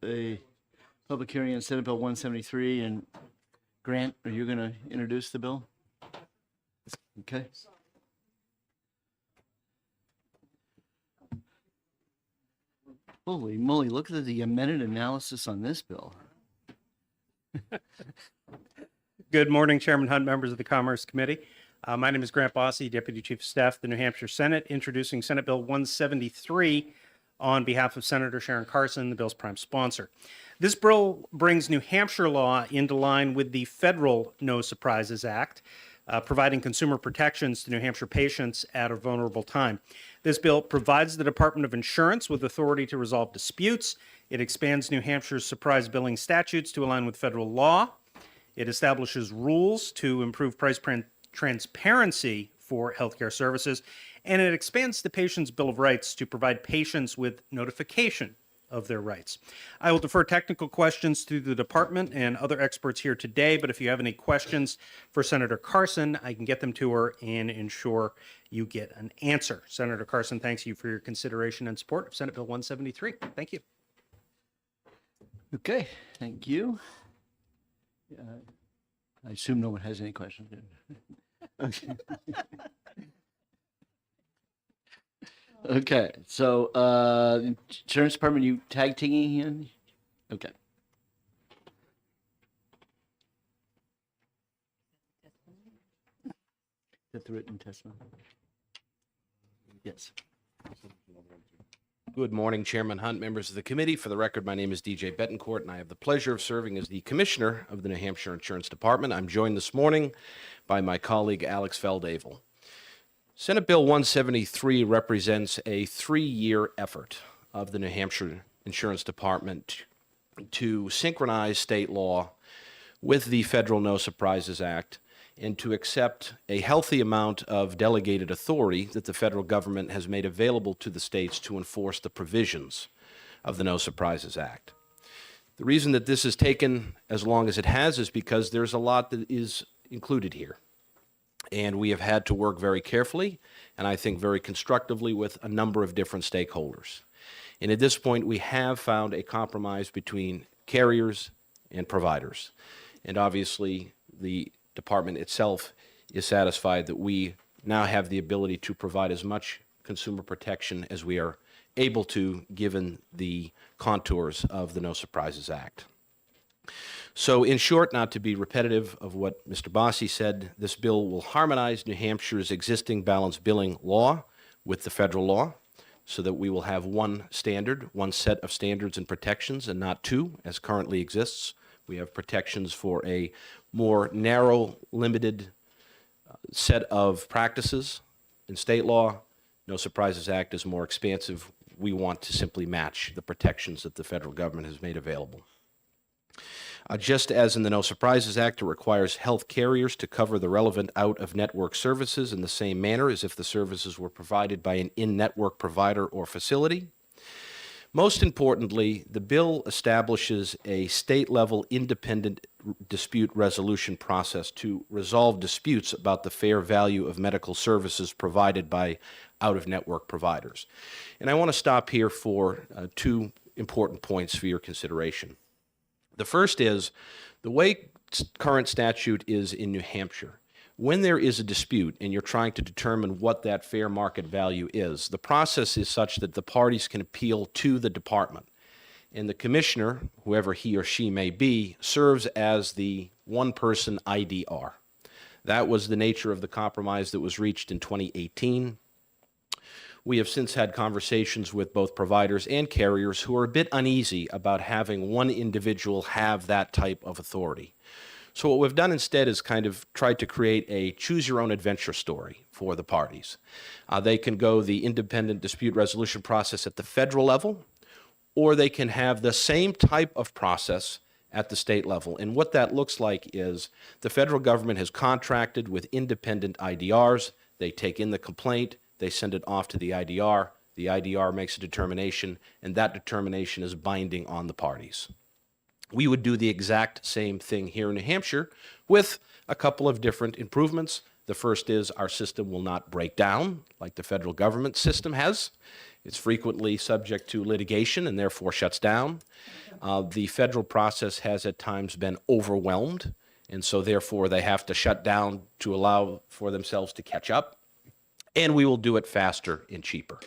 a public hearing on Senate Bill 173, and Grant, are you going to introduce the bill? Okay. Holy moly, look at the amended analysis on this bill. Good morning, Chairman Hunt, members of the Commerce Committee. My name is Grant Bossy, Deputy Chief of Staff of the New Hampshire Senate, introducing Senate Bill 173 on behalf of Senator Sharon Carson, the bill's prime sponsor. This bill brings New Hampshire law into line with the federal No Surprises Act, providing consumer protections to New Hampshire patients at a vulnerable time. This bill provides the Department of Insurance with authority to resolve disputes. It expands New Hampshire's surprise billing statutes to align with federal law. It establishes rules to improve price transparency for healthcare services, and it expands the patient's Bill of Rights to provide patients with notification of their rights. I will defer technical questions to the department and other experts here today, but if you have any questions for Senator Carson, I can get them to her and ensure you get an answer. Senator Carson, thanks you for your consideration and support of Senate Bill 173. Thank you. Okay, thank you. I assume no one has any questions. Okay. Okay, so Insurance Department, you tag teaming in? Okay. Is that the written testimony? Yes. Good morning, Chairman Hunt, members of the committee. For the record, my name is DJ Betancourt, and I have the pleasure of serving as the Commissioner of the New Hampshire Insurance Department. I'm joined this morning by my colleague, Alex Feldavel. Senate Bill 173 represents a 3-year effort of the New Hampshire Insurance Department to synchronize state law with the Federal No Surprises Act and to accept a healthy amount of delegated authority that the federal government has made available to the states to enforce the provisions of the No Surprises Act. The reason that this has taken as long as it has is because there's a lot that is included here. And we have had to work very carefully and I think very constructively with a number of different stakeholders. And at this point, we have found a compromise between carriers and providers. And obviously, the department itself is satisfied that we now have the ability to provide as much consumer protection as we are able to, given the contours of the No Surprises Act. So in short, not to be repetitive of what Mr. Bossy said, this bill will harmonize New Hampshire's existing balanced billing law with the federal law so that we will have one standard, one set of standards and protections, and not two, as currently exists. We have protections for a more narrow, limited set of practices in state law. No Surprises Act is more expansive. We want to simply match the protections that the federal government has made available. Just as in the No Surprises Act, it requires health carriers to cover the relevant out-of-network services in the same manner as if the services were provided by an in-network provider or facility. Most importantly, the bill establishes a state-level independent dispute resolution process to resolve disputes about the fair value of medical services provided by out-of-network providers. And I want to stop here for two important points for your consideration. The first is the way current statute is in New Hampshire. When there is a dispute and you're trying to determine what that fair market value is, the process is such that the parties can appeal to the department. And the commissioner, whoever he or she may be, serves as the one-person IDR. That was the nature of the compromise that was reached in 2018. We have since had conversations with both providers and carriers who are a bit uneasy about having one individual have that type of authority. So what we've done instead is kind of tried to create a choose-your-own-adventure story for the parties. They can go the independent dispute resolution process at the federal level, or they can have the same type of process at the state level. And what that looks like is the federal government has contracted with independent IDRs. They take in the complaint. They send it off to the IDR makes a determination, and that determination is binding on the parties. We would do the exact same thing here in New Hampshire with a couple of different improvements. The first is our system will not break down like the federal government system has. It's frequently subject to litigation and therefore shuts down. The federal process has at times been overwhelmed, and so therefore they have to shut down to allow for themselves to catch up. And we will do it faster and cheaper.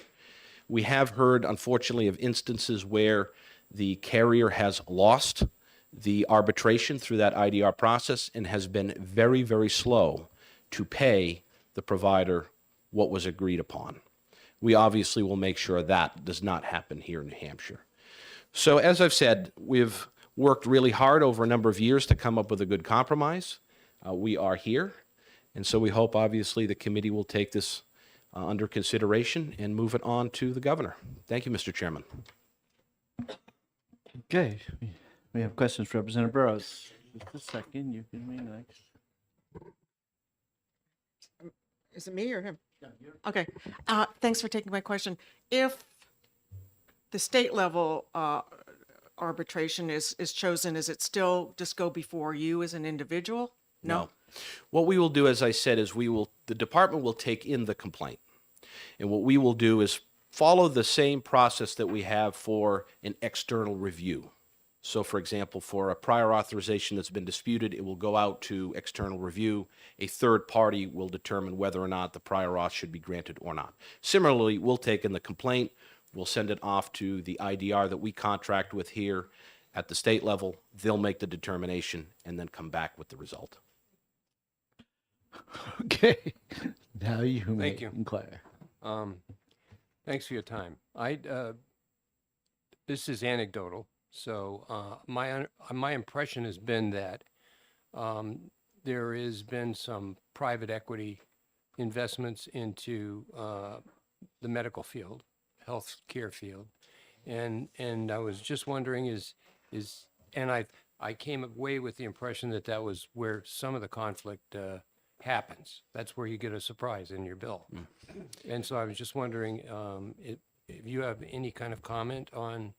We have heard, unfortunately, of instances where the carrier has lost the arbitration through that IDR process and has been very, very slow to pay the provider what was agreed upon. We obviously will make sure that does not happen here in New Hampshire. So as I've said, we've worked really hard over a number of years to come up with a good compromise. We are here, and so we hope, obviously, the committee will take this under consideration and move it on to the governor. Thank you, Mr. Chairman. Okay, we have questions for Representative Burrows. Just a second, you can be next. Is it me or him? Okay. Thanks for taking my question. If the state level arbitration is chosen, is it still just go before you as an individual? No. What we will do, as I said, is the department will take in the complaint. And what we will do is follow the same process that we have for an external review. So, for example, for a prior authorization that's been disputed, it will go out to external review. A third party will determine whether or not the prior auth should be granted or not. Similarly, we'll take in the complaint, we'll send it off to the IDR that we contract with here at the state level. They'll make the determination and then come back with the result. Okay, now you may Thank you. inquire. Thanks for your time. This is anecdotal, so my impression has been that there has been some private equity investments into the medical field, healthcare field, and I was just wondering I came away with the impression that that was where some of the conflict happens. That's where you get a surprise in your bill. And so I was just wondering if you have any kind of comment on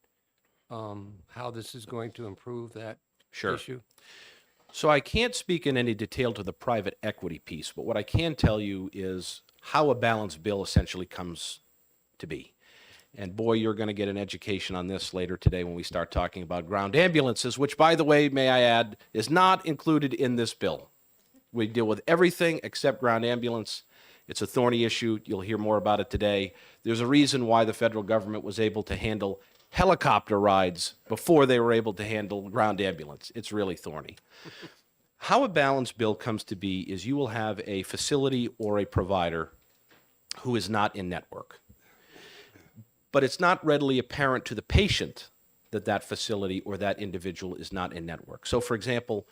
how this is going to improve that issue. So I can't speak in any detail to the private equity piece, but what I can tell you is how a balanced bill essentially comes to be. And boy, you're going to get an education on this later today when we start talking about ground ambulances, which, by the way, may I add, is not included in this bill. We deal with everything except ground ambulance. It's a thorny issue. You'll hear more about it today. There's a reason why the federal government was able to handle helicopter rides before they were able to handle ground ambulance. It's really thorny. How a balanced bill comes to be is you will have a facility or a provider who is not in network. But it's not readily apparent to the patient that that facility or that individual is not in network. So, for example,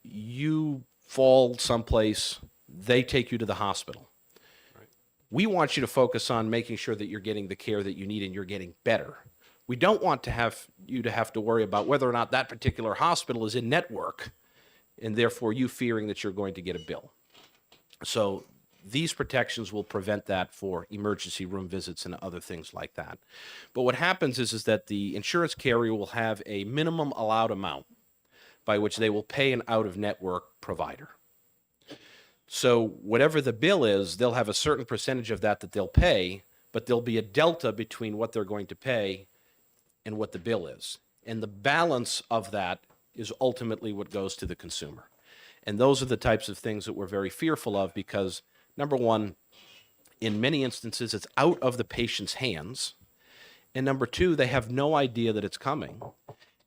you fall someplace, they take you to the hospital. Right. We want you to focus on making sure that you're getting the care that you need and you're getting better. We don't want to have to worry about whether or not that particular hospital is in network and therefore you fearing that you're going to get a bill. So these protections will prevent that for emergency room visits and other things like that. But what happens is that the insurance carrier will have a minimum allowed amount by which they will pay an out-of-network provider. So whatever the bill is, they'll have a certain percentage of that they'll pay, but there'll be a delta between what they're going to pay and what the bill is. And the balance of that is ultimately what goes to the consumer. And those are the types of things that we're very fearful of because, number one, in many instances, it's out of the patient's hands. And number two, they have no idea that it's coming.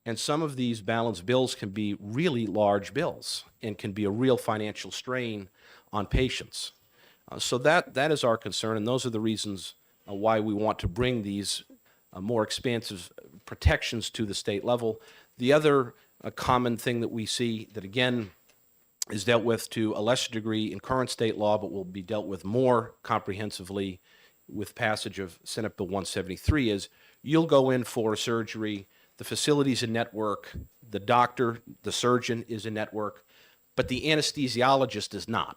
And some of these balanced bills can be really large bills and can be a real financial strain on patients. So that is our concern, and those are the reasons why we want to bring these more expansive protections to the state level. The other common thing that we see that, again, is dealt with to a lesser degree in current state law, but will be dealt with more comprehensively with passage of Senate Bill 173 is you'll go in for a surgery, the facility's in network, the doctor, the surgeon is in network, but the anesthesiologist is not.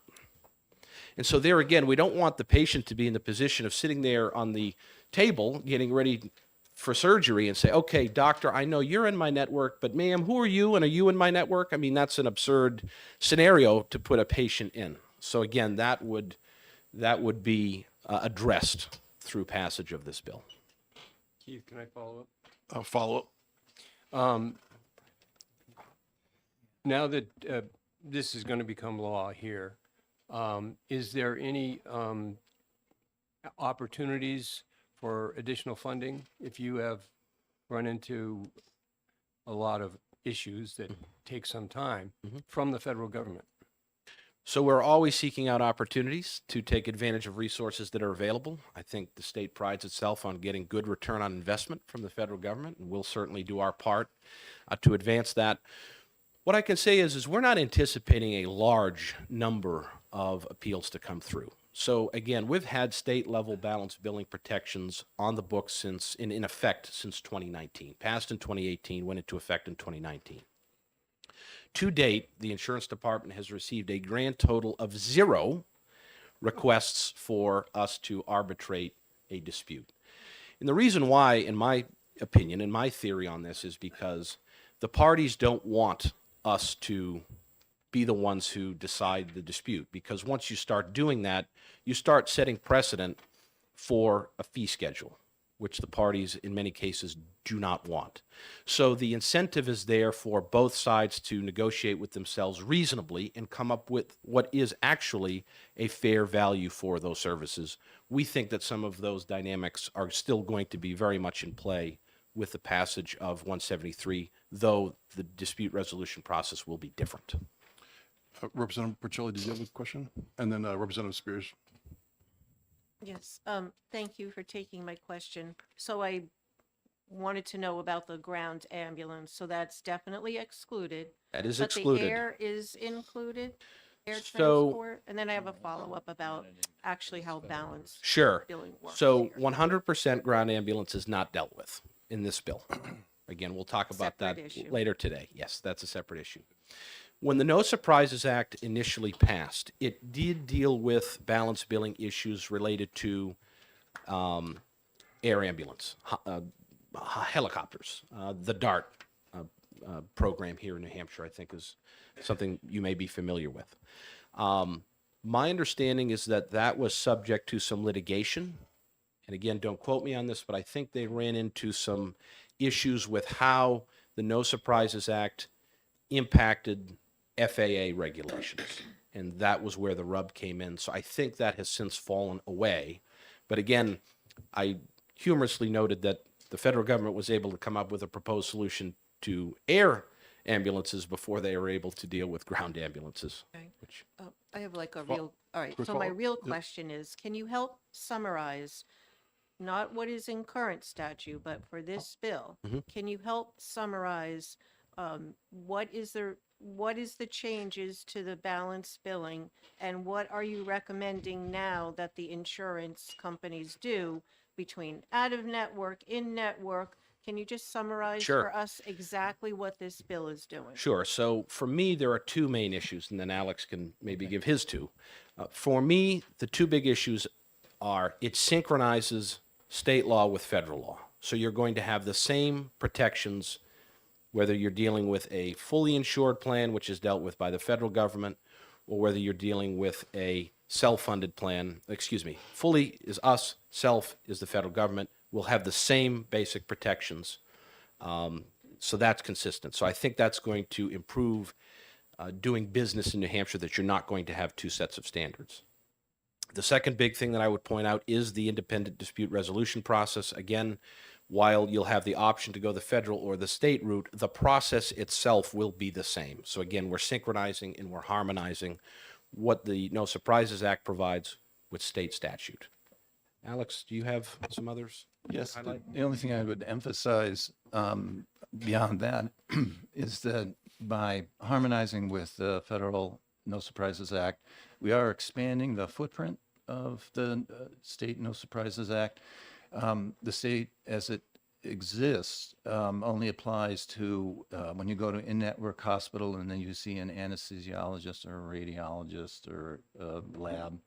And so there again, we don't want the patient to be in the position of sitting there on the table getting ready for surgery and say, okay, doctor, I know you're in my network, but ma'am, who are you? And are you in my network? I mean, that's an absurd scenario to put a patient in. So again, that would be addressed through passage of this bill. Keith, can I follow up? I'll follow up. Now that this is going to become law here, is there any opportunities for additional funding if you have run into a lot of issues that take some time from the federal government? So we're always seeking out opportunities to take advantage of resources that are available. I think the state prides itself on getting good return on investment from the federal government, and we'll certainly do our part to advance that. What I can say is we're not anticipating a large number of appeals to come through. So again, we've had state-level balanced billing protections on the books since in effect since 2019. Passed in 2018, went into effect in 2019. To date, the insurance department has received a grand total of 0 requests for us to arbitrate a dispute. And the reason why, in my opinion, and my theory on this, is because the parties don't want us to be the ones who decide the dispute. Because once you start doing that, you start setting precedent for a fee schedule, which the parties in many cases do not want. So the incentive is there for both sides to negotiate with themselves reasonably and come up with what is actually a fair value for those services. We think that some of those dynamics are still going to be very much in play with the passage of 173, though the dispute resolution process will be different. Representative Porcelli, did you have a question? And then Representative Spears. Yes, thank you for taking my question. So I wanted to know about the ground ambulance, so that's definitely excluded. That is But excluded. the air is included, air So- transport? And then I have a follow-up about actually how balanced Sure. billing works So here. 100% ground ambulance is not dealt with in this bill. Again, we'll talk about that Separate issue. later today. Yes, that's a separate issue. When the No Surprises Act initially passed, it did deal with balance billing issues related to air ambulance, helicopters. The DART program here in New Hampshire, I think, is something you may be familiar with. My understanding is that that was subject to some litigation. And again, don't quote me on this, but I think they ran into some issues with how the No Surprises Act impacted FAA regulations. And that was where the rub came in. So I think that has since fallen away. But again, I humorously noted that the federal government was able to come up with a proposed solution to air ambulances before they were able to deal with ground ambulances. Okay. Which, I have like a real, all right, quick so my follow-up? real Yep. question is, can you help summarize, not what is in current statute, but for this bill? Can you help summarize what is the changes to the balance billing, and what are you recommending now that the insurance companies do between out-of-network, in-network? Can you just summarize Sure. for us exactly what this bill is doing? Sure. So for me, there are two main issues, and then Alex can maybe give his two. For me, the two big issues are it synchronizes state law with federal law. So you're going to have the same protections whether you're dealing with a fully insured plan, which is dealt with by the federal government, or whether you're dealing with a self-funded plan. Fully is us, self is the federal government. We'll have the same basic protections. So that's consistent. So I think that's going to improve doing business in New Hampshire, that you're not going to have two sets of standards. The second big thing that I would point out is the independent dispute resolution process. Again, while you'll have the option to go the federal or the state route, the process itself will be the same. So again, we're synchronizing and we're harmonizing what the No Surprises Act provides with state statute. Alex, do you have some others? Yes, Highlight? the only thing I would emphasize beyond that is that by harmonizing with the federal No Surprises Act, we are expanding the footprint of the state No Surprises Act. The state, as it exists, only applies to when you go to in-network hospital and then you see an anesthesiologist or a radiologist or a lab.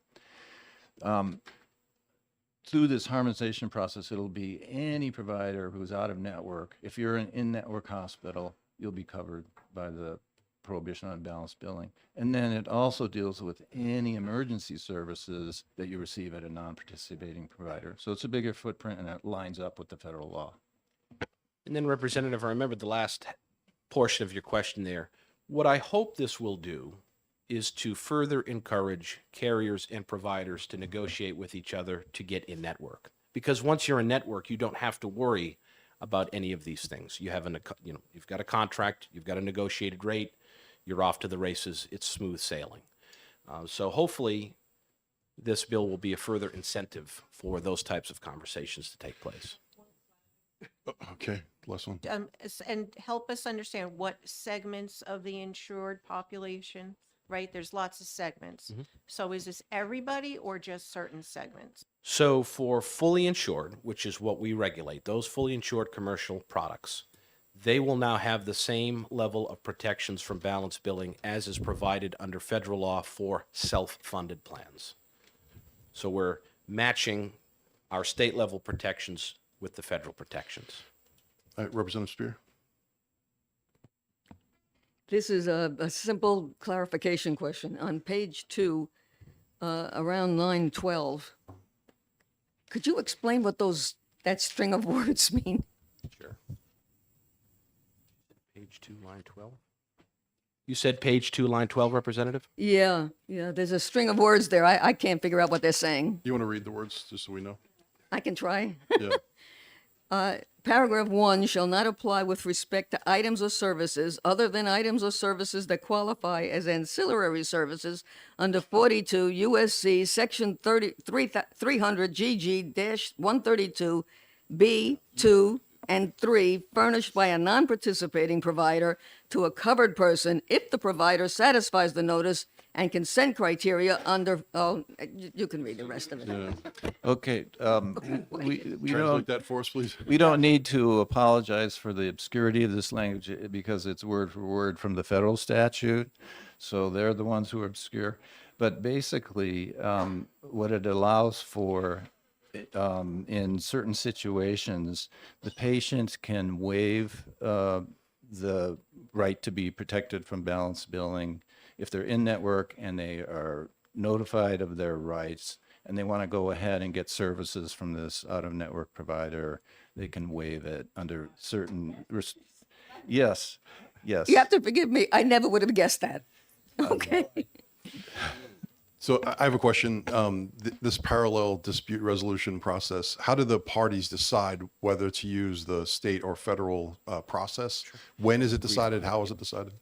through this harmonization process, it'll be any provider who's out of network. If you're an in-network hospital, you'll be covered by the prohibition on balanced billing. And then it also deals with any emergency services that you receive at a non-participating provider. So it's a bigger footprint and it lines up with the federal law. And then, Representative, I remember the last portion of your question there. What I hope this will do is to further encourage carriers and providers to negotiate with each other to get in network. Because once you're in network, you don't have to worry about any of these things. You have you've got a contract, you've got a negotiated rate, you're off to the races. It's smooth sailing. So hopefully, this bill will be a further incentive for those types of conversations to take place. Okay, last one. And help us understand what segments of the insured population, right? There's lots of segments. So is this everybody or just certain segments? So for fully insured, which is what we regulate, those fully insured commercial products, they will now have the same level of protections from balance billing as is provided under federal law for self-funded plans. So we're matching our state level protections with the federal protections. Representative Spear. This is a simple clarification question. On page 2, around line 12, could you explain what that string of words mean? Sure. Page 2, line 12. You said page 2, line 12, Representative? Yeah, there's a string of words there. I can't figure out what they're saying. You want to read the words just so we know? I can try. Yeah. Paragraph 1 shall not apply with respect to items or services other than items or services that qualify as ancillary services under 42 USC section 300 GG-132 B 2 and 3 furnished by a non-participating provider to a covered person if the provider satisfies the notice and consent criteria under, you can read the rest of it. Yeah. Okay, we Translate don't, that for us, please. we don't need to apologize for the obscurity of this language because it's word for word from the federal statute. So they're the ones who are obscure. But basically, what it allows for in certain situations, the patient can waive the right to be protected from balance billing if they're in network and they are notified of their rights and they want to go ahead and get services from this out-of-network provider. They can waive it under certain. Yes. You have to forgive me. I never would have guessed that. Okay. So I have a question. This parallel dispute resolution process, how do the parties decide whether to use the state or federal process? When is it decided? How is it decided?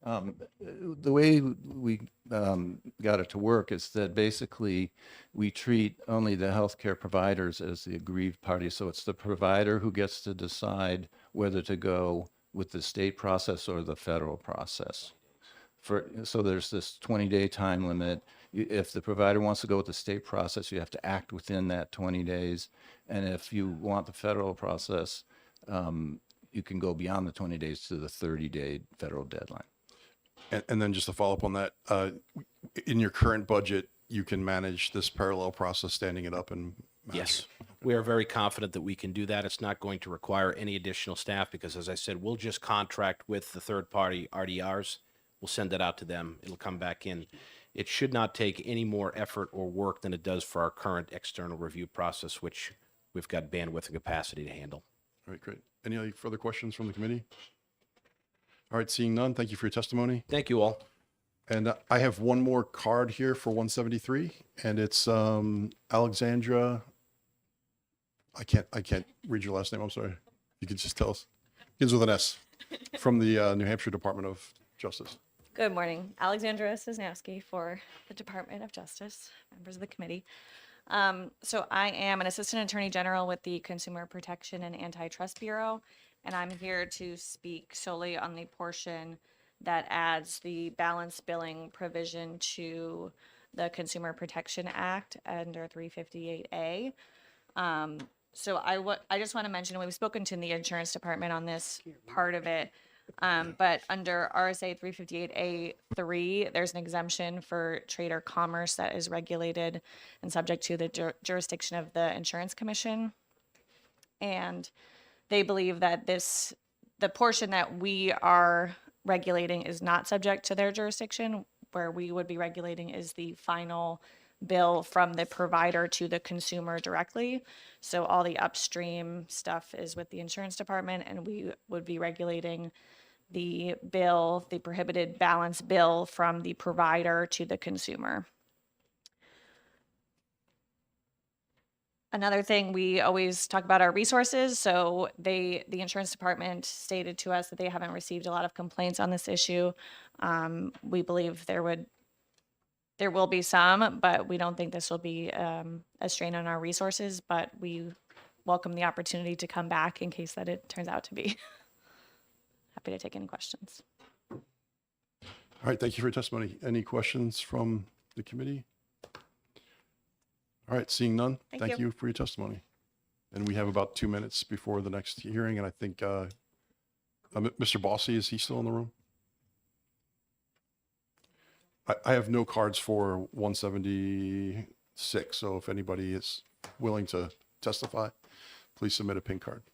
The way we got it to work is that basically we treat only the healthcare providers as the aggrieved party. So it's the provider who gets to decide whether to go with the state process or the federal process. So there's this 20-day time limit. If the provider wants to go with the state process, you have to act within that 20 days. And if you want the federal process, you can go beyond the 20 days to the 30-day federal deadline. And then just to follow up on that, in your current budget, you can manage this parallel process, standing it up and Yes. We are very confident that we can do that. It's not going to require any additional staff because, as I said, we'll just contract with the third-party RDRs. We'll send that out to them. It'll come back in. It should not take any more effort or work than it does for our current external review process, which we've got bandwidth and capacity to handle. All right, great. Any other further questions from the committee? All right, seeing none, thank you for your testimony. Thank you all. And I have one more card here for 173, and it's Alexandra. I can't read your last name. I'm sorry. You could just tell us. Begins with an S, from the New Hampshire Department of Justice. Good morning. Alexandra Sosnowski for the Department of Justice, members of the committee. So I am an Assistant Attorney General with the Consumer Protection and Antitrust Bureau, and I'm here to speak solely on the portion that adds the balance billing provision to the Consumer Protection Act under 358A. So I just want to mention, we've spoken to the insurance department on this part of it. But under RSA 358A3, there's an exemption for trade or commerce that is regulated and subject to the jurisdiction of the Insurance Commission. And they believe that the portion that we are regulating is not subject to their jurisdiction. Where we would be regulating is the final bill from the provider to the consumer directly. So all the upstream stuff is with the insurance department, and we would be regulating the bill, the prohibited balance bill from the provider to the consumer. Another thing, we always talk about our resources. So the insurance department stated to us that they haven't received a lot of complaints on this issue. We believe there will be some, but we don't think this will be a strain on our resources, but we welcome the opportunity to come back in case that it turns out to be. Happy to take any questions. All right, thank you for your testimony. Any questions from the committee? All right, seeing none, thank you for your testimony. And we have about 2 minutes before the next hearing, and I think Mr. Bossy, is he still in the room? I have no cards for 176, so if anybody is willing to testify, please submit a pink card.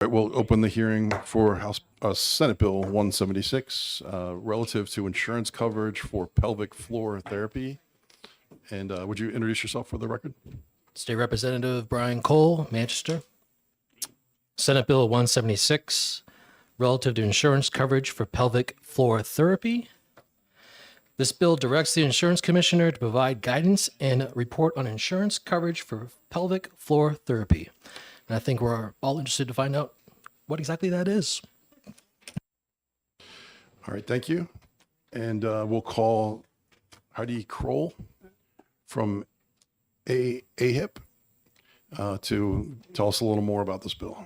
All right, we'll open the hearing for Senate Bill 176 relative to insurance coverage for pelvic floor therapy. And would you introduce yourself for the record? State Representative Brian Cole, Manchester. Senate Bill 176 relative to insurance coverage for pelvic floor therapy. This bill directs the insurance commissioner to provide guidance and report on insurance coverage for pelvic floor therapy. And I think we're all interested to find out what exactly that is. All right, thank you. And we'll call Heidi Kroll from AHIP to tell us a little more about this bill.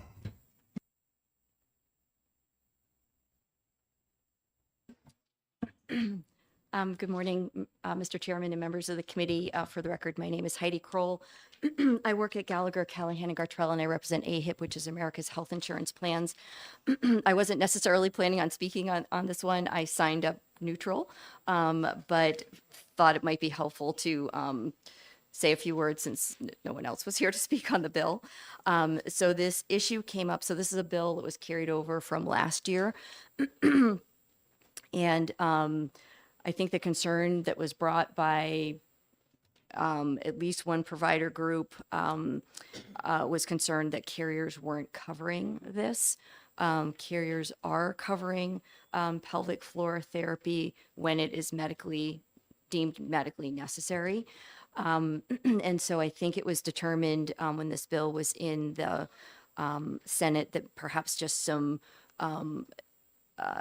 Good morning, Mr. Chairman and members of the committee. For the record, my name is Heidi Kroll. I work at Gallagher, Callahan, and Gartrell, and I represent AHIP, which is America's Health Insurance Plans. I wasn't necessarily planning on speaking on this one. I signed up neutral, but thought it might be helpful to say a few words since no one else was here to speak on the bill. So this issue came up. So this is a bill that was carried over from last year. And I think the concern that was brought by at least one provider group was concerned that carriers weren't covering this. Carriers are covering pelvic floor therapy when it is deemed medically necessary. And so I think it was determined when this bill was in the Senate that perhaps just some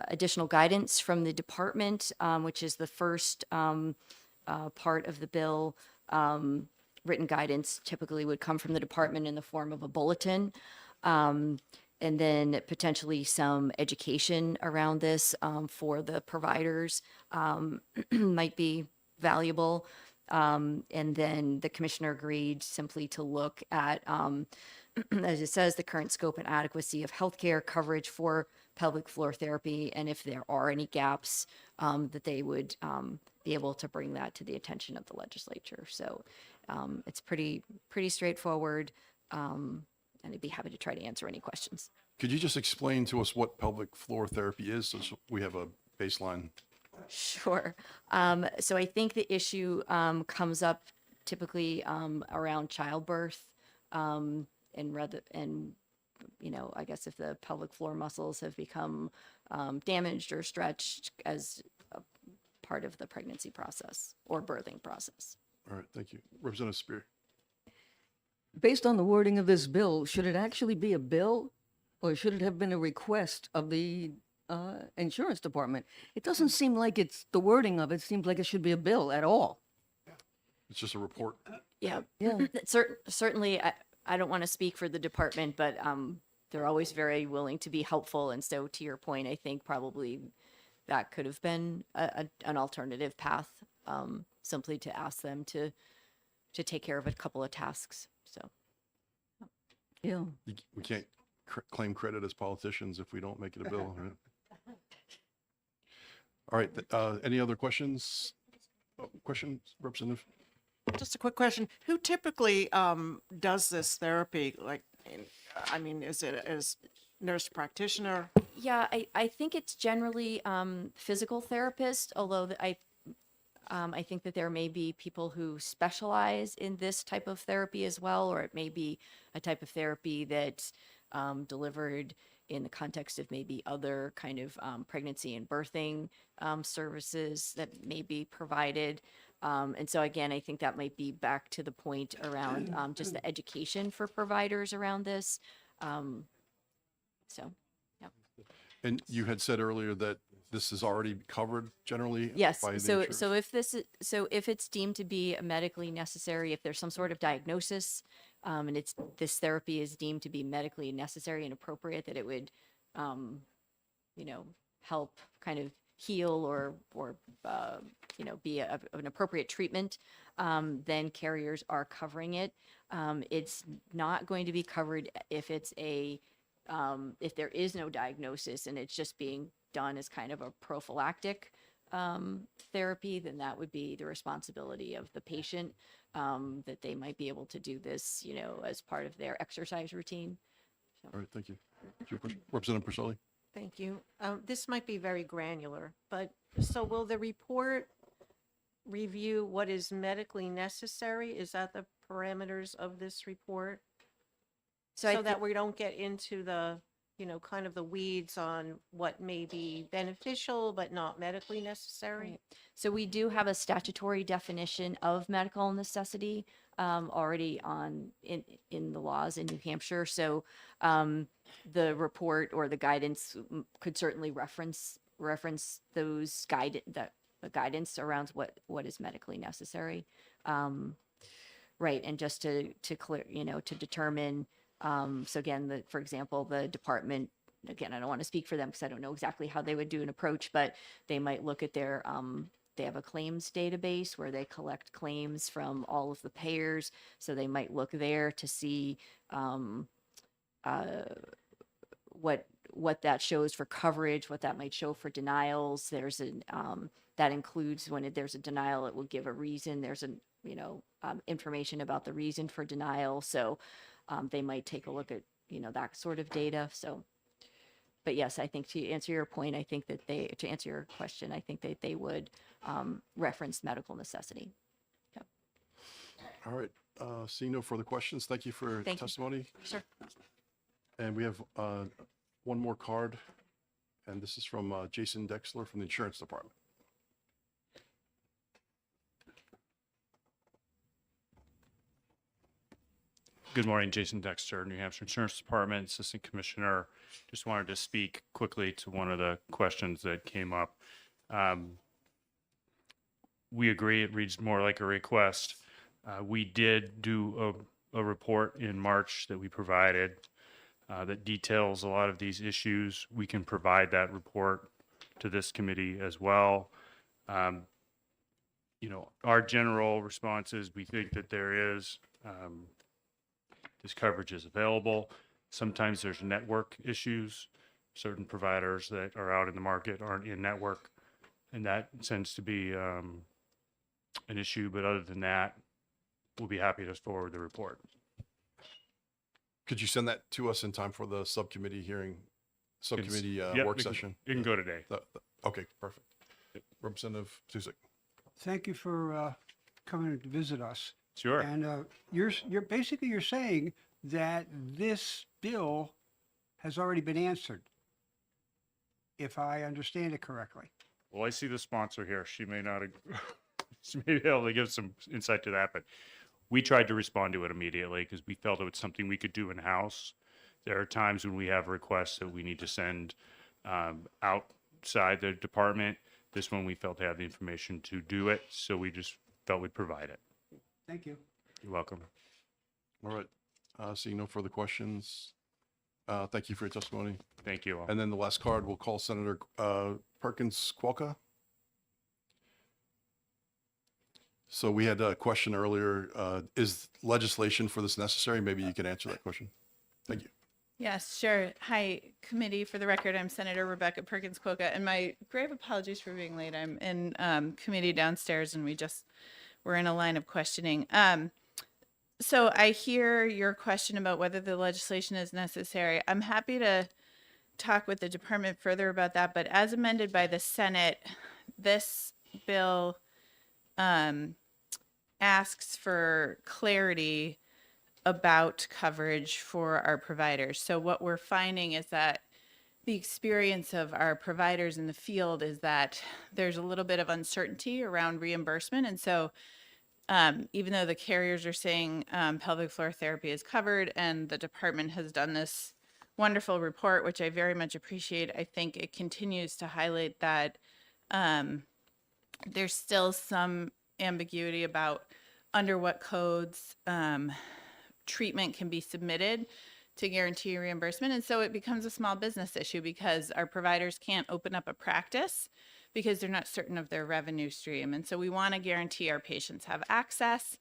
additional guidance from the department, which is the first part of the bill. Written guidance typically would come from the department in the form of a bulletin, and then potentially some education around this for the providers might be valuable. And then the commissioner agreed simply to look at, as it says, the current scope and adequacy of healthcare coverage for pelvic floor therapy, and if there are any gaps, that they would be able to bring that to the attention of the legislature. So it's pretty straightforward, and I'd be happy to try to answer any questions. Could you just explain to us what pelvic floor therapy is, so we have a baseline? Sure. So I think the issue comes up typically around childbirth, and I guess if the pelvic floor muscles have become damaged or stretched as a part of the pregnancy process or birthing process. All right, thank you. Representative Spear. Based on the wording of this bill, should it actually be a bill or should it have been a request of the insurance department? It doesn't seem like it's the wording of it seems like it should be a bill at all. It's just a report. Yeah. Yeah. Certainly, I don't want to speak for the department, but they're always very willing to be helpful. And so to your point, I think probably that could have been an alternative path, simply to ask them to take care of a couple of tasks. So. Yeah. We can't claim credit as politicians if we don't make it a bill. Right? All right. Any other questions? Questions, Representative? Just a quick question. Who typically does this therapy? Is it as nurse practitioner? Yeah, I think it's generally physical therapist, although I think that there may be people who specialize in this type of therapy as well, or it may be a type of therapy that's delivered in the context of maybe other kind of pregnancy and birthing services that may be provided. And so again, I think that might be back to the point around just the education for providers around this. So, yeah. And you had said earlier that this is already covered generally. Yes. By the So insurance? if it's deemed to be medically necessary, if there's some sort of diagnosis, and this therapy is deemed to be medically necessary and appropriate, that it would, help kind of heal or be an appropriate treatment, then carriers are covering it. It's not going to be covered if it's if there is no diagnosis and it's just being done as kind of a prophylactic therapy, then that would be the responsibility of the patient, that they might be able to do this, as part of their exercise routine. All right, thank you. Representative Priscelli? Thank you. This might be very granular, but so will the report review what is medically necessary? Is that the parameters of this report? So that we don't get into the, kind of the weeds on what may be beneficial but not medically necessary? Right. So we do have a statutory definition of medical necessity already in the laws in New Hampshire. So the report or the guidance could certainly reference those the guidance around what is medically necessary. Right, and just to clear, to determine. So again, for example, the department. Again, I don't want to speak for them because I don't know exactly how they would do an approach, but they might look at their, they have a claims database where they collect claims from all of the payers. So they might look there to see what that shows for coverage, what that might show for denials. There's that includes when there's a denial, it will give a reason. There's information about the reason for denial. So they might take a look at, that sort of data. So. But yes, I think to answer your point, I think that to answer your question, I think that they would reference medical necessity. Yep. All right. Seeing no further questions, thank you for Thank you. testimony. Sure. And we have one more card, and this is from Jason Dexler from the Insurance Department. Good morning, Jason Dexter, New Hampshire Insurance Department, Assistant Commissioner. Just wanted to speak quickly to one of the questions that came up. We agree it reads more like a request. We did do a report in March that we provided that details a lot of these issues. We can provide that report to this committee as well. Our general response is we think that there is this coverage is available. Sometimes there's network issues. Certain providers that are out in the market aren't in network, and that tends to be an issue. But other than that, we'll be happy to forward the report. Could you send that to us in time for the subcommittee hearing, Yep, work session? It can go today. Okay, perfect. Representative Tusick. Thank you for coming to visit us. Sure. And you're basically saying that this bill has already been answered, if I understand it correctly. Well, I see the sponsor here. She may not, she may be able to give some insight to that, but we tried to respond to it immediately because we felt it was something we could do in-house. There are times when we have requests that we need to send outside the department. This one we felt to have the information to do it, so we just felt we'd provide it. Thank you. You're welcome. All right. Seeing no further questions, thank you for your testimony. Thank you all. And then the last card, we'll call Senator Perkins Quokka. So we had a question earlier. Is legislation for this necessary? Maybe you can answer that question. Thank you. Yes, sure. Hi, committee. For the record, I'm Senator Rebecca Perkins Quokka, and my grave apologies for being late. I'm in committee downstairs, and we're in a line of questioning. So I hear your question about whether the legislation is necessary. I'm happy to talk with the department further about that, but as amended by the Senate, this bill asks for clarity about coverage for our providers. So what we're finding is that the experience of our providers in the field is that there's a little bit of uncertainty around reimbursement. And so even though the carriers are saying pelvic floor therapy is covered and the department has done this wonderful report, which I very much appreciate, I think it continues to highlight that there's still some ambiguity about under what codes treatment can be submitted to guarantee reimbursement. And so it becomes a small business issue because our providers can't open up a practice because they're not certain of their revenue stream. And so we want to guarantee our patients have access,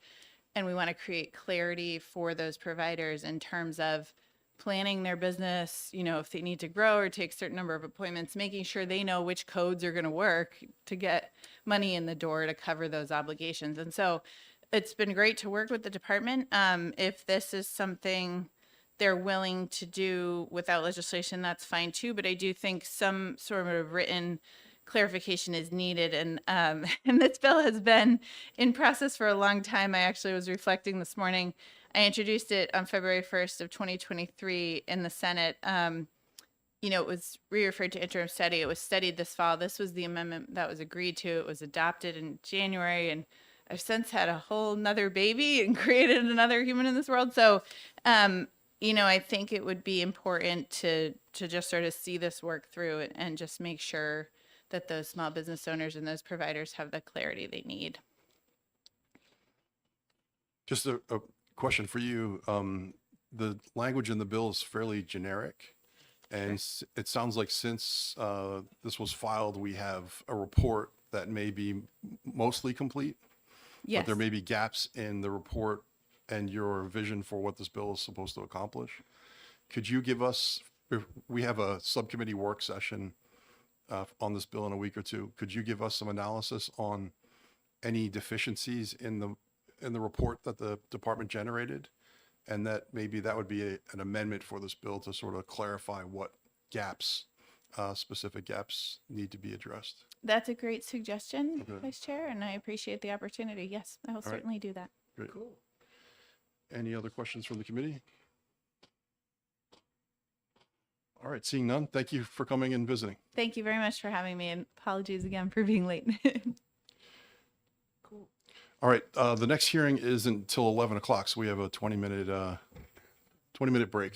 and we want to create clarity for those providers in terms of planning their business, if they need to grow or take a certain number of appointments, making sure they know which codes are going to work to get money in the door to cover those obligations. And so it's been great to work with the department. If this is something they're willing to do without legislation, that's fine too. But I do think some sort of written clarification is needed. And this bill has been in process for a long time. I actually was reflecting this morning. I introduced it on February 1st of 2023 in the Senate. it was re-referred to interim study. It was studied this fall. This was the amendment that was agreed to. It was adopted in January, and I've since had a whole nother baby and created another human in this world. So, I think it would be important to just sort of see this work through and just make sure that those small business owners and those providers have the clarity they need. Just a question for you. The language in the bill is fairly generic. And it sounds like since this was filed, we have a report that may be mostly complete. Yes. But there may be gaps in the report and your vision for what this bill is supposed to accomplish. Could you give us, we have a subcommittee work session on this bill in a week or two. Could you give us some analysis on any deficiencies in the report that the department generated? And that maybe that would be an amendment for this bill to sort of clarify what gaps, specific gaps need to be addressed. That's a great suggestion, Okay. Vice Chair, and I appreciate the opportunity. Yes, I will right. certainly do that. Great. Cool. Any other questions from the committee? All right, seeing none, thank you for coming and visiting. Thank you very much for having me, and apologies again for being late. All right, the next hearing isn't until 11 o'clock, so we have a 20-minute break.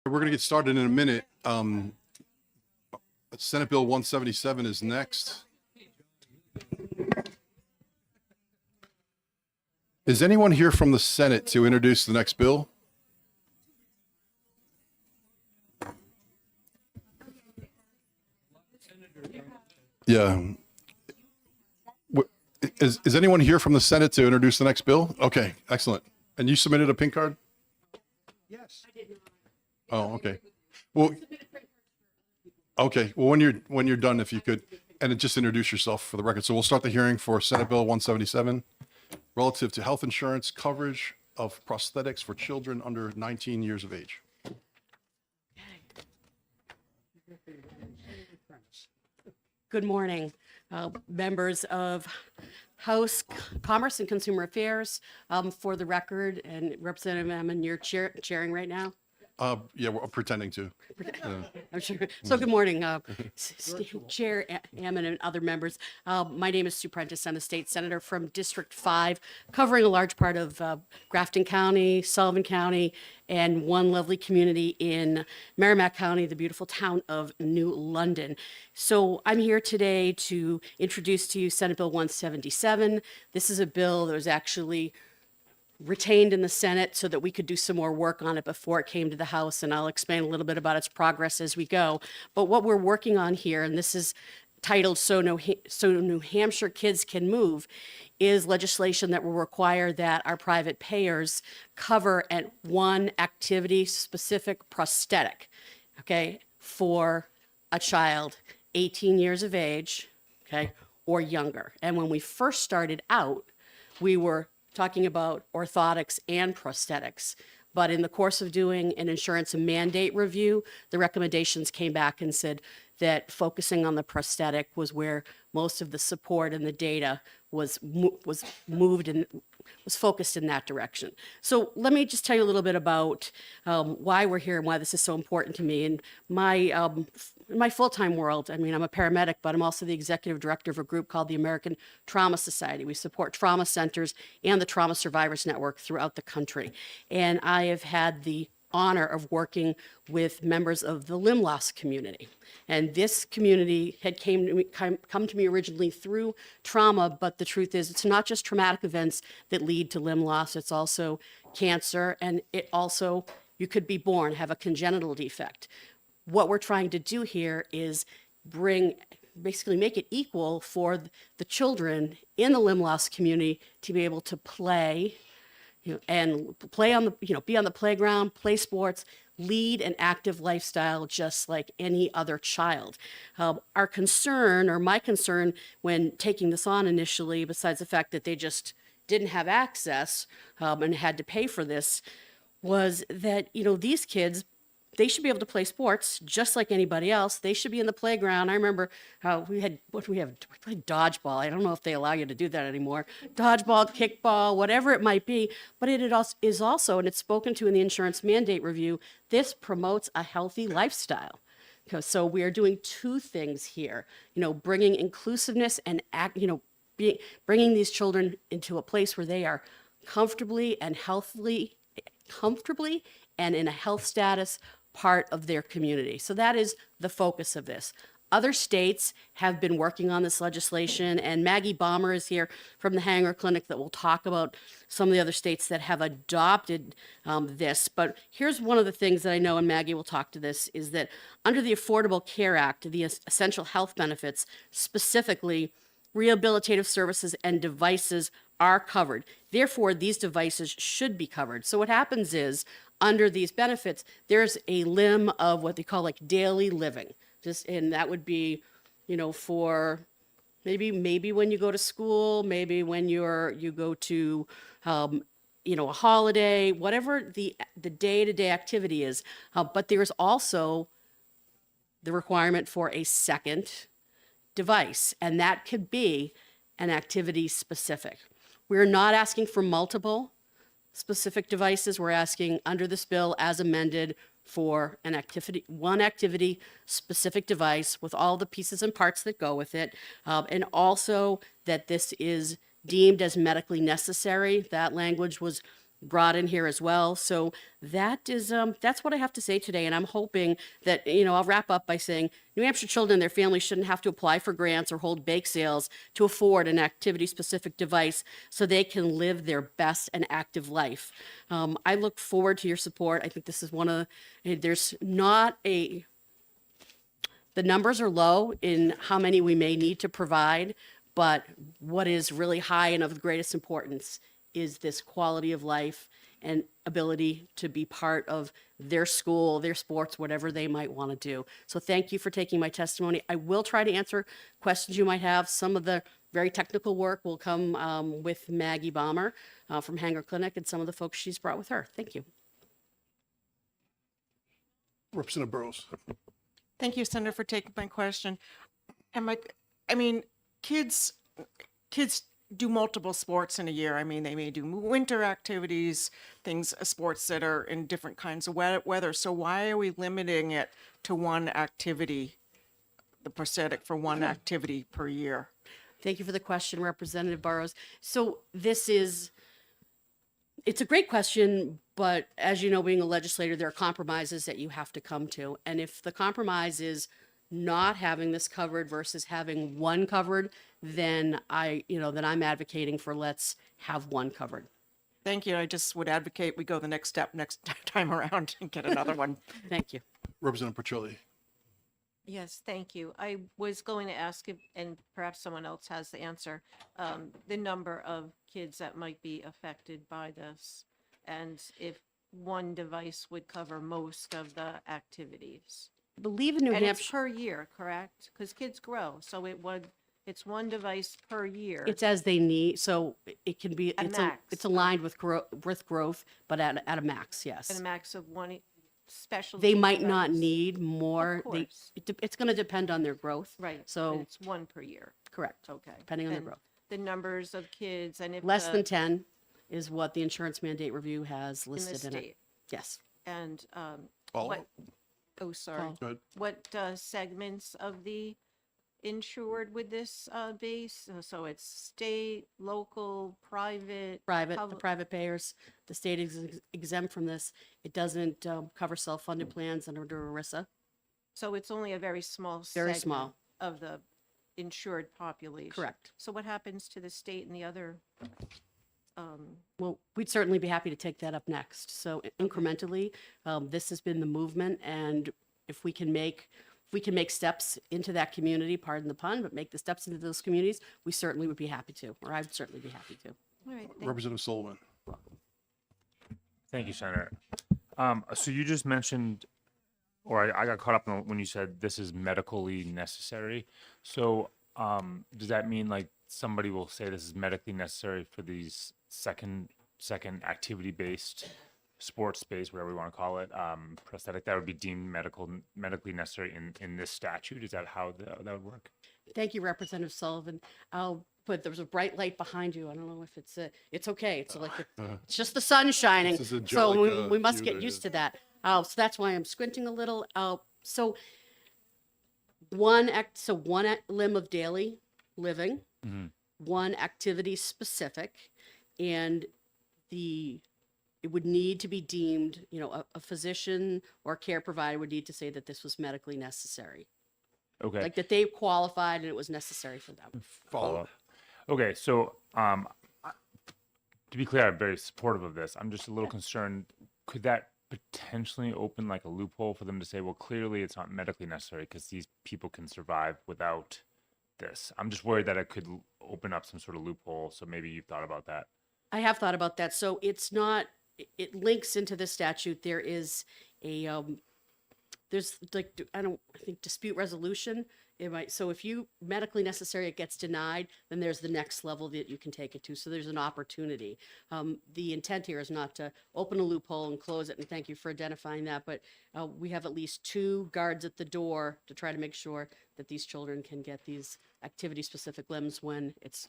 We're going to get started in a minute. Senate Bill 177 is next. Is anyone here from the Senate to introduce the next bill? Yeah. Is anyone here from the Senate to introduce the next bill? Okay, excellent. And you submitted a pink card? Yes. Oh, okay. Well, okay. Well, when you're done, if you could, and just introduce yourself for the record. So we'll start the hearing for Senate Bill 177 relative to health insurance coverage of prosthetics for children under 19 years of age. Good morning, members of House Commerce and Consumer Affairs. For the record, and Representative Ammon, you're chairing right now. Yeah, we're pretending to. I'm sure. So good morning, Chair Ammon and other members. My name is Sue Prentice. I'm a state senator from District 5, covering a large part of Grafton County, Sullivan County, and one lovely community in Merrimack County, the beautiful town of New London. So I'm here today to introduce to you Senate Bill 177. This is a bill that was actually retained in the Senate so that we could do some more work on it before it came to the House, and I'll explain a little bit about its progress as we go. But what we're working on here, and this is titled So New Hampshire Kids Can Move, is legislation that will require that our private payers cover at one activity-specific prosthetic, okay, for a child 18 years of age, okay, or younger. And when we first started out, we were talking about orthotics and prosthetics. But in the course of doing an insurance mandate review, the recommendations came back and said that focusing on the prosthetic was where most of the support and the data was moved and was focused in that direction. So let me just tell you a little bit about why we're here and why this is so important to me. In my full-time world, I mean, I'm a paramedic, but I'm also the executive director of a group called the American Trauma Society. We support trauma centers and the Trauma Survivors Network throughout the country. And I have had the honor of working with members of the limb loss community. And this community had come to me originally through trauma, but the truth is it's not just traumatic events that lead to limb loss, it's also cancer, and it also, you could be born, have a congenital defect. What we're trying to do here is basically make it equal for the children in the limb loss community to be able to play, and play on the, be on the playground, play sports, lead an active lifestyle just like any other child. Our concern, or my concern when taking this on initially, besides the fact that they just didn't have access and had to pay for this, was that, these kids, they should be able to play sports just like anybody else. They should be in the playground. I remember we played dodgeball. I don't know if they allow you to do that anymore. Dodgeball, kickball, whatever it might be. But it is also, and it's spoken to in the insurance mandate review, this promotes a healthy lifestyle. So we are doing two things here, bringing inclusiveness and bringing these children into a place where they are comfortably and in a health status part of their community. So that is the focus of this. Other states have been working on this legislation, and Maggie Balmer is here from the Hanger Clinic that will talk about some of the other states that have adopted this. But here's one of the things that I know, and Maggie will talk to this, is that under the Affordable Care Act, the essential health benefits, specifically rehabilitative services and devices, are covered. Therefore, these devices should be covered. So what happens is, under these benefits, there's a limb of what they call like daily living. And that would be, for maybe when you go to school, maybe when you go to, a holiday, whatever the day-to-day activity is. But there's also the requirement for a second device, and that could be an activity specific. We're not asking for multiple specific devices. We're asking under this bill as amended for one activity specific device with all the pieces and parts that go with it. And also that this is deemed as medically necessary. That language was brought in here as well. So that is that's what I have to say today. And I'm hoping that, I'll wrap up by saying New Hampshire children and their families shouldn't have to apply for grants or hold bake sales to afford an activity specific device so they can live their best and active life. I look forward to your support. I think this is there's not the numbers are low in how many we may need to provide, but what is really high and of the greatest importance is this quality of life and ability to be part of their school, their sports, whatever they might want to do. So thank you for taking my testimony. I will try to answer questions you might have. Some of the very technical work will come with Maggie Balmer from Hanger Clinic and some of the folks she's brought with her. Thank you. Representative Burrows. Thank you, Senator, for taking my question. And kids do multiple sports in a year. They may do winter activities, sports that are in different kinds of weather. So why are we limiting it to one activity, the prosthetic for one activity per year? Thank you for the question, Representative Burrows. So it's a great question, but as you know, being a legislator, there are compromises that you have to come to. And if the compromise is not having this covered versus having one covered, then I'm advocating for let's have one covered. Thank you. I just would advocate we go the next step next time around and get another one. Thank you. Representative Petrilli. Yes, thank you. I was going to ask if, and perhaps someone else has the answer, the number of kids that might be affected by this, and if one device would cover most of the activities. I believe in New And it's Hampshire, per year, correct? Because kids grow, so it's one device per year. it's as they need, so it can be, A max. it's aligned with growth, but at a max, yes. And a max of one special. They might not need more. Of course. It's going to depend on their growth. Right, and So, it's one per year. correct. Okay. Depending on their And growth. the numbers of kids and if Less the- than 10 is what the insurance mandate review has in the listed in it. state. Yes. And Follow what? up. Oh, sorry. Go ahead. What segments of the insured would this be? So it's state, local, private, The public? private payers, the state is exempt from this. It doesn't cover self-funded plans under ERISA. So it's only a very small Very segment small. of the insured population. Correct. So what happens to the state and the other? Well, we'd certainly be happy to take that up next. So incrementally, this has been the movement, and if we can make steps into that community, pardon the pun, but make the steps into those communities, we certainly would be happy to, or I'd certainly be happy to. All right, thank you. Representative Sullivan. Thank you, Senator. So you just mentioned, or I got caught up in when you said this is medically necessary. So does that mean like somebody will say this is medically necessary for these second activity-based, sports-based, whatever we want to call it, prosthetic, that would be deemed medically necessary in this statute? Is that how that would work? Thank you, Representative Sullivan. There's a bright light behind you. I don't know if it's okay. It's like, it's just the sun shining. This is a So Angelica we must view get there, used yeah. to that. So that's why I'm squinting a little. So one limb of daily living, one activity specific, and it would need to be deemed, a physician or care provider would need to say that this was medically necessary. Okay. Like that they qualified and it was necessary for them. Follow up. Okay, so to be clear, I'm very supportive of this. I'm just a little concerned. Could that potentially open like a loophole for them to say, well, clearly it's not medically necessary because these people can survive without this? I'm just worried that it could open up some sort of loophole. So maybe you've thought about that. I have thought about that. So it links into the statute. There is there's like, I think dispute resolution. So if you medically necessary, it gets denied, then there's the next level that you can take it to. So there's an opportunity. The intent here is not to open a loophole and close it, and thank you for identifying that, but we have at least 2 guards at the door to try to make sure that these children can get these activity-specific limbs when it's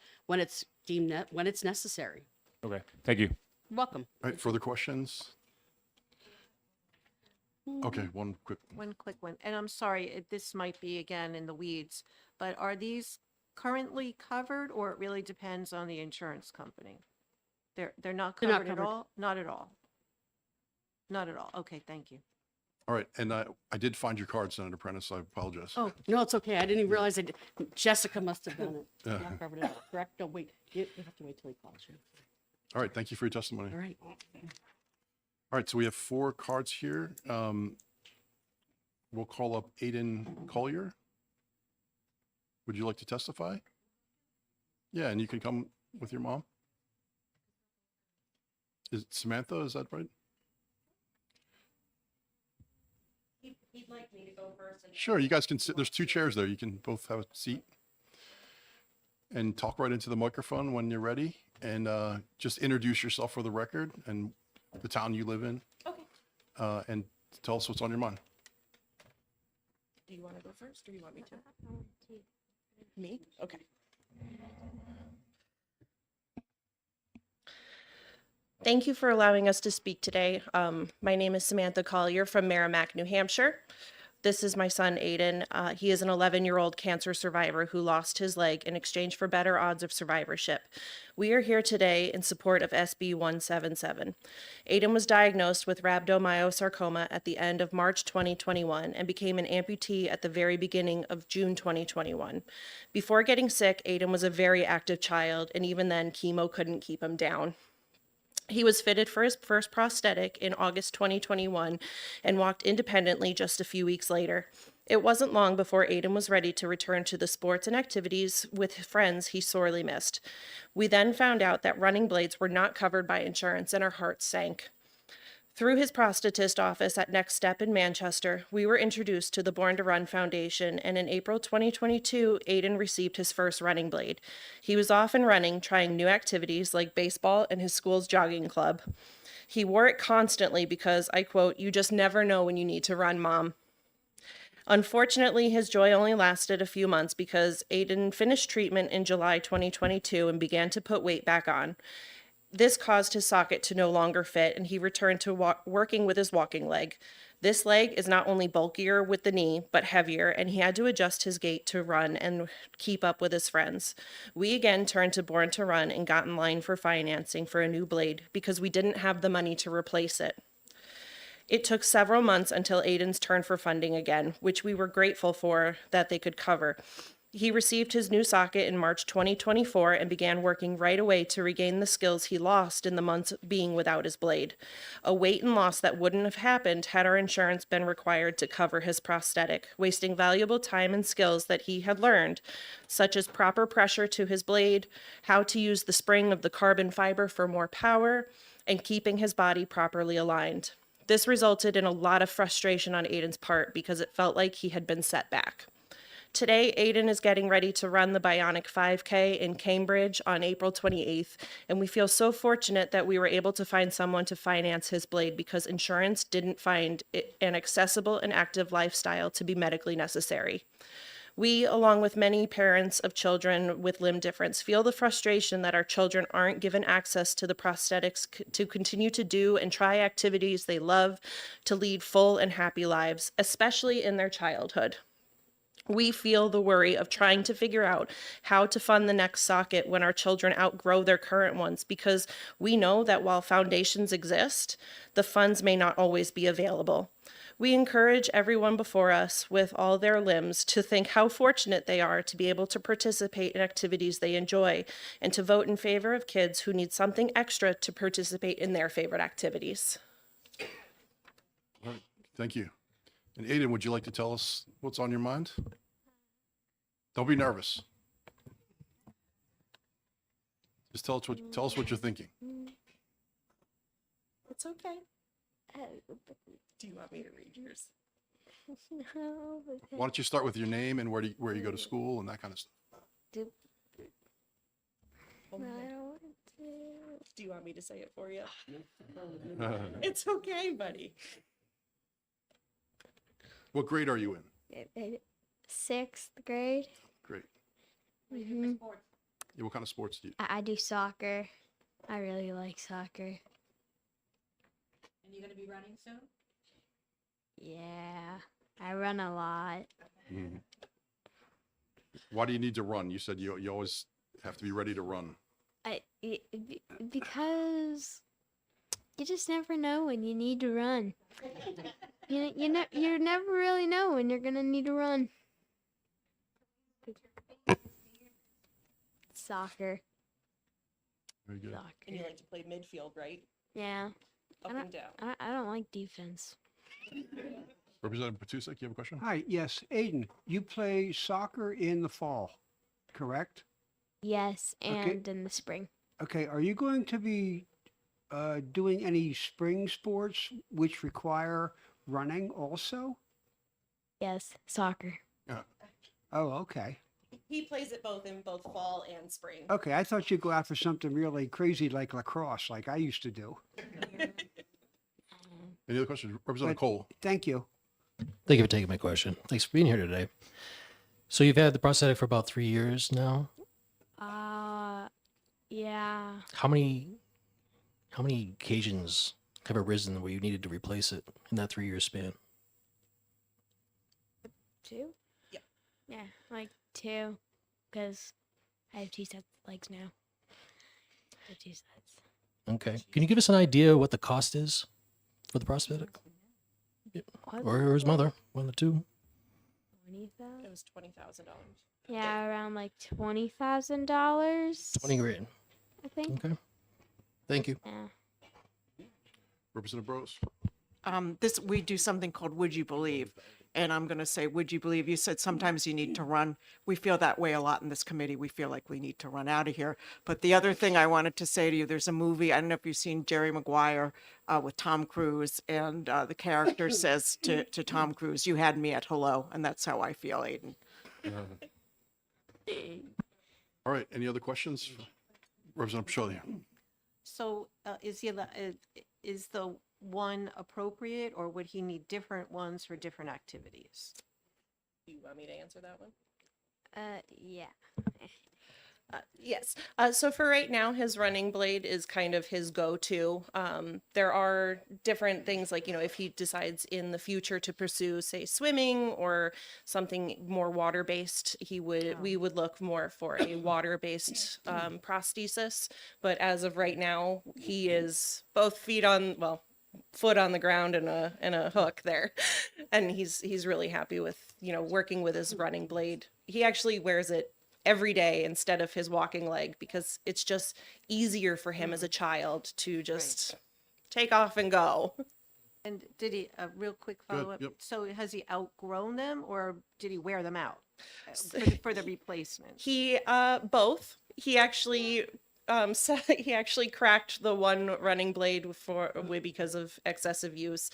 deemed when it's necessary. Okay, thank you. You're welcome. All right, further questions? Okay, one quick. One quick one, and I'm sorry, this might be again in the weeds, but are these currently covered or it really depends on the insurance company? They're not They're not covered at covered. all? Not at all? Not at all. Okay, thank you. All right, and I did find your card, Senator Prentice. I apologize. Oh, no, it's okay. I didn't even realize Jessica must have done it. Yeah. Not covered it up, correct? No, wait, you have to wait till he calls you. All right, thank you for your testimony. All right. All right, so we have 4 cards here. We'll call up Aiden Collier. Would you like to testify? Yeah, and you can come with your mom. Is it Samantha, is that right? He'd like me to go first. Sure, you guys can sit. There's 2 chairs there. You can both have a seat. And talk right into the microphone when you're ready. And just introduce yourself for the record and the town you live in. Okay. And tell us what's on your mind. Do you want to go first or you want me to? Me? Okay. Thank you for allowing us to speak today. My name is Samantha Collier from Merrimack, New Hampshire. This is my son, Aiden. He is an 11-year-old cancer survivor who lost his leg in exchange for better odds of survivorship. We are here today in support of SB 177. Aiden was diagnosed with rhabdomyosarcoma at the end of March 2021 and became an amputee at the very beginning of June 2021. Before getting sick, Aiden was a very active child, and even then, chemo couldn't keep him down. He was fitted for his first prosthetic in August 2021 and walked independently just a few weeks later. It wasn't long before Aiden was ready to return to the sports and activities with friends he sorely missed. We then found out that running blades were not covered by insurance and our hearts sank. Through his prosthetist office at Next Step in Manchester, we were introduced to the Born to Run Foundation, and in April 2022, Aiden received his first running blade. He was off and running, trying new activities like baseball and his school's jogging club. He wore it constantly because, I quote, "You just never know when you need to run, Mom." Unfortunately, his joy only lasted a few months because Aiden finished treatment in July 2022 and began to put weight back on. This caused his socket to no longer fit, and he returned to working with his walking leg. This leg is not only bulkier with the knee, but heavier, and he had to adjust his gait to run and keep up with his friends. We again turned to Born to Run and got in line for financing for a new blade because we didn't have the money to replace it. It took several months until Aiden's turn for funding again, which we were grateful for that they could cover. He received his new socket in March 2024 and began working right away to regain the skills he lost in the months being without his blade. A weight and loss that wouldn't have happened had our insurance been required to cover his prosthetic, wasting valuable time and skills that he had learned, such as proper pressure to his blade, how to use the spring of the carbon fiber for more power, and keeping his body properly aligned. This resulted in a lot of frustration on Aiden's part because it felt like he had been set back. Today, Aiden is getting ready to run the Bionic 5K in Cambridge on April 28th, and we feel so fortunate that we were able to find someone to finance his blade because insurance didn't find an accessible and active lifestyle to be medically necessary. We, along with many parents of children with limb difference, feel the frustration that our children aren't given access to the prosthetics to continue to do and try activities they love to lead full and happy lives, especially in their childhood. We feel the worry of trying to figure out how to fund the next socket when our children outgrow their current ones because we know that while foundations exist, the funds may not always be available. We encourage everyone before us with all their limbs to think how fortunate they are to be able to participate in activities they enjoy and to vote in favor of kids who need something extra to participate in their favorite activities. All right, thank you. And Aiden, would you like to tell us what's on your mind? Don't be nervous. Just tell us what you're thinking. It's okay. Do you want me to read yours? No. Why don't you start with your name and where you go to school and that kind of stuff. I don't want to. Do you want me to say it for you? It's okay, buddy. What grade are you in? 6th grade. Great. Hmm. Yeah, what kind of sports do you? I do soccer. I really like soccer. And you going to be running soon? Yeah, I run a lot. Why do you need to run? You said you always have to be ready to run. Because you just never know when you need to run. You never really know when you're gonna need to run. Soccer. Very good. Soccer. And you like to play midfield, right? Yeah. Up and down. I don't like defense. Representative Patusek, you have a question? Hi, yes, Aiden, you play soccer in the fall, correct? Yes, Okay. and in the spring. Okay, are you going to be doing any spring sports which require running also? Yes, soccer. Oh, okay. He plays it both in both fall and spring. Okay, I thought you'd go out for something really crazy like lacrosse, like I used to do. Any other questions? Representative Cole. Thank you. Thank you for taking my question. Thanks for being here today. So you've had the prosthetic for about 3 years now. Yeah. How many occasions have arisen where you needed to replace it in that 3 year span? 2? Yeah. Yeah, like 2, because I have 2 sets of legs now. I have 2 sets. Okay. Can you give us an idea what the cost is for the prosthetic? Or his mother, one of the two. 20,000? It was $20,000. Yeah, around like $20,000. 20 grand. I think. Okay. Thank you. Yeah. Representative Bros. We do something called Would You Believe? And I'm going to say, would you believe? You said sometimes you need to run. We feel that way a lot in this committee. We feel like we need to run out of here. But the other thing I wanted to say to you, there's a movie, I don't know if you've seen Jerry Maguire with Tom Cruise, and the character says to Tom Cruise, "You had me at hello." And that's how I feel, Aiden. All right, any other questions? Representative Petrolia. So is the one appropriate, or would he need different ones for different activities? Do you want me to answer that one? Yeah. Yes. So for right now, his running blade is kind of his go-to. There are different things like, if he decides in the future to pursue, say, swimming or something more water-based, we would look more for a water-based prosthesis. But as of right now, he is both foot on the ground and a hook there, and he's really happy with working with his running blade. He actually wears it every day instead of his walking leg because it's just easier for him as a child to just take off and go. And did he, a real quick Good, follow-up, yep. so has he outgrown them, or did he wear them out for the replacement? He both. He actually he actually cracked the one running blade because of excessive use,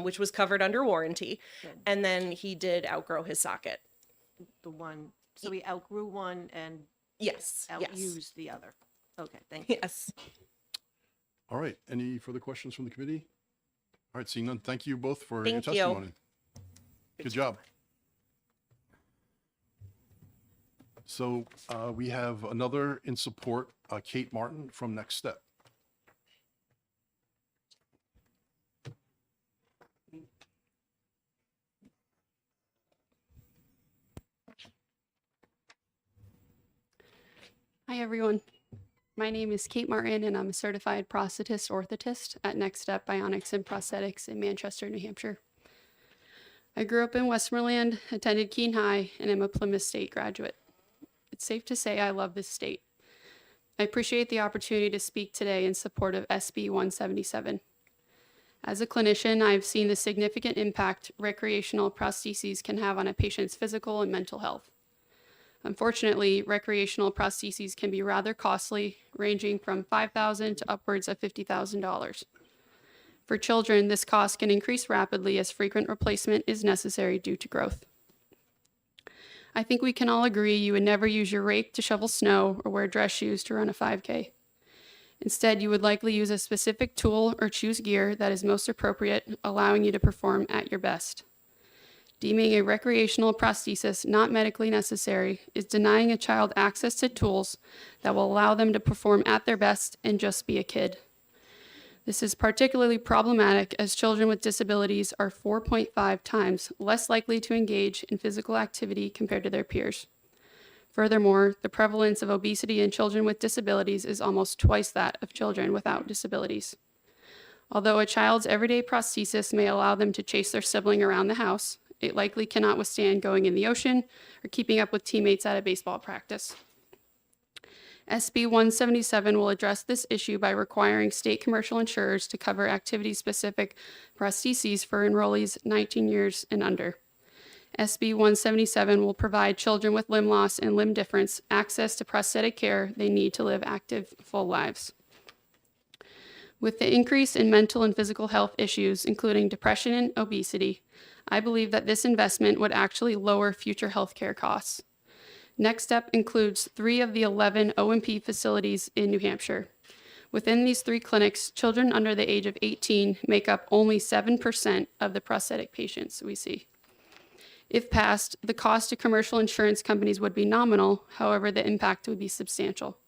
which was covered under warranty. Good. And then he did outgrow his socket. The one, so he outgrew one and Yes. outused the other. Okay, thank you. Yes. All right, any further questions from the committee? All right, seeing none, thank you both for your Thank you. testimony. Good job. So we have another in support, Kate Martin from Next Step. Hi, everyone. My name is Kate Martin, and I'm a certified prosthetist orthotist at Next Step Bionics and Prosthetics in Manchester, New Hampshire. I grew up in Westmoreland, attended Keene High, and am a Plymouth State graduate. It's safe to say I love this state. I appreciate the opportunity to speak today in support of SB 177. As a clinician, I've seen the significant impact recreational prostheses can have on a patient's physical and mental health. Unfortunately, recreational prostheses can be rather costly, ranging from $5,000 to upwards of $50,000. For children, this cost can increase rapidly as frequent replacement is necessary due to growth. I think we can all agree you would never use your rake to shovel snow or wear dress shoes to run a 5K. Instead, you would likely use a specific tool or choose gear that is most appropriate, allowing you to perform at your best. Deeming a recreational prosthesis not medically necessary is denying a child access to tools that will allow them to perform at their best and just be a kid. This is particularly problematic as children with disabilities are 4.5 times less likely to engage in physical activity compared to their peers. Furthermore, the prevalence of obesity in children with disabilities is almost twice that of children without disabilities. Although a child's everyday prosthesis may allow them to chase their sibling around the house, it likely cannot withstand going in the ocean or keeping up with teammates at a baseball practice. SB 177 will address this issue by requiring state commercial insurers to cover activity-specific prostheses for enrollees 19 years and under. SB 177 will provide children with limb loss and limb difference access to prosthetic care they need to live active, full lives. With the increase in mental and physical health issues, including depression and obesity, I believe that this investment would actually lower future healthcare costs. Next Step includes 3 of the 11 O&P facilities in New Hampshire. Within these 3 clinics, children under the age of 18 make up only 7% of the prosthetic patients we see. If passed, the cost to commercial insurance companies would be nominal, however, the impact would be substantial.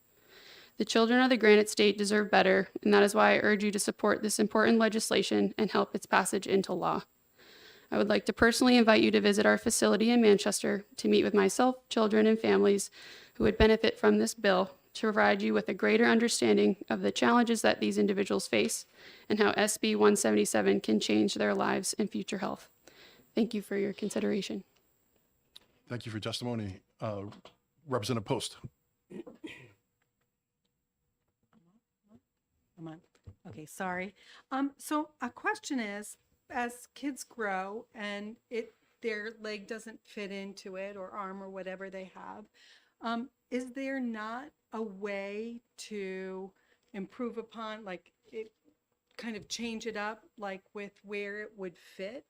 The children of the Granite State deserve better, and that is why I urge you to support this important legislation and help its passage into law. I would like to personally invite you to visit our facility in Manchester to meet with myself, children, and families who would benefit from this bill to provide you with a greater understanding of the challenges that these individuals face and how SB 177 can change their lives and future health. Thank you for your consideration. Thank you for your testimony. Representative Post. Come on. Okay, sorry. So a question is, as kids grow and their leg doesn't fit into it or arm or whatever they have, is there not a way to improve upon, like it kind of change it up, like with where it would fit?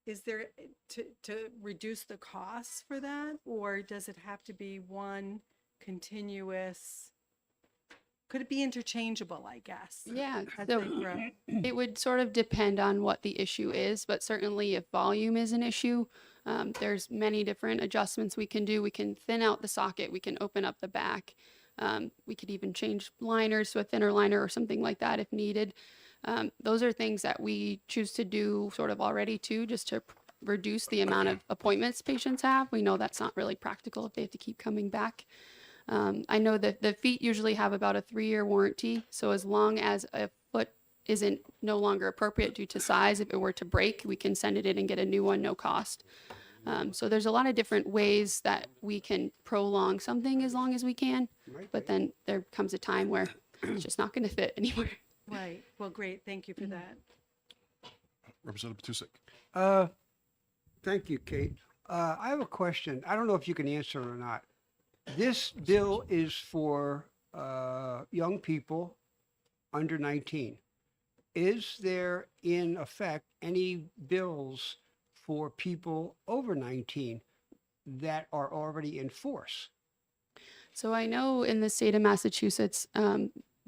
Is there to reduce the costs for that, or does it have to be one continuous? Could it be interchangeable, I guess? Yeah, as so they grow? it would sort of depend on what the issue is, but certainly if volume is an issue, there's many different adjustments we can do. We can thin out the socket, we can open up the back. We could even change liners to a thinner liner or something like that if needed. Those are things that we choose to do sort of already too, just to reduce the amount of appointments patients have. We know that's not really practical if they have to keep coming back. I know that the feet usually have about a 3-year warranty. So as long as a foot isn't no longer appropriate due to size, if it were to break, we can send it in and get a new one, no cost. So there's a lot of different ways that we can prolong something as long as we can, but then there comes a time where it's just not going to fit anywhere. Right. Well, great. Thank you for that. Representative Patusek. Thank you, Kate. I have a question. I don't know if you can answer it or not. This bill is for young people under 19. Is there, in effect, any bills for people over 19 that are already in force? So I know in the state of Massachusetts,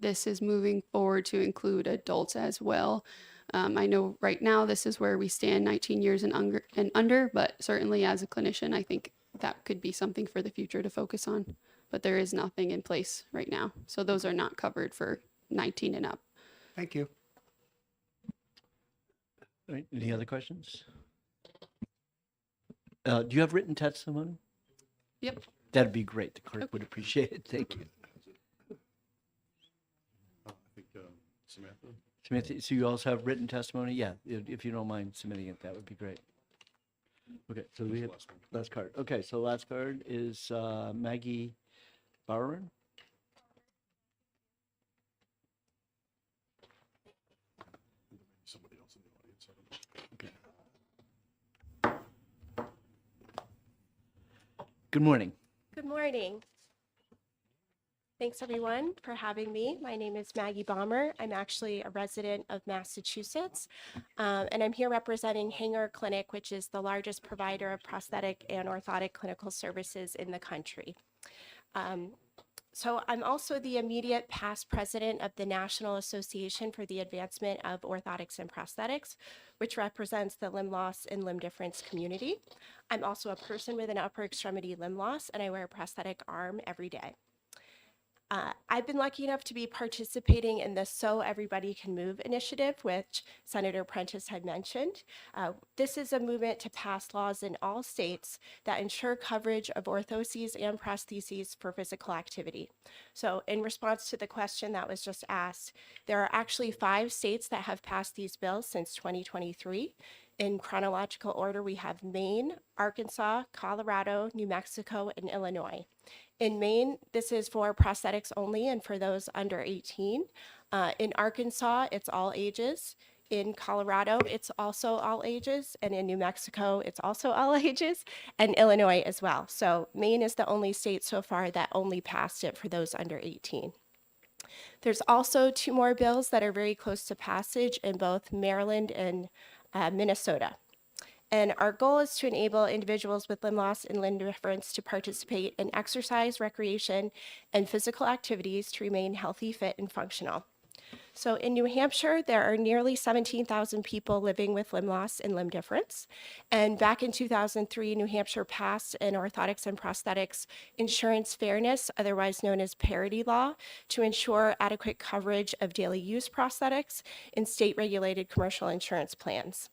this is moving forward to include adults as well. I know right now this is where we stand 19 years and under, but certainly as a clinician, I think that could be something for the future to focus on. But there is nothing in place right now. So those are not covered for 19 and up. Thank you. All right, any other questions? Do you have written testimony? Yep. That'd be great. The clerk would appreciate it. Thank you. I think Samantha. Samantha, so you also have written testimony? Yeah, if you don't mind submitting it, that would be great. Okay, so we have last card. Okay, so last card is Maggie Bowerman. Somebody else in the audience. Okay. Good morning. Good morning. Thanks everyone for having me. My name is Maggie Baumer. I'm actually a resident of Massachusetts, and I'm here representing Hanger Clinic, which is the largest provider of prosthetic and orthotic clinical services in the country. So I'm also the immediate past president of the National Association for the Advancement of Orthotics and Prosthetics, which represents the limb loss and limb difference community. I'm also a person with an upper extremity limb loss, and I wear a prosthetic arm every day. I've been lucky enough to be participating in the So Everybody Can Move initiative, which Senator Prentice had mentioned. This is a movement to pass laws in all states that ensure coverage of orthoses and prostheses for physical activity. So in response to the question that was just asked, there are actually 5 states that have passed these bills since 2023. In chronological order, we have Maine, Arkansas, Colorado, New Mexico, and Illinois. In Maine, this is for prosthetics only and for those under 18. In Arkansas, it's all ages. In Colorado, it's also all ages. And in New Mexico, it's also all ages. And Illinois as well. So Maine is the only state so far that only passed it for those under 18. There's also 2 more bills that are very close to passage in both Maryland and Minnesota. And our goal is to enable individuals with limb loss and limb difference to participate in exercise, recreation, and physical activities to remain healthy, fit, and functional. So in New Hampshire, there are nearly 17,000 people living with limb loss and limb difference. And back in 2003, New Hampshire passed an orthotics and prosthetics insurance fairness, otherwise known as parity law, to ensure adequate coverage of daily use prosthetics in state-regulated commercial insurance plans.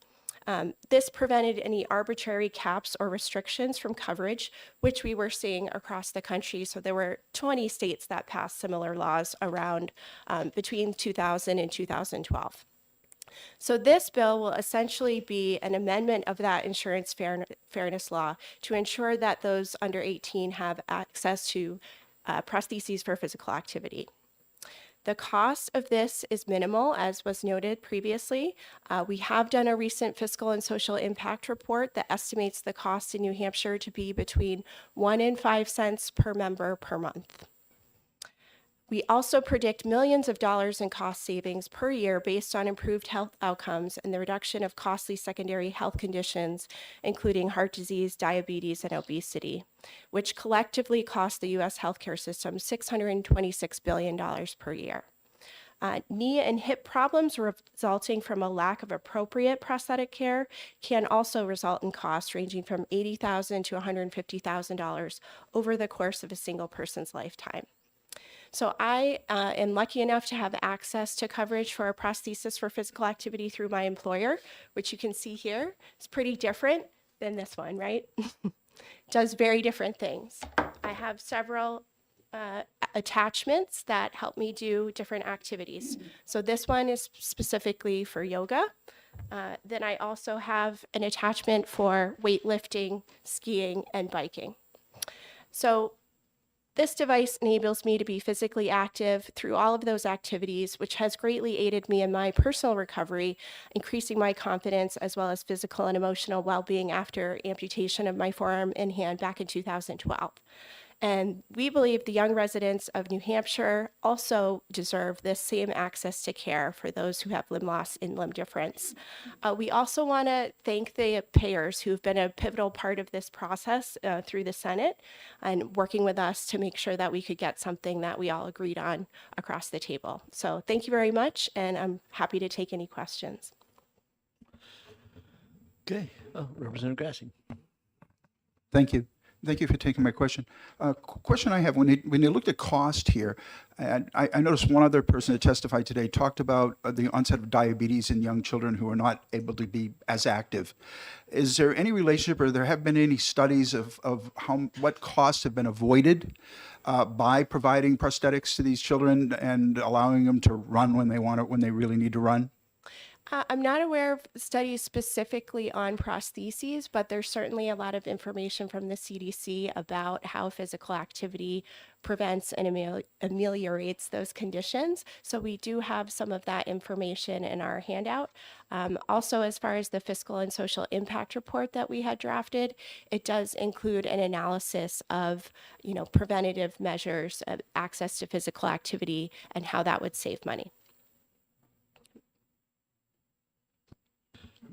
This prevented any arbitrary caps or restrictions from coverage, which we were seeing across the country. So there were 20 states that passed similar laws around between 2000 and 2012. So this bill will essentially be an amendment of that insurance fairness law to ensure that those under 18 have access to prostheses for physical activity. The cost of this is minimal, as was noted previously. We have done a recent fiscal and social impact report that estimates the cost in New Hampshire to be between 1 and 5 cents per member per month. We also predict millions of dollars in cost savings per year based on improved health outcomes and the reduction of costly secondary health conditions, including heart disease, diabetes, and obesity, which collectively cost the U.S. healthcare system $626 billion per year. Knee and hip problems resulting from a lack of appropriate prosthetic care can also result in costs ranging from $80,000 to $150,000 over the course of a single person's lifetime. So I am lucky enough to have access to coverage for a prosthesis for physical activity through my employer, which you can see here. It's pretty different than this one, right? Does very different things. I have several attachments that help me do different activities. So this one is specifically for yoga. Then I also have an attachment for weightlifting, skiing, and biking. So this device enables me to be physically active through all of those activities, which has greatly aided me in my personal recovery, increasing my confidence as well as physical and emotional well-being after amputation of my forearm and hand back in 2012. And we believe the young residents of New Hampshire also deserve this same access to care for those who have limb loss and limb difference. We also want to thank the payers who've been a pivotal part of this process through the Senate and working with us to make sure that we could get something that we all agreed on across the table. So thank you very much, and I'm happy to take any questions. Okay, Representative Grassi. Thank you. Thank you for taking my question. Question I have, when you looked at cost here, and I noticed one other person that testified today talked about the onset of diabetes in young children who are not able to be as active. Is there any relationship, or there have been any studies of what costs have been avoided by providing prosthetics to these children and allowing them to run when they want it, when they really need to run? I'm not aware of studies specifically on prostheses, but there's certainly a lot of information from the CDC about how physical activity prevents and ameliorates those conditions. So we do have some of that information in our handout. Also, as far as the fiscal and social impact report that we had drafted, it does include an analysis of, preventative measures, access to physical activity, and how that would save money.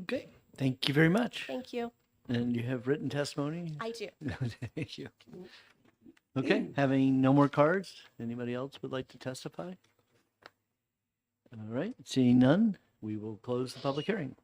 Okay, thank you very much. Thank you. And you have written testimony? I do. Thank you. Okay, having no more cards, anybody else would like to testify? All right, seeing none, we will close the public hearing.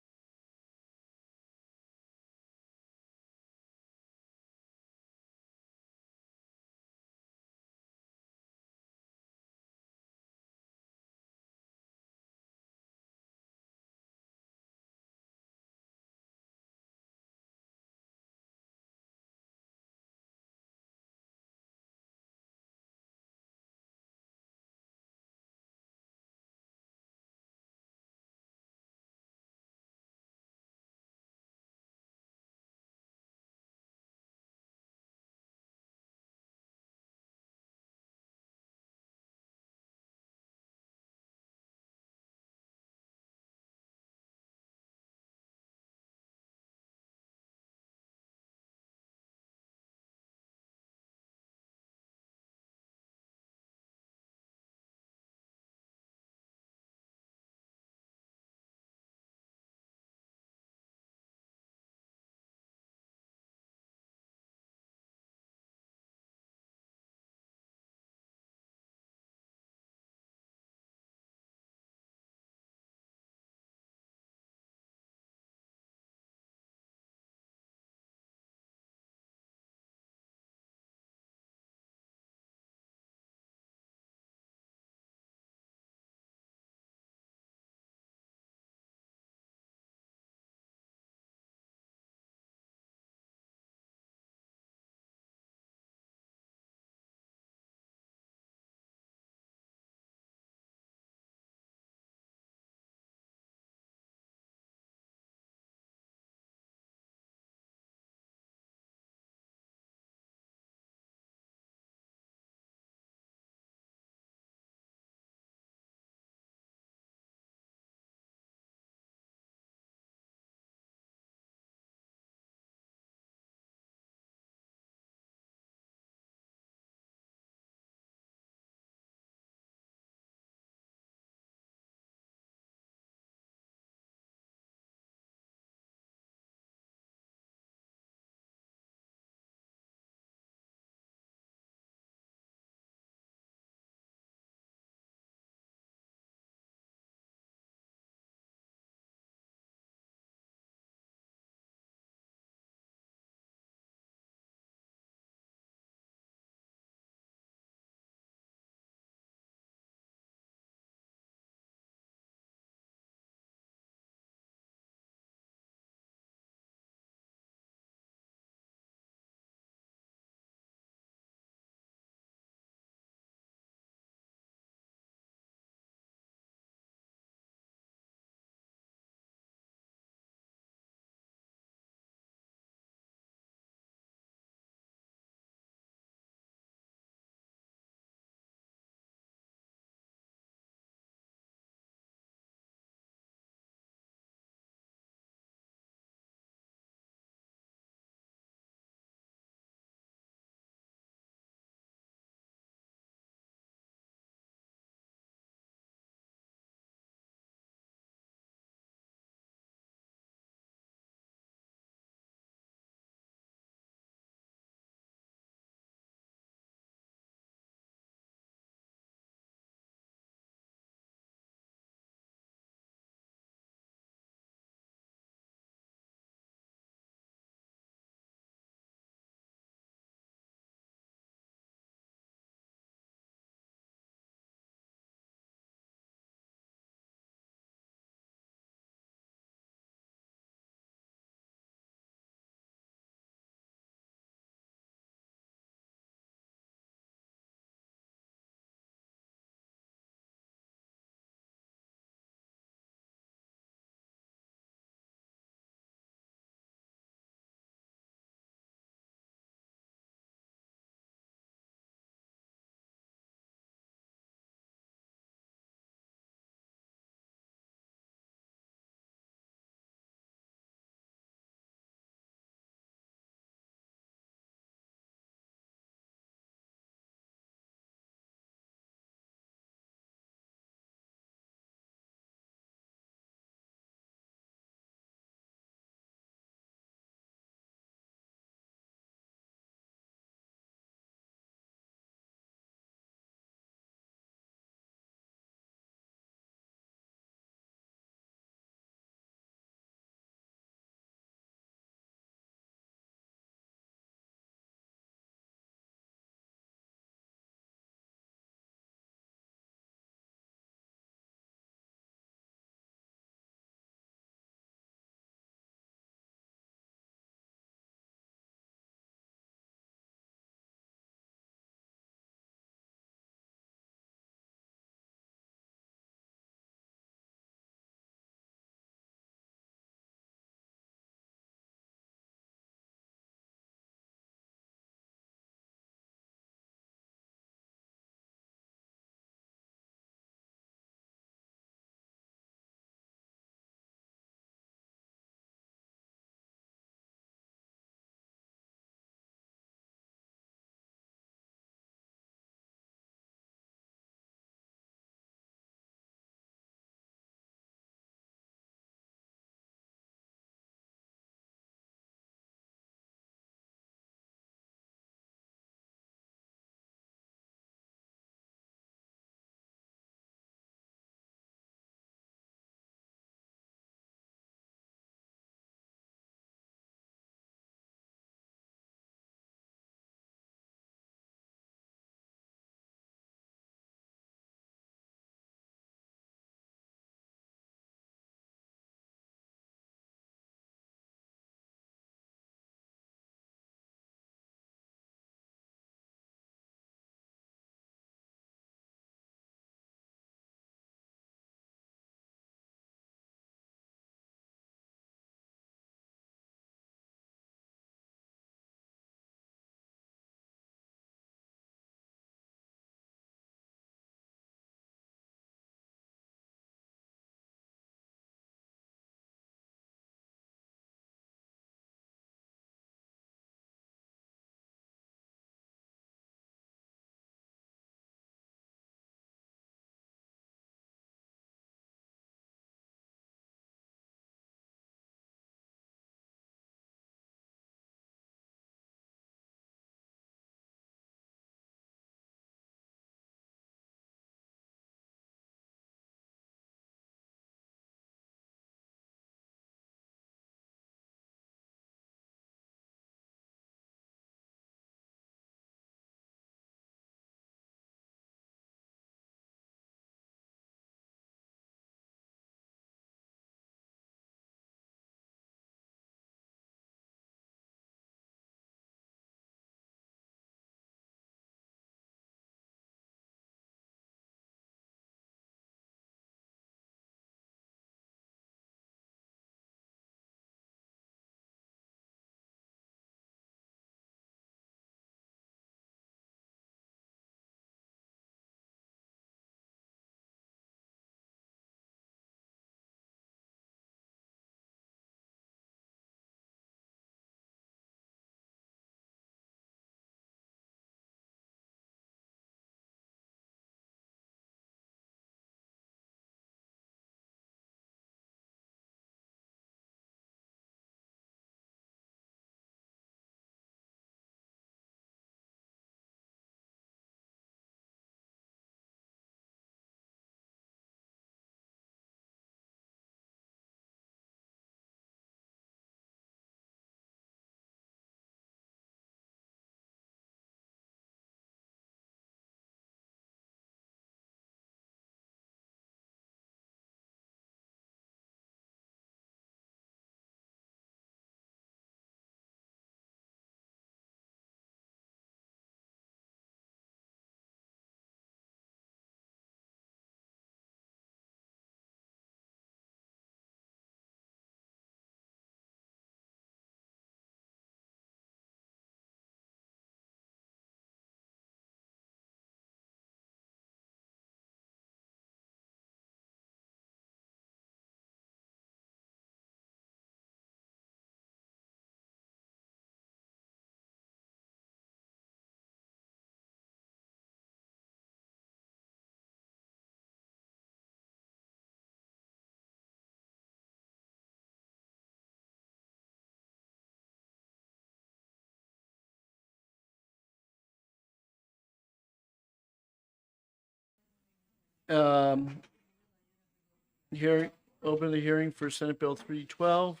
Hearing, open the hearing for Senate Bill 312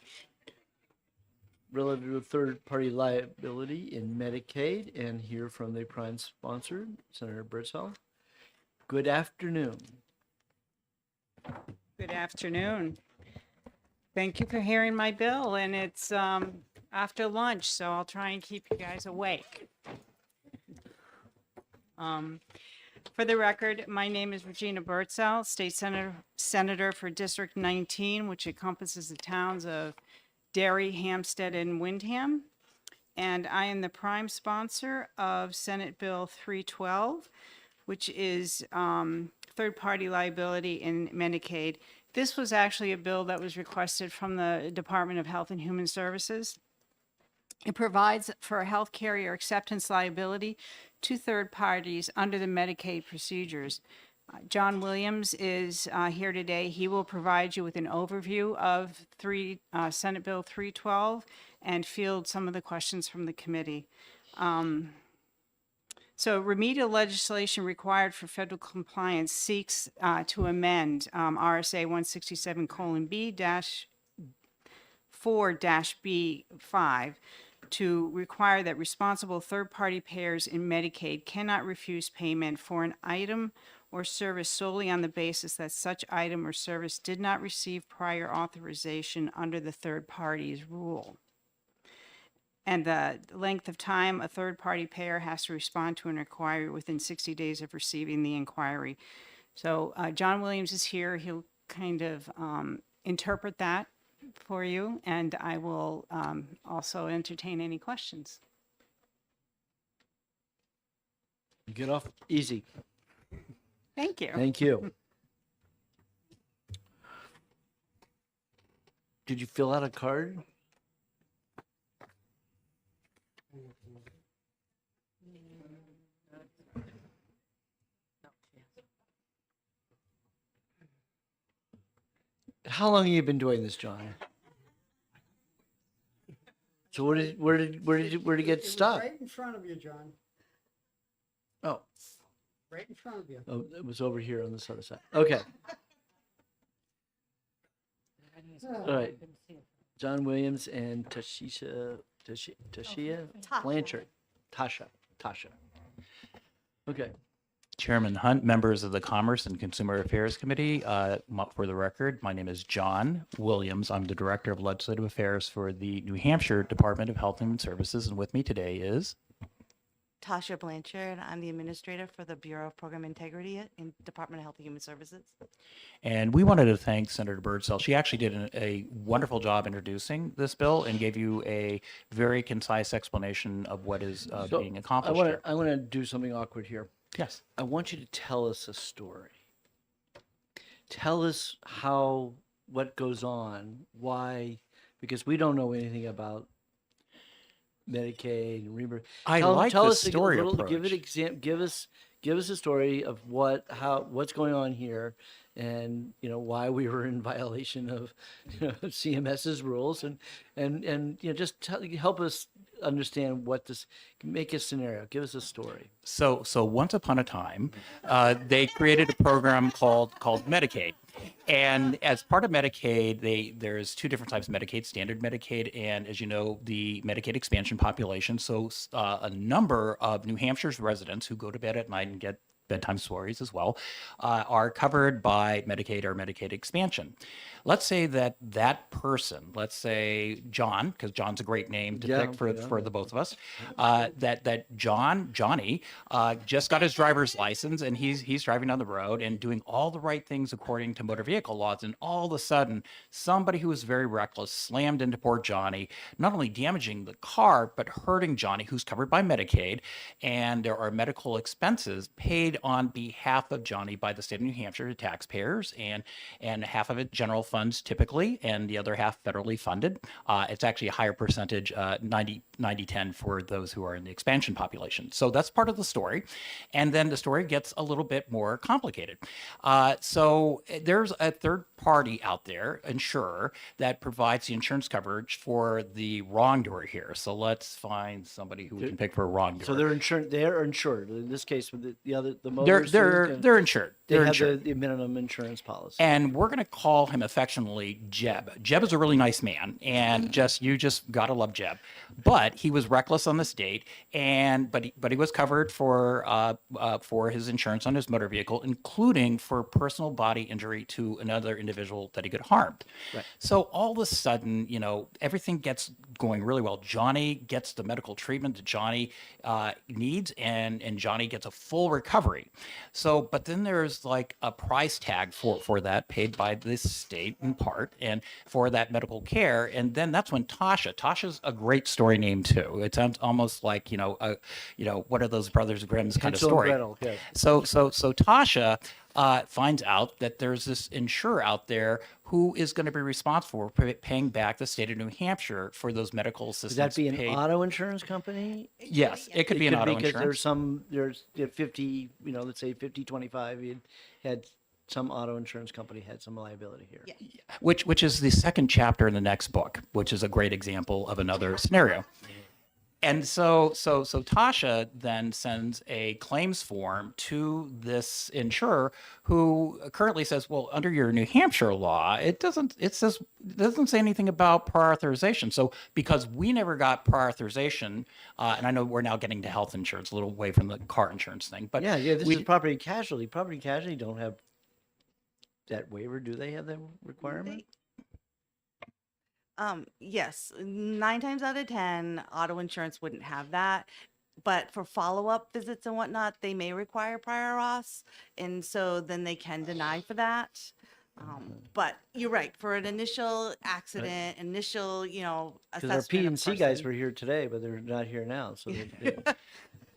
relative to third-party liability in Medicaid, and hear from the prime sponsor, Senator Birdsall. Good afternoon. Good afternoon. Thank you for hearing my bill, and it's after lunch, so I'll try and keep you guys awake. For the record, my name is Regina Birdsall, State Senator for District 19, which encompasses the towns of Derry, Hampstead, and Windham. And I am the prime sponsor of Senate Bill 312, which is third-party liability in Medicaid. This was actually a bill that was requested from the Department of Health and Human Services. It provides for health carrier acceptance liability to third parties under the Medicaid procedures. John Williams is here today. He will provide you with an overview of Senate Bill 312 and field some of the questions from the committee. So remedial legislation required for federal compliance seeks to amend RSA 167:B-4-B5 to require that responsible third-party payers in Medicaid cannot refuse payment for an item or service solely on the basis that such item or service did not receive prior authorization under the third party's rule. And the length of time a third-party payer has to respond to an inquiry within 60 days of receiving the inquiry. So John Williams is here. He'll kind of interpret that for you, and I will also entertain any questions. Get off easy. Thank you. Thank you. Did you fill out a card? How long have you been doing this, John? So where did you get stuck? Right in front of you, John. Oh, Right in front of you. oh, it was over here on this other side. Okay. All right. John Williams and Tashia Blanchard. Tasha. Okay. Chairman Hunt, members of the Commerce and Consumer Affairs Committee, for the record, my name is John Williams. I'm the Director of Legislative Affairs for the New Hampshire Department of Health and Human Services, and with me today is Tasha Blanchard. I'm the administrator for the Bureau of Program Integrity in Department of Health and Human Services. And we wanted to thank Senator Birdsall. She actually did a wonderful job introducing this bill and gave you a very concise explanation of what is being accomplished here. I want to do something awkward here. Yes. I want you to tell us a story. Tell us what goes on, why, because we don't know anything about Medicaid and reimbursement. Tell us the story approach. Give us a story of what's going on here, and why we were in violation of CMS's rules, and just help us understand make a scenario. Give us a story. So once upon a time, they created a program called Medicaid. And as part of Medicaid, there's two different types of Medicaid, standard Medicaid, and as you know, the Medicaid expansion population. So a number of New Hampshire's residents who go to bed at night and get bedtime stories as well, are covered by Medicaid or Medicaid expansion. Let's say that person, let's say John, because John's a great name to pick for the both of us, that Johnny, just got his driver's license and he's driving down the road and doing all the right things according to motor vehicle laws, and all of a sudden somebody who was very reckless slammed into poor Johnny, not only damaging the car but hurting Johnny, who's covered by Medicaid, and there are medical expenses paid on behalf of Johnny by the state of New Hampshire taxpayers, and half of it general funds typically, and the other half federally funded. It's actually a higher percentage, 90-10 for those who are in the expansion population. So that's part of the story. And then the story gets a little bit more complicated. So there's a third party out there, insurer, that provides the insurance coverage for the wrongdoer here. So let's find somebody who we can pick for a wrongdoer. So they're insured. In this case, with the They're insured. They They're have insured. the minimum insurance policy. And we're going to call him affectionately Jeb. Jeb is a really nice man, and you just gotta love Jeb. But he was reckless on this date, but he was covered for his insurance on his motor vehicle, including for personal body injury to another individual that he could harm. Right. So all of a sudden, everything gets going really well. Johnny gets the medical treatment that Johnny needs, and Johnny gets a full recovery. So, but then there's like a price tag for that paid by the state in part, and for that medical care. And then that's when Tasha's a great story name too. It sounds almost like, what are those Brothers Grimm's kind of Hansel and story. Gretel, yes. So Tasha finds out that there's this insurer out there who is going to be responsible for paying back the state of New Hampshire for those medical assistance. Would that be an paid. auto insurance company? Yes, it could be an auto because insurance. there's 50, let's say 50, 25, you had some auto insurance company had some liability here. Which is the second chapter in the next book, which is a great example of another scenario. And so Tasha then sends a claims form to this insurer who currently says, well, under your New Hampshire law, it doesn't say anything about prior authorization. So because we never got prior authorization, and I know we're now getting to health insurance, a little away from the car insurance thing, but Yeah, this is property and casualty. Property and casualty don't have that waiver. Do they have that requirement? Yes, 9 times out of 10, auto insurance wouldn't have that. But for follow-up visits and whatnot, they may require prior auths, and so then they can deny for that. But you're right, for an initial accident, initial, Because our assessment P of and C guys person. were here today, but they're not here now. So they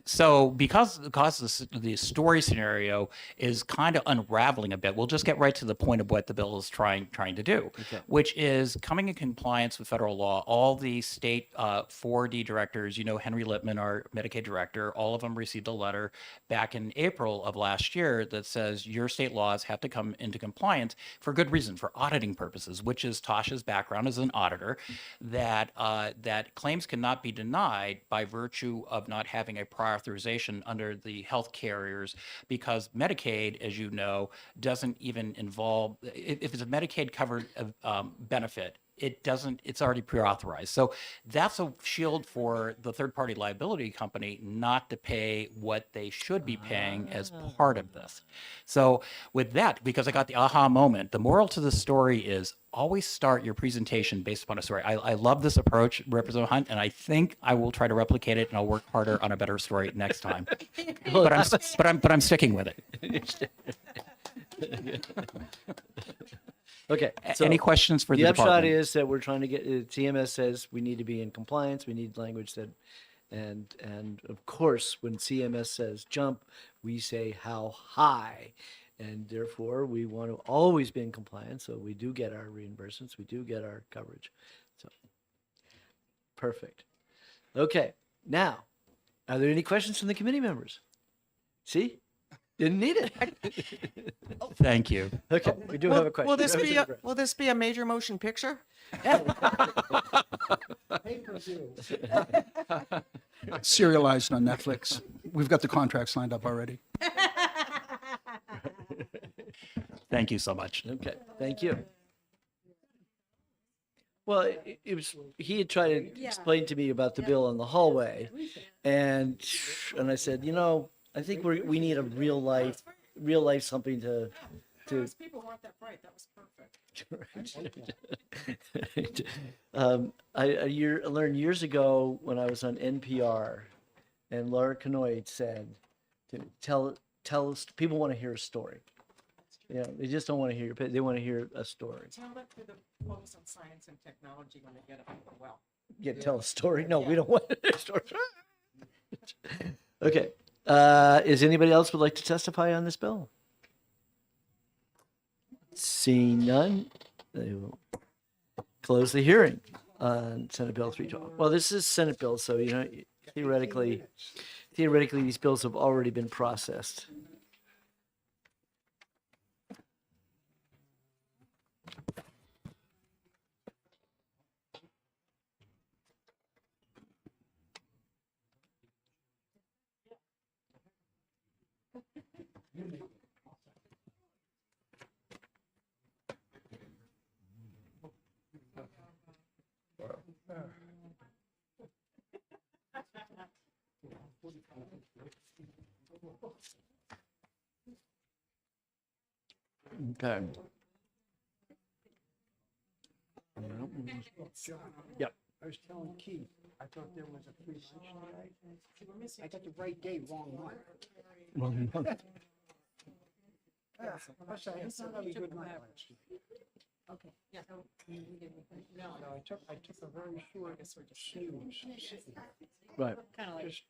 So because the story scenario is kind of unraveling a bit, we'll just get right to the point of what the bill is trying to do, which is coming in compliance with federal law. All the state 4D directors, Henry Lippman, our Medicaid director, all of them received a letter back in April of last year that says your state laws have to come into compliance for good reason, for auditing purposes, which is Tasha's background as an auditor, that claims cannot be denied by virtue of not having a prior authorization under the health carriers, because Medicaid, as you know, doesn't even involve, if it's a Medicaid covered benefit, it's already pre-authorized. So that's a shield for the third party liability company not to pay what they should be paying as part of this. So with that, because I got the aha moment, the moral to the story is always start your presentation based upon a story. I love this approach, Representative Hunt, and I think I will try to replicate it, and I'll work harder on a better story next time. but I'm sticking with it. Okay. Any questions for the upshot department? is that we're trying to get, CMS says we need to be in compliance. We need language that, and of course, when CMS says jump, we say how high. And therefore, we want to always be in compliance. So we do get our reimbursements. We do get our coverage. So perfect. Okay. Now, are there any questions from the committee members? See? Didn't need it. Thank you. Okay, we do have a question. Will this be a major motion picture? Serialized on Netflix. We've got the contracts lined up already. Thank you so much. Okay, thank you. Well, it was, he had tried to explain to me about the bill in the hallway, and I said, I think we need a real life something to. People weren't that bright. That was perfect. I learned years ago when I was on NPR, and Laura Kanoid said, to tell us, people want to hear a story. They just don't want to hear. They want to hear a story. Tell it to the folks on science and technology when they get up well. Tell a story. No, we don't want a story. Okay. Is anybody else would like to testify on this bill? Seeing none, they will close the hearing on Senate Bill 312. Well, this is Senate bill, so theoretically, these bills have already been processed. Okay. Yep. I was telling Keith, I thought there was a free lunch today. I got the right day, wrong month. Plus, I had some really good night last night. Okay, yeah. No, I took a very short snooze. Right. Kind of like. Just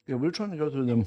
Yeah, we're trying to go through them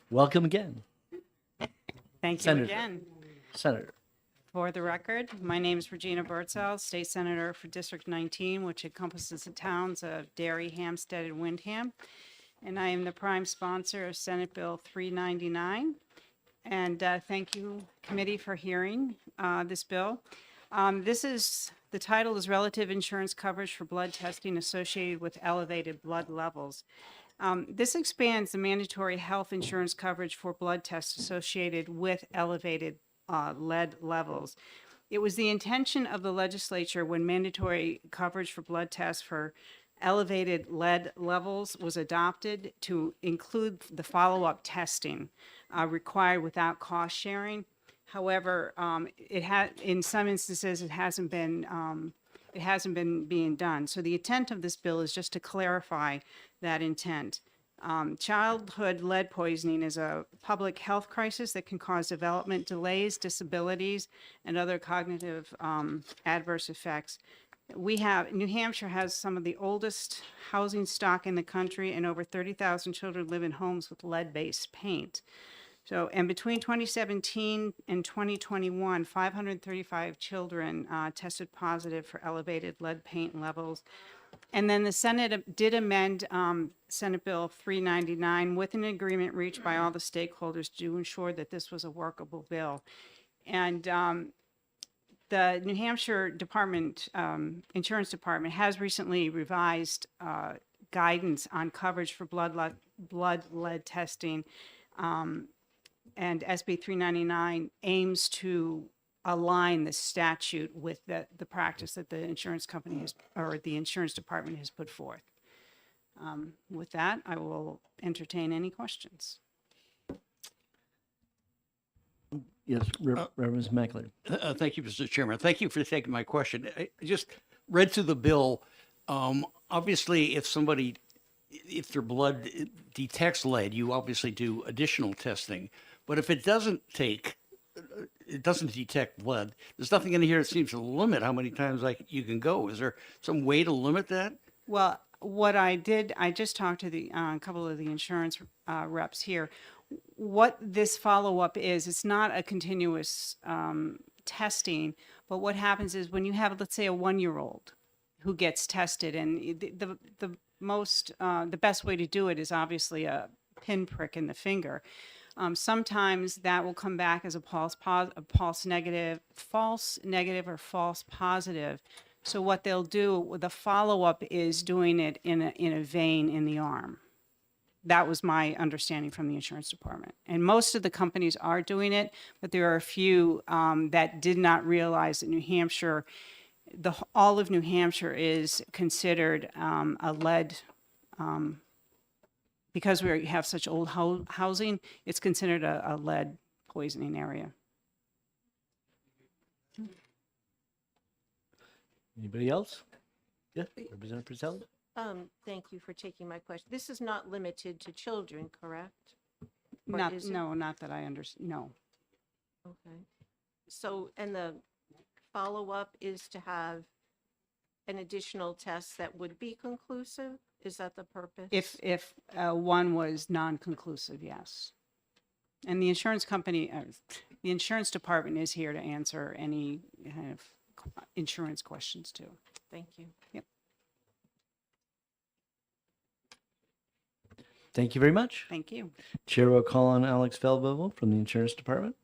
Welcome again, Thank you Senator. again. Senator. For the record, my name is Regina Birdsall, State Senator for District 19, which encompasses the towns of Derry, Hampstead, and Windham. And I am the prime sponsor of Senate Bill 399. And thank you, committee, for hearing this bill. The title is Relative Insurance Coverage for Blood Testing Associated with Elevated Blood Levels. This expands the mandatory health insurance coverage for blood tests associated with elevated lead levels. It was the intention of the legislature when mandatory coverage for blood tests for elevated lead levels was adopted to include the follow-up testing required without cost sharing. However, in some instances it hasn't been being done. So the intent of this bill is just to clarify that intent. Childhood lead poisoning is a public health crisis that can cause development delays, disabilities, and other cognitive adverse effects. New Hampshire has some of the oldest housing stock in the country, and over 30,000 children live in homes with lead-based paint. So, and between 2017 and 2021, 535 children tested positive for elevated lead paint levels. And then the Senate did amend Senate Bill 399 with an agreement reached by all the stakeholders to ensure that this was a workable bill. And the New Hampshire Insurance Department has recently revised guidance on coverage for blood lead testing. And SB 399 aims to align the statute with the practice that the insurance company has, or the insurance department has put forth. With that, I will entertain any questions. Yes, Reverend Mackler. Thank you, Mr. Chairman. Thank you for taking my question. I just read through the bill. Obviously, if their blood detects lead, you obviously do additional testing. But if it doesn't detect blood, there's nothing in here that seems to limit how many times you can go. Is there some way to limit that? Well, what I did, I just talked to a couple of the insurance reps here. What this follow-up is, it's not a continuous testing, but what happens is when you have, let's say, a 1-year-old who gets tested, and the best way to do it is obviously a pinprick in the finger. Sometimes that will come back as a false negative or false positive. So what they'll do with the follow-up is doing it in a vein in the arm. That was my understanding from the insurance department. And most of the companies are doing it, but there are a few that did not realize that New Hampshire, all of New Hampshire is considered a lead, because we have such old housing, it's considered a lead poisoning area. Anybody else? Yeah, Representative Purcell. Thank you for taking my question. This is not limited to children, correct? Or Not, is it? no, not that I understand, no. Okay. So, and the follow-up is to have an additional test that would be conclusive? Is that the purpose? If one was non-conclusive, yes. And the insurance company, the insurance department is here to answer any kind of insurance questions too. Thank you. Yep. Thank you very much. Thank you. Chair will call on Alex Feldwebel from the Insurance Department.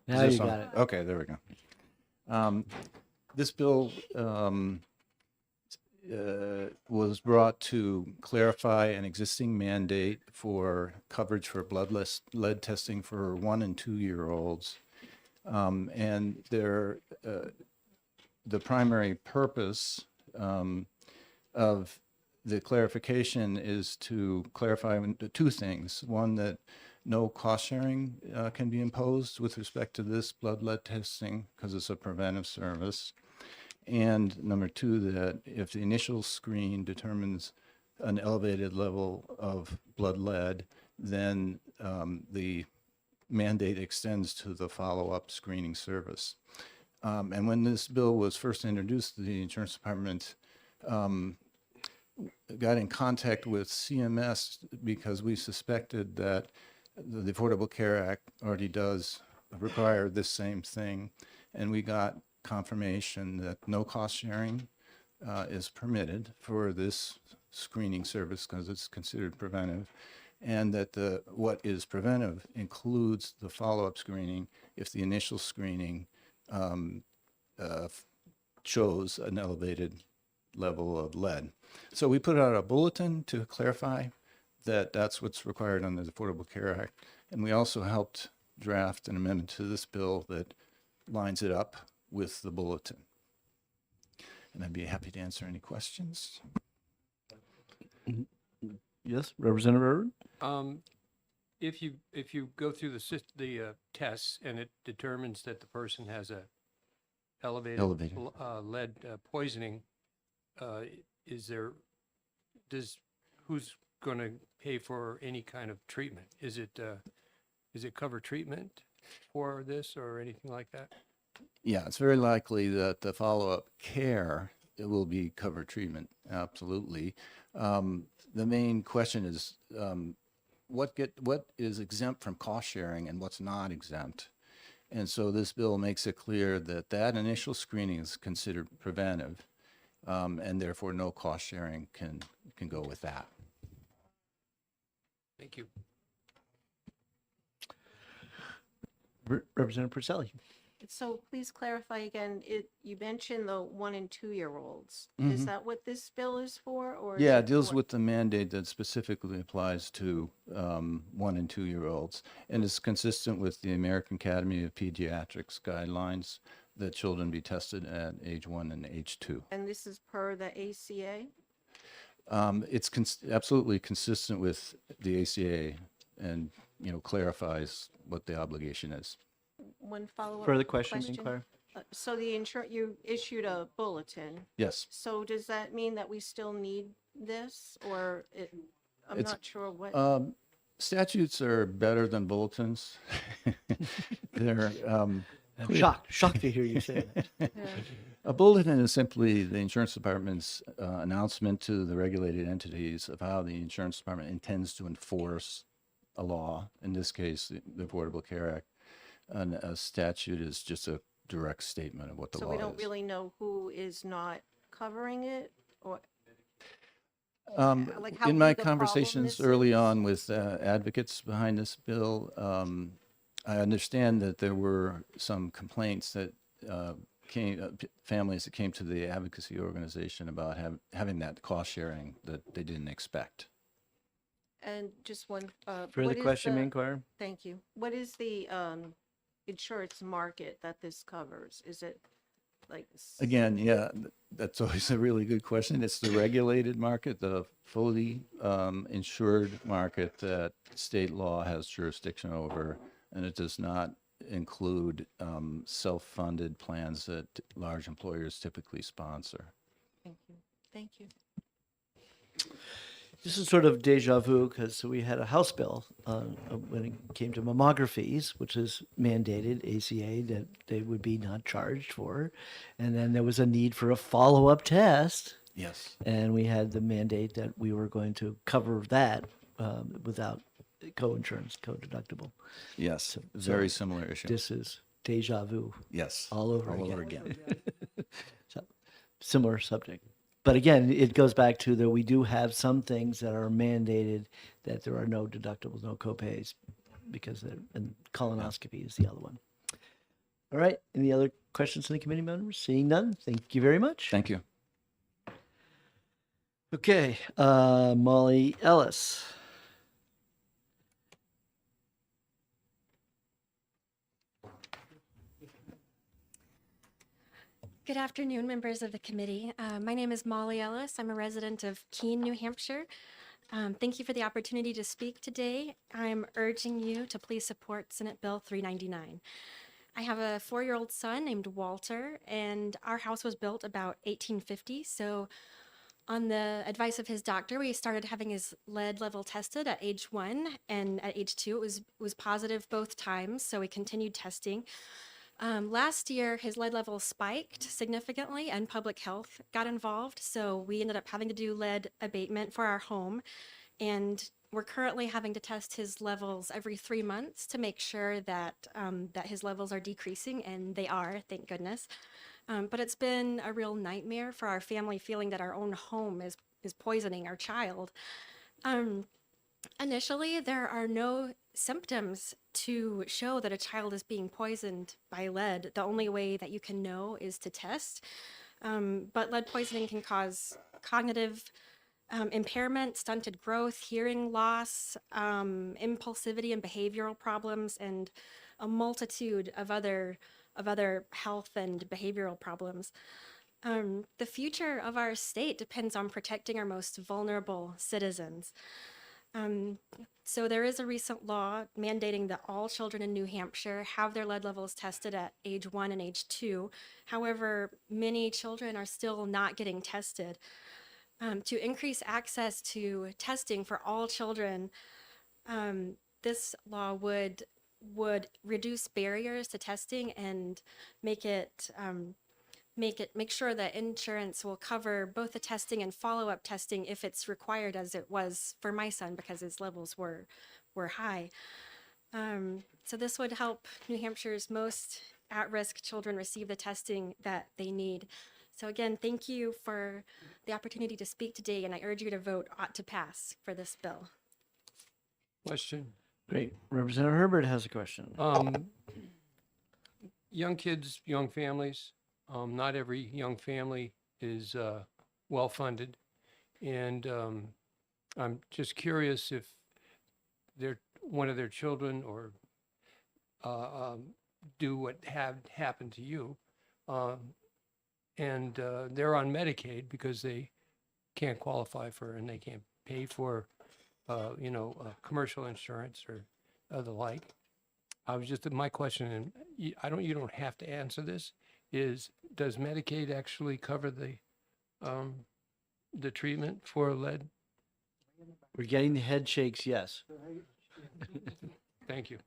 Now Is this you on? got it. Okay, there we go. This bill was brought to clarify an existing mandate for coverage for lead testing for 1 and 2-year-olds. And the primary purpose of the clarification is to clarify two things. One, that no cost sharing can be imposed with respect to this lead testing because it's a preventive service. And number 2, that if the initial screen determines an elevated level of blood lead, then the mandate extends to the follow-up screening service. And when this bill was first introduced, the insurance department got in contact with CMS because we suspected that the Affordable Care Act already does require this same thing. And we got confirmation that no cost sharing is permitted for this screening service because it's considered preventive, and that what is preventive includes the follow-up screening if the initial screening shows an elevated level of lead. So we put out a bulletin to clarify that that's what's required under the Affordable Care Act, and we also helped draft an amendment to this bill that lines it up with the bulletin. And I'd be happy to answer any questions. Yes, Representative Irwin? If you go through the tests and it determines that the person has a elevated. Lead poisoning, who's going to pay for any kind of treatment? Is it cover treatment for this or anything like that? Yeah, it's very likely that the follow-up care it will be covered treatment. Absolutely. The main question is what is exempt from cost sharing and what's not exempt. And so this bill makes it clear that that initial screening is considered preventive, and therefore no cost sharing can go with that. Thank you. Representative Purcelli. So please clarify again, you mentioned the 1 and 2 year olds. Is Mhm. that what this bill is for? Or is Yeah, it it deals for- with the mandate that specifically applies to 1 and 2 year olds, and is consistent with the American Academy of Pediatrics guidelines that children be tested at age 1 and age 2. And this is per the ACA? It's absolutely consistent with the ACA, and clarifies what the obligation is. One follow-up Further question, Inquirer? So the you issued a bulletin. Yes. So does that mean that we still need this, or I'm It's- not sure what? Statutes are better than bulletins. They're I'm shocked to hear you say that. A bulletin is simply the insurance department's announcement to the regulated entities of how the insurance department intends to enforce a law, in this case, the Affordable Care Act. And a statute is just a direct statement of what the So law we don't is. really know who is not covering it, or? Like how In my big a problem conversations this early is? on with advocates behind this bill, I understand that there were some complaints that families that came to the advocacy organization about having that cost sharing that they didn't expect. And just one. Further what is question, the- Main Inquirer? Thank you. What is the insurance market that this covers? Is it like? Again, yeah, that's always a really good question. It's the regulated market, the fully insured market that state law has jurisdiction over, and it does not include self-funded plans that large employers typically sponsor. Thank you. Thank you. This is sort of deja vu because we had a House bill when it came to mammographies, which is mandated ACA that they would be not charged for. And then there was a need for a follow-up test. Yes. And we had the mandate that we were going to cover that without co-insurance, co-deductible. Yes, very similar issue. This is deja vu. Yes. All over again. So, similar subject. But again, it goes back to that we do have some things that are mandated that there are no deductibles, no copays, because and colonoscopy is the other one. All right. Any other questions from the committee members? Seeing none, thank you very much. Thank you. Okay, Molly Ellis. Good afternoon, members of the committee. My name is Molly Ellis. I'm a resident of Keene, New Hampshire. Thank you for the opportunity to speak today. I'm urging you to please support Senate Bill 399. I have a 4-year-old son named Walter, and our house was built about 1850, so On the advice of his doctor, we started having his lead level tested at age 1, and at age 2 it was positive both times, so we continued testing. Last year, his lead level spiked significantly, and public health got involved, so we ended up having to do lead abatement for our home, and we're currently having to test his levels every 3 months to make sure that that his levels are decreasing, and they are, thank goodness. But it's been a real nightmare for our family, feeling that our own home is poisoning our child. Initially, there are no symptoms to show that a child is being poisoned by lead. The only way that you can know is to test. But lead poisoning can cause cognitive impairment, stunted growth, hearing loss, impulsivity and behavioral problems, and a multitude of other health and behavioral problems. The future of our state depends on protecting our most vulnerable citizens. So there is a recent law mandating that all children in New Hampshire have their lead levels tested at age 1 and age 2. However, many children are still not getting tested. To increase access to testing for all children, this law would reduce barriers to testing and make sure that insurance will cover both the testing and follow-up testing if it's required, as it was for my son because his levels were high. So this would help New Hampshire's most at-risk children receive the testing that they need. So again, thank you for the opportunity to speak today, and I urge you to vote ought to pass for this bill. Question. Great. Representative Herbert has a question. Young kids, young families, not every young family is well-funded. And I'm just curious if one of their children or do what had happened to you, and they're on Medicaid because they can't qualify for and they can't pay for commercial insurance or the like. My question, and you don't have to answer this, is does Medicaid actually cover the treatment for lead? We're getting the head shakes, yes. Thank you.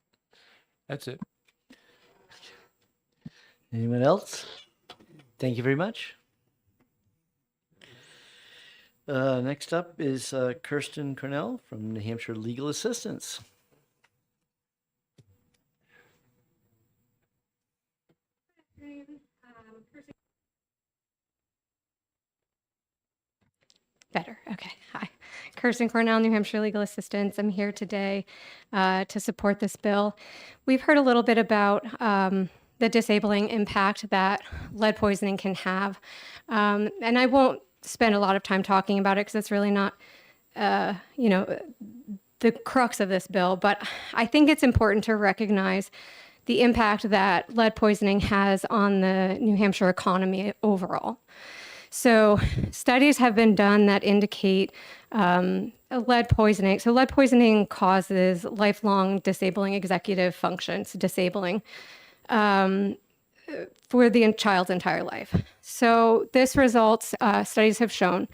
That's it. Anyone else? Thank you very much. Next up is Kirsten Cornell from New Hampshire Legal Assistance. Better. Okay. Hi. Kirsten Cornell, New Hampshire Legal Assistance. I'm here today to support this bill. We've heard a little bit about the disabling impact that lead poisoning can have. And I won't spend a lot of time talking about it because it's really not, the crux of this bill. But I think it's important to recognize the impact that lead poisoning has on the New Hampshire economy overall. So studies have been done that indicate lead poisoning. So lead poisoning causes lifelong disabling executive functions, disabling for the child's entire life. So this results, studies have shown,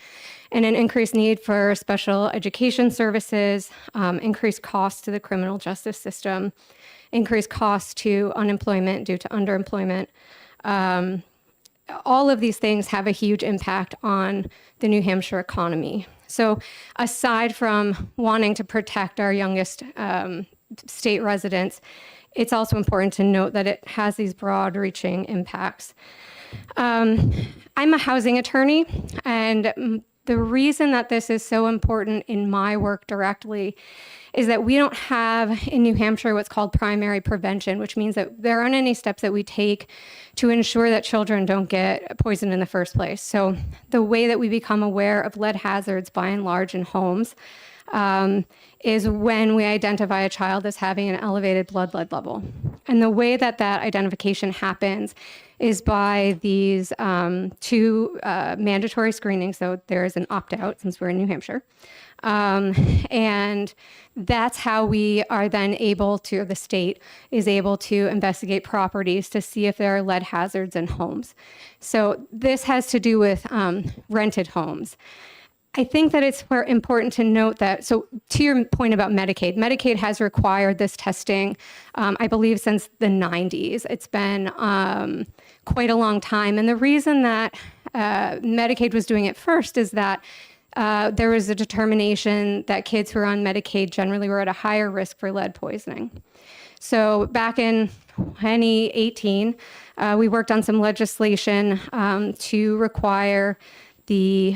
in an increased need for special education services, increased costs to the criminal justice system, increased costs to unemployment due to underemployment. All of these things have a huge impact on the New Hampshire economy. So aside from wanting to protect our youngest state residents, it's also important to note that it has these broad-reaching impacts. I'm a housing attorney, and the reason that this is so important in my work directly is that we don't have in New Hampshire what's called primary prevention, which means that there aren't any steps that we take to ensure that children don't get poisoned in the first place. So the way that we become aware of lead hazards by and large in homes is when we identify a child as having an elevated blood lead level. And the way that that identification happens is by these two mandatory screenings. So there is an opt-out since we're in New Hampshire. And that's how we are then able to, the state is able to investigate properties to see if there are lead hazards in homes. So this has to do with rented homes. I think that it's important to note that, so to your point about Medicaid, Medicaid has required this testing, I believe, since the 90s. It's been quite a long time. And the reason that Medicaid was doing it first is that there was a determination that kids who are on Medicaid generally were at a higher risk for lead poisoning. So back in 2018, we worked on some legislation to require the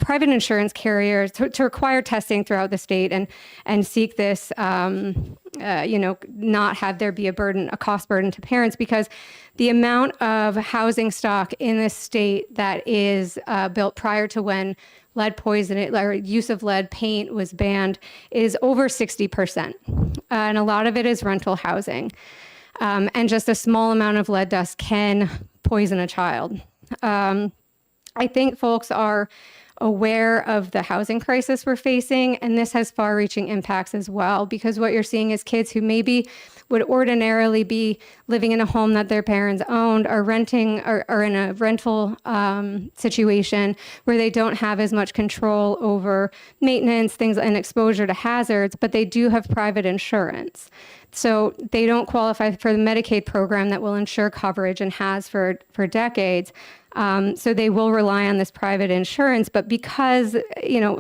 private insurance carriers to require testing throughout the state and seek this, not have there be a cost burden to parents, because the amount of housing stock in this state that is built prior to when lead poisoning or use of lead paint was banned is over 60%. And a lot of it is rental housing. And just a small amount of lead dust can poison a child. I think folks are aware of the housing crisis we're facing, and this has far-reaching impacts as well, because what you're seeing is kids who maybe would ordinarily be living in a home that their parents owned are renting or in a rental situation where they don't have as much control over maintenance, things, and exposure to hazards, but they do have private insurance. So they don't qualify for the Medicaid program that will ensure coverage and has for decades. So they will rely on this private insurance. But because,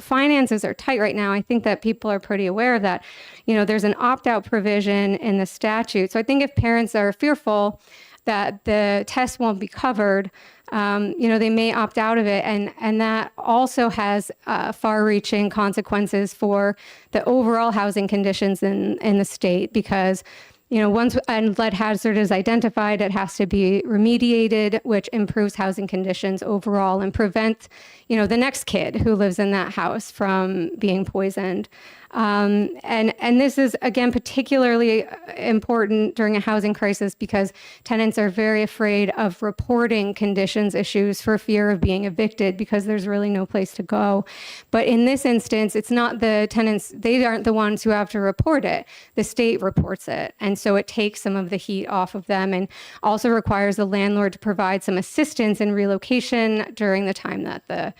finances are tight right now, I think that people are pretty aware of that. There's an opt-out provision in the statute. So I think if parents are fearful that the test won't be covered, they may opt out of it. And that also has far-reaching consequences for the overall housing conditions in the state, because once a lead hazard is identified, it has to be remediated, which improves housing conditions overall and prevents, the next kid who lives in that house from being poisoned. And this is, again, particularly important during a housing crisis because tenants are very afraid of reporting conditions issues for fear of being evicted because there's really no place to go. But in this instance, it's not the tenants, they aren't the ones who have to report it. The state reports it. And so it takes some of the heat off of them and also requires the landlord to provide some assistance in relocation during the time that the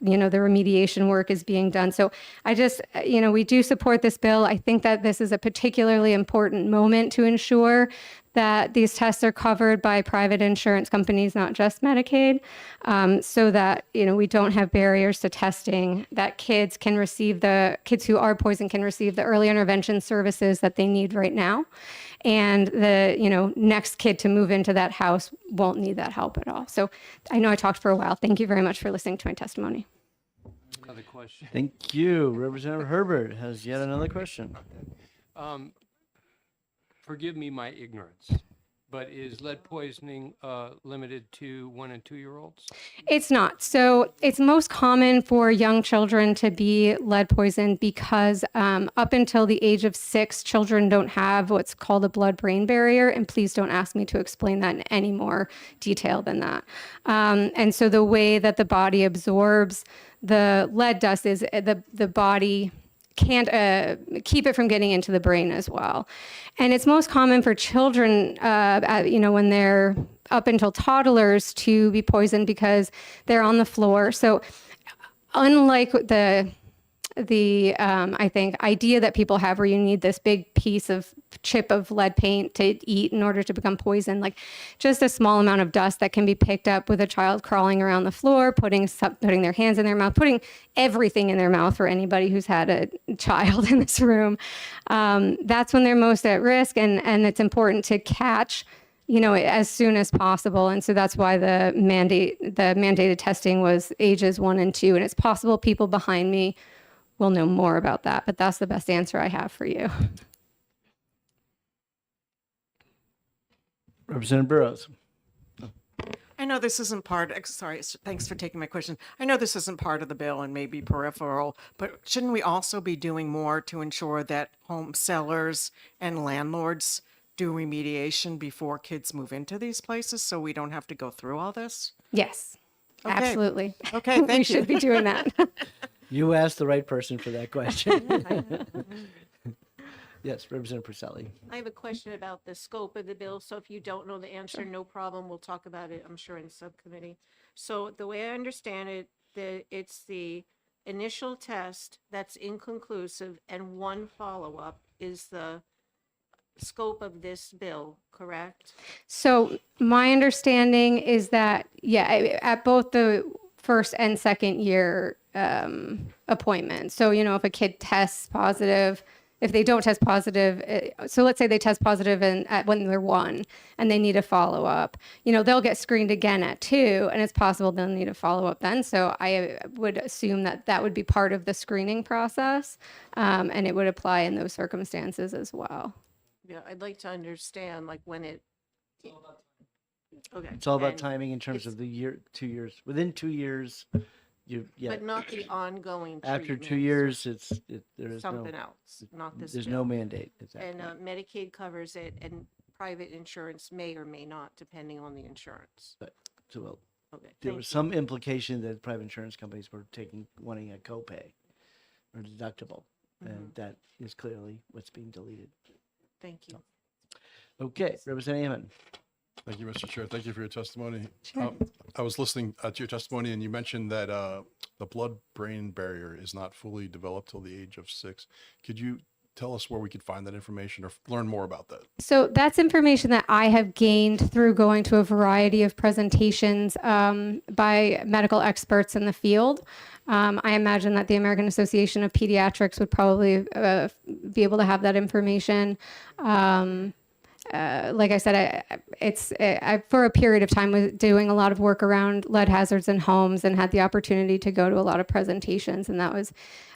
remediation work is being done. So I just, we do support this bill. I think that this is a particularly important moment to ensure that these tests are covered by private insurance companies, not just Medicaid, so that, we don't have barriers to testing, that kids who are poisoned can receive the early intervention services that they need right now. And the, next kid to move into that house won't need that help at all. So I know I talked for a while. Thank you very much for listening to my testimony. Another question. Thank you. Representative Herbert has yet another question. Forgive me my ignorance, but is lead poisoning limited to 1 and 2-year-olds? It's not. So it's most common for young children to be lead poisoned because up until the age of 6, children don't have what's called a blood-brain barrier. And please don't ask me to explain that in any more detail than that. And so the way that the body absorbs the lead dust is the body can't keep it from getting into the brain as well. And it's most common for children, when they're up until toddlers to be poisoned because they're on the floor. So unlike the I think idea that people have where you need this big chip of lead paint to eat in order to become poisoned, like just a small amount of dust that can be picked up with a child crawling around the floor, putting their hands in their mouth, putting everything in their mouth for anybody who's had a child in this room. That's when they're most at risk, and it's important to catch as soon as possible. And so that's why the mandated testing was ages 1 and 2. And it's possible people behind me will know more about that, but that's the best answer I have for you. Representative Burrows. I know this isn't thanks for taking my question. I know this isn't part of the bill and maybe peripheral, but shouldn't we also be doing more to ensure that home sellers and landlords do remediation before kids move into these places so we don't have to go through all this? Yes, Okay. absolutely. Okay, We thank you. should be doing that. You asked the right person for that question. Yes, Representative Purcelli. I have a question about the scope of the bill, so if you don't know the answer, no problem, we'll talk about it, I'm sure, in subcommittee. So the way I understand it, it's the initial test that's inconclusive and one follow-up is the scope of this bill, correct? So my understanding is that, yeah, at both the first and second year appointment. So, you know, if a kid tests positive, if they don't test positive, so let's say they test positive when they're 1 and they need a follow up, you know, they'll get screened again at 2 and it's possible they'll need a follow up then. So I would assume that that would be part of the screening process and it would apply in those circumstances as well. Yeah, I'd like to understand, like, when it. Okay. It's all about and timing in terms of the year, 2 years. Within 2 years, But not the ongoing After 2 treatment, years, there is something else, not this There's bill. no mandate at that And point. Medicaid covers it, and private insurance may or may not, depending on the insurance. So Okay, there thank was you. some implication that private insurance companies were wanting a copay or deductible, and that is clearly what's being deleted. Thank you. Okay, Representative Hammond. Thank you, Mr. Chair. Thank you for your testimony. Sure. I was listening to your testimony and you mentioned that the blood-brain barrier is not fully developed till the age of 6. Could you tell us where we could find that information or learn more about that? So that's information that I have gained through going to a variety of presentations by medical experts in the field. I imagine that the American Association of Pediatrics would probably be able to have that information. Like I said, I for a period of time was doing a lot of work around lead hazards in homes and had the opportunity to go to a lot of presentations, and that was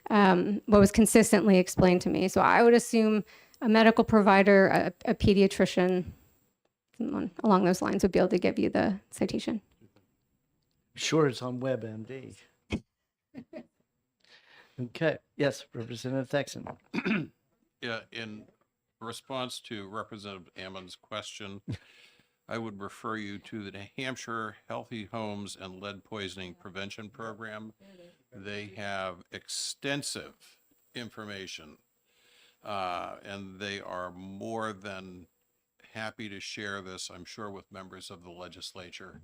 what was consistently explained to me. So I would assume a medical provider, a pediatrician, someone along those lines would be able to give you the citation. Sure, it's on WebMD. Okay, yes, Representative Thexton. Yeah, in response to Representative Ammon's question, I would refer you to the New Hampshire Healthy Homes and Lead Poisoning Prevention Program. They have extensive information, and they are more than happy to share this, I'm sure, with members of the legislature.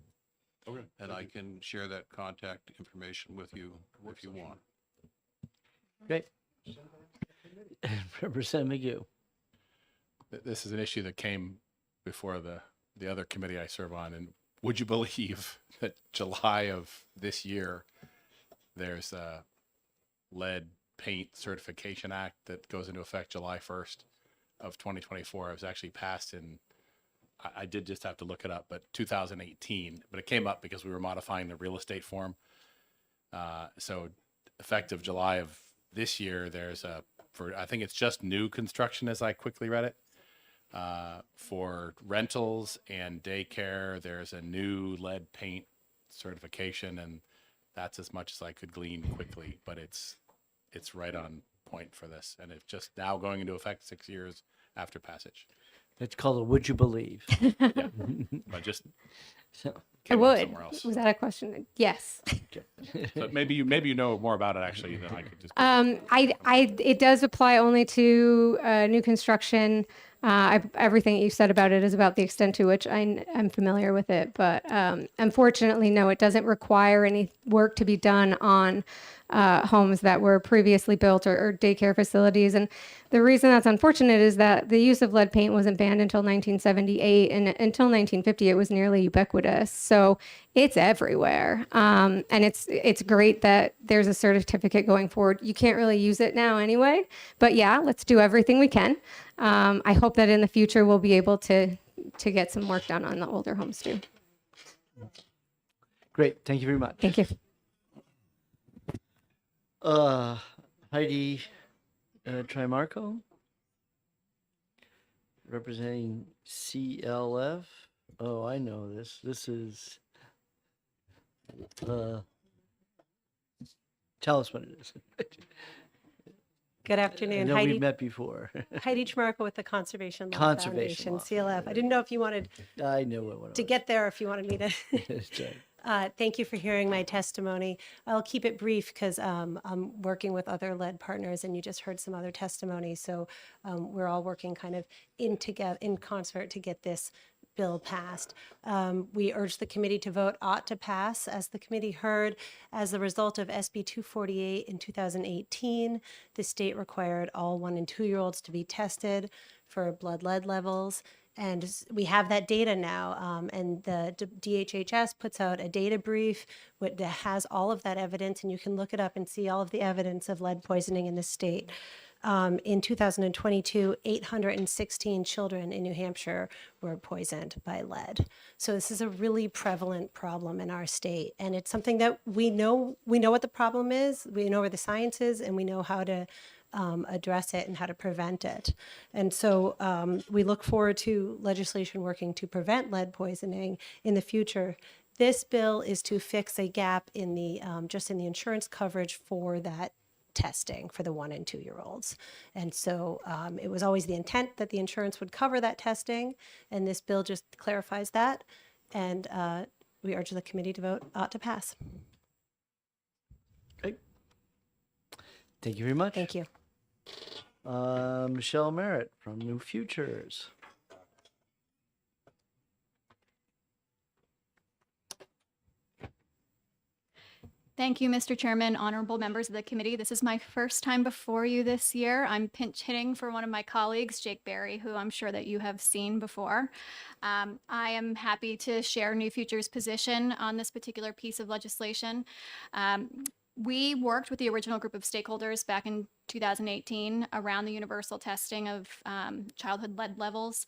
Okay. And I can share that contact information with you if you want. Great. Representative McGee. This is an issue that came before the other committee I serve on. And would you believe that July of this year, there's a lead paint certification act that goes into effect July 1st of 2024. It was actually passed in, I did just have to look it up, but 2018, but it came up because we were modifying the real estate form. So effective July of this year, there's I think it's just new construction as I quickly read it. For rentals and daycare, there's a new lead paint certification, and that's as much as I could glean quickly, but it's right on point for this, and it's just now going into effect 6 years after passage. It's called a would you believe? Yeah, but just I came up would. somewhere else. Was that a question? Yes. So maybe you know more about it actually than I could just. It does apply only to new construction. Everything that you said about it is about the extent to which I'm familiar with it, but unfortunately, no, it doesn't require any work to be done on homes that were previously built or daycare facilities. And the reason that's unfortunate is that the use of lead paint wasn't banned until 1978, and until 1950, it was nearly ubiquitous. So it's everywhere, and it's great that there's a certificate going forward. You can't really use it now anyway, but yeah, let's do everything we can. I hope that in the future we'll be able to get some work done on the older homes too. Great, thank you very much. Thank you. Heidi Trimarco, representing CLF. Oh, I know this. This is, tell us what it is. Good I afternoon. know we've Heidi, met before. Heidi Chmarko with the Conservation Law Conservation Foundation, Law. CLF. I didn't know if you wanted I know what it to was. get there, if you wanted me to. That's right. Thank you for hearing my testimony. I'll keep it brief because I'm working with other lead partners, and you just heard some other testimony. So we're all working kind of in concert to get this bill passed. We urge the committee to vote ought to pass. As the committee heard, as a result of SB 248 in 2018, the state required all 1 and 2-year-olds to be tested for blood lead levels. And we have that data now, and the DHHS puts out a data brief that has all of that evidence, and you can look it up and see all of the evidence of lead poisoning in the state. In 2022, 816 children in New Hampshire were poisoned by lead. So this is a really prevalent problem in our state, and it's something that we know what the problem is, we know where the science is, and we know how to address it and how to prevent it. And so we look forward to legislation working to prevent lead poisoning in the future. This bill is to fix a gap in the just in the insurance coverage for that testing for the 1 and 2-year-olds. And so it was always the intent that the insurance would cover that testing, and this bill just clarifies that. And we urge the committee to vote ought to pass. Great. Thank you very much. Thank you. Michelle Merritt from New Futures. Thank you, Mr. Chairman, honorable members of the committee. This is my first time before you this year. I'm pinch hitting for one of my colleagues, Jake Berry, who I'm sure that you have seen before. I am happy to share New Futures' position on this particular piece of legislation. We worked with the original group of stakeholders back in 2018 around the universal testing of childhood lead levels.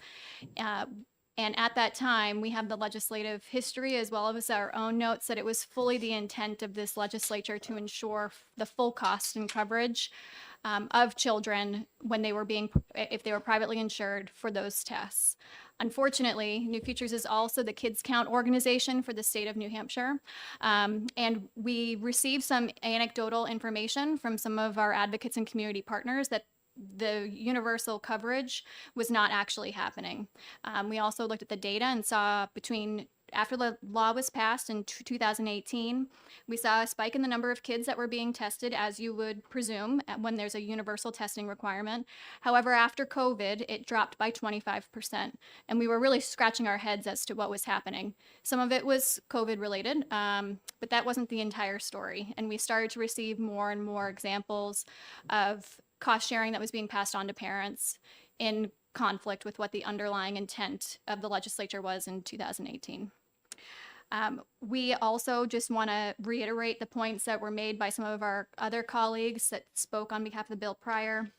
And at that time, we have the legislative history as well as our own notes that it was fully the intent of this legislature to ensure the full cost and coverage of children when they were if they were privately insured for those tests. Unfortunately, New Futures is also the Kids Count organization for the state of New Hampshire. And we received some anecdotal information from some of our advocates and community partners that the universal coverage was not actually happening. We also looked at the data and saw after the law was passed in 2018, we saw a spike in the number of kids that were being tested, as you would presume, when there's a universal testing requirement. However, after COVID, it dropped by 25%. And we were really scratching our heads as to what was happening. Some of it was COVID related, but that wasn't the entire story. And we started to receive more and more examples of cost sharing that was being passed on to parents in conflict with what the underlying intent of the legislature was in 2018. We also just want to reiterate the points that were made by some of our other colleagues that spoke on behalf of the bill prior,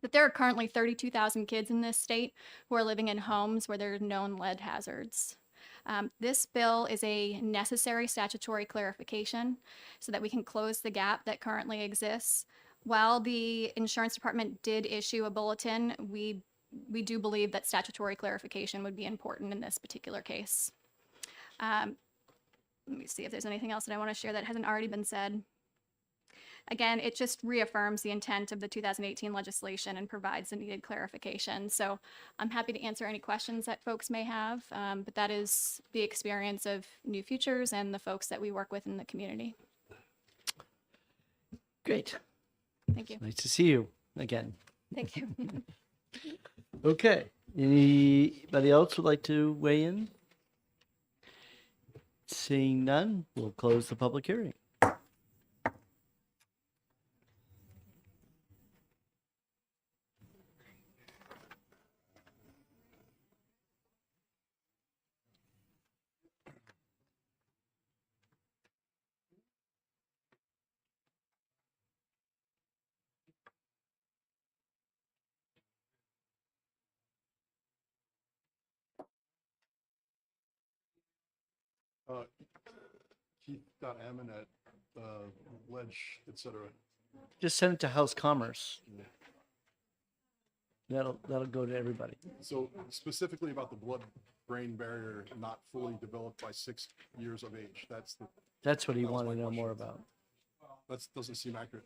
that there are currently 32,000 kids in this state who are living in homes where there are known lead hazards. This bill is a necessary statutory clarification so that we can close the gap that currently exists. While the insurance department did issue a bulletin, we do believe that statutory clarification would be important in this particular case. Let me see if there's anything else that I want to share that hasn't already been said. Again, it just reaffirms the intent of the 2018 legislation and provides the needed clarification. So I'm happy to answer any questions that folks may have, but that is the experience of New Futures and the folks that we work with in the community. Great. Thank you. Nice to see you again. Thank you. Okay. Anybody else would like to weigh in? Seeing none, we'll close the public hearing. Keith.Ammon at Ledge, etc. Just send it to House Commerce. That'll go to everybody. So specifically about the blood-brain barrier not fully developed by 6 years of age. That's what he wanted to know more about. That doesn't seem accurate.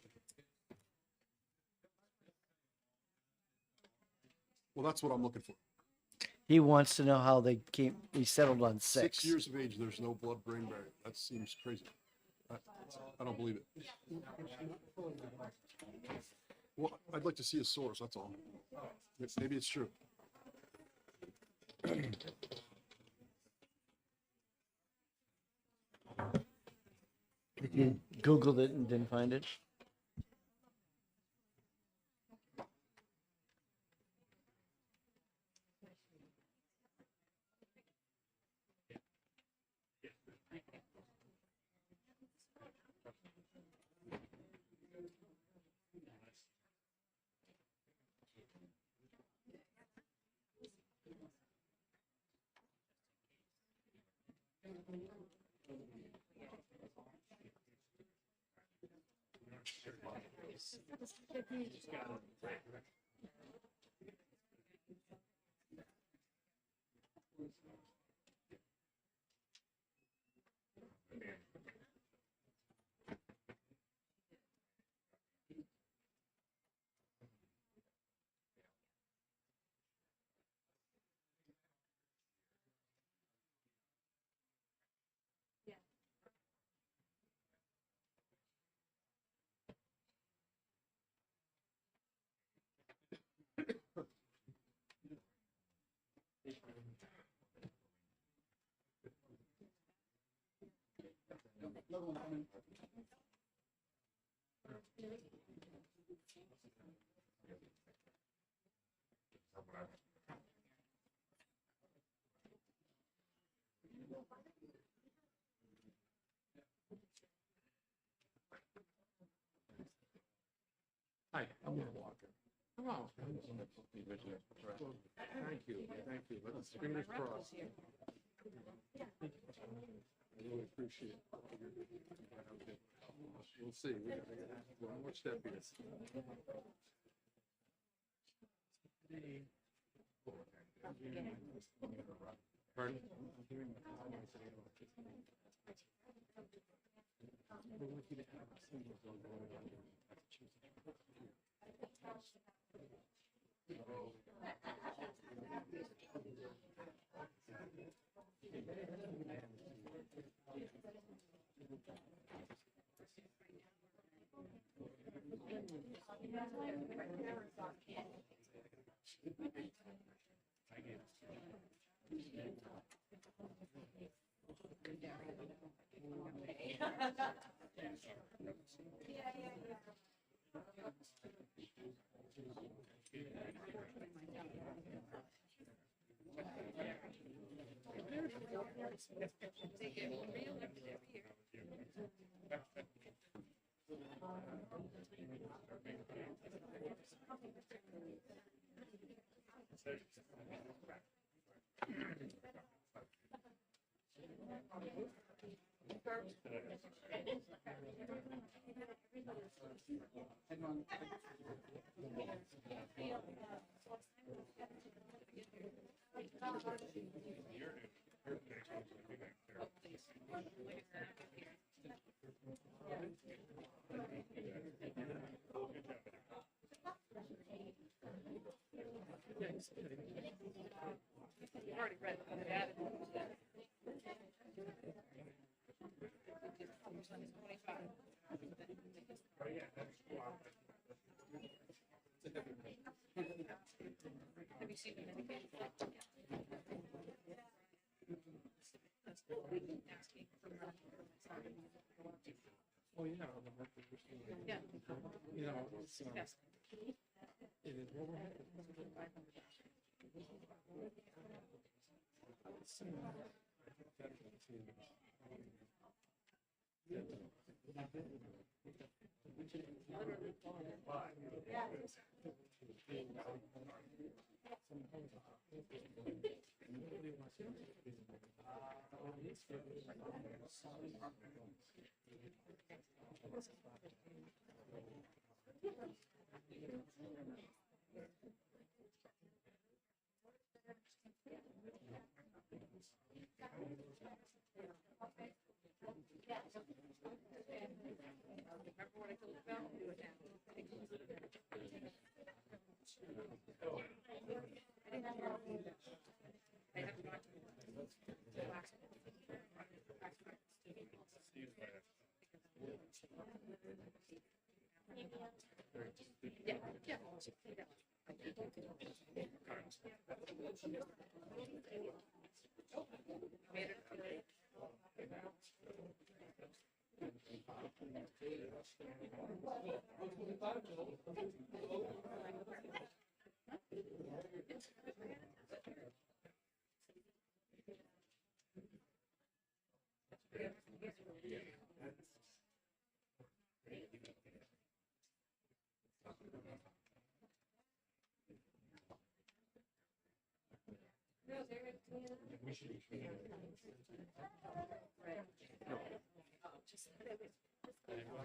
Well, that's what I'm looking for. He wants to know how we settled on 6. 6 years of age, there's no blood-brain barrier. That seems crazy. I don't believe it. Well, I'd like to see a source, that's all. Maybe it's true. You Googled it and didn't find it? Hi, I'm gonna walk it. Come on. Thank you, thank you. Let's fingers crossed. I really appreciate it. We'll see. We got one more step here. Pardon? Have you seen the Medicaid? Oh, yeah. Yeah. You know, it's, Yes. it is overhead. Remember what I told you about? Do it now.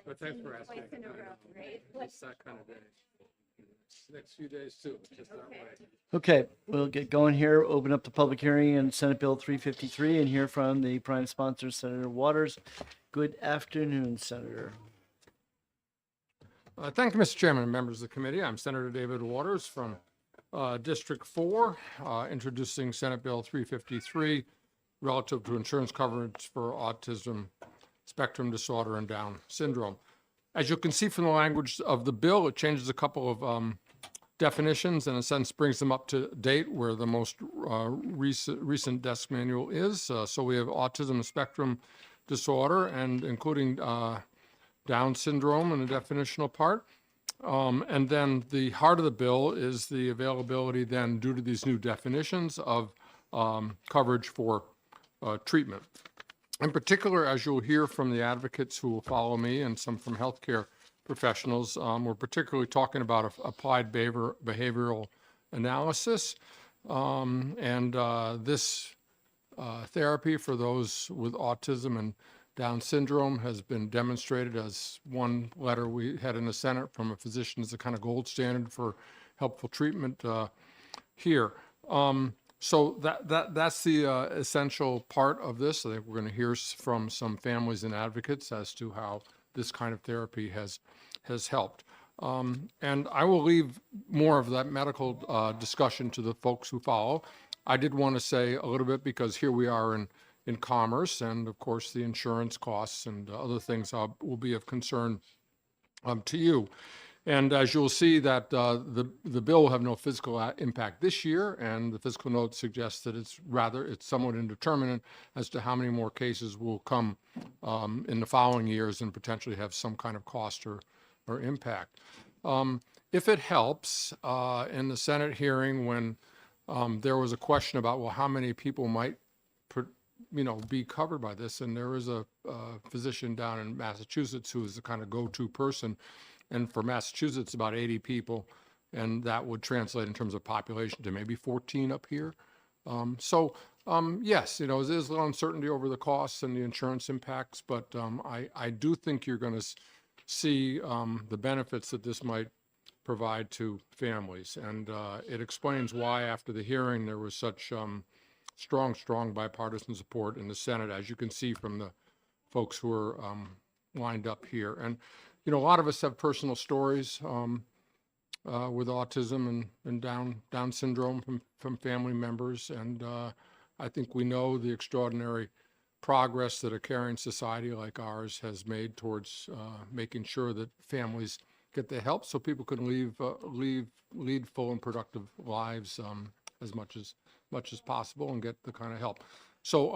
But thanks for asking. It's that kind of day. Next few days too, just that way. Okay, we'll get going here. Open up the public hearing on Senate Bill 353 and hear from the prime sponsor, Senator Waters. Good afternoon, Senator. Thank you, Mr. Chairman and members of the committee. I'm Senator David Waters from District 4, introducing Senate Bill 353 relative to insurance coverage for autism spectrum disorder and Down syndrome. As you can see from the language of the bill, it changes a couple of definitions and in a sense brings them up to date where the most recent desk manual is. So we have autism spectrum disorder and including Down syndrome in the definitional part. And then the heart of the bill is the availability then due to these new definitions of coverage for treatment. In particular, as you'll hear from the advocates who will follow me and some from healthcare professionals, we're particularly talking about applied behavioral analysis. This therapy for those with autism and Down syndrome has been demonstrated as one letter we had in the Senate from a physician as a kind of gold standard for helpful treatment here. So that's the essential part of this. I think we're going to hear from some families and advocates as to how this kind of therapy has helped. And I will leave more of that medical discussion to the folks who follow. I did want to say a little bit because here we are in commerce, and of course the insurance costs and other things will be of concern to you. And as you'll see that the bill will have no fiscal impact this year, and the fiscal note suggests that it's somewhat indeterminate as to how many more cases will come in the following years and potentially have some kind of cost or impact. If it helps, in the Senate hearing when there was a question about, well, how many people might be covered by this, and there is a physician down in Massachusetts who is the kind of go-to person. And for Massachusetts, about 80 people, and that would translate in terms of population to maybe 14 up here. Yes, there's a little uncertainty over the costs and the insurance impacts, but I do think you're going to see the benefits that this might provide to families. And it explains why, after the hearing, there was such strong bipartisan support in the Senate, as you can see from the folks who are lined up here. And a lot of us have personal stories with autism and Down syndrome from family members. And I think we know the extraordinary progress that a caring society like ours has made towards making sure that families get the help so people can lead full and productive lives as much as possible and get the kind of help. So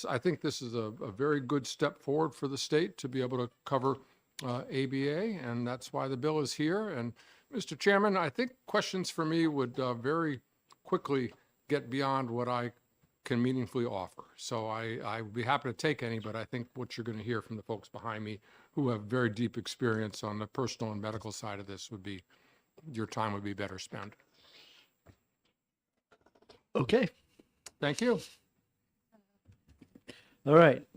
I think this is a very good step forward for the state to be able to cover ABA, and that's why the bill is here. And Mr. Chairman, I think questions for me would very quickly get beyond what I can meaningfully offer. So I would be happy to take any, but I think what you're going to hear from the folks behind me who have very deep experience on the personal and medical side of this your time would be better spent. Okay. Thank you. All right.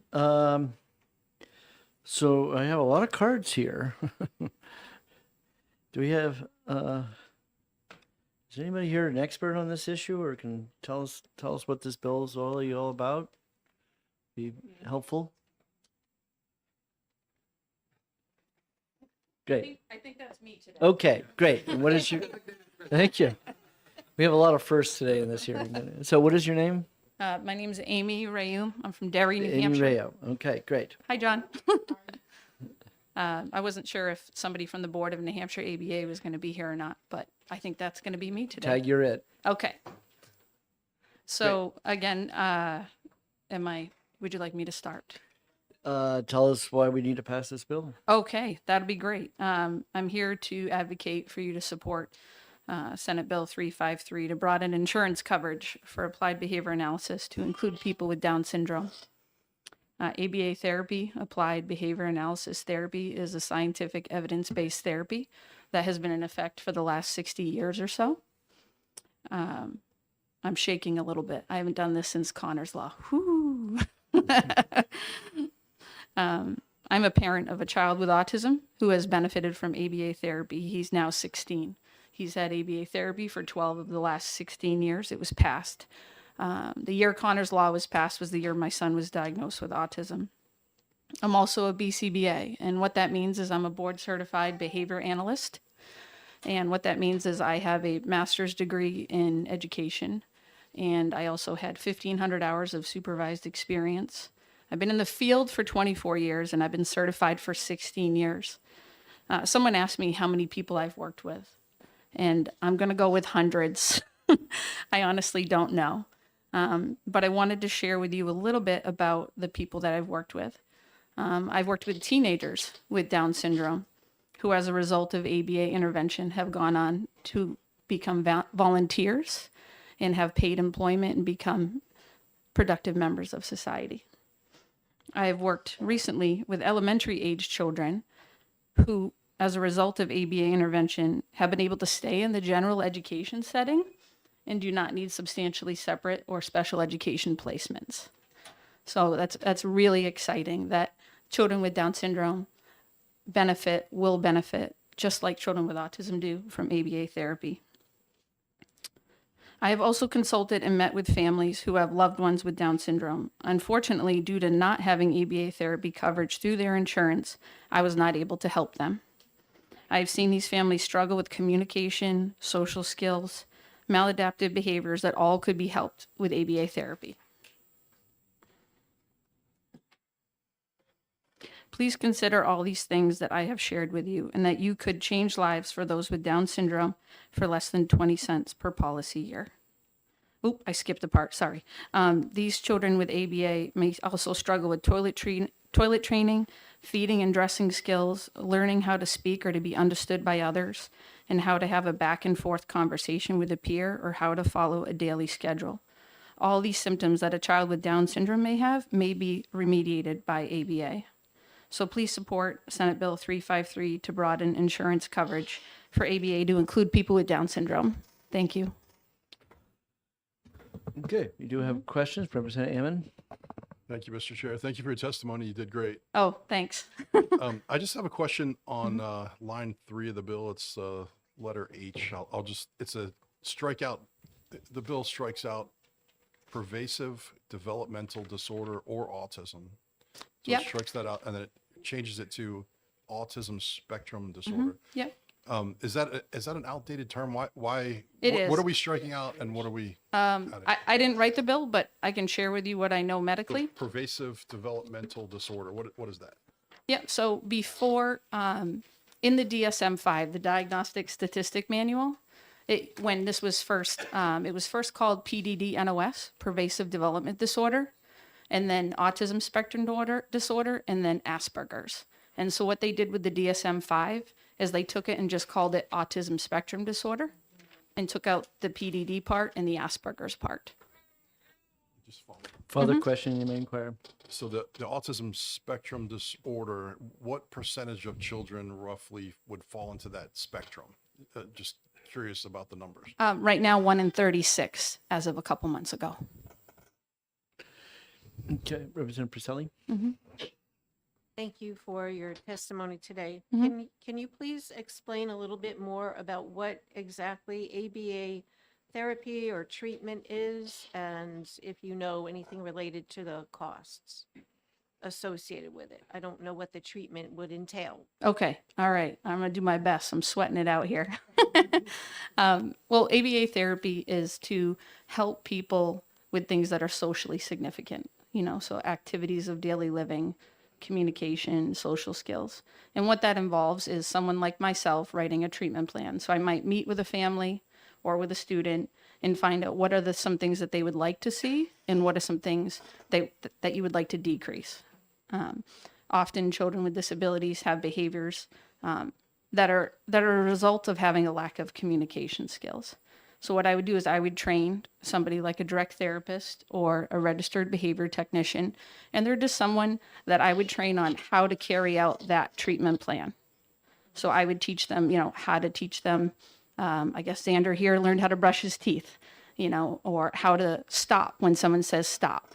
So I have a lot of cards here. Do we have, is anybody here an expert on this issue or can tell us what this bill is all about? Be helpful. Great. I think that's me today. Okay, great. And what is your, thank you. We have a lot of firsts today in this hearing. So what is your name? My name is Amy Rayum. I'm from Derry, New Amy Hampshire. Rayo. Okay, great. Hi, John. I wasn't sure if somebody from the Board of New Hampshire ABA was going to be here or not, but I think that's going to be me today. Tag, you're it. Okay. So again, would you like me to start? Tell us why we need to pass this bill. Okay, that'd be great. I'm here to advocate for you to support Senate Bill 353 to broaden insurance coverage for applied behavior analysis to include people with Down syndrome. ABA therapy, applied behavior analysis therapy, is a scientific evidence-based therapy that has been in effect for the last 60 years or so. I'm shaking a little bit. I haven't done this since Connor's Law. Whoo! I'm a parent of a child with autism who has benefited from ABA therapy. He's now 16. He's had ABA therapy for 12 of the last 16 years. It was passed. The year Connor's Law was passed was the year my son was diagnosed with autism. I'm also a BCBA, and what that means is I'm a board-certified behavior analyst. And what that means is I have a master's degree in education, and I also had 1,500 hours of supervised experience. I've been in the field for 24 years, and I've been certified for 16 years. Someone asked me how many people I've worked with, and I'm going to go with hundreds. I honestly don't know. But I wanted to share with you a little bit about the people that I've worked with. I've worked with teenagers with Down syndrome who, as a result of ABA intervention, have gone on to become volunteers and have paid employment and become productive members of society. I have worked recently with elementary age children who, as a result of ABA intervention, have been able to stay in the general education setting and do not need substantially separate or special education placements. So that's really exciting that children with Down syndrome will benefit, just like children with autism do, from ABA therapy. I have also consulted and met with families who have loved ones with Down syndrome. Unfortunately, due to not having ABA therapy coverage through their insurance, I was not able to help them. I've seen these families struggle with communication, social skills, maladaptive behaviors that all could be helped with ABA therapy. Please consider all these things that I have shared with you and that you could change lives for those with Down syndrome for less than 20 cents per policy year. Oop, I skipped a part, sorry. These children with ABA may also struggle with toilet training, feeding and dressing skills, learning how to speak or to be understood by others, and how to have a back and forth conversation with a peer or how to follow a daily schedule. All these symptoms that a child with Down syndrome may have may be remediated by ABA. So please support Senate Bill 353 to broaden insurance coverage for ABA to include people with Down syndrome. Thank you. Okay, we do have questions. Representative Ammon. Thank you, Mr. Chair. Thank you for your testimony. You did great. Oh, thanks. I just have a question on line 3 of the bill. It's letter H. It's a strikeout. The bill strikes out pervasive developmental disorder or autism. So Yep. it strikes that out and then it changes it to autism spectrum disorder. Yep. Is that an outdated term? Why It what is. are we striking out and what are we I didn't write the bill, but I can share with you what I know medically. pervasive developmental disorder? What is that? Yeah, so before, in the DSM-5, the Diagnostic Statistic Manual, when this was first, it was first called PDD-NOS, Pervasive Development Disorder, and then Autism Spectrum Disorder, and then Asperger's. And so what they did with the DSM-5 is they took it and just called it Autism Spectrum Disorder and took out the PDD part and the Asperger's part. Further question you may inquire. So the autism spectrum disorder, what percentage of children roughly would fall into that spectrum? Just curious about the numbers. Right now, 1 in 36 as of a couple months ago. Okay, Representative Priscelli. Thank you for your testimony today. Mhm. Can you please explain a little bit more about what exactly ABA therapy or treatment is, and if you know anything related to the costs? associated with it. I don't know what the treatment would entail. Okay. All right. I'm going to do my best. I'm sweating it out here. Well, ABA therapy is to help people with things that are socially significant, so activities of daily living, communication, social skills. And what that involves is someone like myself writing a treatment plan. So I might meet with a family or with a student and find out what are some things that they would like to see and what are some things that you would like to decrease. Often children with disabilities have behaviors that are a result of having a lack of communication skills. So what I would do is I would train somebody like a direct therapist or a registered behavior technician, and they're just someone that I would train on how to carry out that treatment plan. So I would teach them, how to teach them. I guess Xander here learned how to brush his teeth, or how to stop when someone says stop.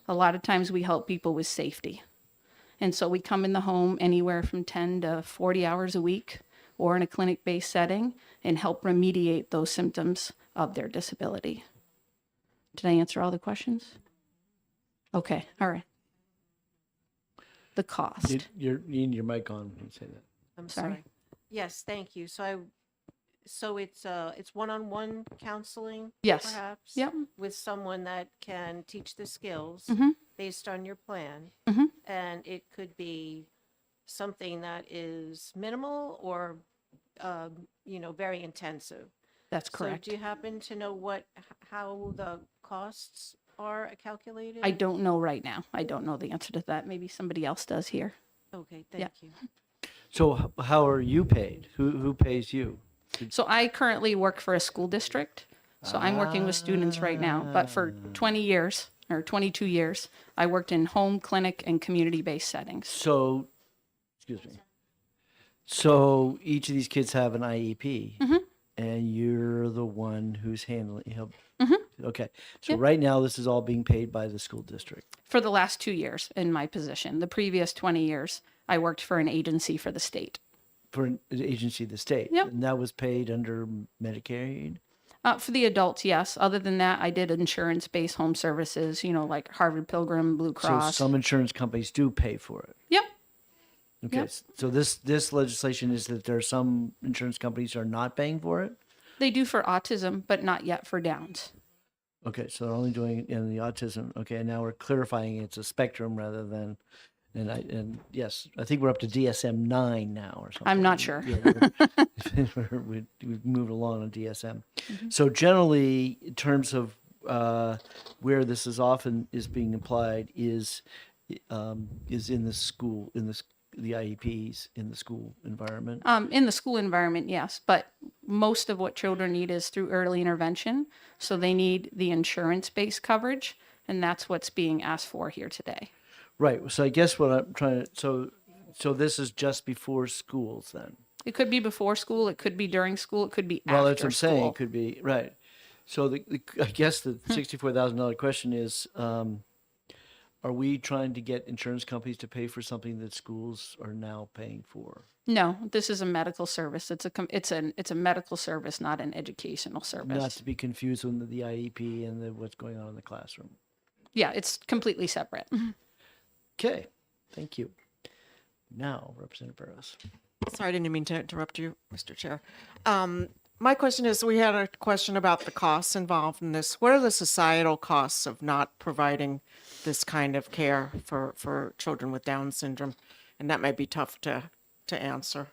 A lot of times we help people with safety. And so we come in the home anywhere from 10 to 40 hours a week or in a clinic-based setting and help remediate those symptoms of their disability. Did I answer all the questions? Okay, all right. The cost. You need your mic on when you say that. I'm Sorry. sorry. Yes, thank you. So it's one-on-one counseling? Yes. Perhaps? Yep. With someone that can teach the skills based on your plan? And it could be something that is minimal or, very intensive. That's correct. So do you happen to know how the costs are calculated? I don't know right now. I don't know the answer to that. Maybe somebody else does here. Okay, thank you. So how are you paid? Who pays you? So I currently work for a school district. So I'm working with students right now, but for 20 years or 22 years, I worked in home, clinic, and community-based settings. So, excuse me. So each of these kids have an IEP, and you're the one who's handling. Okay. So right now, this is all being paid by the school district. For the last 2 years in my position. The previous 20 years, I worked for an agency for the state. For an agency of the state. Yep. And that was paid under Medicaid? For the adults, yes. Other than that, I did insurance-based home services, like Harvard Pilgrim, Blue Cross. So some insurance companies do pay for it. Yep. Okay. Yep. So this legislation is that there are some insurance companies who are not paying for it? They do for autism, but not yet for Downs. Okay. So they're only doing it in the autism. Okay. And now we're clarifying it's a spectrum rather than. And yes, I think we're up to DSM 9 now or something. I'm not sure. Yeah, we've moved along on DSM. So generally, in terms of where this is often is being applied is in the school, the IEPs in the school environment. In the school environment, yes, but most of what children need is through early intervention. So they need the insurance-based coverage, and that's what's being asked for here today. Right. So I guess what I'm trying to so this is just before schools then. It could be before school. It could be during school. It could be Well, after that's what I'm school. saying. It could be right. So I guess the $64,000 question is, are we trying to get insurance companies to pay for something that schools are now paying for? No, this is a medical service. It's a medical service, not an educational service. Not to be confused with the IEP and what's going on in the classroom. Yeah, it's completely separate. Okay, thank you. Now, Representative Burrows. Sorry, I didn't mean to interrupt you, Mr. Chair. My question is, we had a question about the costs involved in this. What are the societal costs of not providing this kind of care for children with Down syndrome? And that might be tough to answer.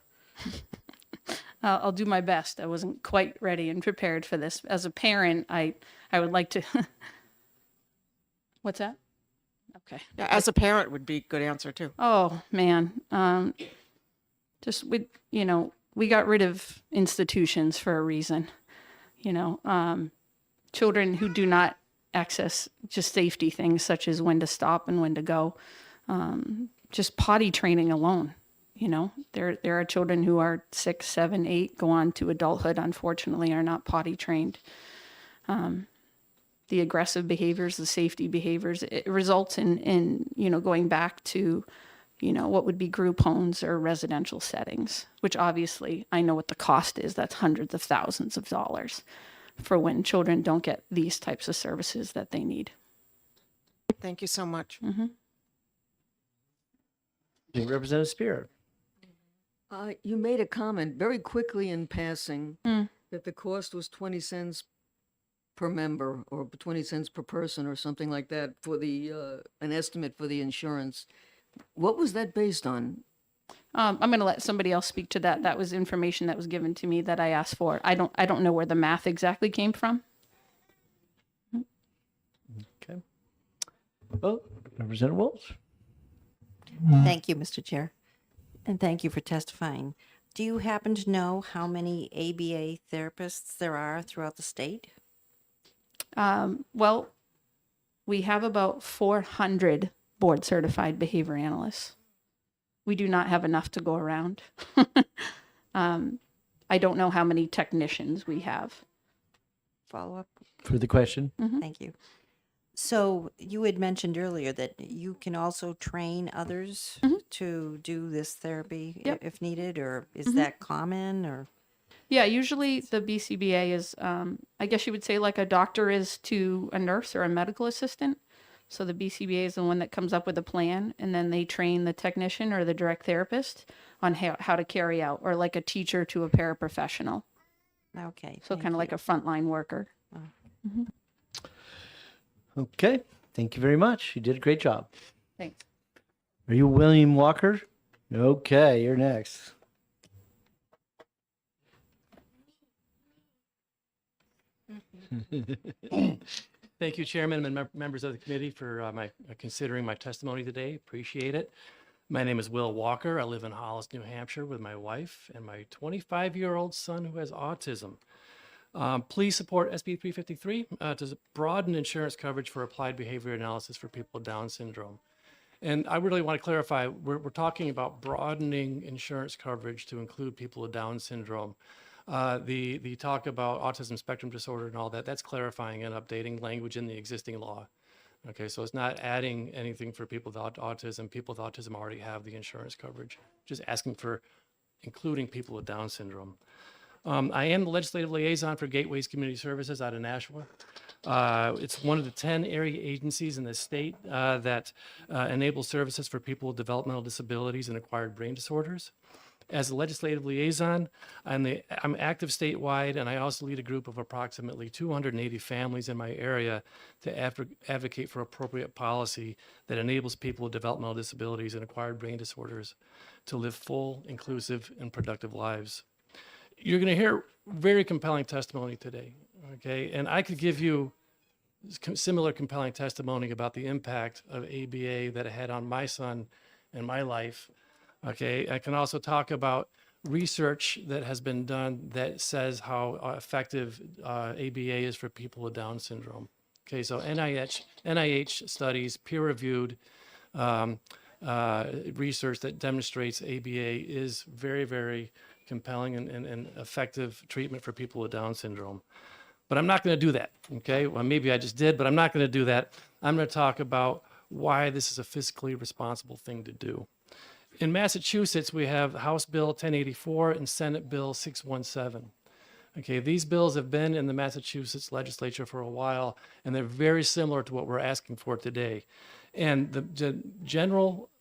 I'll do my best. I wasn't quite ready and prepared for this. As a parent, I would like to. What's that? Okay. Yeah, as a parent would be a good answer too. Oh man, we got rid of institutions for a reason. Children who do not access just safety things such as when to stop and when to go, just potty training alone. There are children who are 6, 7, 8, go on to adulthood, unfortunately, are not potty trained. The aggressive behaviors, the safety behaviors, it results in going back to, what would be group homes or residential settings, which obviously I know what the cost is. That's hundreds of thousands of dollars for when children don't get these types of services that they need. Thank you so much. Representative Spear. You made a comment very quickly in passing that the cost was 20 cents per member or 20 cents per person or something like that for the, an estimate for the insurance. What was that based on? I'm going to let somebody else speak to that. That was information that was given to me that I asked for. I don't know where the math exactly came from. Okay. Well, Representative Walsh. Thank you, Mr. Chair. And thank you for testifying. Do you happen to know how many ABA therapists there are throughout the state? Well, we have about 400 board certified behavior analysts. We do not have enough to go around. I don't know how many technicians we have. Follow up? For the question. Thank you. So you had mentioned earlier that you can also train others to do this therapy if needed, or is that common, or? Yeah, usually the BCBA is, I guess you would say like a doctor is to a nurse or a medical assistant. So the BCBA is the one that comes up with a plan, and then they train the technician or the direct therapist on how to carry out, or like a teacher to a paraprofessional. Okay. So kind of like a frontline worker. Okay. Thank you very much. You did a great job. Thanks. Are you William Walker? Okay, you're next. Thank you, Chairman and members of the committee, for considering my testimony today. Appreciate it. My name is Will Walker. I live in Hollis, New Hampshire with my wife and my 25-year-old son who has autism. Please support SB 353 to broaden insurance coverage for applied behavior analysis for people with Down syndrome. And I really want to clarify, we're talking about broadening insurance coverage to include people with Down syndrome. The talk about autism spectrum disorder and all that, that's clarifying and updating language in the existing law. Okay, so it's not adding anything for people with autism. People with autism already have the insurance coverage, just asking for including people with Down syndrome. I am the legislative liaison for Gateways Community Services out of Nashua. It's one of the 10 area agencies in the state that enable services for people with developmental disabilities and acquired brain disorders. As a legislative liaison, I'm active statewide, and I also lead a group of approximately 280 families in my area to advocate for appropriate policy that enables people with developmental disabilities and acquired brain disorders to live full, inclusive, and productive lives. You're going to hear very compelling testimony today, okay? And I could give you similar compelling testimony about the impact of ABA that it had on my son and my life. Okay, I can also talk about research that has been done that says how effective ABA is for people with Down syndrome. Okay, so NIH studies, peer-reviewed research that demonstrates ABA is very, very compelling and effective treatment for people with Down syndrome. But I'm not going to do that, okay? Well, maybe I just did, but I'm not going to do that. I'm going to talk about why this is a fiscally responsible thing to do. In Massachusetts, we have House Bill 1084 and Senate Bill 617. Okay, these bills have been in the Massachusetts legislature for a while, and they're very similar to what we're asking for today. And the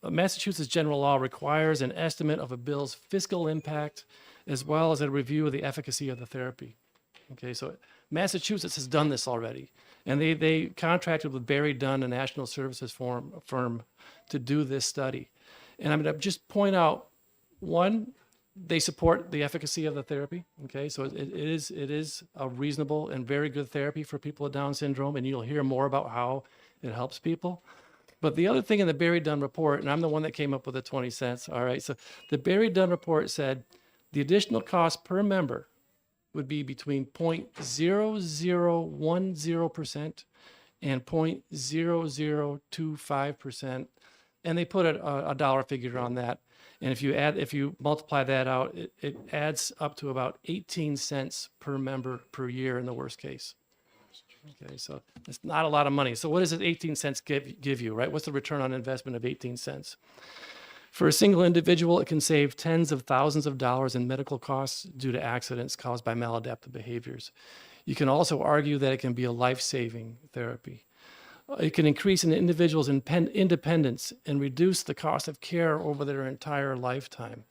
Massachusetts general law requires an estimate of a bill's fiscal impact, as well as a review of the efficacy of the therapy. Okay, so Massachusetts has done this already, and they contracted with Barry Dunn, a national services firm, to do this study. And I'm going to just point out, one, they support the efficacy of the therapy. Okay, so it is a reasonable and very good therapy for people with Down syndrome, and you'll hear more about how it helps people. But the other thing in the Barry Dunn report, and I'm the one that came up with the 20 cents. All right, so the Barry Dunn report said the additional cost per member would be between 0.0010% and 0.0025%. And they put a dollar figure on that. And if you multiply that out, it adds up to about 18 cents per member per year in the worst case. Okay, so it's not a lot of money. So what does it 18 cents give you, right? What's the return on investment of 18 cents? For a single individual, it can save tens of thousands of dollars in medical costs due to accidents caused by maladaptive behaviors. You can also argue that it can be a life-saving therapy. It can increase an individual's independence and reduce the cost of care over their entire lifetime.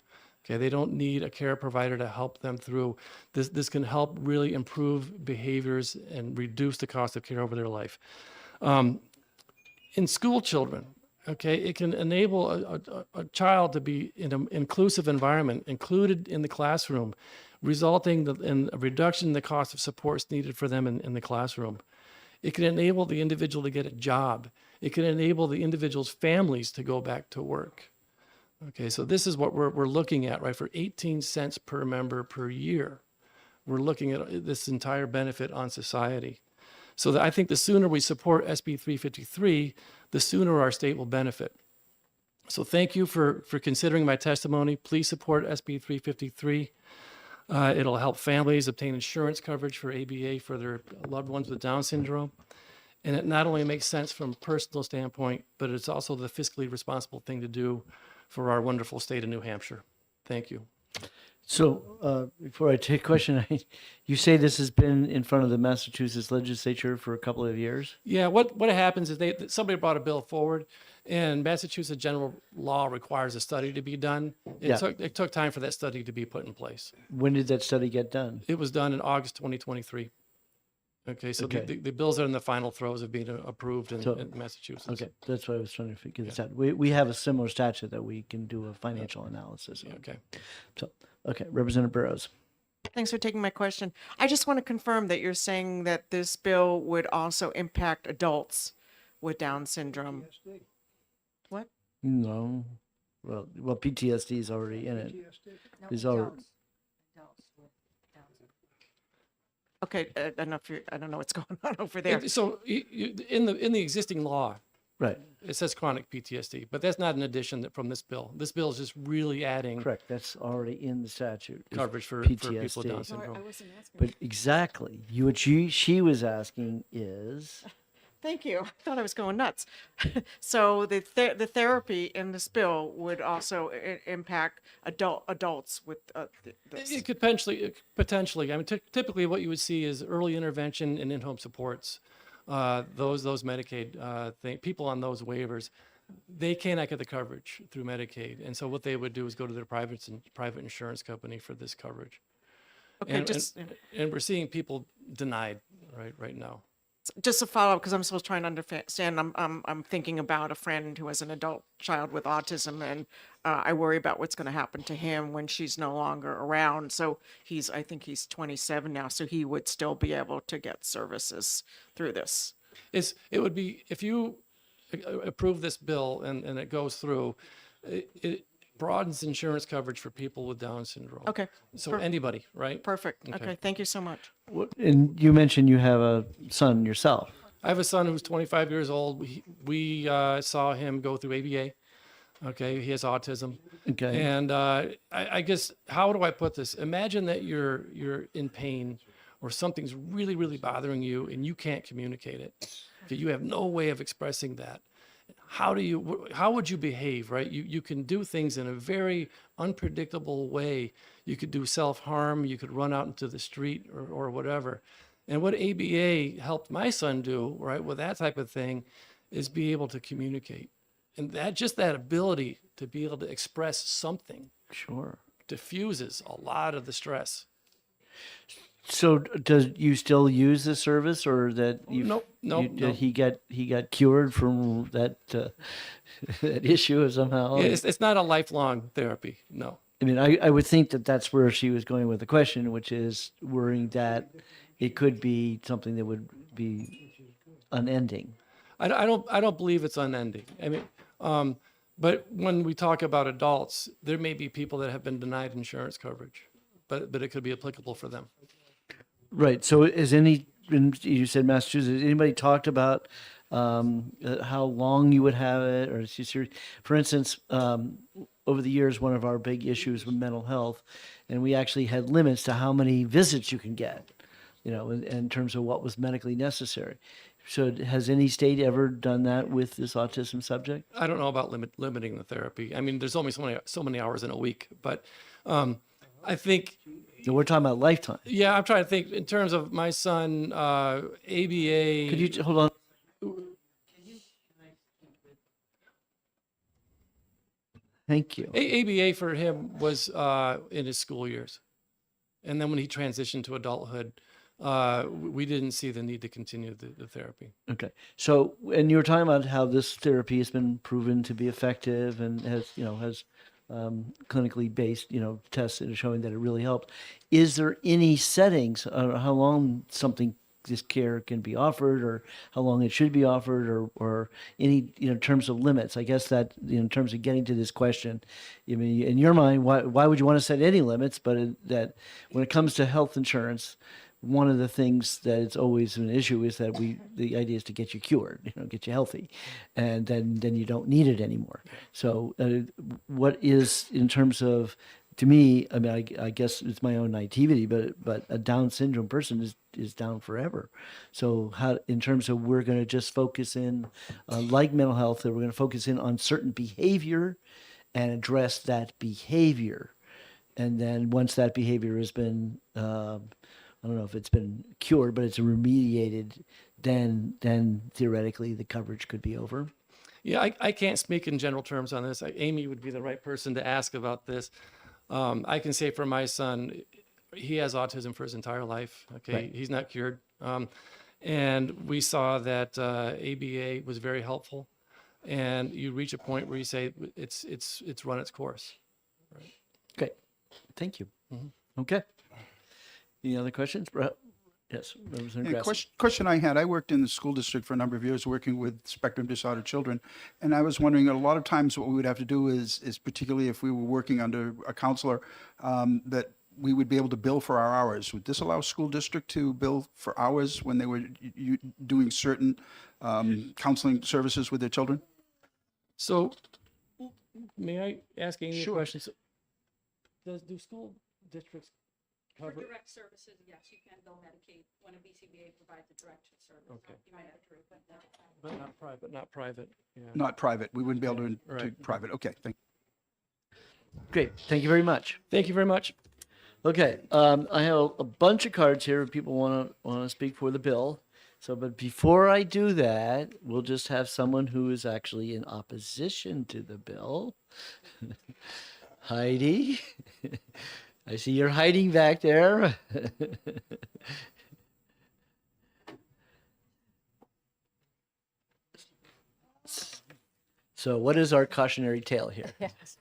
Okay, they don't need a care provider to help them through. This can help really improve behaviors and reduce the cost of care over their life. In school children, okay, it can enable a child to be in an inclusive environment, included in the classroom, resulting in a reduction in the cost of supports needed for them in the classroom. It can enable the individual to get a job. It can enable the individual's families to go back to work. Okay, so this is what we're looking at, right? For 18 cents per member per year, we're looking at this entire benefit on society. So I think the sooner we support SB 353, the sooner our state will benefit. So thank you for considering my testimony. Please support SB 353. It'll help families obtain insurance coverage for ABA for their loved ones with Down syndrome. And it not only makes sense from a personal standpoint, but it's also the fiscally responsible thing to do for our wonderful state of New Hampshire. Thank you. So before I take a question, you say this has been in front of the Massachusetts legislature for a couple of years? Yeah, what happens is somebody brought a bill forward, and Massachusetts general law requires a study to be done. It took time for that study to be put in place. When did that study get done? It was done in August 2023. Okay, so Okay. The bills are in the final throes of being approved in Massachusetts. Okay, that's what I was trying to figure this out. We have a similar statute that we can do a financial analysis on. Okay. So, okay, Representative Burrows. Thanks for taking my question. I just want to confirm that you're saying that this bill would also impact adults with Down syndrome. What? No. Well, PTSD is already in it. Is already. Okay, I don't know I don't know what's going on over there. So in the existing law, Right. it says chronic PTSD, but that's not an addition from this bill. This bill is just really adding Correct. That's already in the statute. is coverage for people with PTSD. Down syndrome. But exactly, what she was asking is, Thank you. I thought I was going nuts. So the therapy in this bill would also impact adults with this. It could potentially. I mean, typically what you would see is early intervention and in-home supports. Those Medicaid people on those waivers, they cannot get the coverage through Medicaid, and so what they would do is go to their private insurance company for this coverage. Okay, and we're seeing people denied right now. Just a follow up because I'm still trying to understand. I'm thinking about a friend who has an adult child with autism, and I worry about what's going to happen to him when she's no longer around. So I think he's 27 now, so he would still be able to get services through this. It would be, if you approve this bill and it goes through, it broadens insurance coverage for people with Down syndrome. Okay. So anybody, right? Perfect. Okay. Thank you so much. and you mentioned you have a son yourself. I have a son who's 25 years old. We saw him go through ABA. Okay, he has autism. Okay. And I guess, how do I put this? Imagine that you're in pain or something's really, really bothering you and you can't communicate it. Okay, you have no way of expressing that. How would you behave, right? You can do things in a very unpredictable way. You could do self-harm, you could run out into the street or whatever. And what ABA helped my son do, right, with that type of thing, is be able to communicate. And that ability to be able to express something Sure. diffuses a lot of the stress. So does you still use the service, or that No. did he got cured from that that issue somehow? It's not a lifelong therapy, no. I mean, I would think that that's where she was going with the question, which is worrying that it could be something that would be unending. I don't believe it's unending. I mean, but when we talk about adults, there may be people that have been denied insurance coverage, but it could be applicable for them. Right. So you said Massachusetts, has anybody talked about how long you would have it, or for instance, over the years, one of our big issues with mental health, and we actually had limits to how many visits you can get, in terms of what was medically necessary. So has any state ever done that with this autism subject? I don't know about limiting the therapy. I mean, there's only so many hours in a week, but I think. No, we're talking about lifetime. Yeah, I'm trying to think in terms of my son, ABA. Could you hold on? Thank you. ABA for him was in his school years. And then when he transitioned to adulthood, we didn't see the need to continue the therapy. Okay. So, and you were talking about how this therapy has been proven to be effective and has clinically based, tests that are showing that it really helps. Is there any settings, how long this care can be offered, or how long it should be offered, or any, terms of limits? I guess that, in terms of getting to this question, I mean, in your mind, why would you want to set any limits? But that when it comes to health insurance, one of the things that it's always an issue is that the idea is to get you cured, get you healthy, and then you don't need it anymore. So what is, in terms of, to me, I mean, I guess it's my own naivety, but a Down syndrome person is down forever. So how, in terms of, we're going to just focus in, like mental health, that we're going to focus in on certain behavior and address that behavior. And then once that behavior has been, I don't know if it's been cured, but it's remediated, then theoretically the coverage could be over. Yeah, I can't speak in general terms on this. Amy would be the right person to ask about this. I can say for my son, he has autism for his entire life. Okay, Right. He's not cured. And we saw that ABA was very helpful. And you reach a point where you say it's run its course. Right. Okay, thank you. Mhm. Okay. Any other questions? Yes, Representative Yeah, Grassley. question I had, I worked in the school district for a number of years working with spectrum disordered children. And I was wondering, a lot of times what we would have to do is particularly if we were working under a counselor, that we would be able to bill for our hours. Would this allow school district to bill for hours when they were doing certain counseling services with their children? So may I ask Amy Sure. a question? So, do school districts For cover? direct services, yes, you can bill Medicaid when a BCBA provides a direct service. Okay. You might have to repeat that. But not private. Yeah. Not private. We wouldn't be able to Right. private. Okay, thank you. Great, thank you very much. Thank you very much. Okay, I have a bunch of cards here. People want to speak for the bill. So, but before I do that, we'll just have someone who is actually in opposition to the bill. Heidi, I see you're hiding back there. So what is our cautionary tale here? Yes.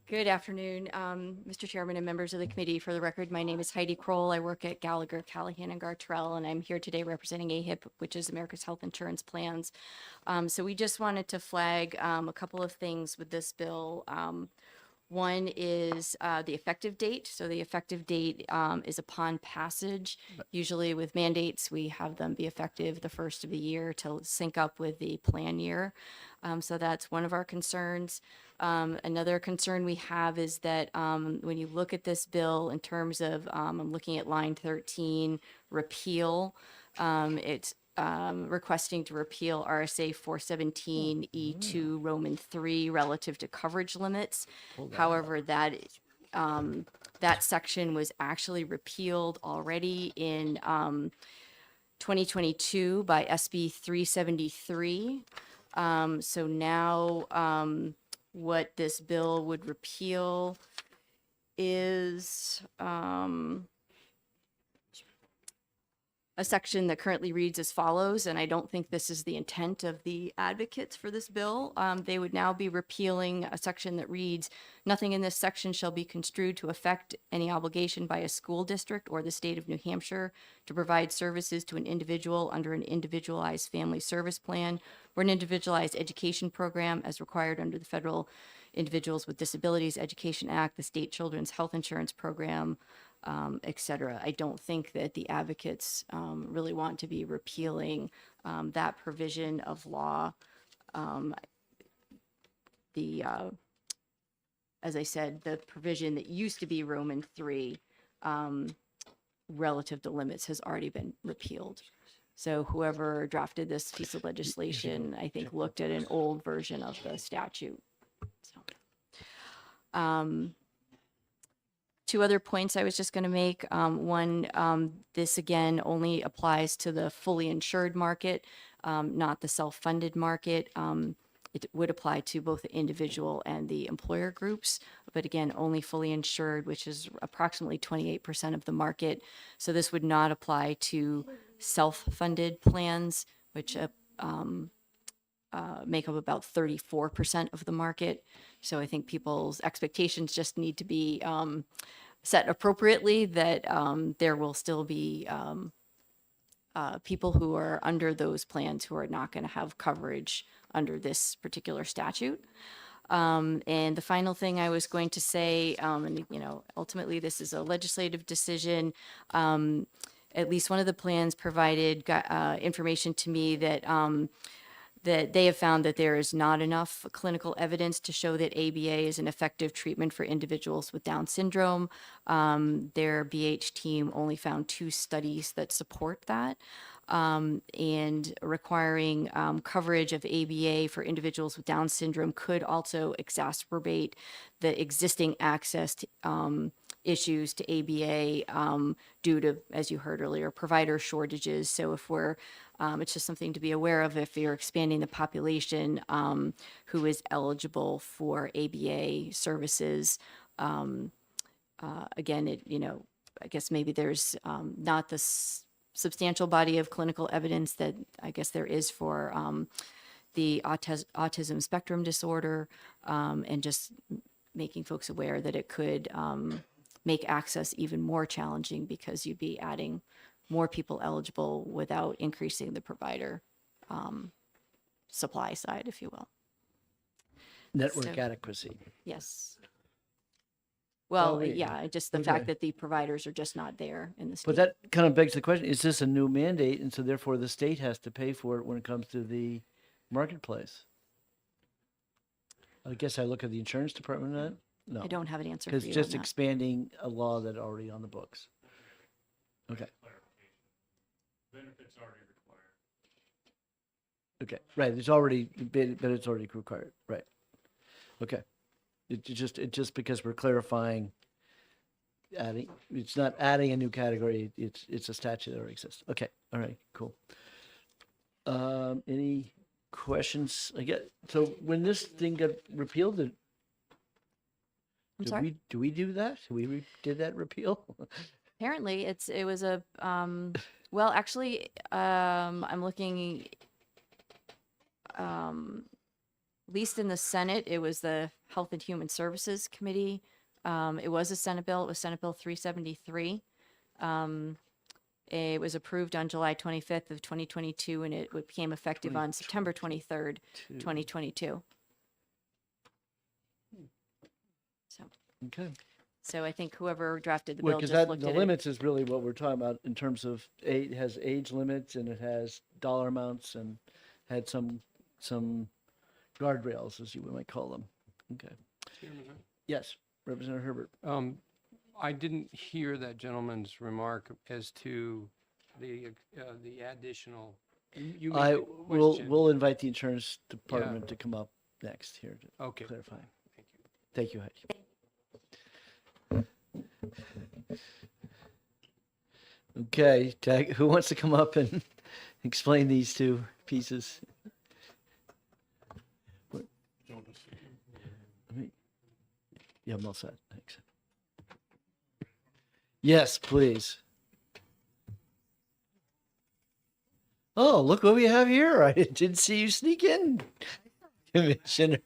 Good afternoon, Mr. Chairman and members of the committee. For the record, my name is Heidi Kroll. I work at Gallagher, Callahan, and Gartrell, and I'm here today representing AHIP, which is America's Health Insurance Plans. So we just wanted to flag a couple of things with this bill. One is the effective date. So the effective date is upon passage. Usually with mandates, we have them be effective the first of the year to sync up with the plan year. So that's one of our concerns. Another concern we have is that when you look at this bill in terms of, I'm looking at line 13, repeal, it's requesting to repeal RSA 417E2 Roman 3 relative to coverage limits. However, that section was actually repealed already in 2022 by SB 373. So now what this bill would repeal is a section that currently reads as follows, and I don't think this is the intent of the advocates for this bill. They would now be repealing a section that reads, nothing in this section shall be construed to affect any obligation by a school district or the state of New Hampshire to provide services to an individual under an individualized family service plan or an individualized education program as required under the Federal Individuals with Disabilities Education Act, the State Children's Health Insurance Program, et cetera. I don't think that the advocates really want to be repealing that provision of law. As I said, the provision that used to be Roman 3 relative to limits has already been repealed. So whoever drafted this piece of legislation, I think, looked at an old version of the statute. So, two other points I was just going to make. One, this again only applies to the fully insured market, not the self-funded market. it would apply to both the individual and the employer groups, but again, only fully insured, which is approximately 28% of the market. So this would not apply to self-funded plans, which make up about 34% of the market. So I think people's expectations just need to be set appropriately, that there will still be people who are under those plans who are not going to have coverage under this particular statute. And the final thing I was going to say, and ultimately this is a legislative decision. At least one of the plans provided information to me that that they have found that there is not enough clinical evidence to show that ABA is an effective treatment for individuals with Down syndrome. Their BH team only found 2 studies that support that. And requiring coverage of ABA for individuals with Down syndrome could also exacerbate the existing access to, issues to ABA due to, as you heard earlier, provider shortages. So if we're, it's just something to be aware of if you're expanding the population who is eligible for ABA services. Again, I guess maybe there's not the substantial body of clinical evidence that I guess there is for the autism spectrum disorder, and just making folks aware that it could make access even more challenging because you'd be adding more people eligible without increasing the provider supply side, if you will. Network So- adequacy. Yes. Well, wait. yeah, just the Okay. fact that the providers are just not there in the state. But that kind of begs the question, is this a new mandate? And so therefore the state has to pay for it when it comes to the marketplace? I guess I look at the insurance department on that? No. I don't have an answer for Because you just on that. expanding a law that already on the books. Okay. Benefits already required. Okay, right, it's already, but it's already required, right. Okay. It just because we're clarifying, adding, it's not adding a new category, it's a statute that already exists. Okay, all right, cool. Any questions? So when this thing got repealed, I'm did sorry? we do that? Did that repeal? Apparently, it was a well, actually, I'm looking. At least in the Senate, it was the Health and Human Services Committee. It was a Senate bill. It was Senate Bill 373. It was approved on July 25th of 2022, and it became effective on September 23rd, 2022. So. Okay. So I think whoever drafted the Well, bill because just looked the at it. limits is really what we're talking about in terms of it has age limits and it has dollar amounts and had some guardrails, as you might call them. Okay. Yes, Representative Herbert. I didn't hear that gentleman's remark as to the additional. You made the question. We'll invite the insurance department to come up next here to Okay. clarify. Thank you, Heidi. Okay, Tag, who wants to come up and explain these two pieces? Yeah, I'm all set. Thanks. Yes, please. Oh, look what we have here. I didn't see you sneak in, Commissioner.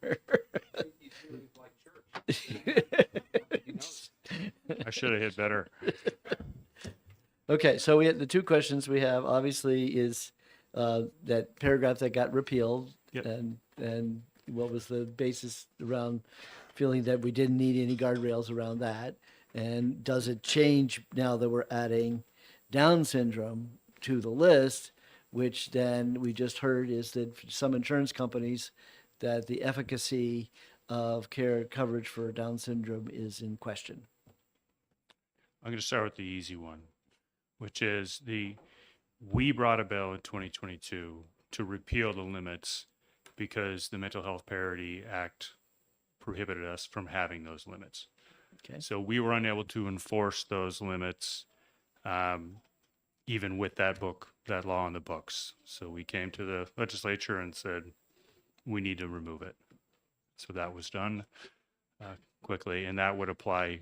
I should have hit better. Okay, so we had the two questions we have obviously is that paragraph that got repealed. Yep. And what was the basis around feeling that we didn't need any guardrails around that? And does it change now that we're adding Down syndrome to the list, which then we just heard is that for some insurance companies that the efficacy of care coverage for Down syndrome is in question? I'm going to start with the easy one, which is we brought a bill in 2022 to repeal the limits because the Mental Health Parity Act prohibited us from having those limits. Okay. So we were unable to enforce those limits, even with that law in the books. So we came to the legislature and said, we need to remove it. So that was done quickly, and that would apply.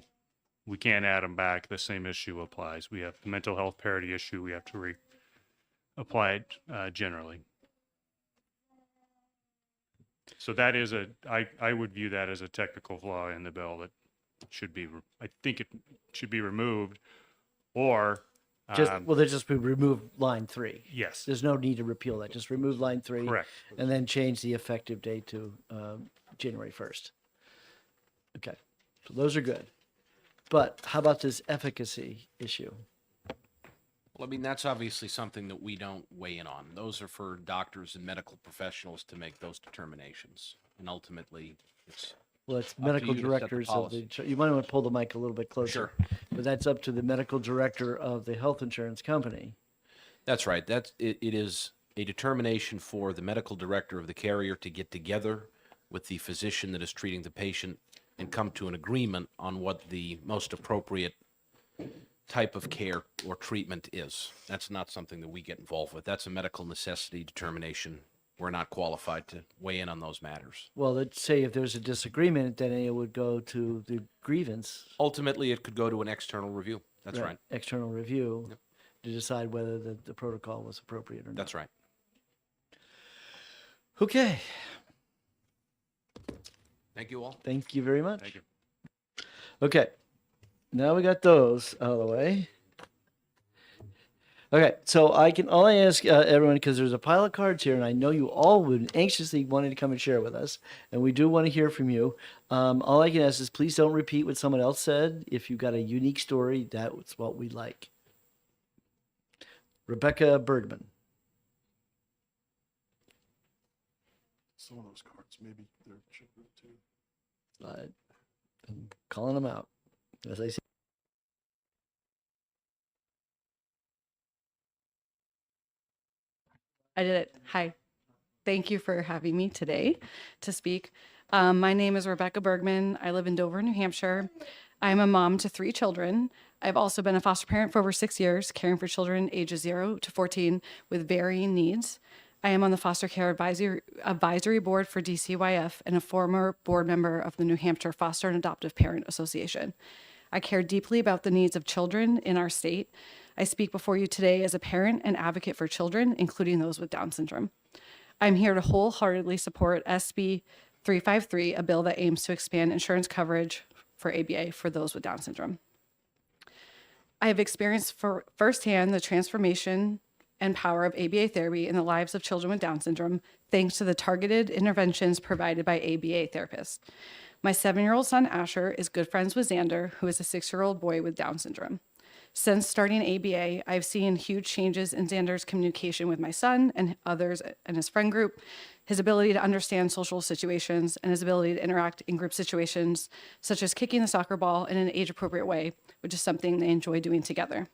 We can't add them back. The same issue applies. We have the mental health parity issue. We have to apply it generally. So that is I would view that as a technical flaw in the bill that should be, I think it should be removed, or Just, well, they just remove line 3. yes, There's no need to repeal that. Just remove line 3. correct. And then change the effective date to January 1st. Okay, so those are good. But how about this efficacy issue? Well, I mean, that's obviously something that we don't weigh in on. Those are for doctors and medical professionals to make those determinations. And ultimately, it's Well, it's up to medical you to set the directors of policy. the, you might want to pull the mic a little bit closer. Sure. But that's up to the medical director of the health insurance company. That's right. It is a determination for the medical director of the carrier to get together with the physician that is treating the patient and come to an agreement on what the most appropriate type of care or treatment is. That's not something that we get involved with. That's a medical necessity determination. We're not qualified to weigh in on those matters. Well, let's say if there's a disagreement, then it would go to the grievance. Ultimately, it could go to an external review. That's right. External review to decide whether the protocol was appropriate or not. That's right. Okay. Thank you all. Thank you very much. Thank you. Okay. Now we got those out of the way. Okay, so all I ask everyone, because there's a pile of cards here, and I know you all would anxiously wanted to come and share with us, and we do want to hear from you. All I can ask is please don't repeat what someone else said. If you've got a unique story, that's what we like. Rebecca Bergman. Some of those cards, maybe they're children too. I'm calling them out as I see. I did it. Hi. Thank you for having me today to speak. My name is Rebecca Bergman. I live in Dover, New Hampshire. I'm a mom to 3 children. I've also been a foster parent for over 6 years, caring for children ages 0 to 14 with varying needs. I am on the Foster Care Advisory Board for DCYF and a former board member of the New Hampshire Foster and Adoptive Parent Association. I care deeply about the needs of children in our state. I speak before you today as a parent and advocate for children, including those with Down syndrome. I'm here to wholeheartedly support SB 353, a bill that aims to expand insurance coverage for ABA for those with Down syndrome. I have experienced firsthand the transformation and power of ABA therapy in the lives of children with Down syndrome, thanks to the targeted interventions provided by ABA therapists. My 7-year-old son, Asher, is good friends with Xander, who is a 6-year-old boy with Down syndrome. Since starting ABA, I've seen huge changes in Xander's communication with my son and others in his friend group, his ability to understand social situations, and his ability to interact in group situations, such as kicking the soccer ball in an age-appropriate way, which is something they enjoy doing together.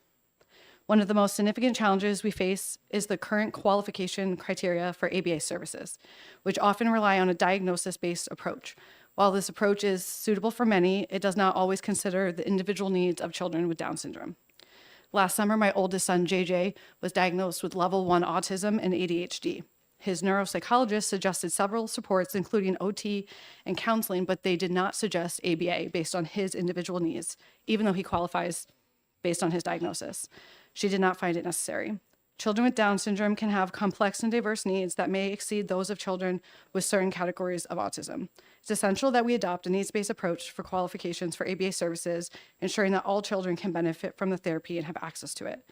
One of the most significant challenges we face is the current qualification criteria for ABA services, which often rely on a diagnosis-based approach. While this approach is suitable for many, it does not always consider the individual needs of children with Down syndrome. Last summer, my oldest son, JJ, was diagnosed with level 1 autism and ADHD. His neuropsychologist suggested several supports, including OT and counseling, but they did not suggest ABA based on his individual needs, even though he qualifies based on his diagnosis. She did not find it necessary. Children with Down syndrome can have complex and diverse needs that may exceed those of children with certain categories of autism. It's essential that we adopt a needs-based approach for qualifications for ABA services, ensuring that all children can benefit from the therapy and have access to it.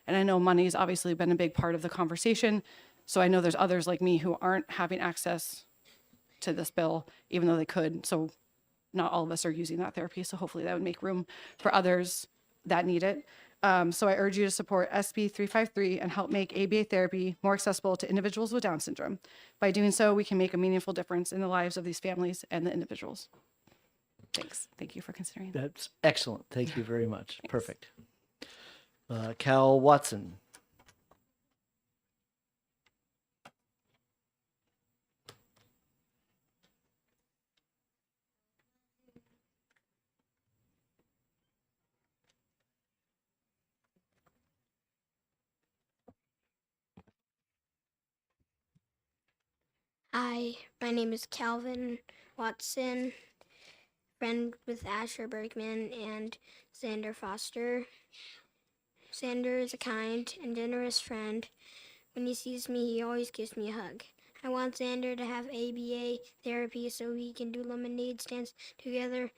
And I know money has obviously been a big part of the conversation, so I know there's others like me who aren't having access to this bill, even though they could. So not all of us are using that therapy, so hopefully that would make room for others that need it. So I urge you to support SB 353 and help make ABA therapy more accessible to individuals with Down syndrome. By doing so, we can make a meaningful difference in the lives of these families and the individuals. Thanks. Thank you for considering that. That's excellent. Thank you very much. Perfect. Cal Watson. Hi, my name is Calvin Watson, friend with Asher Bergman and Xander Foster. Xander is a kind and generous friend. When he sees me, he always gives me a hug. I want Xander to have ABA therapy so he can do lemonade stands together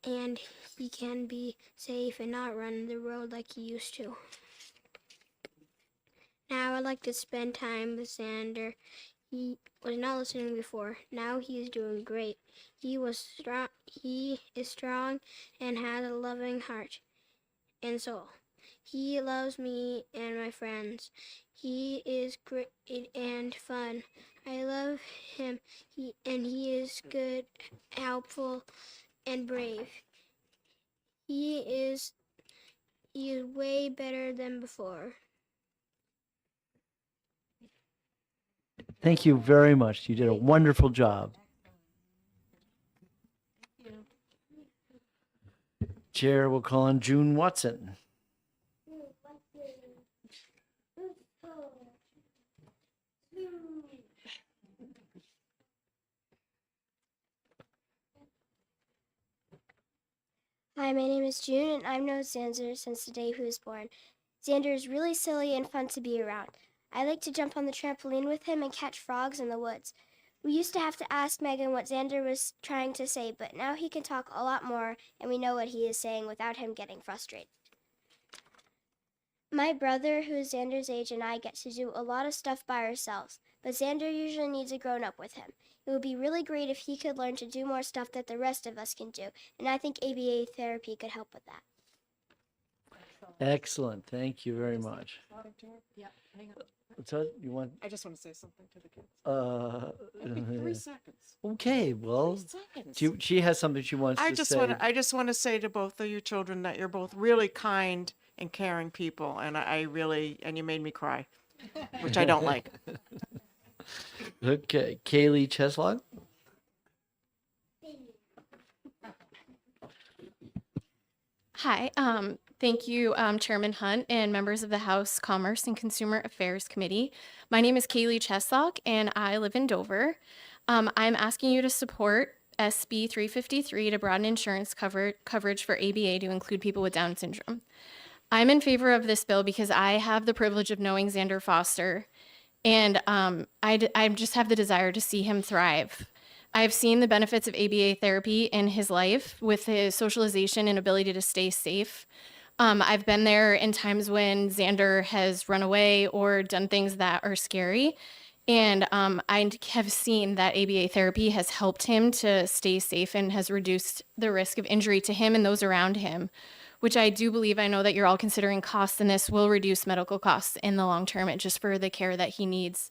and he can be safe and not run the road like he used to. Now I'd like to spend time with Xander. He was not listening before. Now he is doing great. He is strong and has a loving heart and soul. He loves me and my friends. He is great and fun. I love him. He is good, helpful, and brave. He is way better than before. Thank you very much. You did a wonderful job. Chair will call on June Watson. Hi, my name is June, and I've known Xander since the day he was born. Xander is really silly and fun to be around. I like to jump on the trampoline with him and catch frogs in the woods. We used to have to ask Megan what Xander was trying to say, but now he can talk a lot more, and we know what he is saying without him getting frustrated. My brother, who is Xander's age, and I get to do a lot of stuff by ourselves, but Xander usually needs a grown-up with him. It would be really great if he could learn to do more stuff that the rest of us can do, and I think ABA therapy could help with that. Excellent. Thank you very much. Yeah, hang on. So you want? I just want to say something to the kids. It'll be 3 seconds. Okay. Well, 3 seconds. she has something she wants to say. I just want to say to both of you children that you're both really kind and caring people, and and you made me cry, which I don't like. Okay, Kaylee Cheslog. Hi, thank you, Chairman Hunt and members of the House Commerce and Consumer Affairs Committee. My name is Kaylee Cheslock, and I live in Dover. I'm asking you to support SB 353 to broaden insurance coverage for ABA to include people with Down syndrome. I'm in favor of this bill because I have the privilege of knowing Xander Foster, and I just have the desire to see him thrive. I've seen the benefits of ABA therapy in his life with his socialization and ability to stay safe. I've been there in times when Xander has run away or done things that are scary. And I have seen that ABA therapy has helped him to stay safe and has reduced the risk of injury to him and those around him, which I do believe, I know that you're all considering costs, and this will reduce medical costs in the long term, just for the care that he needs.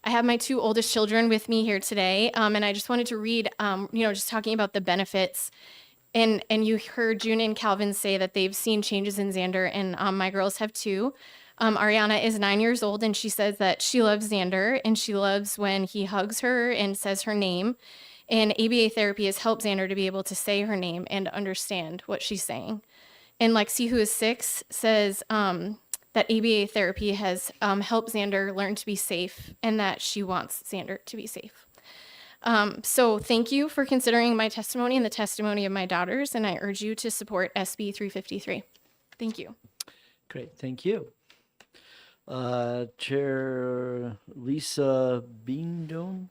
I have my 2 oldest children with me here today, and I just wanted to read, just talking about the benefits. And you heard June and Calvin say that they've seen changes in Xander, and my girls have too. Ariana is 9 years old, and she says that she loves Xander, and she loves when he hugs her and says her name. And ABA therapy has helped Xander to be able to say her name and understand what she's saying. And Lexi, who is 6, says that ABA therapy has helped Xander learn to be safe, and that she wants Xander to be safe. So thank you for considering my testimony and the testimony of my daughters, and I urge you to support SB 353. Thank you. Great, thank you. Chair Lisa Beandon.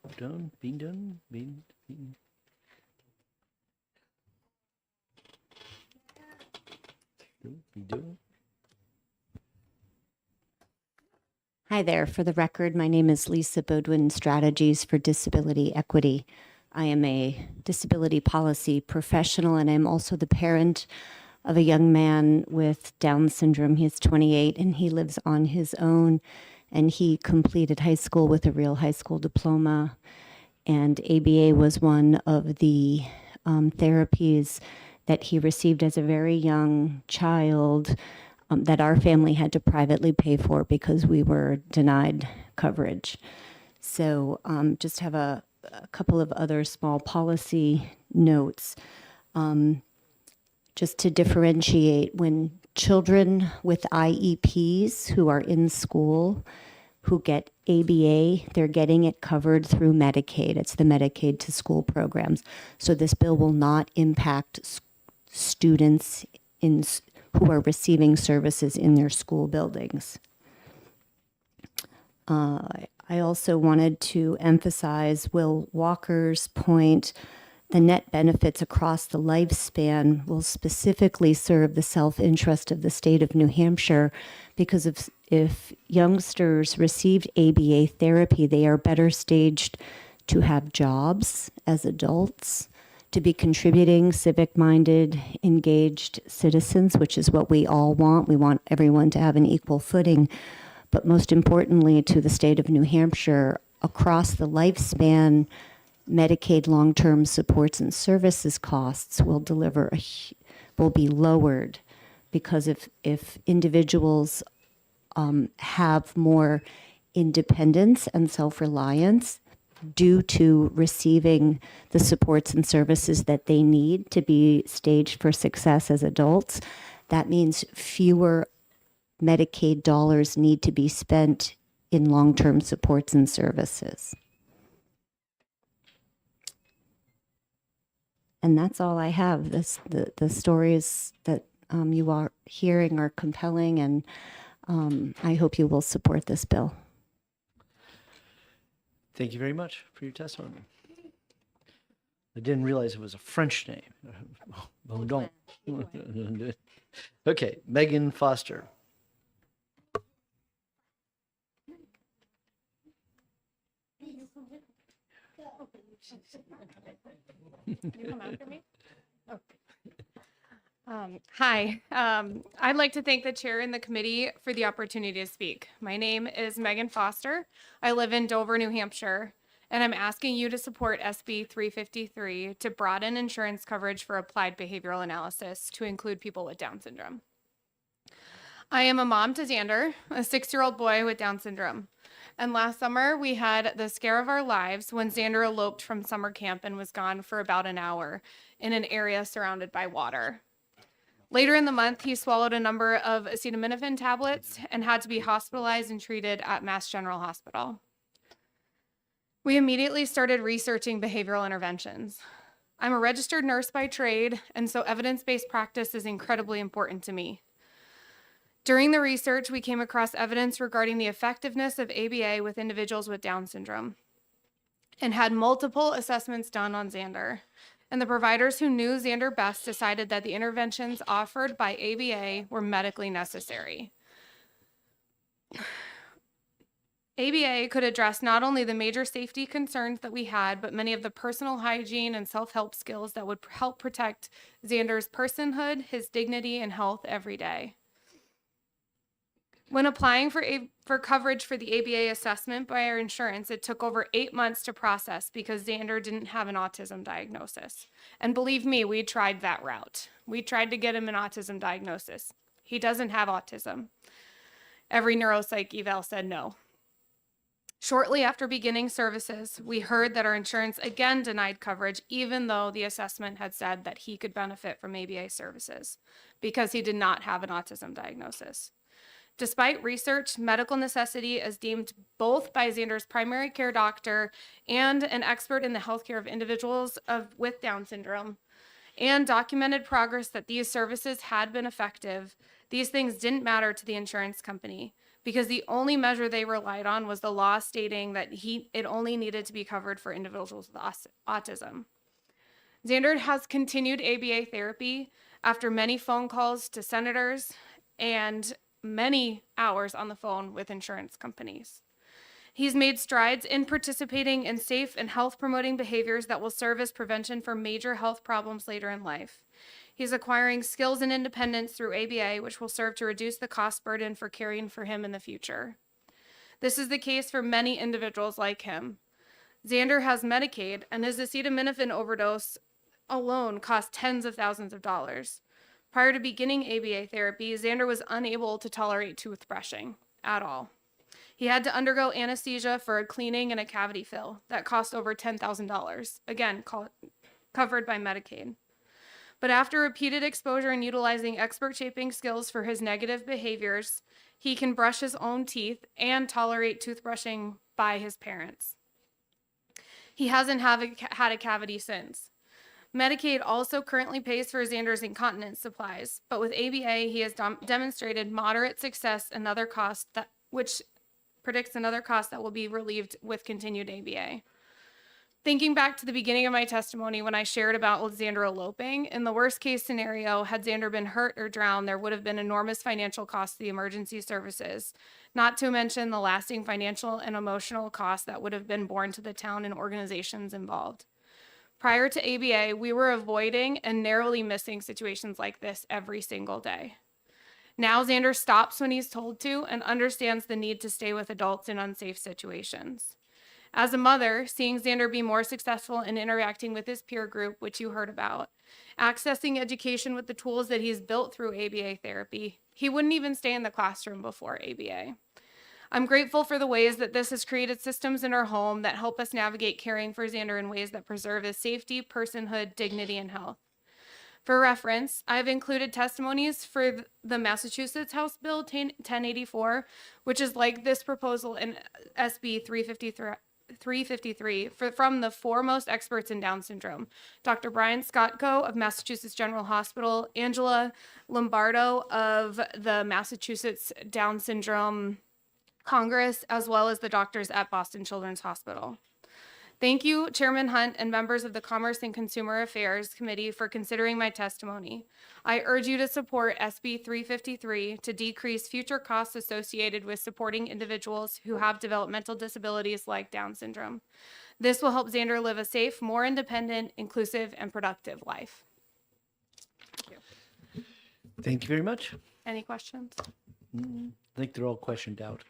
Hi there. For the record, my name is Lisa Bodwin, Strategies for Disability Equity. I am a disability policy professional, and I'm also the parent of a young man with Down syndrome. He is 28, and he lives on his own, and he completed high school with a real high school diploma. And ABA was one of the therapies that he received as a very young child that our family had to privately pay for because we were denied coverage. So just have a couple of other small policy notes. Just to differentiate, when children with IEPs who are in school, who get ABA, they're getting it covered through Medicaid. It's the Medicaid to school programs. So this bill will not impact students who are receiving services in their school buildings. I also wanted to emphasize Will Walker's point. The net benefits across the lifespan will specifically serve the self-interest of the state of New Hampshire, because if youngsters received ABA therapy, they are better staged to have jobs as adults, to be contributing, civic-minded, engaged citizens, which is what we all want. We want everyone to have an equal footing. But most importantly, to the state of New Hampshire, across the lifespan, Medicaid long-term supports and services costs will be lowered, because if individuals have more independence and self-reliance due to receiving the supports and services that they need to be staged for success as adults, that means fewer Medicaid dollars need to be spent in long-term supports and services. And that's all I have. The stories that you are hearing are compelling, and I hope you will support this bill. Thank you very much for your testimony. I didn't realize it was a French name. Baudon. Okay, Megan Foster. You come after me? Hi, I'd like to thank the chair and the committee for the opportunity to speak. My name is Megan Foster. I live in Dover, New Hampshire, and I'm asking you to support SB 353 to broaden insurance coverage for applied behavioral analysis to include people with Down syndrome. I am a mom to Xander, a 6-year-old boy with Down syndrome. And last summer, we had the scare of our lives when Xander eloped from summer camp and was gone for about an hour in an area surrounded by water. Later in the month, he swallowed a number of acetaminophen tablets and had to be hospitalized and treated at Mass General Hospital. We immediately started researching behavioral interventions. I'm a registered nurse by trade, and so evidence-based practice is incredibly important to me. During the research, we came across evidence regarding the effectiveness of ABA with individuals with Down syndrome and had multiple assessments done on Xander. And the providers who knew Xander best decided that the interventions offered by ABA were medically necessary. ABA could address not only the major safety concerns that we had, but many of the personal hygiene and self-help skills that would help protect Xander's personhood, his dignity, and health every day. When applying for coverage for the ABA assessment by our insurance, it took over 8 months to process because Xander didn't have an autism diagnosis. And believe me, we tried that route. We tried to get him an autism diagnosis. He doesn't have autism. Every neuropsych eval said no. Shortly after beginning services, we heard that our insurance again denied coverage, even though the assessment had said that he could benefit from ABA services because he did not have an autism diagnosis. Despite research, medical necessity is deemed both by Xander's primary care doctor and an expert in the healthcare of individuals with Down syndrome, and documented progress that these services had been effective. These things didn't matter to the insurance company because the only measure they relied on was the law stating that it only needed to be covered for individuals with autism. Xander has continued ABA therapy after many phone calls to senators and many hours on the phone with insurance companies. He's made strides in participating in safe and health-promoting behaviors that will serve as prevention for major health problems later in life. He's acquiring skills and independence through ABA, which will serve to reduce the cost burden for caring for him in the future. This is the case for many individuals like him. Xander has Medicaid, and his acetaminophen overdose alone cost tens of thousands of dollars. Prior to beginning ABA therapy, Xander was unable to tolerate toothbrushing at all. He had to undergo anesthesia for a cleaning and a cavity fill that cost over $10,000, again, covered by Medicaid. But after repeated exposure and utilizing expert shaping skills for his negative behaviors, he can brush his own teeth and tolerate toothbrushing by his parents. He hasn't had a cavity since. Medicaid also currently pays for Xander's incontinence supplies, but with ABA, he has demonstrated moderate success and other costs which predicts another cost that will be relieved with continued ABA. Thinking back to the beginning of my testimony when I shared about Xander eloping, in the worst case scenario, had Xander been hurt or drowned, there would have been enormous financial costs to the emergency services, not to mention the lasting financial and emotional costs that would have been borne to the town and organizations involved. Prior to ABA, we were avoiding and narrowly missing situations like this every single day. Now Xander stops when he's told to and understands the need to stay with adults in unsafe situations. As a mother, seeing Xander be more successful in interacting with his peer group, which you heard about, accessing education with the tools that he's built through ABA therapy, he wouldn't even stay in the classroom before ABA. I'm grateful for the ways that this has created systems in our home that help us navigate caring for Xander in ways that preserve his safety, personhood, dignity, and health. For reference, I've included testimonies for the Massachusetts House Bill 1084, which is like this proposal in SB 353 from the foremost experts in Down syndrome, Dr. Brian Scottco of Massachusetts General Hospital, Angela Lombardo of the Massachusetts Down Syndrome Congress, as well as the doctors at Boston Children's Hospital. Thank you, Chairman Hunt and members of the Commerce and Consumer Affairs Committee for considering my testimony. I urge you to support SB 353 to decrease future costs associated with supporting individuals who have developmental disabilities like Down syndrome. This will help Xander live a safe, more independent, inclusive, and productive life. Thank you. Thank you very much. Any questions? I think they're all questioned out.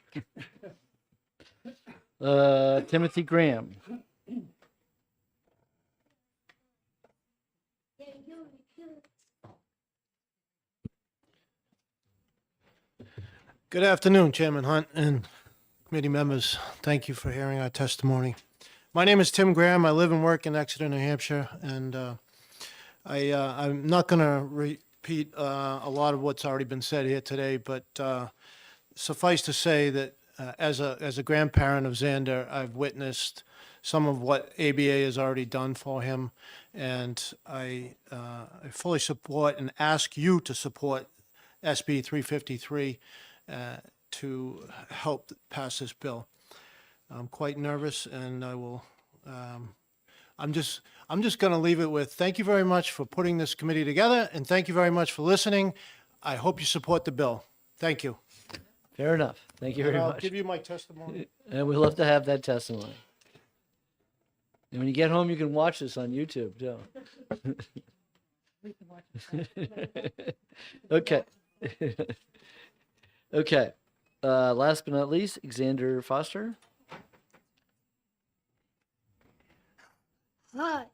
Timothy Graham. Good afternoon, Chairman Hunt and committee members. Thank you for hearing our testimony. My name is Tim Graham. I live and work in Exeter, New Hampshire, and I'm not going to repeat a lot of what's already been said here today, but suffice to say that as a grandparent of Xander, I've witnessed some of what ABA has already done for him, and I fully support and ask you to support SB 353 to help pass this bill. I'm quite nervous, and I will. I'm just going to leave it with thank you very much for putting this committee together, and thank you very much for listening. I hope you support the bill. Thank you. Fair enough. Thank you very I'll much. give you my testimony. And we love to have that testimony. And when you get home, you can watch this on YouTube too. Okay. Okay. Last but not least, Xander Foster. Hi,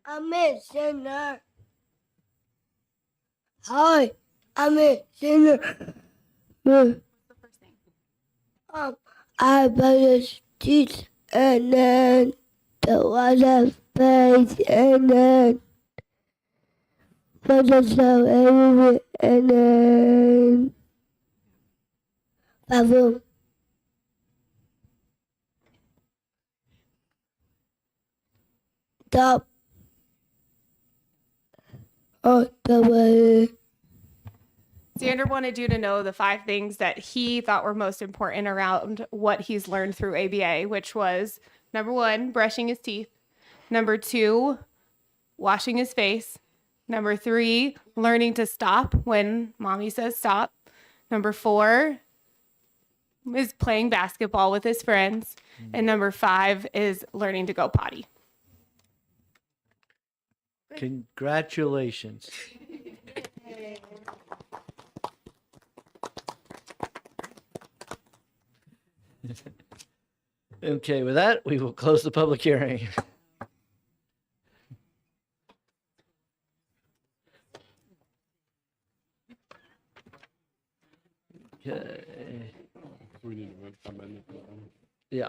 I'm a sinner. Hi, I'm a sinner. I brushed teeth and then the water face and then for the soul and then bathroom. Top on the way. Xander wanted you to know the 5 things that he thought were most important around what he's learned through ABA, which was number 1, brushing his teeth. Number 2, washing his face. Number 3, learning to stop when mommy says stop. Number 4 is playing basketball with his friends. And number 5 is learning to go potty. Congratulations. Okay, with that, we will close the public hearing. Okay. We need to vote on amendment. Yeah.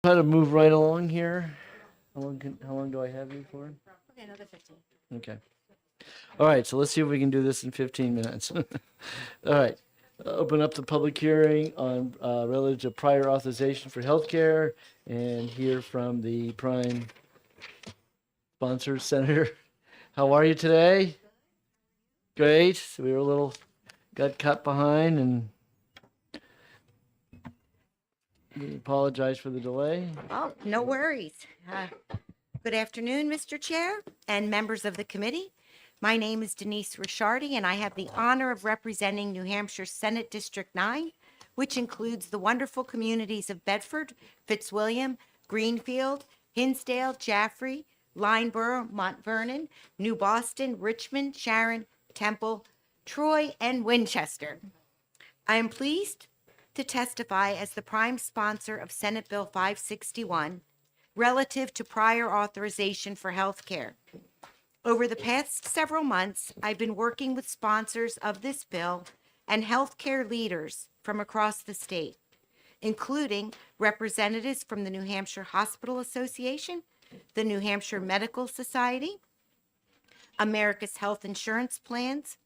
try to move right along here. How long do I have you for? Okay, another 15. Okay. All right, so let's see if we can do this in 15 minutes. All right. Open up the public hearing on relative to prior authorization for healthcare and hear from the prime sponsor, Senator. How are you today? Great. We were got cut behind, and we apologize for the delay. Oh, no worries. Good afternoon, Mr. Chair and members of the committee. My name is Denise Rishardi, and I have the honor of representing New Hampshire Senate District 9, which includes the wonderful communities of Bedford, Fitzwilliam, Greenfield, Hinsdale, Jaffrey, Lineborough, Mount Vernon, New Boston, Richmond, Sharon, Temple, Troy, and Winchester. I am pleased to testify as the prime sponsor of Senate Bill 561 relative to prior authorization for health care. Over the past several months, I've been working with sponsors of this bill and healthcare leaders from across the state, including representatives from the New Hampshire Hospital Association, the New Hampshire Medical Society, America's Health Insurance Plans,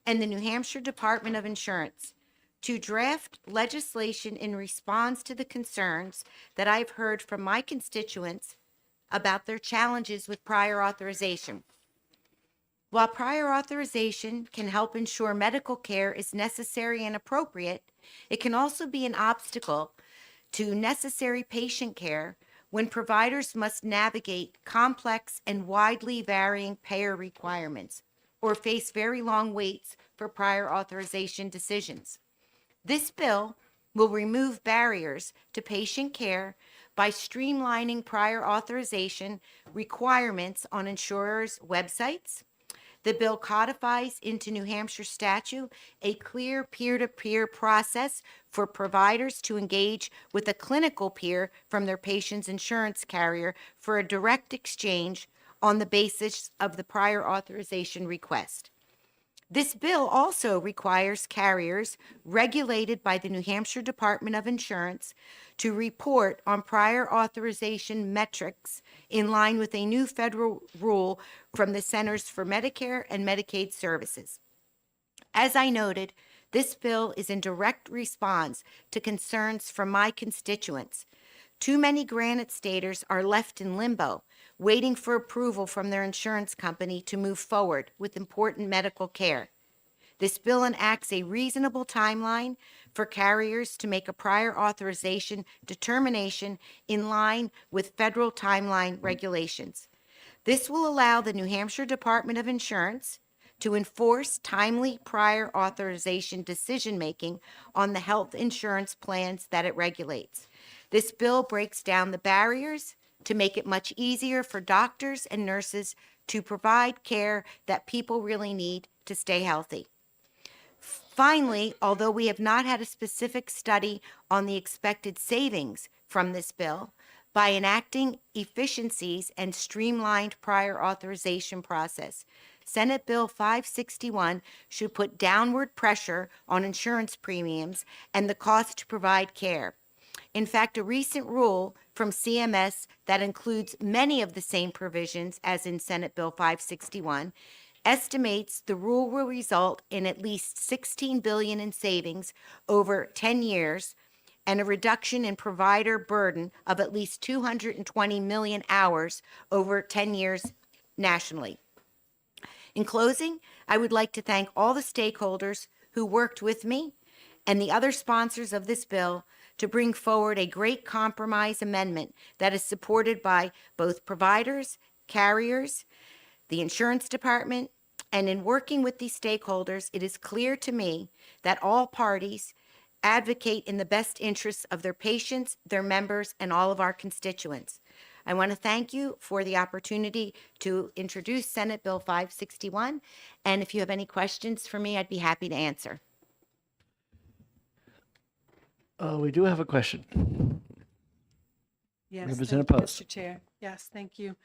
and the New Hampshire Department of Insurance to draft legislation in response to the concerns that I've heard from my constituents about their challenges with prior authorization. While prior authorization can help ensure medical care is necessary and appropriate, it can also be an obstacle to necessary patient care when providers must navigate complex and widely varying payer requirements or face very long waits for prior authorization decisions. This bill will remove barriers to patient care by streamlining prior authorization requirements on insurers' websites. The bill codifies into New Hampshire statute a clear peer-to-peer process for providers to engage with a clinical peer from their patient's insurance carrier for a direct exchange on the basis of the prior authorization request. This bill also requires carriers regulated by the New Hampshire Department of Insurance to report on prior authorization metrics in line with a new federal rule from the Centers for Medicare and Medicaid Services. As I noted, this bill is in direct response to concerns from my constituents. Too many Granite Staters are left in limbo, waiting for approval from their insurance company to move forward with important medical care. This bill enacts a reasonable timeline for carriers to make a prior authorization determination in line with federal timeline regulations. This will allow the New Hampshire Department of Insurance to enforce timely prior authorization decision-making on the health insurance plans that it regulates. This bill breaks down the barriers to make it much easier for doctors and nurses to provide care that people really need to stay healthy. Finally, although we have not had a specific study on the expected savings from this bill, by enacting efficiencies and streamlined prior authorization process, Senate Bill 561 should put downward pressure on insurance premiums and the cost to provide care. In fact, a recent rule from CMS that includes many of the same provisions as in Senate Bill 561 estimates the rule will result in at least $16 billion in savings over 10 years and a reduction in provider burden of at least 220 million hours over 10 years nationally. In closing, I would like to thank all the stakeholders who worked with me and the other sponsors of this bill to bring forward a great compromise amendment that is supported by both providers, carriers, the insurance department, and in working with these stakeholders, it is clear to me that all parties advocate in the best interests of their patients, their members, and all of our constituents. I want to thank you for the opportunity to introduce Senate Bill 561, and if you have any questions for me, I'd be happy to answer. We do have a question. Yes, Representative thank you, Post. Mr. Chair. Yes, thank you.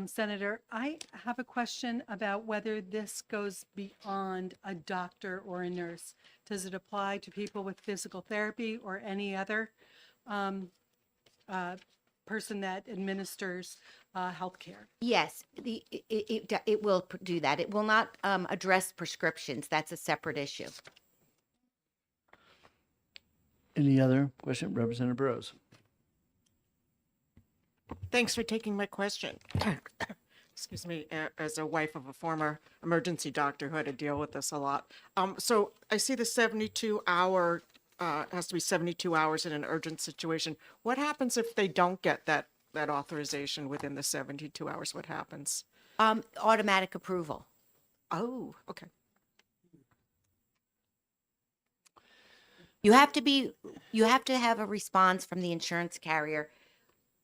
Senator, I have a question about whether this goes beyond a doctor or a nurse. Does it apply to people with physical therapy or any other person that administers healthcare. Yes, it will do that. It will not address prescriptions. That's a separate issue. Any other question? Representative Burrows. Thanks for taking my question. Excuse me, as a wife of a former emergency doctor who had to deal with this a lot. So I see the 72-hour, has to be 72 hours in an urgent situation. What happens if they don't get that authorization within the 72 hours? What happens? Automatic approval. Oh, okay. You have to have a response from the insurance carrier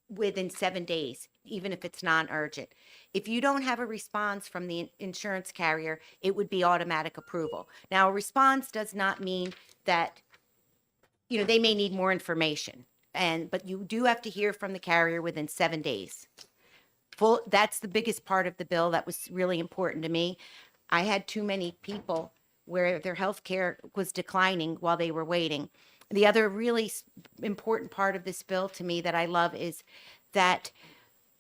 within 7 days, even if it's non-urgent. If you don't have a response from the insurance carrier, it would be automatic approval. Now, a response does not mean that, they may need more information, but you do have to hear from the carrier within 7 days. That's the biggest part of the bill that was really important to me. I had too many people where their health care was declining while they were waiting. The other really important part of this bill to me that I love is that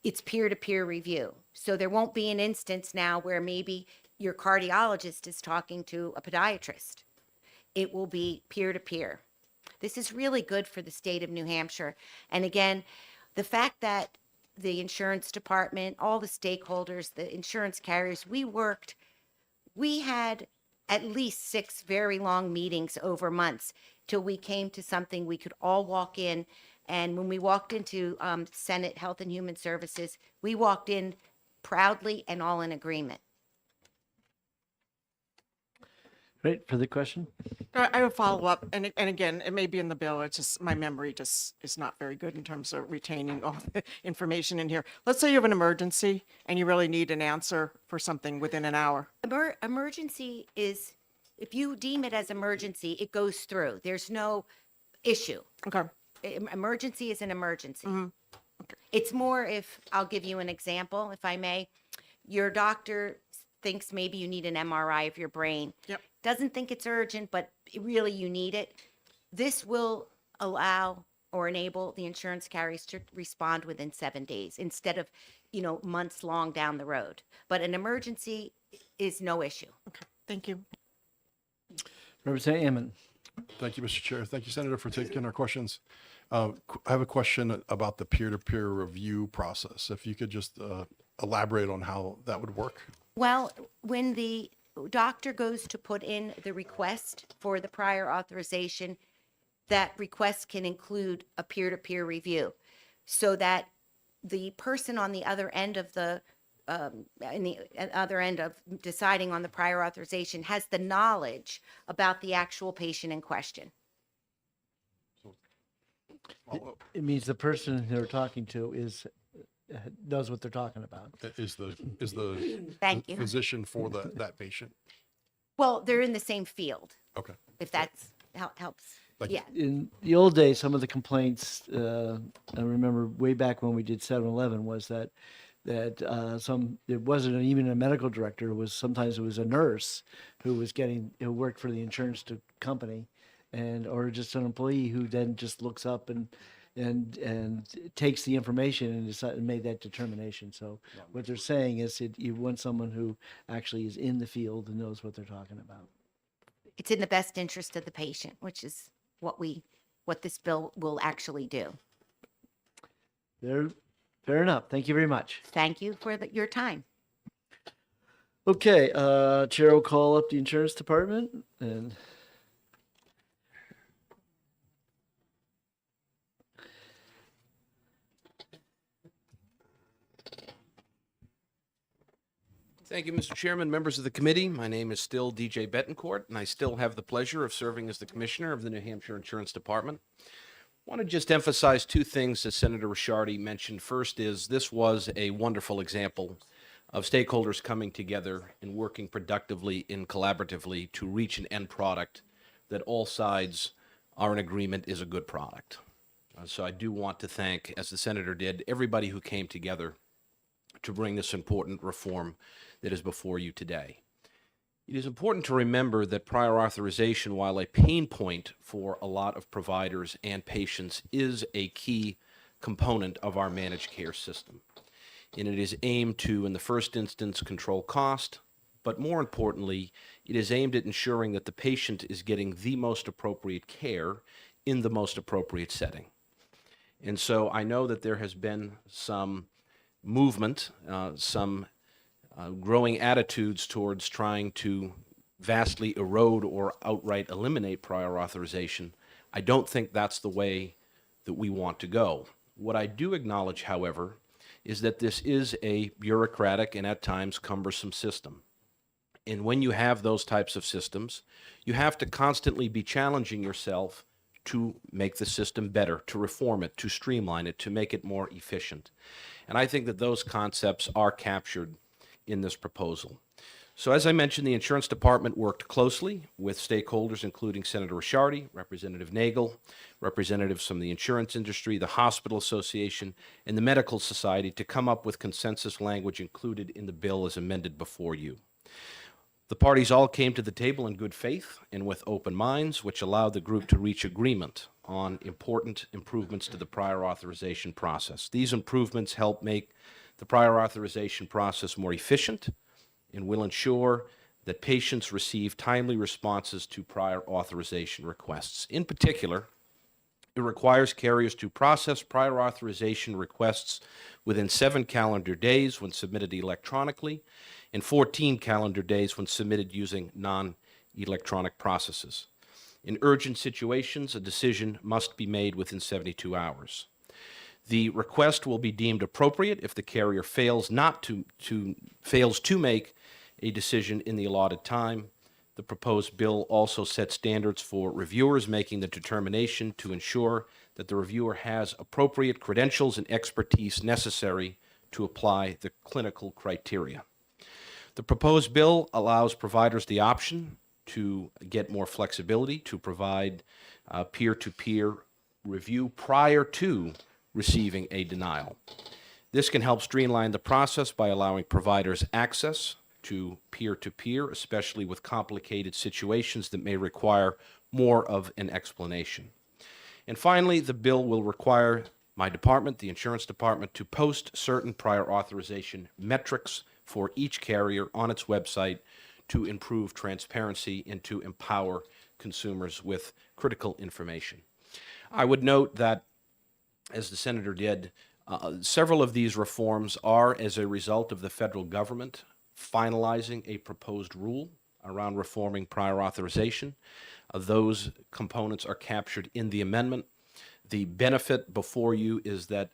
it's peer-to-peer review. So there won't be an instance now where maybe your cardiologist is talking to a podiatrist. It will be peer-to-peer. This is really good for the state of New Hampshire. And again, the fact that the insurance department, all the stakeholders, the insurance carriers, we had at least 6 very long meetings over months till we came to something we could all walk in. And when we walked into Senate Health and Human Services, we walked in proudly and all in agreement. Great. For the question? I have a follow-up, and again, it may be in the bill, it's just my memory just is not very good in terms of retaining all the information in here. Let's say you have an emergency and you really need an answer for something within an hour. Emergency is, if you deem it as emergency, it goes through. There's no issue. Okay. Emergency is an emergency. Okay. It's more if, I'll give you an example, if I may. Your doctor thinks maybe you need an MRI of your brain. Yep. Doesn't think it's urgent, but really you need it. This will allow or enable the insurance carriers to respond within 7 days instead of, months long down the road. But an emergency is no issue. Okay. Thank you. Representative Ammon. Thank you, Mr. Chair. Thank you, Senator, for taking our questions. I have a question about the peer-to-peer review process. If you could just elaborate on how that would work. Well, when the doctor goes to put in the request for the prior authorization, that request can include a peer-to-peer review so that the person on the other end of deciding on the prior authorization has the knowledge about the actual patient in question. It means the person they're talking to knows what they're talking about. Is the Thank you. physician for that patient? Well, they're in the same field. Okay. If that's helps. Yeah. In the old days, some of the complaints, I remember way back when we did 7-Eleven, was that it wasn't even a medical director. Sometimes it was a nurse who worked for the insurance company, or just an employee who then just looks up and takes the information and made that determination. So what they're saying is you want someone who actually is in the field and knows what they're talking about. It's in the best interest of the patient, which is what this bill will actually do. Fair enough. Thank you very much. Thank you for your time. Okay, Chair will call up the insurance department and. Thank you, Mr. Chairman, members of the committee. My name is still DJ Betancourt, and I still have the pleasure of serving as the Commissioner of the New Hampshire Insurance Department. I want to just emphasize 2 things that Senator Ricciardi mentioned. First is this was a wonderful example of stakeholders coming together and working productively and collaboratively to reach an end product that all sides are in agreement is a good product. So I do want to thank, as the Senator did, everybody who came together to bring this important reform that is before you today. It is important to remember that prior authorization, while a pain point for a lot of providers and patients, is a key component of our managed care system. And it is aimed to, in the first instance, control cost, but more importantly, it is aimed at ensuring that the patient is getting the most appropriate care in the most appropriate setting. And so I know that there has been some movement, some growing attitudes towards trying to vastly erode or outright eliminate prior authorization. I don't think that's the way that we want to go. What I do acknowledge, however, is that this is a bureaucratic and at times cumbersome system. And when you have those types of systems, you have to constantly be challenging yourself to make the system better, to reform it, to streamline it, to make it more efficient. And I think that those concepts are captured in this proposal. So as I mentioned, the insurance department worked closely with stakeholders, including Senator Ricciardi, Representative Nagel, representatives from the insurance industry, the Hospital Association, and the Medical Society to come up with consensus language included in the bill as amended before you. The parties all came to the table in good faith and with open minds, which allowed the group to reach agreement on important improvements to the prior authorization process. These improvements help make the prior authorization process more efficient and will ensure that patients receive timely responses to prior authorization requests. In particular, it requires carriers to process prior authorization requests within 7 calendar days when submitted electronically and 14 calendar days when submitted using non-electronic processes. In urgent situations, a decision must be made within 72 hours. The request will be deemed appropriate if the carrier fails to make a decision in the allotted time. The proposed bill also sets standards for reviewers making the determination to ensure that the reviewer has appropriate credentials and expertise necessary to apply the clinical criteria. The proposed bill allows providers the option to get more flexibility to provide peer-to-peer review prior to receiving a denial. This can help streamline the process by allowing providers access to peer-to-peer, especially with complicated situations that may require more of an explanation. And finally, the bill will require my department, the insurance department, to post certain prior authorization metrics for each carrier on its website to improve transparency and to empower consumers with critical information. I would note that, as the senator did, several of these reforms are as a result of the federal government finalizing a proposed rule around reforming prior authorization. Those components are captured in the amendment. The benefit before you is that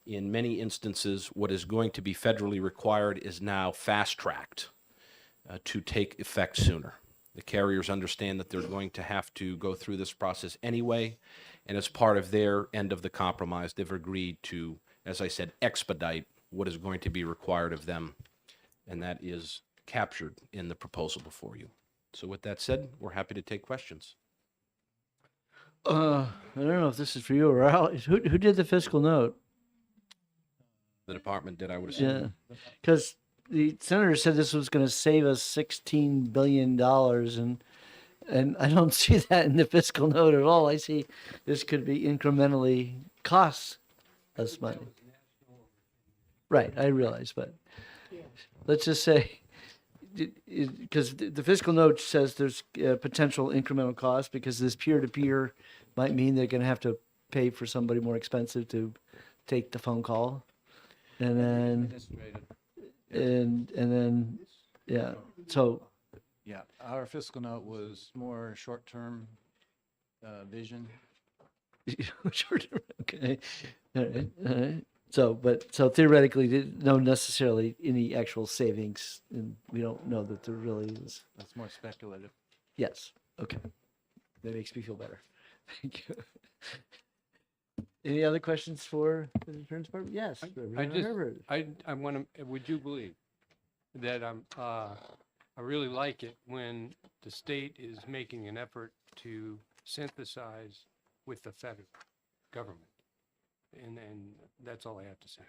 in many instances, what is going to be federally required is now fast-tracked to take effect sooner. The carriers understand that they're going to have to go through this process anyway, and as part of their end of the compromise, they've agreed to, as I said, expedite what is going to be required of them, and that is captured in the proposal before you. So with that said, we're happy to take questions. I don't know if this is for you or Alex. Who did the fiscal note? The department did, I would assume. Yeah, because the senator said this was going to save us $16 billion, and I don't see that in the fiscal note at all. I see this could be incrementally cost us money. Right, I realize, but let's just say, because the fiscal note says there's potential incremental cost because this peer-to-peer might mean they're going to have to pay for somebody more expensive to take the phone call. And then, yeah, so. Yeah, our fiscal note was more short-term vision. Short-term, okay. All right, all right. So theoretically, no necessarily any actual savings, and we don't know that there really is. That's more speculative. Yes, okay. That makes me feel better. Thank you. Any other questions for the insurance department? Yes. I want to, would you believe that I really like it when the state is making an effort to synthesize with the federal government. And that's all I have to say.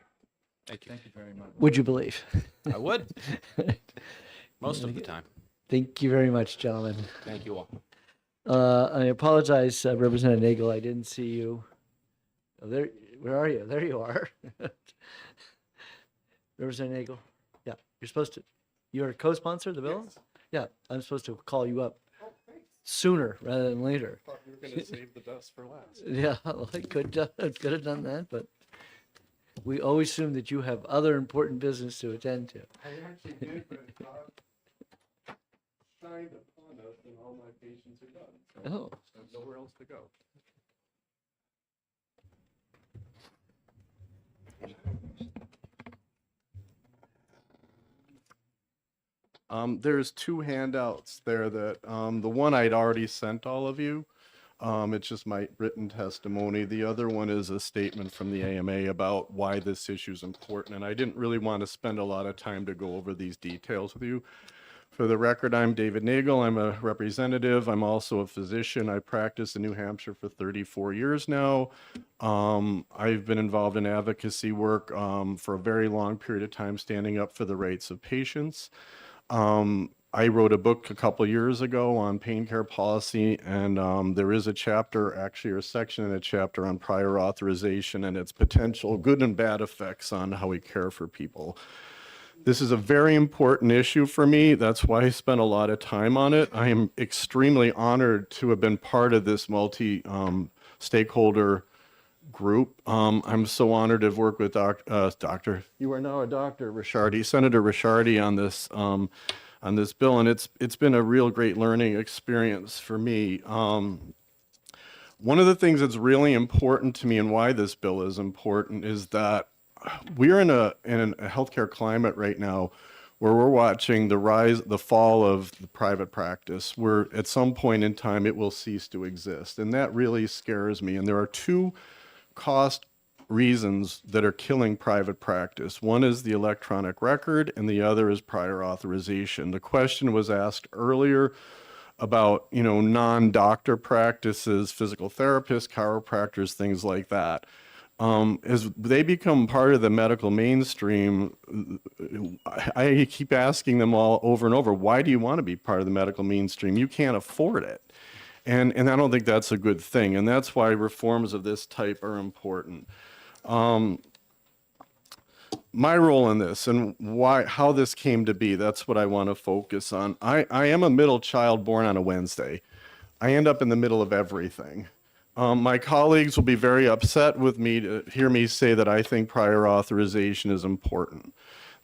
Thank you. Thank you very much. Would you believe? I would. Most of the time. Thank you very much, gentlemen. Thank you all. I apologize, Representative Nagel, I didn't see you There, where are you? There you are. Representative Nagel. Yeah, you're supposed to. You're a co-sponsor of the bill? Yes. Yeah, I'm supposed to call you up sooner rather than later. Thought we were going to save the best for last. Yeah, well, I could have done that, but we always assume that you have other important business to attend to. I actually did, but God shined upon us and all my patients are done. So Oh. there's nowhere else to go. There's two handouts there that, the one I'd already sent all of you. It's just my written testimony. The other one is a statement from the AMA about why this issue is important. And I didn't really want to spend a lot of time to go over these details with you. For the record, I'm David Nagel. I'm a representative. I'm also a physician. I practice in New Hampshire for 34 years now. I've been involved in advocacy work for a very long period of time, standing up for the rights of patients. I wrote a book a couple years ago on pain care policy, and there is a chapter, actually, or a section in a chapter on prior authorization and its potential good and bad effects on how we care for people. This is a very important issue for me. That's why I spent a lot of time on it. I am extremely honored to have been part of this multi-stakeholder group. I'm so honored to have worked with you are now a Dr. Ricciardi, Senator Ricciardi on this bill, and it's been a real great learning experience for me. One of the things that's really important to me and why this bill is important is that we're in a healthcare climate right now where we're watching the fall of the private practice, where at some point in time it will cease to exist. And that really scares me. And there are two cost reasons that are killing private practice. One is the electronic record, and the other is prior authorization. The question was asked earlier about, non-doctor practices, physical therapists, chiropractors, things like that. As they become part of the medical mainstream, I keep asking them all over and over, why do you want to be part of the medical mainstream? You can't afford it. And I don't think that's a good thing. And that's why reforms of this type are important. My role in this and how this came to be, that's what I want to focus on. I am a middle child born on a Wednesday. I end up in the middle of everything. My colleagues will be very upset with me to hear me say that I think prior authorization is important.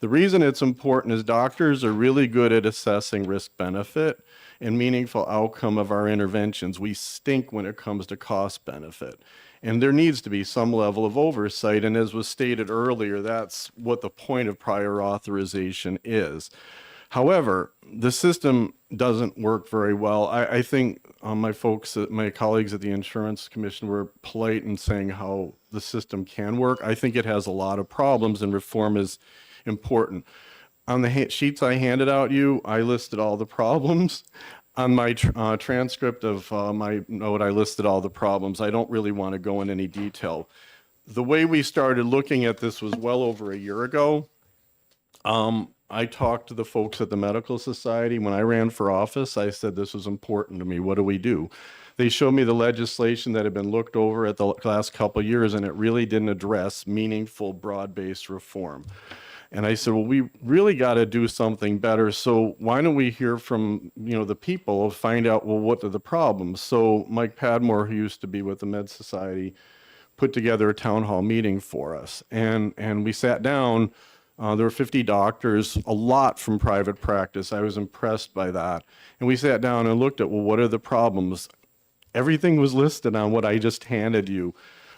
The reason it's important is doctors are really good at assessing risk-benefit and meaningful outcome of our interventions. We stink when it comes to cost-benefit. And there needs to be some level of oversight. And as was stated earlier, that's what the point of prior authorization is. However, the system doesn't work very well. I think my colleagues at the Insurance Commission were polite in saying how the system can work. I think it has a lot of problems, and reform is important. On the sheets I handed out you, I listed all the problems. On my transcript of my note, I listed all the problems. I don't really want to go in any detail. The way we started looking at this was well over a year ago. I talked to the folks at the Medical Society. When I ran for office, I said, this was important to me. What do we do? They showed me the legislation that had been looked over at the last couple of years, and it really didn't address meaningful, broad-based reform. And I said, well, we really got to do something better. So why don't we hear from, the people, find out, well, what are the problems? So Mike Padmore, who used to be with the Med Society, put together a town hall meeting for us. And we sat down. There were 50 doctors, a lot from private practice. I was impressed by that. And we sat down and looked at, well, what are the problems? Everything was listed on what I just handed you.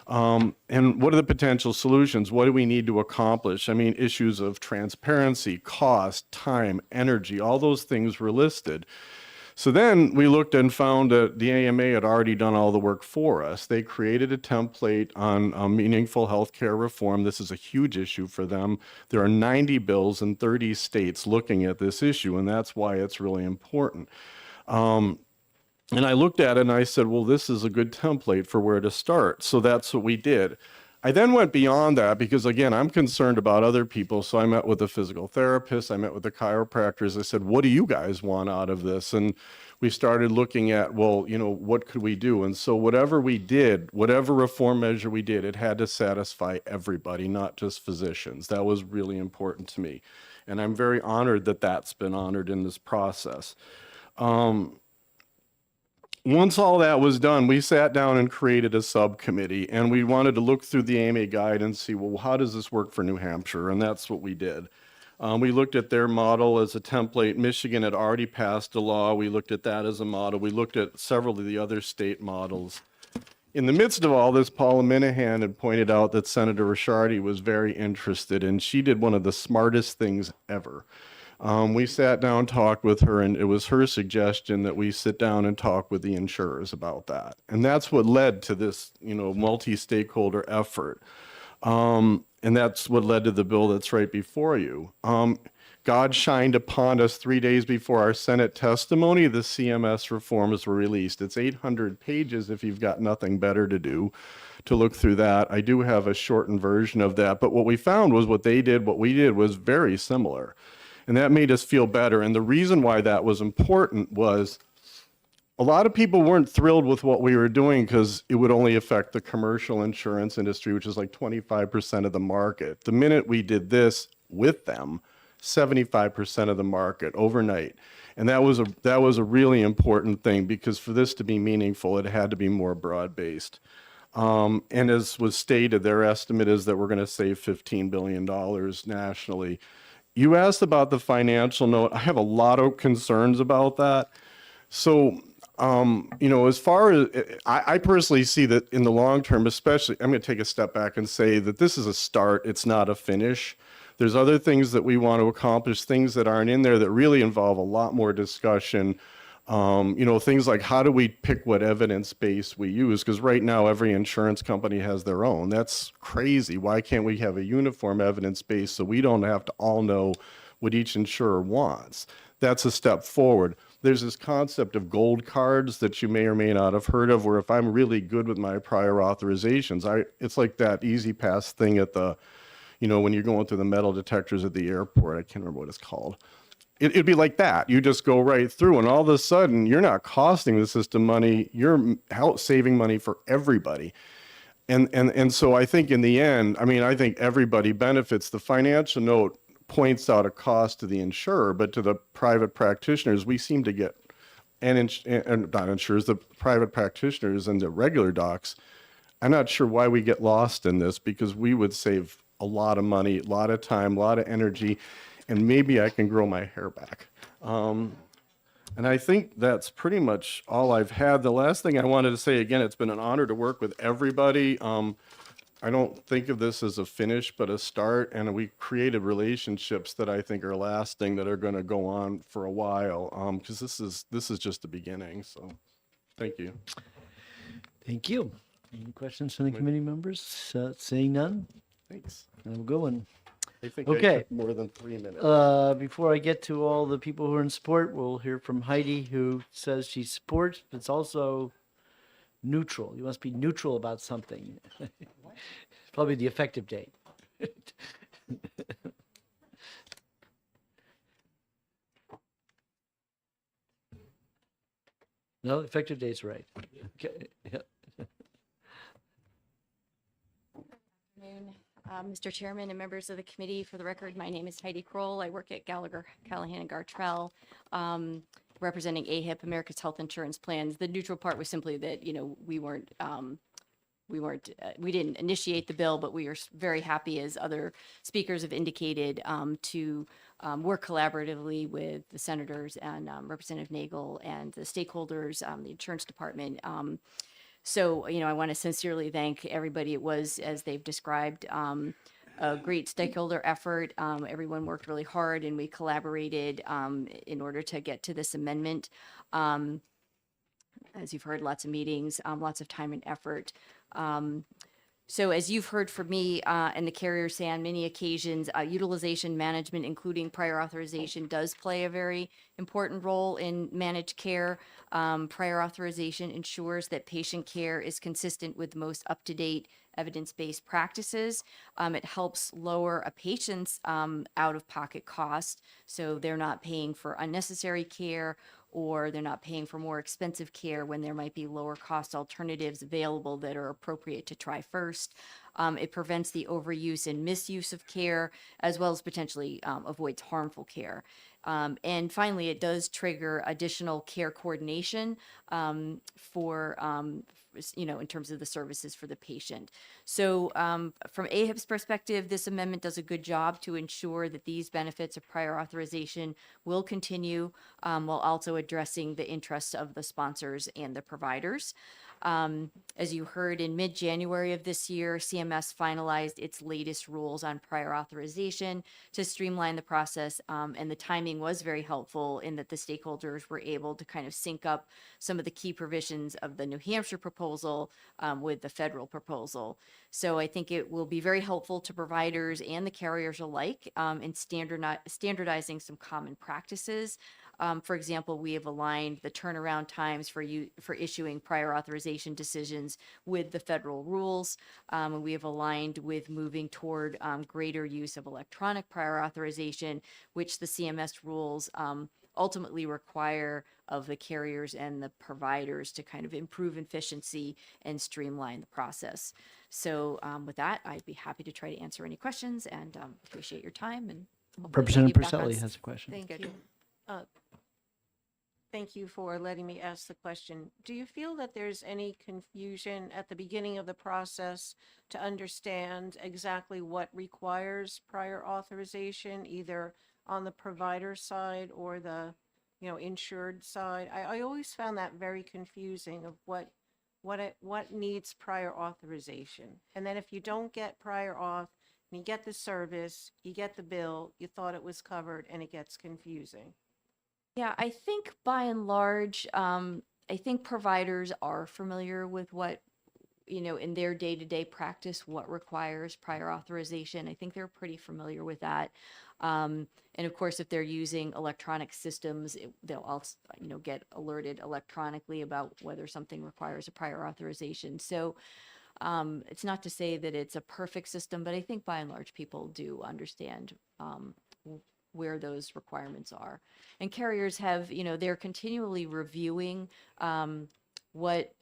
And what are the potential solutions? What do we need to accomplish? I mean, issues of transparency, cost, time, energy, all those things were listed. So then we looked and found that the AMA had already done all the work for us. They created a template on meaningful healthcare reform. This is a huge issue for them. There are 90 bills in 30 states looking at this issue, and that's why it's really important. And I looked at it and I said, well, this is a good template for where to start. So that's what we did. I then went beyond that because, again, I'm concerned about other people. So I met with a physical therapist, I met with the chiropractors. I said, what do you guys want out of this? And we started looking at, well, you know, what could we do? And so whatever we did, whatever reform measure we did, it had to satisfy everybody, not just physicians. That was really important to me. And I'm very honored that that's been honored in this process. Once all that was done, we sat down and created a subcommittee, and we wanted to look through the AMA guide and see, well, how does this work for New Hampshire? And that's what we did. We looked at their model as a template. Michigan had already passed a law. We looked at that as a model. We looked at several of the other state models. In the midst of all this, Paula Minahan had pointed out that Senator Ricciardi was very interested, and she did one of the smartest things ever. We sat down, talked with her, and it was her suggestion that we sit down and talk with the insurers about that. And that's what led to this, you know, multi-stakeholder effort. And that's what led to the bill that's right before you. God shined upon us 3 days before our Senate testimony. The CMS reforms were released. It's 800 pages if you've got nothing better to do to look through that. I do have a shortened version of that. But what we found was what they did, what we did was very similar. And that made us feel better. And the reason why that was important was a lot of people weren't thrilled with what we were doing because it would only affect the commercial insurance industry, which is like 25% of the market. The minute we did this with them, 75% of the market overnight. And that was a really important thing because for this to be meaningful, it had to be more broad-based. And as was stated, their estimate is that we're going to save $15 billion nationally. You asked about the financial note. I have a lot of concerns about that. So, you know, as far as I personally see that in the long term, especially, I'm going to take a step back and say that this is a start. It's not a finish. There's other things that we want to accomplish, things that aren't in there that really involve a lot more discussion. You know, things like how do we pick what evidence base we use? Because right now every insurance company has their own. That's crazy. Why can't we have a uniform evidence base so we don't have to all know what each insurer wants? That's a step forward. There's this concept of gold cards that you may or may not have heard of, where if I'm really good with my prior authorizations, it's like that easy pass thing at the, you know, when you're going through the metal detectors at the airport. I can't remember what it's called. It'd be like that. You just go right through, and all of a sudden, you're not costing the system money. You're saving money for everybody. And so I think in the end, I mean, I think everybody benefits. The financial note points out a cost to the insurer, but to the private practitioners, we seem to get, and not insurers, the private practitioners and the regular docs, I'm not sure why we get lost in this, because we would save a lot of money, a lot of time, a lot of energy, and maybe I can grow my hair back. And I think that's pretty much all I've had. The last thing I wanted to say, again, it's been an honor to work with everybody. I don't think of this as a finish, but a start, and we created relationships that I think are lasting, that are going to go on for a while, because this is just the beginning. So thank you. Thank you. Any questions from the committee members? Seeing none? Thanks. Have a good one. I think Okay. I took more than 3 minutes. Before I get to all the people who are in support, we'll hear from Heidi, who says she supports, but it's also neutral. You must be neutral about something. It's probably the effective date. No, effective date's right. Okay. Yeah. Afternoon, Mr. Chairman and members of the committee. For the record, my name is Heidi Kroll. I work at Gallagher, Callahan and Gartrell, representing AHIP, America's Health Insurance Plans. The neutral part was simply that, you know, we didn't initiate the bill, but we are very happy, as other speakers have indicated, to work collaboratively with the senators and Representative Nagel and the stakeholders, the insurance department. So, you know, I want to sincerely thank everybody. It was, as they've described, a great stakeholder effort. Everyone worked really hard, and we collaborated in order to get to this amendment. As you've heard, lots of meetings, lots of time and effort. So as you've heard from me and the carriers say on many occasions, utilization management, including prior authorization, does play a very important role in managed care. Prior authorization ensures that patient care is consistent with the most up-to-date evidence-based practices. It helps lower a patient's out-of-pocket cost, so they're not paying for unnecessary care, or they're not paying for more expensive care when there might be lower cost alternatives available that are appropriate to try first. It prevents the overuse and misuse of care, as well as potentially avoids harmful care. And finally, it does trigger additional care coordination for in terms of the services for the patient. So from AHIP's perspective, this amendment does a good job to ensure that these benefits of prior authorization will continue while also addressing the interests of the sponsors and the providers. As you heard, in mid-January of this year, CMS finalized its latest rules on prior authorization to streamline the process, and the timing was very helpful in that the stakeholders were able to kind of sync up some of the key provisions of the New Hampshire proposal with the federal proposal. So I think it will be very helpful to providers and the carriers alike in standardizing some common practices. For example, we have aligned the turnaround times for issuing prior authorization decisions with the federal rules. And we have aligned with moving toward greater use of electronic prior authorization, which the CMS rules ultimately require of the carriers and the providers to kind of improve efficiency and streamline the process. So with that, I'd be happy to try to answer any questions, and appreciate your time. And Representative Purcelli has a question. Thank you. Thank you for letting me ask the question. Do you feel that there's any confusion at the beginning of the process to understand exactly what requires prior authorization, either on the provider side or the, insured side? I always found that very confusing of what needs prior authorization. And then if you don't get prior auth, and you get the service, you get the bill, you thought it was covered, and it gets confusing. Yeah, I think by and large, I think providers are familiar with what, in their day-to-day practice, what requires prior authorization. I think they're pretty familiar with that. And of course, if they're using electronic systems, they'll also, get alerted electronically about whether something requires a prior authorization. So it's not to say that it's a perfect system, but I think by and large, people do understand where those requirements are. And carriers have, they're continually reviewing what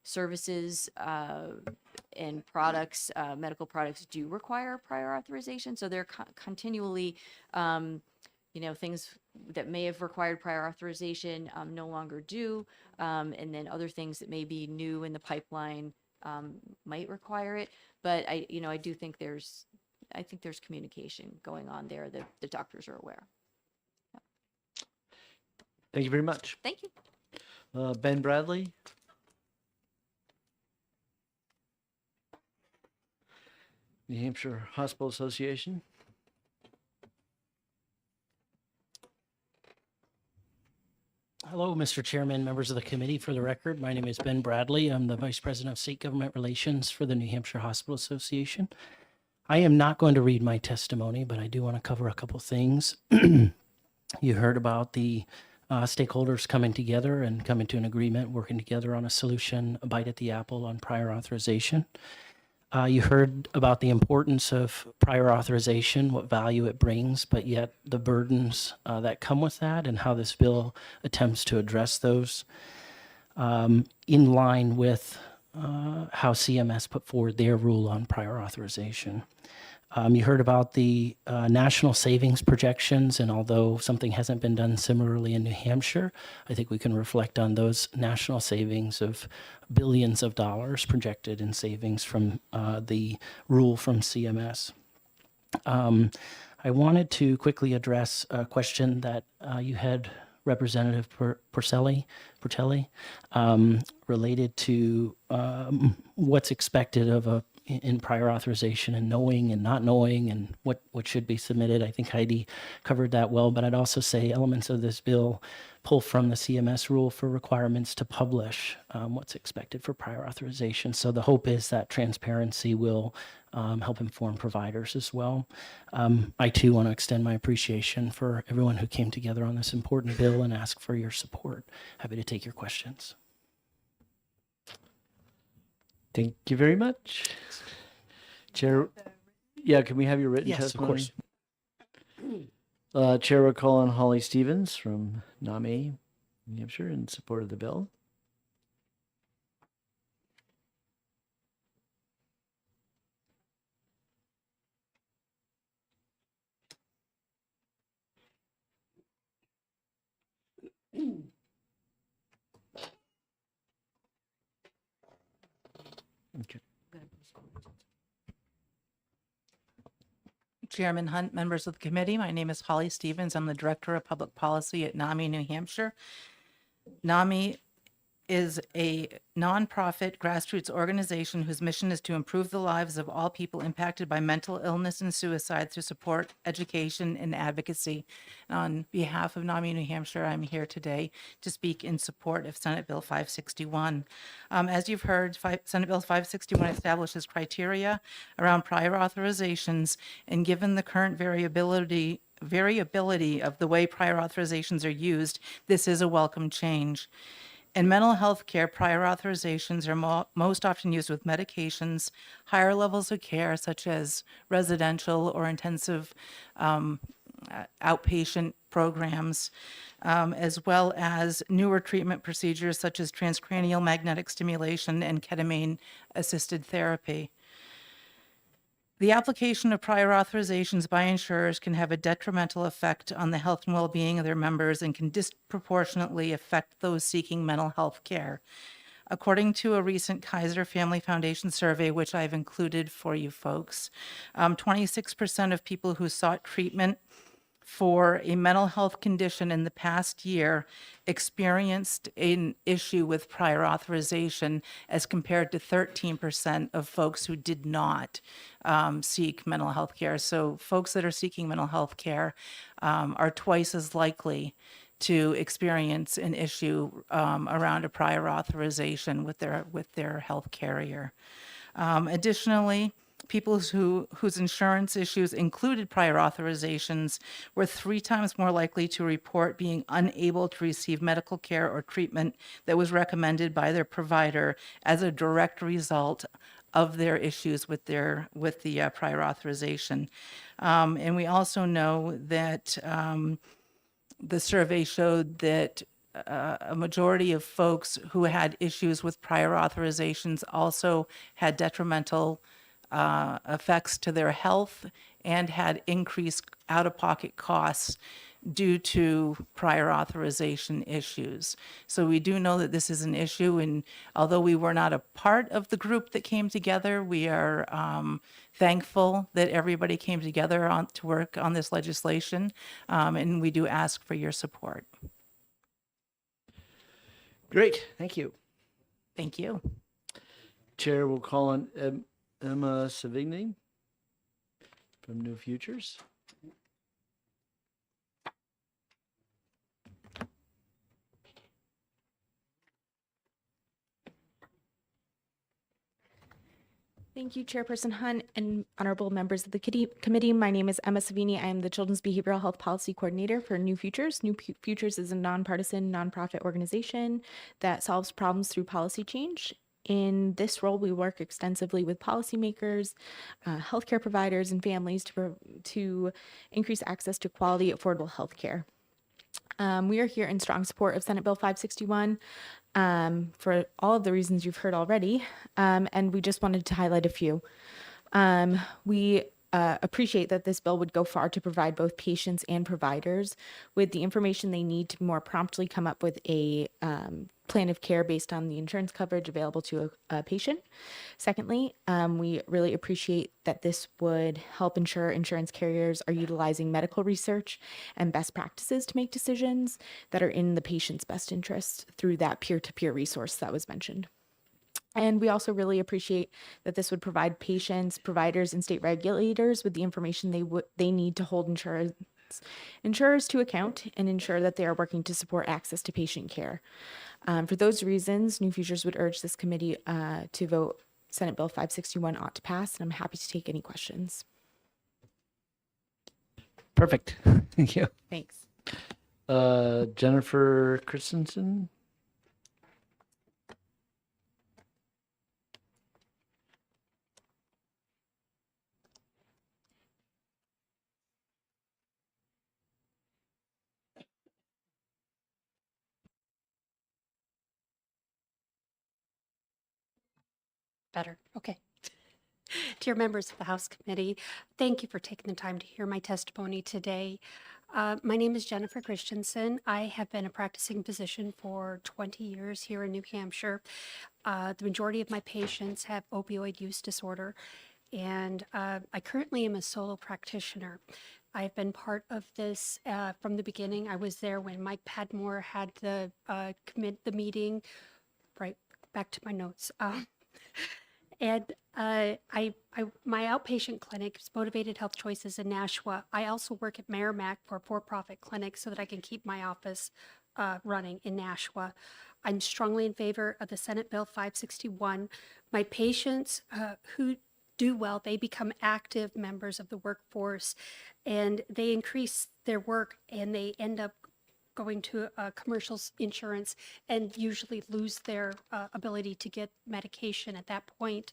services and products, medical products do require prior authorization. So they're continually, things that may have required prior authorization no longer do. And then other things that may be new in the pipeline might require it. But I do think there's communication going on there that the doctors are aware. Thank you very much. Thank you. Ben Bradley. New Hampshire Hospital Association. Hello, Mr. Chairman, members of the committee. For the record, my name is Ben Bradley. I'm the Vice President of State Government Relations for the New Hampshire Hospital Association. I am not going to read my testimony, but I do want to cover a couple things. You heard about the stakeholders coming together and coming to an agreement, working together on a solution, a bite at the apple on prior authorization. You heard about the importance of prior authorization, what value it brings, but yet the burdens that come with that and how this bill attempts to address those in line with how CMS put forward their rule on prior authorization. You heard about the national savings projections, and although something hasn't been done similarly in New Hampshire, I think we can reflect on those national savings of billions of dollars projected in savings from the rule from CMS. I wanted to quickly address a question that you had, Representative Purcelli, related to what's expected of in prior authorization and knowing and not knowing and what should be submitted. I think Heidi covered that well, but I'd also say elements of this bill pull from the CMS rule for requirements to publish what's expected for prior authorization. So the hope is that transparency will help inform providers as well. I too want to extend my appreciation for everyone who came together on this important bill and ask for your support. Happy to take your questions. Thank you very much. Chair, yeah, can we have your written Yes, of testimony? course. Chair will call on Holly Stevens from NAMI, New Hampshire, in support of the bill. Okay. Chairman Hunt, members of the committee, my name is Holly Stevens. I'm the Director of Public Policy at NAMI, New Hampshire. NAMI is a nonprofit grassroots organization whose mission is to improve the lives of all people impacted by mental illness and suicide through support, education, and advocacy. On behalf of NAMI New Hampshire, I'm here today to speak in support of Senate Bill 561. As you've heard, Senate Bill 561 establishes criteria around prior authorizations, and given the current variability of the way prior authorizations are used, this is a welcome change. In mental health care, prior authorizations are most often used with medications, higher levels of care such as residential or intensive outpatient programs, as well as newer treatment procedures such as transcranial magnetic stimulation and ketamine-assisted therapy. The application of prior authorizations by insurers can have a detrimental effect on the health and well-being of their members and can disproportionately affect those seeking mental health care. According to a recent Kaiser Family Foundation survey, which I've included for you folks, 26% of people who sought treatment for a mental health condition in the past year experienced an issue with prior authorization, as compared to 13% of folks who did not seek mental health care. So folks that are seeking mental health care are twice as likely to experience an issue around a prior authorization with their health carrier. Additionally, people whose insurance issues included prior authorizations were 3 times more likely to report being unable to receive medical care or treatment that was recommended by their provider as a direct result of their issues with the prior authorization. And we also know that the survey showed that a majority of folks who had issues with prior authorizations also had detrimental effects to their health and had increased out-of-pocket costs due to prior authorization issues. So we do know that this is an issue, and although we were not a part of the group that came together, we are thankful that everybody came together to work on this legislation, and we do ask for your support. Great, thank you. Thank you. Chair will call on Emma Savigny from New Futures. Thank you, Chairperson Hunt and honorable members of the committee. My name is Emma Savini. I am the Children's Behavioral Health Policy Coordinator for New Futures. New Futures is a nonpartisan, nonprofit organization that solves problems through policy change. In this role, we work extensively with policymakers, healthcare providers, and families to increase access to quality, affordable healthcare. We are here in strong support of Senate Bill 561 for all of the reasons you've heard already, and we just wanted to highlight a few. We appreciate that this bill would go far to provide both patients and providers with the information they need to more promptly come up with a plan of care based on the insurance coverage available to a patient. Secondly, we really appreciate that this would help ensure insurance carriers are utilizing medical research and best practices to make decisions that are in the patient's best interest through that peer-to-peer resource that was mentioned. And we also really appreciate that this would provide patients, providers, and state regulators with the information they need to hold insurers to account and ensure that they are working to support access to patient care. For those reasons, New Futures would urge this committee to vote Senate Bill 561 ought to pass, and I'm happy to take any questions. Perfect. Thank you. Thanks. Jennifer Christensen. Better. Okay. Dear members of the House Committee, thank you for taking the time to hear my testimony today. My name is Jennifer Christensen. I have been a practicing physician for 20 years here in New Hampshire. The majority of my patients have opioid use disorder, and I currently am a solo practitioner. I've been part of this from the beginning. I was there when Mike Padmore had the meeting. Right, back to my notes. And my outpatient clinic is Motivated Health Choices in Nashua. I also work at Merrimack for a for-profit clinic so that I can keep my office running in Nashua. I'm strongly in favor of the Senate Bill 561. My patients who do well, they become active members of the workforce, and they increase their work, and they end up going to commercial insurance and usually lose their ability to get medication at that point.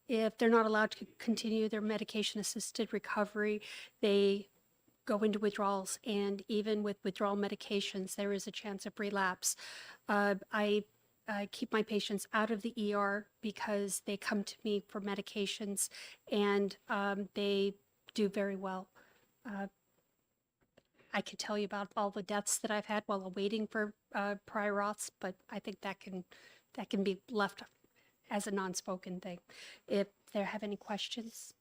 If they're not allowed to continue their medication-assisted recovery, they go into withdrawals, and even with withdrawal medications, there is a chance of relapse. I keep my patients out of the ER because they come to me for medications, and they do very well. I could tell you about all the deaths that I've had while awaiting for prior auths, but I think that can be left as a non-spoken thing. If there have any questions.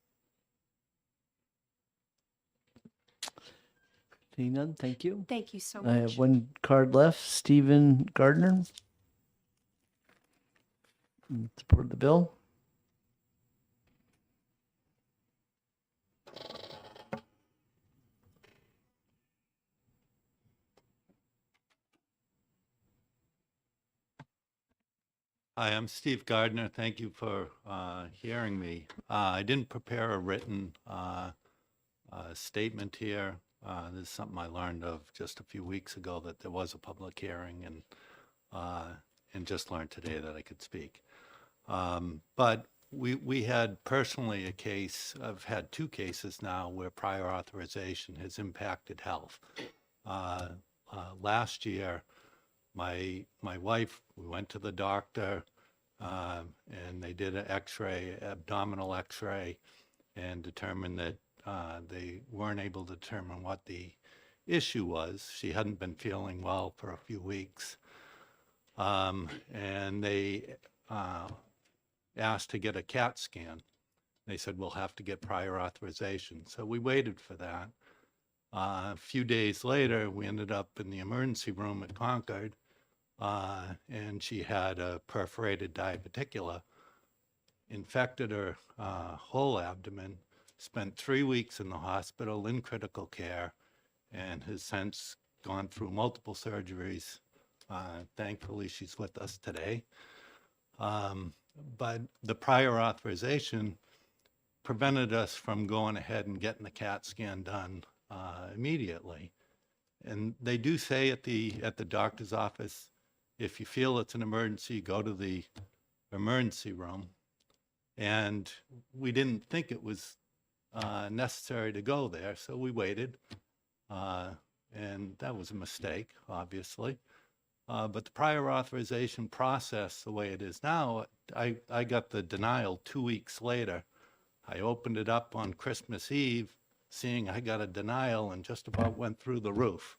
Seeing none, thank you. Thank you so I have much. one card left. Stephen Gardner. Support the bill. Hi, I'm Steve Gardner. Thank you for hearing me. I didn't prepare a written statement here. This is something I learned of just a few weeks ago, that there was a public hearing, and just learned today that I could speak. But we had personally a case. I've had two cases now where prior authorization has impacted health. Last year, my wife, we went to the doctor, and they did an x-ray, abdominal x-ray, and determined that they weren't able to determine what the issue was. She hadn't been feeling well for a few weeks. And they asked to get a CAT scan. They said, we'll have to get prior authorization. So we waited for that. A few days later, we ended up in the emergency room at Concord, and she had a perforated diverticula, infected her whole abdomen, spent 3 weeks in the hospital in critical care, and has since gone through multiple surgeries. Thankfully, she's with us today. But the prior authorization prevented us from going ahead and getting the CAT scan done immediately. And they do say at the doctor's office, if you feel it's an emergency, go to the emergency room. And we didn't think it was necessary to go there, so we waited. And that was a mistake, obviously. But the prior authorization process, the way it is now, I got the denial 2 weeks later. I opened it up on Christmas Eve, seeing I got a denial, and just about went through the roof.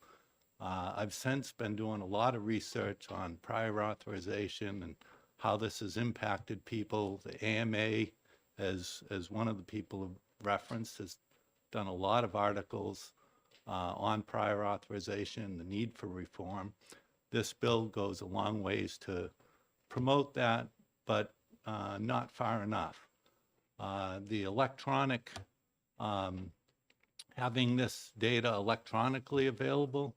I've since been doing a lot of research on prior authorization and how this has impacted people. The AMA, as one of the people referenced, has done a lot of articles on prior authorization, the need for reform. This bill goes a long ways to promote that, but not far enough. The electronic, having this data electronically available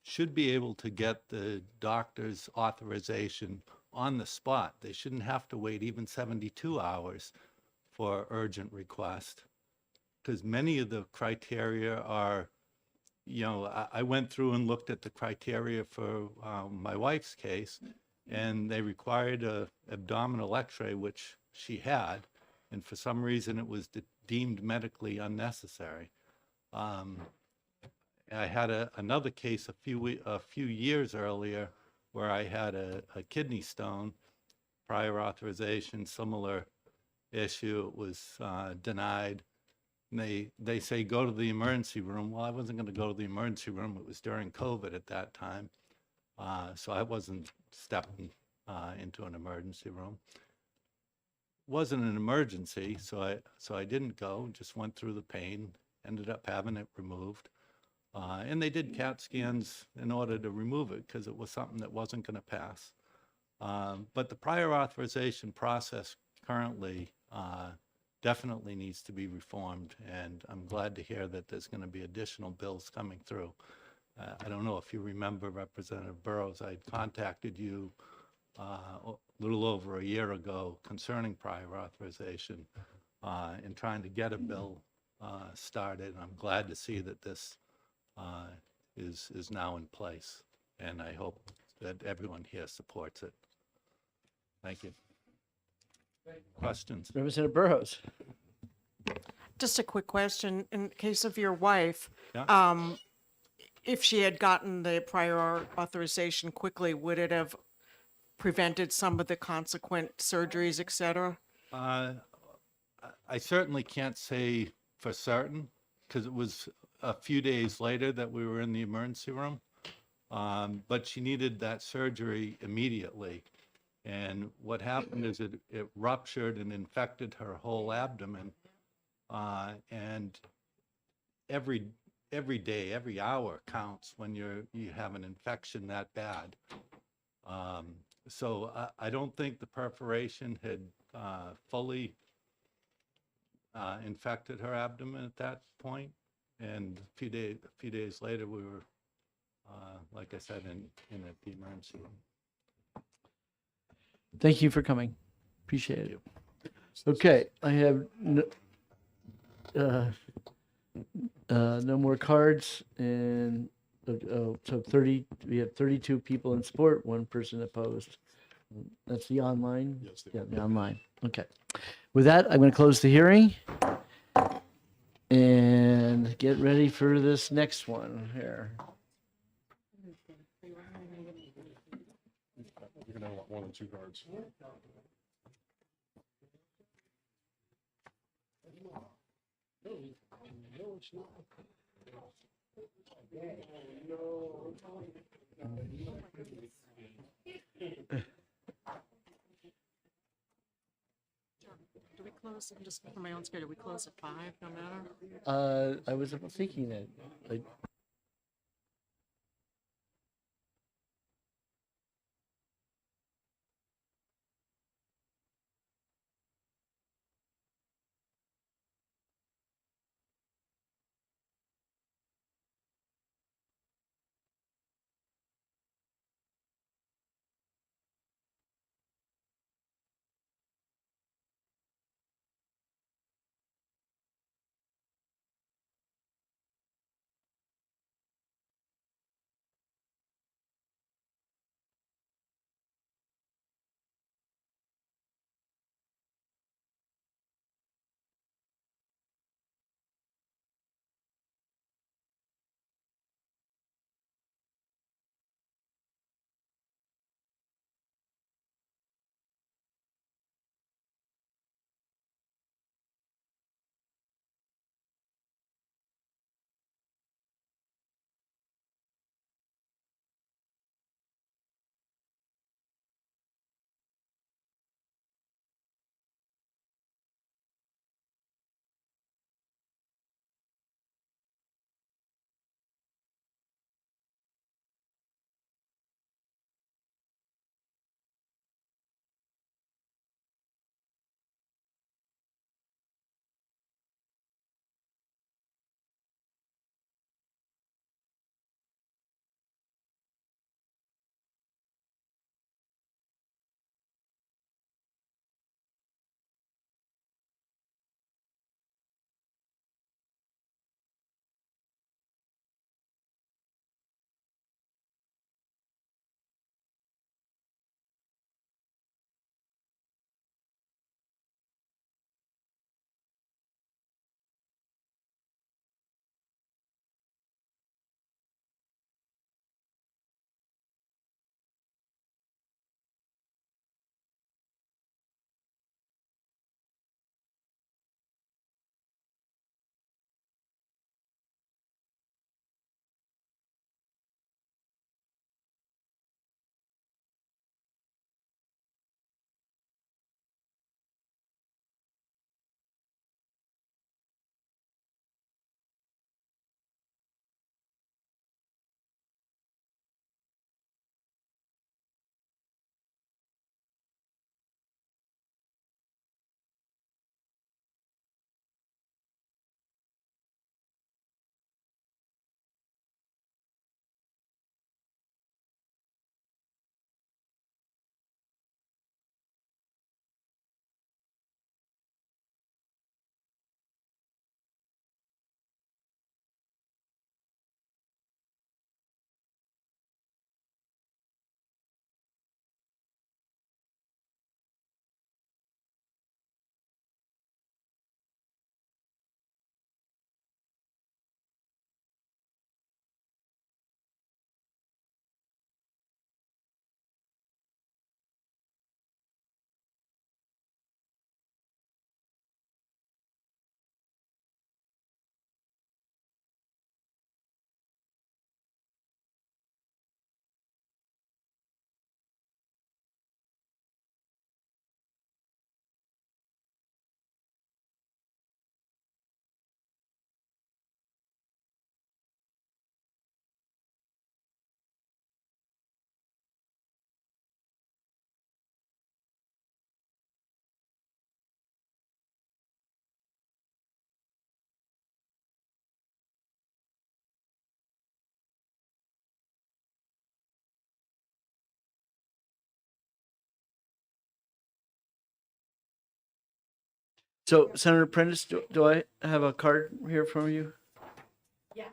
should be able to get the doctor's authorization on the spot. They shouldn't have to wait even 72 hours for urgent request, because many of the criteria are, I went through and looked at the criteria for my wife's case, and they required a abdominal x-ray, which she had, and for some reason it was deemed medically unnecessary. I had another case a few years earlier where I had a kidney stone, prior authorization, similar issue. It was denied. And they say, go to the emergency room. Well, I wasn't going to go to the emergency room. It was during COVID at that time. So I wasn't stepping into an emergency room. Wasn't an emergency, so I didn't go, just went through the pain, ended up having it removed. And they did CAT scans in order to remove it because it was something that wasn't going to pass. But the prior authorization process currently definitely needs to be reformed, and I'm glad to hear that there's going to be additional bills coming through. I don't know if you remember, Representative Burrows, I contacted you a little over a year ago concerning prior authorization and trying to get a bill started. I'm glad to see that this is now in place, and I hope that everyone here supports it. Thank you. Questions? Representative Burrows. Just a quick question. In case of your wife, Yeah. if she had gotten the prior authorization quickly, would it have prevented some of the consequent surgeries, et cetera? I certainly can't say for certain because it was a few days later that we were in the emergency room. But she needed that surgery immediately. And what happened is it ruptured and infected her whole abdomen. And every day, every hour counts when you have an infection that bad. So I don't think the perforation had fully infected her abdomen at that point. And a few days later, we were, like I said, in the emergency room. Thank you for coming. Appreciate it. Okay, I have no more cards, and so we have 32 people in support, 1 person opposed. That's the online? Yes, Yeah, the online. Okay. With that, I'm going to close the hearing and get ready for this next one here. You're going to want more than 2 cards. Do we close, just for my own schedule, we close at 5, no matter? I was thinking that So Senator Prentice, do I have a card here from you? Yes.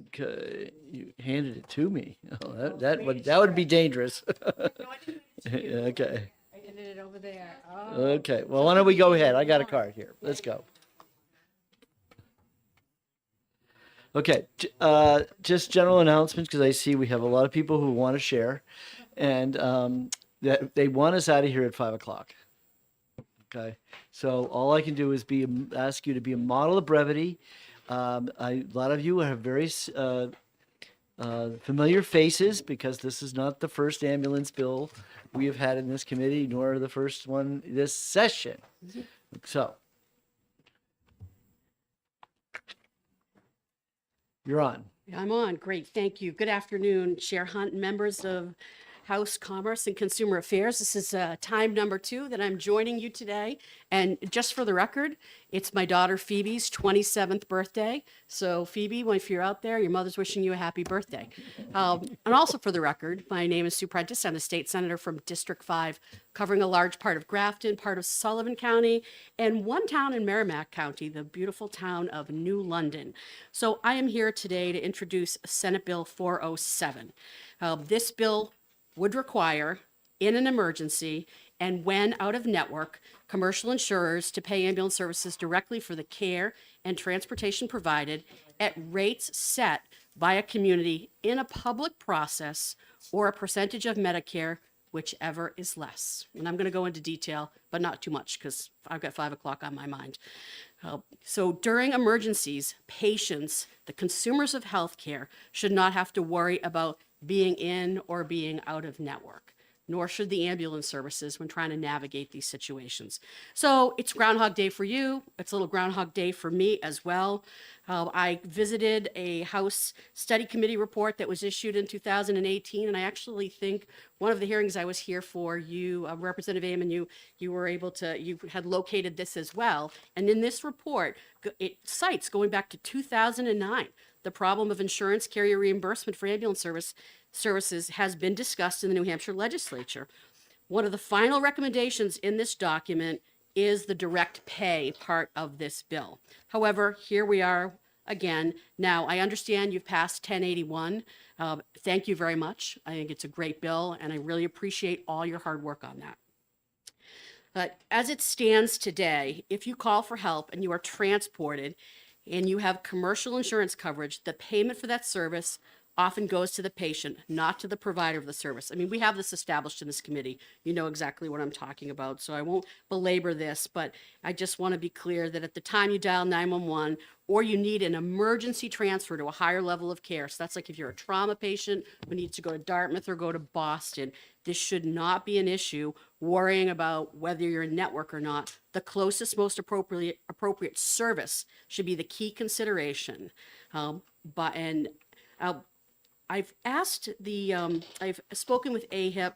Okay, you handed it to me. Oh, that would be dangerous. Okay. I ended it over there. Okay. Well, why don't we go ahead? I got a card here. Let's go. Okay. Just general announcements because I see we have a lot of people who want to share, and that they want us out of here at 5:00. Okay. So all I can do is ask you to be a model of brevity. A lot of you have very familiar faces because this is not the first ambulance bill we have had in this committee, nor the first one this session. So, you're on. I'm on. Great. Thank you. Good afternoon, Chair Hunt, and members of House Commerce and Consumer Affairs. This is time number 2 that I'm joining you today. And just for the record, it's my daughter Phoebe's 27th birthday. So Phoebe, if you're out there, your mother's wishing you a happy birthday. And also for the record, my name is Sue Prentice. I'm a state senator from District 5, covering a large part of Grafton, part of Sullivan County, and one town in Merrimack County, the beautiful town of New London. So I am here today to introduce Senate Bill 407. This bill would require, in an emergency and when out of network, commercial insurers to pay ambulance services directly for the care and transportation provided at rates set by a community in a public process or a percentage of Medicare, whichever is less. And I'm going to go into detail, but not too much because I've got 5:00 on my mind. So during emergencies, patients, the consumers of healthcare, should not have to worry about being in or being out of network, nor should the ambulance services when trying to navigate these situations. So it's Groundhog Day for you. It's a little Groundhog Day for me as well. I visited a House Study Committee report that was issued in 2018, and I actually think one of the hearings I was here for, you, Representative Amon, you were able to, you had located this as well. And in this report, it cites going back to 2009, the problem of insurance carrier reimbursement for ambulance services has been discussed in the New Hampshire legislature. One of the final recommendations in this document is the direct pay part of this bill. However, here we are again. Now, I understand you've passed 1081. Thank you very much. I think it's a great bill, and I really appreciate all your hard work on that. But as it stands today, if you call for help and you are transported and you have commercial insurance coverage, the payment for that service often goes to the patient, not to the provider of the service. I mean, we have this established in this committee. You know exactly what I'm talking about, so I won't belabor this, but I just want to be clear that at the time you dial 911 or you need an emergency transfer to a higher level of care, so that's like if you're a trauma patient who needs to go to Dartmouth or go to Boston, this should not be an issue worrying about whether you're in network or not. The closest, most appropriate service should be the key consideration. I've asked I've spoken with AHIP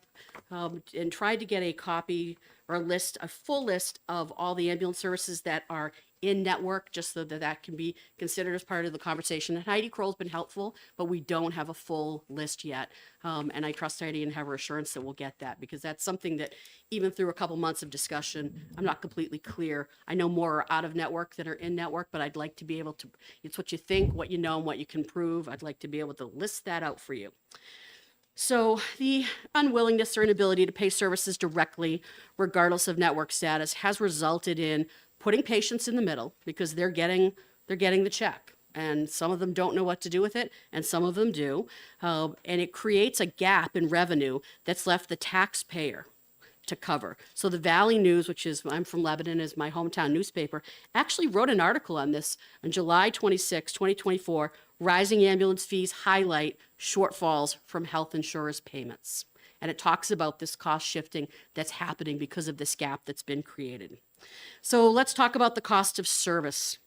and tried to get a copy or a full list of all the ambulance services that are in network, just so that that can be considered as part of the conversation. And Heidi Kroll's been helpful, but we don't have a full list yet. And I trust Heidi and have her assurance that we'll get that, because that's something that even through a couple months of discussion, I'm not completely clear. I know more are out of network than are in network, but I'd like to be able to, it's what you think, what you know, and what you can prove. I'd like to be able to list that out for you. So the unwillingness or inability to pay services directly, regardless of network status, has resulted in putting patients in the middle because they're getting the check. And some of them don't know what to do with it, and some of them do. And it creates a gap in revenue that's left the taxpayer to cover. So the Valley News, which is, I'm from Lebanon, is my hometown newspaper, actually wrote an article on this on July 26, 2024, rising ambulance fees highlight shortfalls from health insurers' payments. And it talks about this cost shifting that's happening because of this gap that's been created. So let's talk about the cost of service.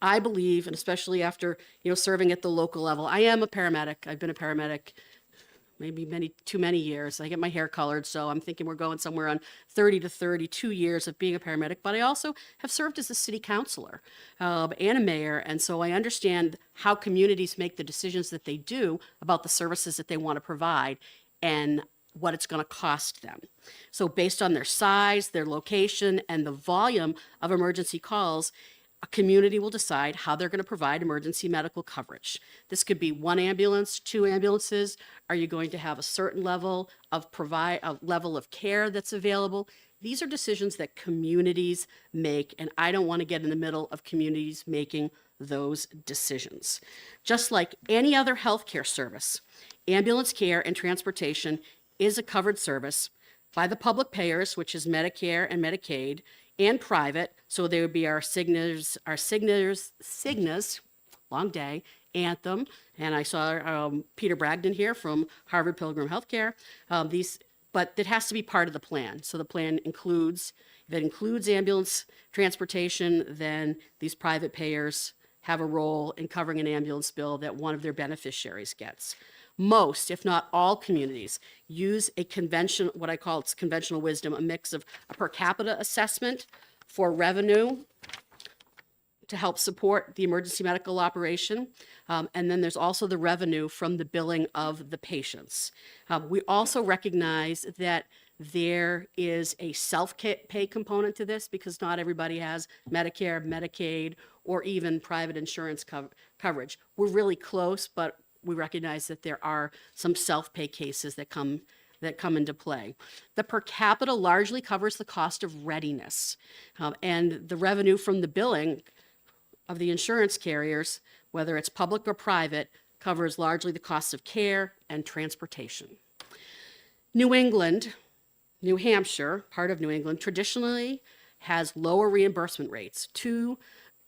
I believe, and especially after serving at the local level, I am a paramedic. I've been a paramedic maybe too many years. I get my hair colored, so I'm thinking we're going somewhere on 30 to 32 years of being a paramedic. But I also have served as a city councilor and a mayor, and so I understand how communities make the decisions that they do about the services that they want to provide. And what it's going to cost them. So based on their size, their location, and the volume of emergency calls, a community will decide how they're going to provide emergency medical coverage. This could be 1 ambulance, 2 ambulances. Are you going to have a certain level of care that's available? These are decisions that communities make, and I don't want to get in the middle of communities making those decisions. Just like any other healthcare service, ambulance care and transportation is a covered service by the public payers, which is Medicare and Medicaid, and private. So there would be our Cignas, long day, Anthem, and I saw Peter Bragdon here from Harvard Pilgrim Healthcare. But it has to be part of the plan. So the plan includes, if it includes ambulance transportation, then these private payers have a role in covering an ambulance bill that one of their beneficiaries gets. Most, if not all communities, use a convention, what I call it's conventional wisdom, a mix of a per capita assessment for revenue to help support the emergency medical operation. And then there's also the revenue from the billing of the patients. We also recognize that there is a self-pay component to this because not everybody has Medicare, Medicaid, or even private insurance coverage. We're really close, but we recognize that there are some self-pay cases that come into play. The per capita largely covers the cost of readiness, and the revenue from the billing of the insurance carriers, whether it's public or private, covers largely the costs of care and transportation. New England, New Hampshire, part of New England, traditionally has lower reimbursement rates. 2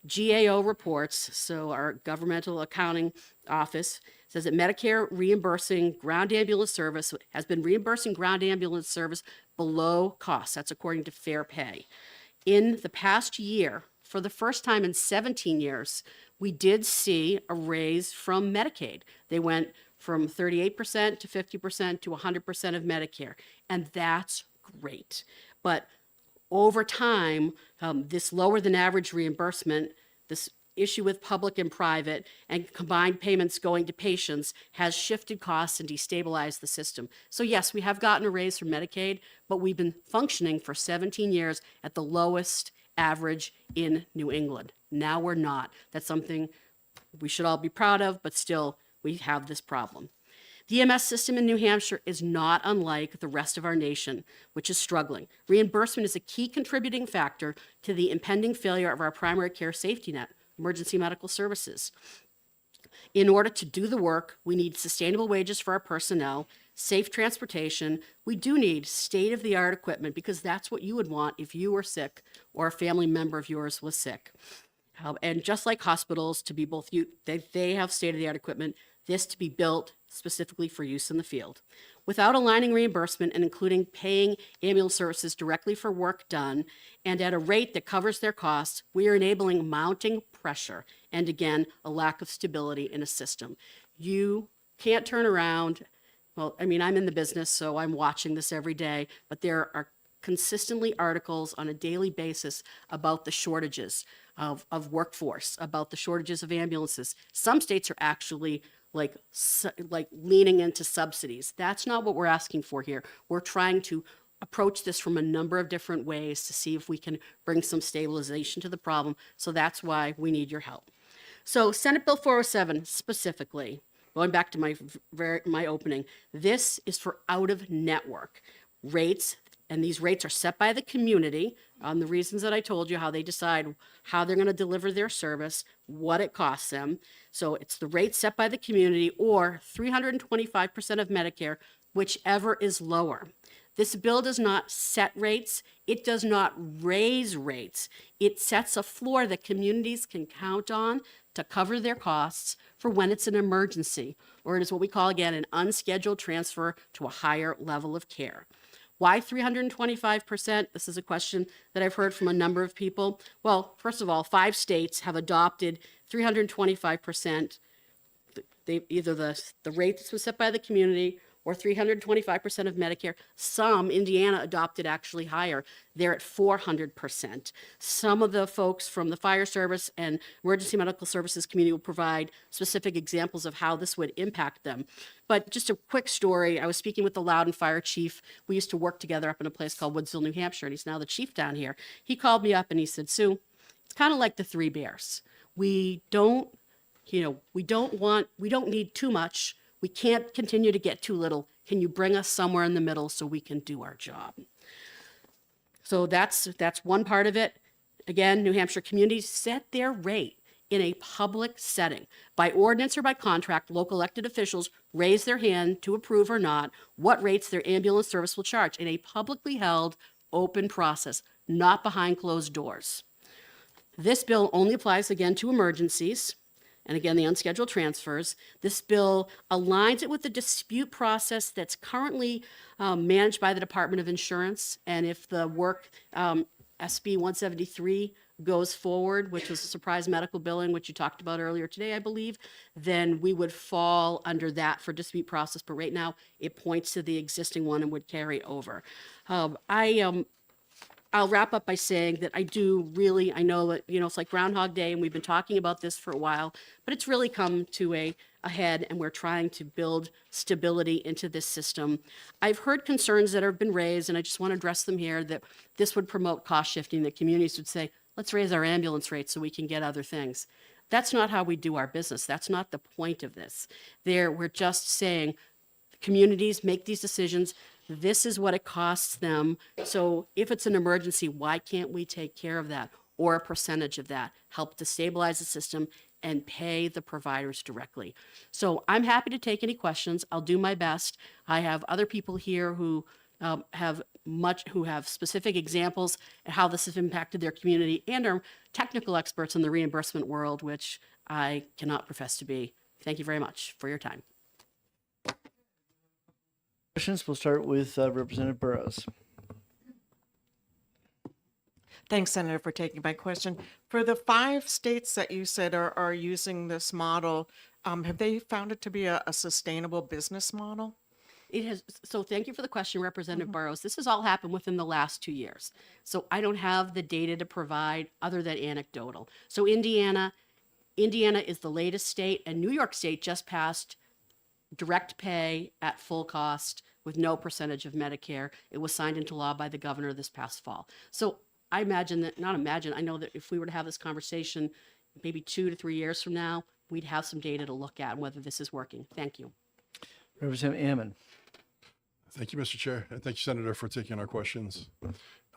GAO reports, so our governmental accounting office, says that Medicare reimbursing ground ambulance service has been reimbursing ground ambulance service below cost. That's according to Fair Pay. In the past year, for the first time in 17 years, we did see a raise from Medicaid. They went from 38% to 50% to 100% of Medicare, and that's great. But over time, this lower than average reimbursement, this issue with public and private, and combined payments going to patients has shifted costs and destabilized the system. So yes, we have gotten a raise from Medicaid, but we've been functioning for 17 years at the lowest average in New England. Now we're not. That's something we should all be proud of, but still we have this problem. The EMS system in New Hampshire is not unlike the rest of our nation, which is struggling. Reimbursement is a key contributing factor to the impending failure of our primary care safety net, emergency medical services. In order to do the work, we need sustainable wages for our personnel, safe transportation. We do need state-of-the-art equipment because that's what you would want if you were sick or a family member of yours was sick. And just like hospitals, to be both they have state-of-the-art equipment, this to be built specifically for use in the field. Without aligning reimbursement and including paying ambulance services directly for work done and at a rate that covers their costs, we are enabling mounting pressure and, again, a lack of stability in a system. You can't turn around. Well, I mean, I'm in the business, so I'm watching this every day, but there are consistently articles on a daily basis about the shortages of workforce, about the shortages of ambulances. Some states are actually like leaning into subsidies. That's not what we're asking for here. We're trying to approach this from a number of different ways to see if we can bring some stabilization to the problem. So that's why we need your help. So Senate Bill 407 specifically, going back to my opening, this is for out-of-network rates, and these rates are set by the community on the reasons that I told you, how they decide how they're going to deliver their service, what it costs them. So it's the rate set by the community or 325% of Medicare, whichever is lower. This bill does not set rates. It does not raise rates. It sets a floor that communities can count on to cover their costs for when it's an emergency, or it is what we call, again, an unscheduled transfer to a higher level of care. Why 325%? This is a question that I've heard from a number of people. Well, first of all, 5 states have adopted 325%, either the rate that was set by the community or 325% of Medicare. Some, Indiana adopted actually higher. They're at 400%. Some of the folks from the fire service and emergency medical services community will provide specific examples of how this would impact them. But just a quick story. I was speaking with the Loudon fire chief. We used to work together up in a place called Woodsville, New Hampshire, and he's now the chief down here. He called me up and he said, Sue, it's kind of like the Three Bears. We don't need too much. We can't continue to get too little. Can you bring us somewhere in the middle so we can do our job? So that's one part of it. Again, New Hampshire communities set their rate in a public setting. By ordinance or by contract, local elected officials raise their hand to approve or not what rates their ambulance service will charge in a publicly held, open process, not behind closed doors. This bill only applies again to emergencies, and again, the unscheduled transfers. This bill aligns it with the dispute process that's currently managed by the Department of Insurance. And if the work, SB 173 goes forward, which was a surprise medical billing, which you talked about earlier today, I believe, then we would fall under that for dispute process. But right now, it points to the existing one and would carry over. I'll wrap up by saying that I know that, it's like Groundhog Day and we've been talking about this for a while, but it's really come to a head and we're trying to build stability into this system. I've heard concerns that have been raised and I just want to address them here, that this would promote cost shifting, that communities would say, let's raise our ambulance rates so we can get other things. That's not how we do our business. That's not the point of this. We're just saying communities make these decisions. This is what it costs them. So if it's an emergency, why can't we take care of that or a percentage of that, help to stabilize the system and pay the providers directly? So I'm happy to take any questions. I'll do my best. I have other people here who have specific examples of how this has impacted their community and are technical experts in the reimbursement world, which I cannot profess to be. Thank you very much for your time. Questions? We'll start with Representative Burrows. Thanks, Senator, for taking my question. For the 5 states that you said are using this model, have they found it to be a sustainable business model? It has. So thank you for the question, Representative Burrows. This has all happened within the last 2 years. So I don't have the data to provide other than anecdotal. So Indiana is the latest state, and New York State just passed direct pay at full cost with no percentage of Medicare. It was signed into law by the governor this past fall. So I know that if we were to have this conversation maybe 2 to 3 years from now, we'd have some data to look at whether this is working. Thank you. Representative Ammon. Thank you, Mr. Chair, and thank you, Senator, for taking our questions.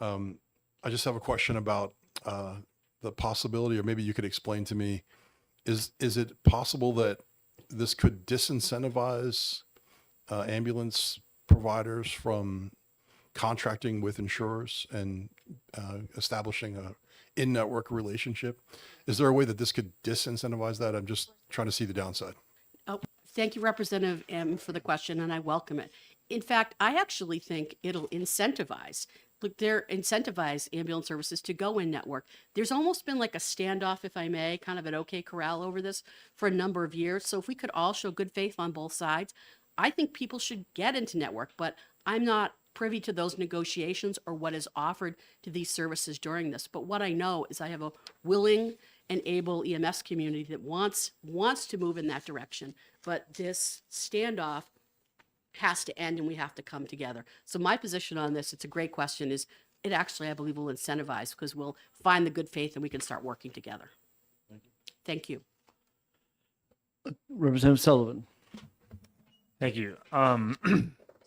I just have a question about the possibility, or maybe you could explain to me, is it possible that this could disincentivize ambulance providers from contracting with insurers and establishing a in-network relationship? Is there a way that this could disincentivize that? I'm just trying to see the downside. Oh, thank you, Representative M, for the question, and I welcome it. In fact, I actually think it'll incentivize ambulance services to go in network. There's almost been like a standoff, if I may, kind of an OK corral over this for a number of years. So if we could all show good faith on both sides, I think people should get into network, but I'm not privy to those negotiations or what is offered to these services during this. But what I know is I have a willing and able EMS community that wants to move in that direction. But this standoff has to end and we have to come together. So my position on this, it's a great question, is it actually, I believe, will incentivize because we'll find the good faith and we can start working together. Thank you. Representative Sullivan. Thank you.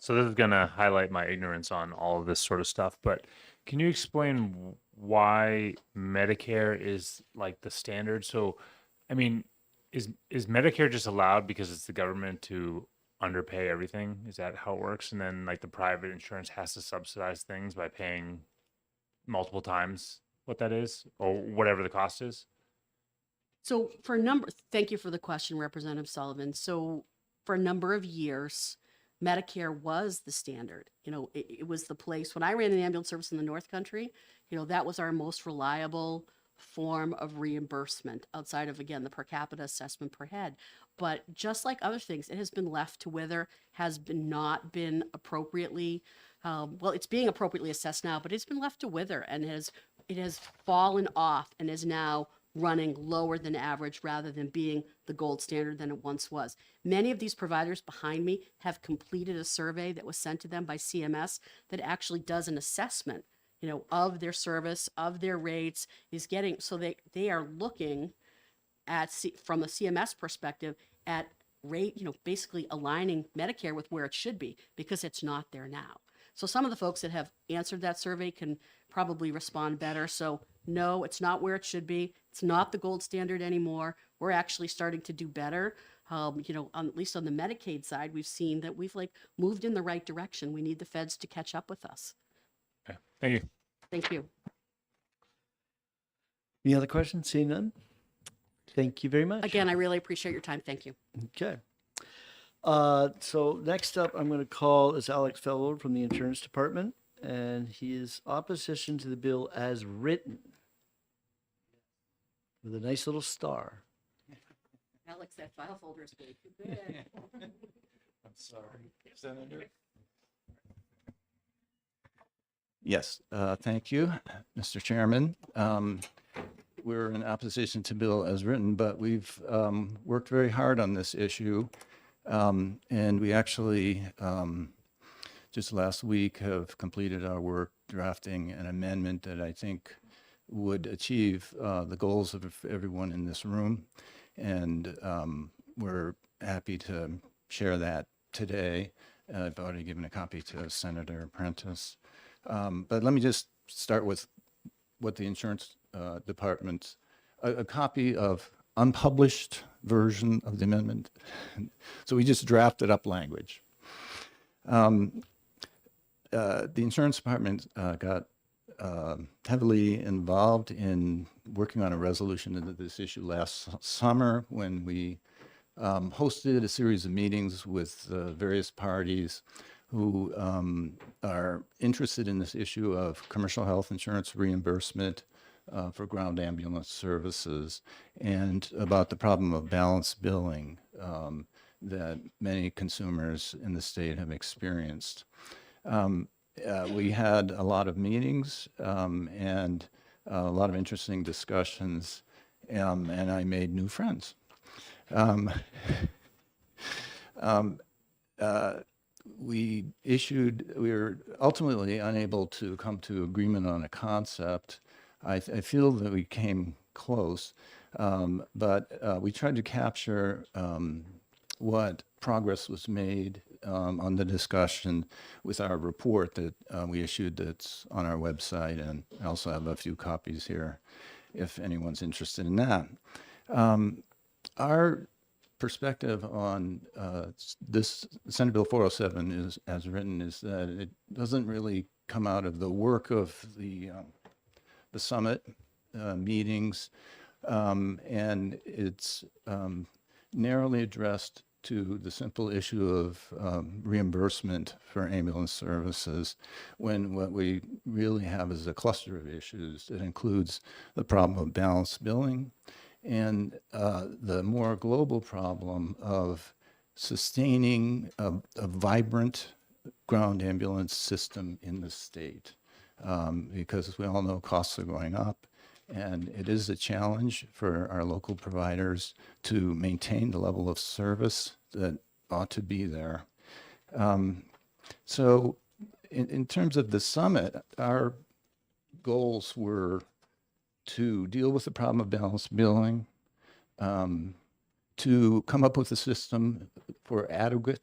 So this is going to highlight my ignorance on all of this sort of stuff, but can you explain why Medicare is like the standard? So, I mean, is Medicare just allowed because it's the government to underpay everything? Is that how it works? And then like the private insurance has to subsidize things by paying multiple times what that is or whatever the cost is? So thank you for the question, Representative Sullivan. So for a number of years, Medicare was the standard. It was the place. When I ran an ambulance service in the North Country, that was our most reliable form of reimbursement outside of, again, the per capita assessment per head. But just like other things, it has been left to wither, has been not been appropriately, well, it's being appropriately assessed now, but it's been left to wither and it has fallen off and is now running lower than average rather than being the gold standard than it once was. Many of these providers behind me have completed a survey that was sent to them by CMS that actually does an assessment, you know, of their service, of their rates, is getting, so they are looking at, from a CMS perspective, at rate, you know, basically aligning Medicare with where it should be because it's not there now. So some of the folks that have answered that survey can probably respond better. So no, it's not where it should be. It's not the gold standard anymore. We're actually starting to do better. You know, at least on the Medicaid side, we've seen that we've like moved in the right direction. We need the feds to catch up with us. Okay. Thank you. Thank you. Any other questions? Seeing none? Thank you very much. Again, I really appreciate your time. Thank you. Okay. So next up, I'm going to call is Alex Fellow from the Insurance Department, and his opposition to the bill as written with a nice little star. Alex, that file folder is way too big. I'm sorry, Senator. Yes, thank you, Mr. Chairman. We're in opposition to bill as written, but we've worked very hard on this issue. And we actually, just last week, have completed our work drafting an amendment that I think would achieve the goals of everyone in this room. And we're happy to share that today. I've already given a copy to Senator Prentice. But let me just start with what the insurance department, a copy of unpublished version of the amendment. So we just drafted up language. The insurance department got heavily involved in working on a resolution of this issue last summer when we hosted a series of meetings with various parties who are interested in this issue of commercial health insurance reimbursement for ground ambulance services, and about the problem of balance billing that many consumers in the state have experienced. We had a lot of meetings and a lot of interesting discussions, and I made new friends. We were ultimately unable to come to agreement on a concept. I feel that we came close, but we tried to capture what progress was made on the discussion with our report that we issued that's on our website, and I also have a few copies here if anyone's interested in that. Our perspective on this Senate Bill 407 is, as written, is that it doesn't really come out of the work of the summit meetings, and it's narrowly addressed to the simple issue of reimbursement for ambulance services, when what we really have is a cluster of issues that includes the problem of balance billing and the more global problem of sustaining a vibrant ground ambulance system in the state. Because as we all know, costs are going up, and it is a challenge for our local providers to maintain the level of service that ought to be there. So in terms of the summit, our goals were to deal with the problem of balance billing, to come up with a system for adequate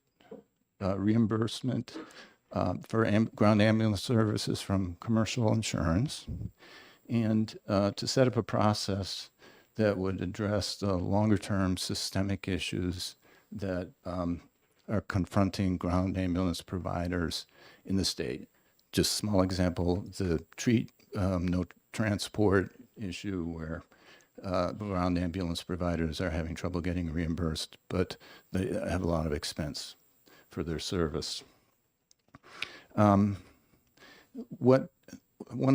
reimbursement for ground ambulance services from commercial insurance, and to set up a process that would address the longer-term systemic issues that are confronting ground ambulance providers in the state. Just a small example, the no transport issue where ground ambulance providers are having trouble getting reimbursed, but they have a lot of expense for their service. One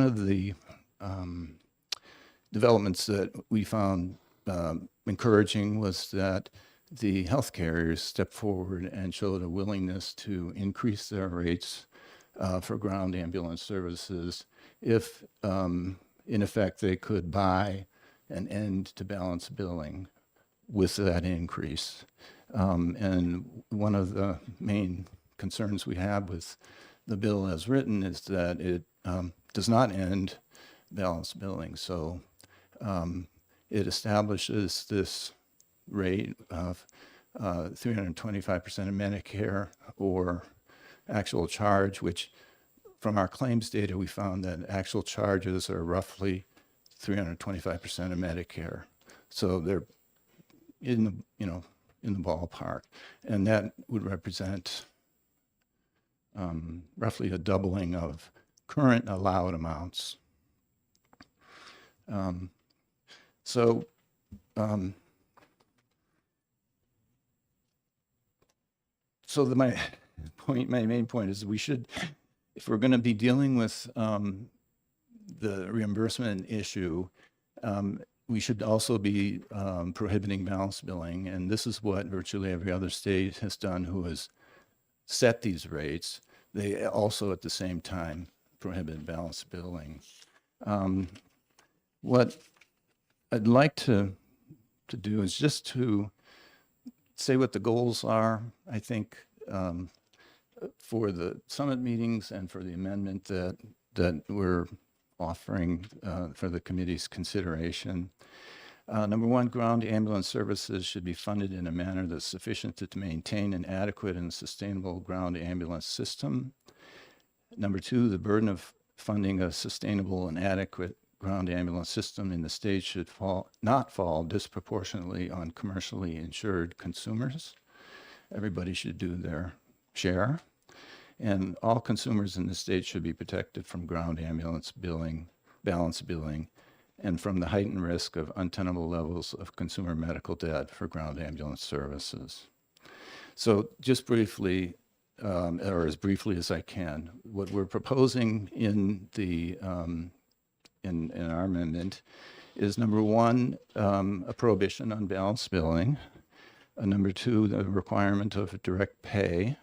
of the developments that we found encouraging was that the health carriers step forward and showed a willingness to increase their rates for ground ambulance services if, in effect, they could buy an end to balance billing with that increase. And one of the main concerns we have with the bill as written is that it does not end balance billing. So it establishes this rate of 325% of Medicare or actual charge, which from our claims data, we found that actual charges are roughly 325% of Medicare. So they're in the, in the ballpark. And that would represent roughly a doubling of current allowed amounts. My main point is we should, if we're going to be dealing with the reimbursement issue, we should also be prohibiting balance billing. And this is what virtually every other state has done who has set these rates. They also at the same time prohibit balance billing. What I'd like to do is just to say what the goals are, I think, for the summit meetings and for the amendment that we're offering for the committee's consideration. Number one, ground ambulance services should be funded in a manner that's sufficient to maintain an adequate and sustainable ground ambulance system. Number two, the burden of funding a sustainable and adequate ground ambulance system in the state should not fall disproportionately on commercially insured consumers. Everybody should do their share. And all consumers in the state should be protected from ground ambulance billing, balance billing, and from the heightened risk of untenable levels of consumer medical debt for ground ambulance services. So just briefly, or as briefly as I can, what we're proposing in the in our amendment is number one, a prohibition on balance billing. Number two, the requirement of direct pay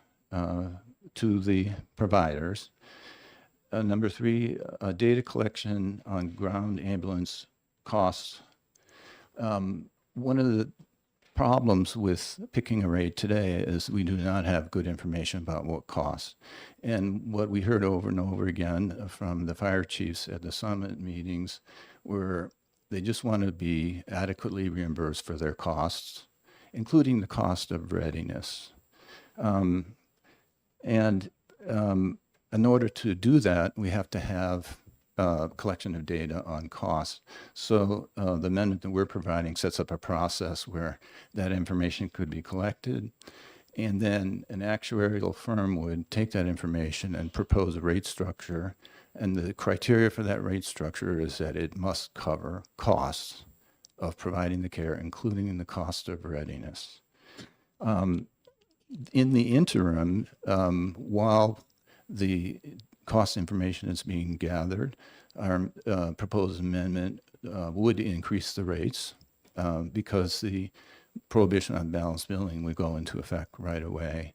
to the providers. Number three, data collection on ground ambulance costs. One of the problems with picking a rate today is we do not have good information about what costs. And what we heard over and over again from the fire chiefs at the summit meetings were they just want to be adequately reimbursed for their costs, including the cost of readiness. In order to do that, we have to have collection of data on costs. So the amendment that we're providing sets up a process where that information could be collected, and then an actuarial firm would take that information and propose a rate structure. And the criteria for that rate structure is that it must cover costs of providing the care, including the cost of readiness. In the interim, while the cost information is being gathered, our proposed amendment would increase the rates because the prohibition on balance billing would go into effect right away,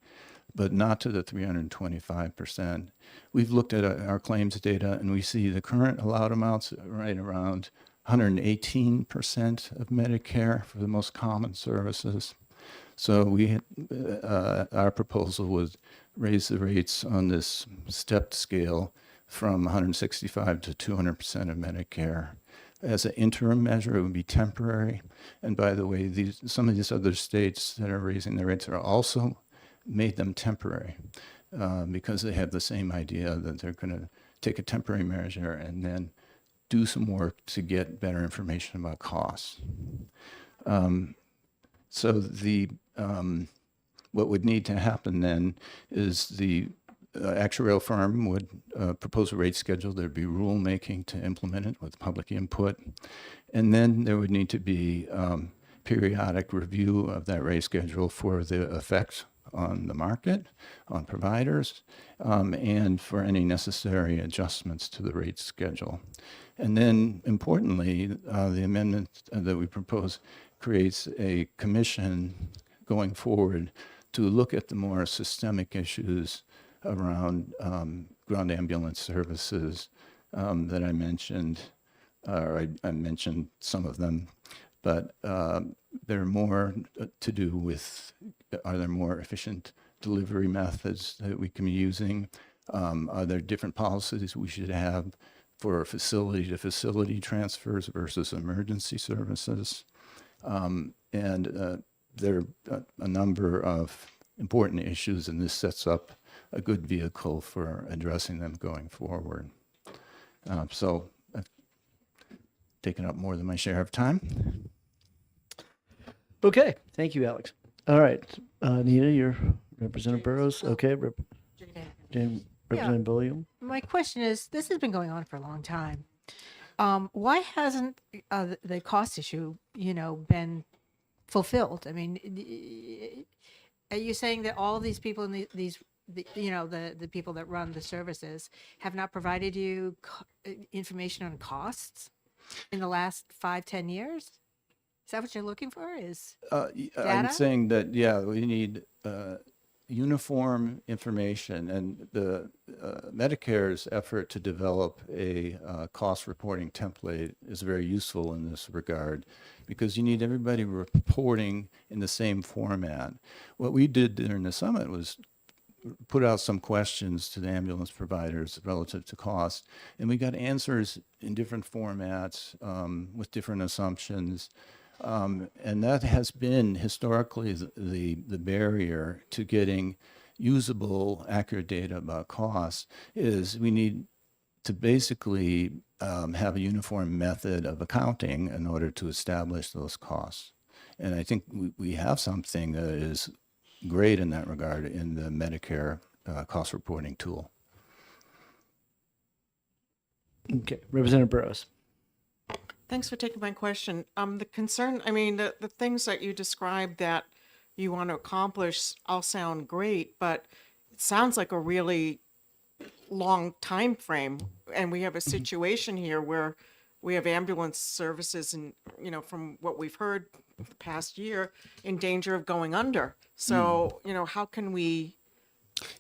but not to the 325%. We've looked at our claims data and we see the current allowed amounts right around 118% of Medicare for the most common services. So our proposal would raise the rates on this stepped scale from 165 to 200% of Medicare. As an interim measure, it would be temporary. And by the way, some of these other states that are raising their rates are also made them temporary because they have the same idea that they're going to take a temporary measure and then do some work to get better information about costs. What would need to happen then is the actuarial firm would propose a rate schedule. There'd be rulemaking to implement it with public input. And then there would need to be periodic review of that rate schedule for the effect on the market, on providers, and for any necessary adjustments to the rate schedule. And then importantly, the amendment that we propose creates a commission going forward to look at the more systemic issues around ground ambulance services that I mentioned, or I mentioned some of them, but there are more to do with, are there more efficient delivery methods that we can be using? Are there different policies we should have for facility-to-facility transfers versus emergency services? And there are a number of important issues, and this sets up a good vehicle for addressing them going forward. So I've taken up more than my share of time. Okay, thank you, Alex. All right, Nina, you're Representative Burrows. Okay, Representative Bullion. My question is, this has been going on for a long time. Why hasn't the cost issue, been fulfilled? I mean, are you saying that all of these people in the people that run the services have not provided you information on costs in the last 5-10 years? Is that what you're looking for? Is I'm data? saying that, yeah, we need uniform information, and the Medicare's effort to develop a cost reporting template is very useful in this regard, because you need everybody reporting in the same format. What we did during the summit was put out some questions to the ambulance providers relative to cost, and we got answers in different formats with different assumptions. And that has been historically the barrier to getting usable, accurate data about costs. Is we need to basically have a uniform method of accounting in order to establish those costs. And I think we have something that is great in that regard in the Medicare cost reporting tool. Okay, Representative Burrows. Thanks for taking my question. The concern, I mean, the things that you described that you want to accomplish all sound great, but it sounds like a really long time frame. And we have a situation here where we have ambulance services and, from what we've heard the past year, in danger of going under. So, how can we,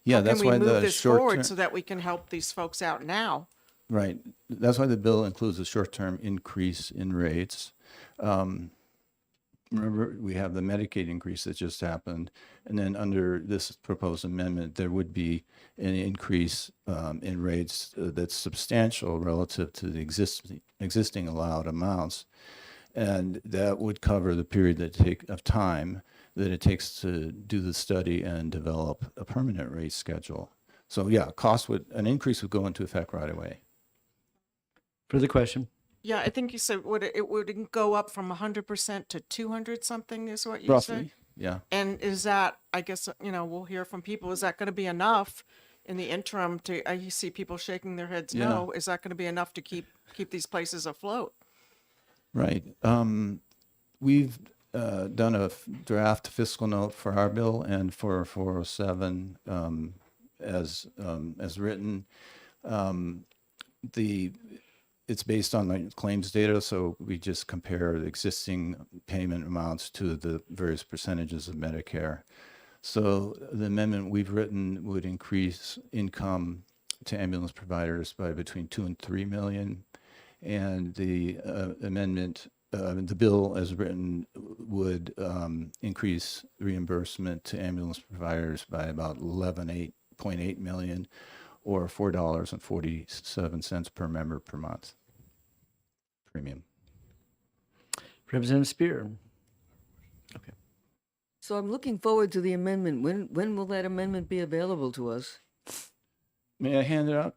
That's why move the this forward so that we can help these folks out now? Right. That's why the bill includes a short-term increase in rates. Remember, we have the Medicaid increase that just happened, and then under this proposed amendment, there would be an increase in rates that's substantial relative to the existing allowed amounts, and that would cover the period of time that it takes to do the study and develop a permanent rate schedule. So yeah, an increase would go into effect right away. Further question? Yeah, I think you said it would go up from 100% to 200 something is what you Roughly, said? yeah. And is that, I guess, we'll hear from people, is that going to be enough in the interim I see people shaking their heads no, is that going to be enough to keep these places afloat? Right. We've done a draft fiscal note for our bill and for 407 as written. It's based on the claims data, so we just compare the existing payment amounts to the various percentages of Medicare. So the amendment we've written would increase income to ambulance providers by between 2 and 3 million, and the amendment, the bill as written, would increase reimbursement to ambulance providers by about 11.8 million, or $4.47 per member per month premium. Representative Spear. Okay. So I'm looking forward to the amendment. When will that amendment be available to us? May I hand it out?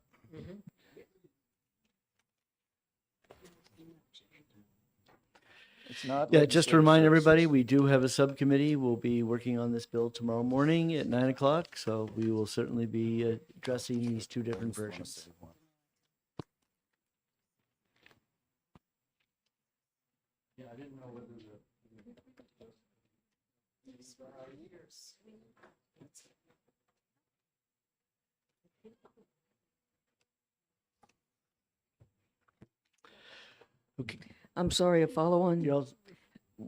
It's not. Yeah, just to remind everybody, we do have a subcommittee. We'll be working on this bill tomorrow morning at 9 o'clock. So we will certainly be addressing these two different versions. Yeah, I didn't know whether Okay. I'm sorry, a follow-on.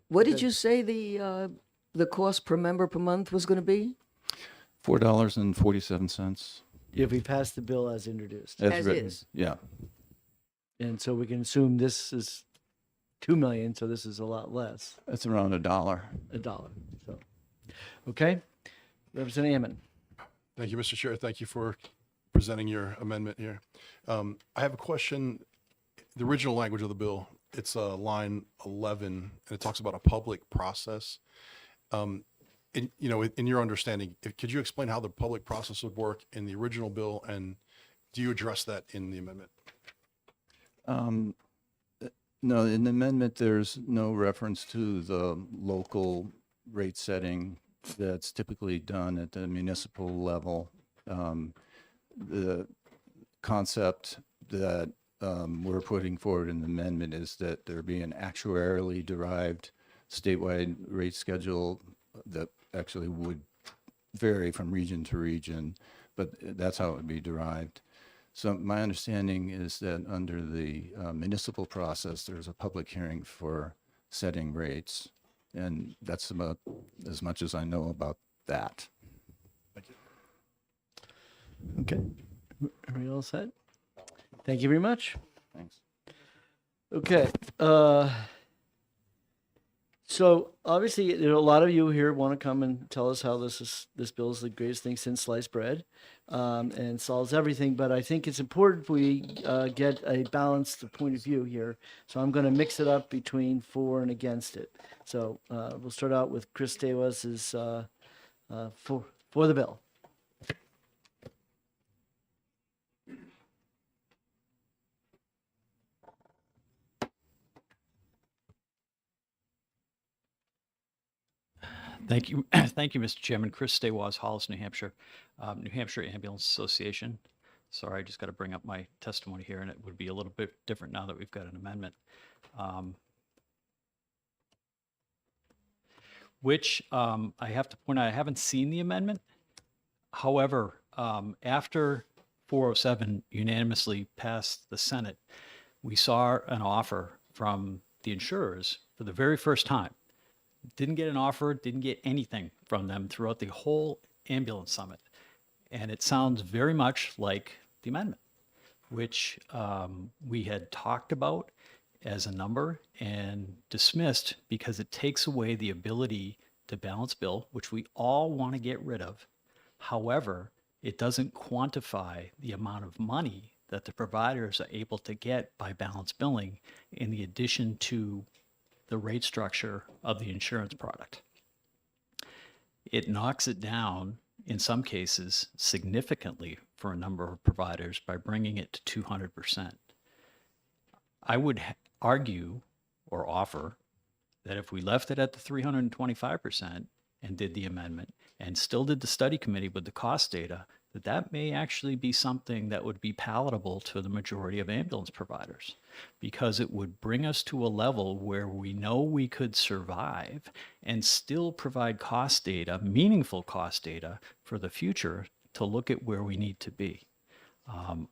What did you say the the cost per member per month was going to be? $4.47. If we pass the bill as introduced. As written. is. Yeah. And so we can assume this is 2 million, so this is a lot less, That's around $1. $1. So, okay. Representative Ammon. Thank you, Mr. Chair. Thank you for presenting your amendment here. I have a question. The original language of the bill, it's line 11, and it talks about a public process. In your understanding, could you explain how the public process would work in the original bill, and do you address that in the amendment? No, in the amendment, there's no reference to the local rate setting that's typically done at the municipal level. The concept that we're putting forward in the amendment is that there be an actuarially derived statewide rate schedule that actually would vary from region to region, but that's how it would be derived. So my understanding is that under the municipal process, there's a public hearing for setting rates, and that's about as much as I know about that. Okay. Everybody all set? Thank you very much. Thanks. Okay. So obviously, there are a lot of you here want to come and tell us how this bill is the greatest thing since sliced bread, and solves everything. But I think it's important we get a balanced point of view here. So I'm going to mix it up between for and against it. So we'll start out with Chris Tewas' for the bill. Thank you. Thank you, Mr. Chairman. Chris Stawas, Hollis, New Hampshire, New Hampshire Ambulance Association. Sorry, I just got to bring up my testimony here, and it would be a little bit different now that we've got an amendment. Which I have to point out, I haven't seen the amendment. However, after 407 unanimously passed the Senate, we saw an offer from the insurers for the very first time. Didn't get an offer, didn't get anything from them throughout the whole ambulance summit. And it sounds very much like the amendment, which we had talked about as a number and dismissed because it takes away the ability to balance bill, which we all want to get rid of. However, it doesn't quantify the amount of money that the providers are able to get by balance billing in the addition to the rate structure of the insurance product. It knocks it down in some cases significantly for a number of providers by bringing it to 200%. I would argue or offer that if we left it at the 325% and did the amendment and still did the study committee with the cost data, that may actually be something that would be palatable to the majority of ambulance providers, because it would bring us to a level where we know we could survive and still provide cost data, meaningful cost data for the future to look at where we need to be.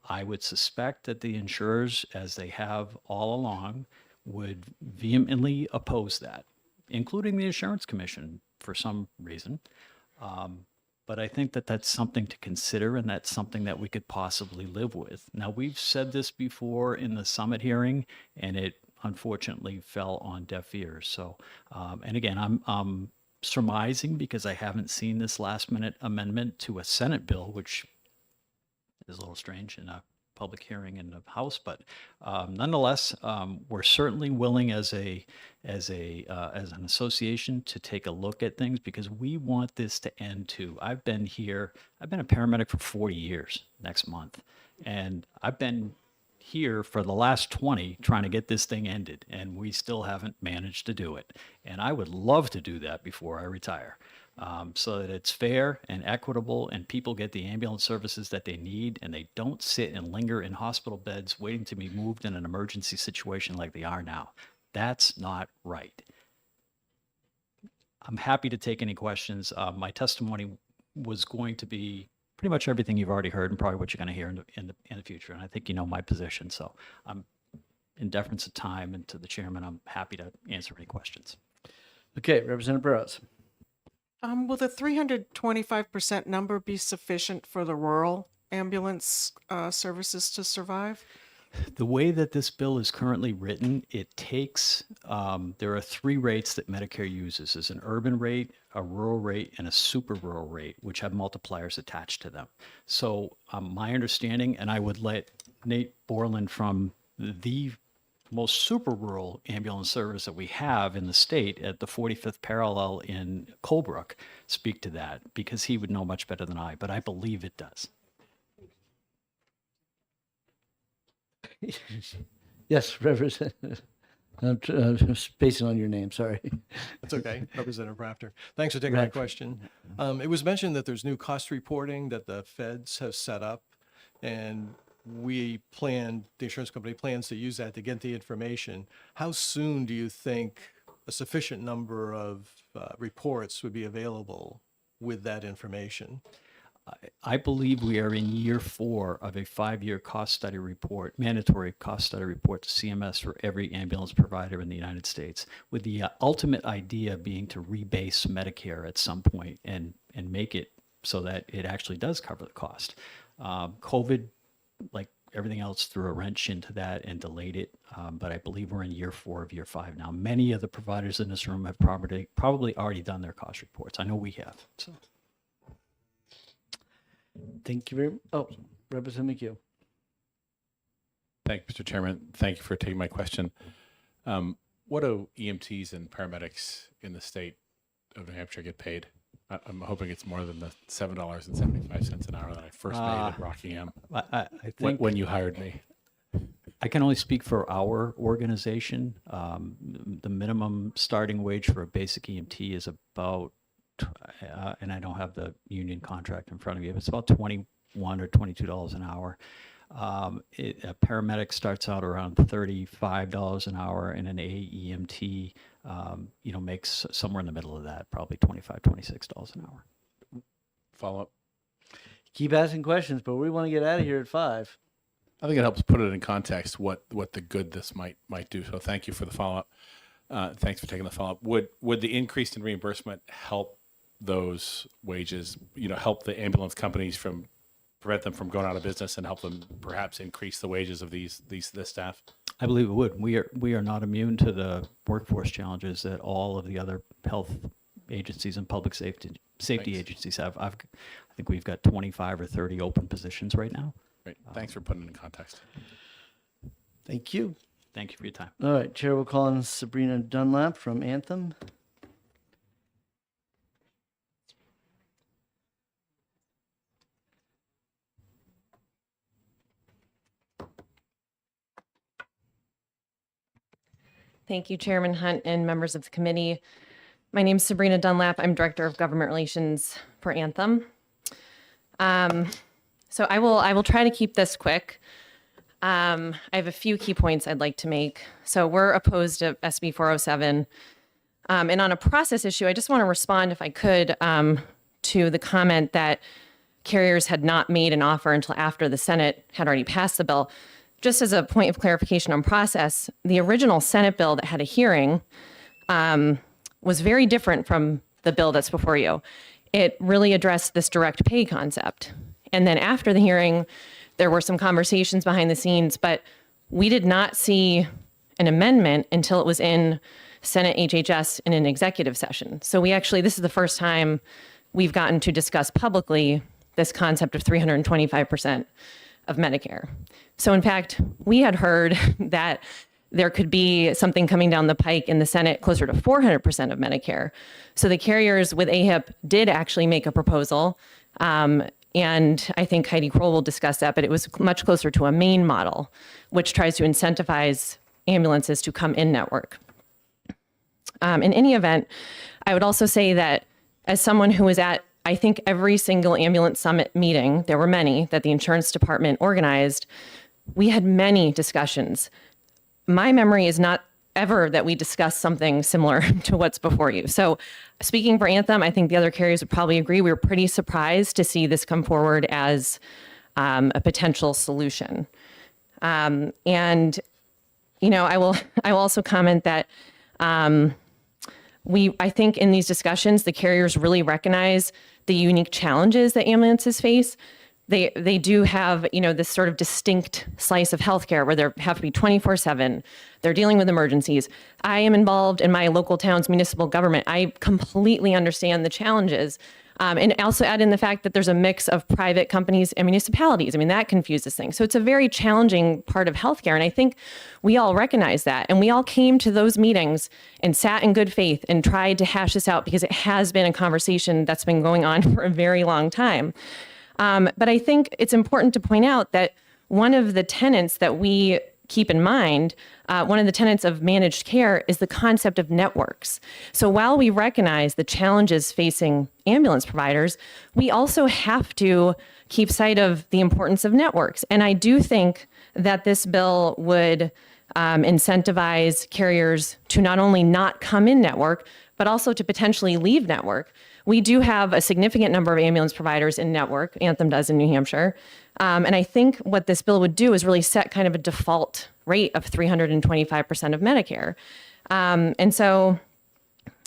I would suspect that the insurers, as they have all along, would vehemently oppose that, including the Insurance Commission for some reason. But I think that that's something to consider, and that's something that we could possibly live with. Now, we've said this before in the summit hearing, and it unfortunately fell on deaf ears. So, and again, I'm surmising because I haven't seen this last minute amendment to a Senate bill, which is a little strange in a public hearing in the House, but nonetheless, we're certainly willing as an association to take a look at things because we want this to end too. I've been a paramedic for 40 years next month, and I've been here for the last 20 trying to get this thing ended, and we still haven't managed to do it. And I would love to do that before I retire. So that it's fair and equitable and people get the ambulance services that they need and they don't sit and linger in hospital beds waiting to be moved in an emergency situation like they are now. That's not right. I'm happy to take any questions. My testimony was going to be pretty much everything you've already heard and probably what you're going to hear in the future. And I think you know my position. So I'm in deference of time and to the chairman, I'm happy to answer any questions. Okay, Representative Burrows. Will the 325% number be sufficient for the rural ambulance services to survive? The way that this bill is currently written, it takes, there are three rates that Medicare uses. There's an urban rate, a rural rate, and a super rural rate, which have multipliers attached to them. So my understanding, and I would let Nate Borland from the most super rural ambulance service that we have in the state at the 45th parallel in Colebrook speak to that, because he would know much better than I, but I believe it does. Yes, Representative. I'm spacing on your name, sorry. That's okay, Representative Rafter. Thanks for taking my Rafter. question. It was mentioned that there's new cost reporting that the feds have set up, and the insurance company plans to use that to get the information. How soon do you think a sufficient number of reports would be available with that information? I believe we are in year 4 of a 5-year cost study report, mandatory cost study report to CMS for every ambulance provider in the United States, with the ultimate idea being to rebase Medicare at some point and make it so that it actually does cover the cost. COVID, like everything else, threw a wrench into that and delayed it, but I believe we're in year 4 of year 5 now. Many of the providers in this room have probably already done their cost reports. I know we have. So. Thank you very much. Oh, Representative McHugh. Thank you, Mr. Chairman. Thank you for taking my question. What do EMTs and paramedics in the state of New Hampshire get paid? I'm hoping it's more than the $7.75 an hour that I first made at Rockingham I think when you hired me. I can only speak for our organization. The minimum starting wage for a basic EMT is about, and I don't have the union contract in front of me, but it's about $21 or $22 an hour. A paramedic starts out around $35 an hour, and an AEMT, makes somewhere in the middle of that, probably $25, $26 an hour. Follow up. Keep asking questions, but we want to get out of here at 5. I think it helps put it in context what the good this might do. So thank you for the follow up. Thanks for taking the follow up. Would the increase in reimbursement help those wages? Help the ambulance companies prevent them from going out of business and help them perhaps increase the wages of this staff? I believe it would. We are not immune to the workforce challenges that all of the other health agencies and public safety Thanks. agencies have. I think we've got 25 or 30 open positions right now. Great. Thanks for putting it in context. Thank you. Thank you for your time. All right, Chair will call on Sabrina Dunlap from Anthem. Thank you, Chairman Hunt and members of the committee. My name is Sabrina Dunlap. I'm Director of Government Relations for Anthem. So I will try to keep this quick. I have a few key points I'd like to make. So we're opposed to SB 407. And on a process issue, I just want to respond, if I could, to the comment that carriers had not made an offer until after the Senate had already passed the bill. Just as a point of clarification on process, the original Senate bill that had a hearing was very different from the bill that's before you. It really addressed this direct pay concept. And then after the hearing, there were some conversations behind the scenes, but we did not see an amendment until it was in Senate HHS in an executive session. So this is the first time we've gotten to discuss publicly this concept of 325% of Medicare. So in fact, we had heard that there could be something coming down the pike in the Senate closer to 400% of Medicare. So the carriers with AHIP did actually make a proposal. And I think Heidi Kroll will discuss that, but it was much closer to a Maine model, which tries to incentivize ambulances to come in network. In any event, I would also say that as someone who was at, I think, every single ambulance summit meeting, there were many that the insurance department organized, we had many discussions. My memory is not ever that we discussed something similar to what's before you. So speaking for Anthem, I think the other carriers would probably agree. We were pretty surprised to see this come forward as a potential solution. I will also comment that I think in these discussions, the carriers really recognize the unique challenges that ambulances face. They do have, this sort of distinct slice of healthcare where they have to be 24/7. They're dealing with emergencies. I am involved in my local town's municipal government. I completely understand the challenges. And also add in the fact that there's a mix of private companies and municipalities. I mean, that confuses things. So it's a very challenging part of healthcare. And I think we all recognize that. And we all came to those meetings and sat in good faith and tried to hash this out because it has been a conversation that's been going on for a very long time. But I think it's important to point out that one of the tenets that we keep in mind, one of the tenets of managed care is the concept of networks. So while we recognize the challenges facing ambulance providers, we also have to keep sight of the importance of networks. And I do think that this bill would incentivize carriers to not only not come in network, but also to potentially leave network. We do have a significant number of ambulance providers in network. Anthem does in New Hampshire. And I think what this bill would do is really set kind of a default rate of 325% of Medicare. And so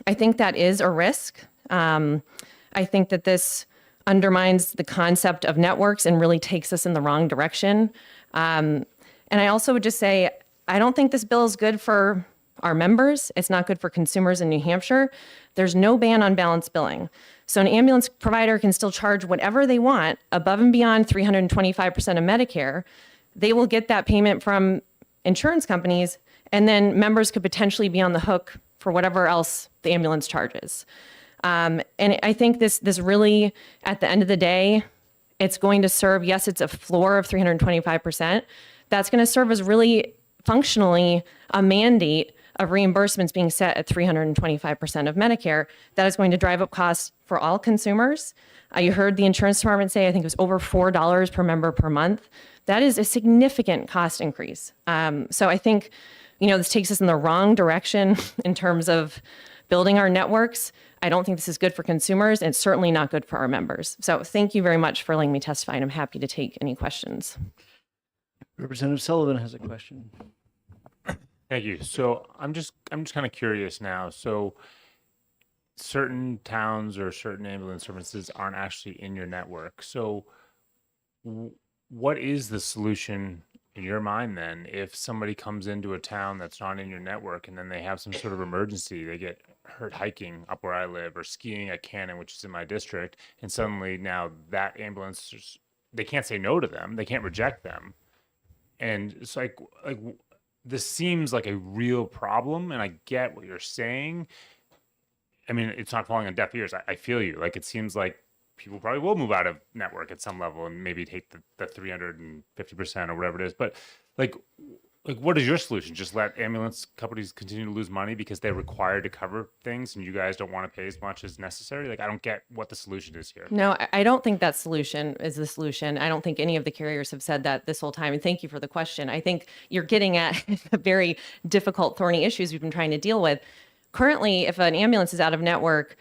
I think that is a risk. I think that this undermines the concept of networks and really takes us in the wrong direction. And I also would just say, I don't think this bill is good for our members. It's not good for consumers in New Hampshire. There's no ban on balance billing. So an ambulance provider can still charge whatever they want above and beyond 325% of Medicare. They will get that payment from insurance companies, and then members could potentially be on the hook for whatever else the ambulance charges. And I think this really, at the end of the day, it's going to serve, yes, it's a floor of 325%. That's going to serve as really functionally a mandate of reimbursements being set at 325% of Medicare. That is going to drive up costs for all consumers. You heard the insurance department say, I think it was over $4 per member per month. That is a significant cost increase. So I think, this takes us in the wrong direction in terms of building our networks. I don't think this is good for consumers, and it's certainly not good for our members. So thank you very much for letting me testify, and I'm happy to take any questions. Representative Sullivan has a question. Thank you. So I'm just kind of curious now. So certain towns or certain ambulance services aren't actually in your network. So what is the solution in your mind then if somebody comes into a town that's not in your network and then they have some sort of emergency, they get hurt hiking up where I live or skiing at Cannon, which is in my district, and suddenly now that ambulance, they can't say no to them, they can't reject them. And it's like this seems like a real problem, and I get what you're saying. I mean, it's not falling on deaf ears. I feel you. Like, it seems like people probably will move out of network at some level and maybe take the 350% or whatever it is. But like, what is your solution? Just let ambulance companies continue to lose money because they're required to cover things and you guys don't want to pay as much as necessary? Like, I don't get what the solution is here. No, I don't think that solution is the solution. I don't think any of the carriers have said that this whole time. And thank you for the question. I think you're getting at the very difficult, thorny issues we've been trying to deal with. Currently, if an ambulance is out of network,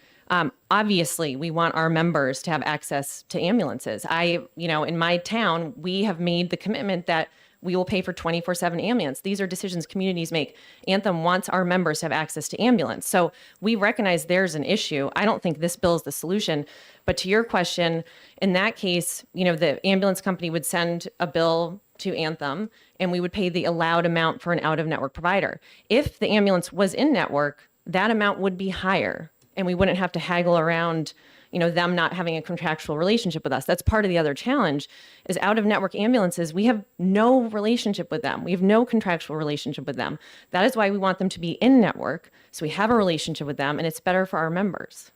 obviously we want our members to have access to ambulances. In my town, we have made the commitment that we will pay for 24/7 ambulance. These are decisions communities make. Anthem wants our members to have access to ambulance. So we recognize there's an issue. I don't think this bill is the solution. But to your question, in that case, the ambulance company would send a bill to Anthem and we would pay the allowed amount for an out-of-network provider. If the ambulance was in network, that amount would be higher and we wouldn't have to haggle around them not having a contractual relationship with us. That's part of the other challenge is out-of-network ambulances. We have no relationship with them. We have no contractual relationship with them. That is why we want them to be in network. So we have a relationship with them and it's better for our members.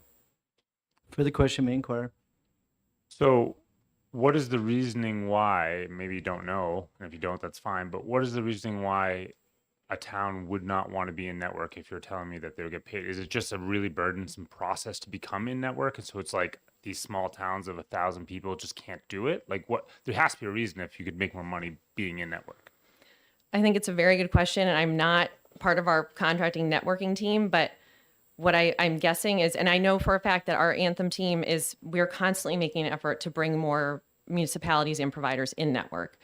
For the question, may inquire. So what is the reasoning why, maybe you don't know, and if you don't, that's fine, but what is the reasoning why a town would not want to be in network if you're telling me that they'll get paid? Is it just a really burdensome process to become in network? And so it's like these small towns of 1,000 people just can't do it? Like, what? There has to be a reason if you could make more money being in network. I think it's a very good question, and I'm not part of our contracting networking team, but what I'm guessing is, and I know for a fact that our Anthem team we're constantly making an effort to bring more municipalities and providers in network.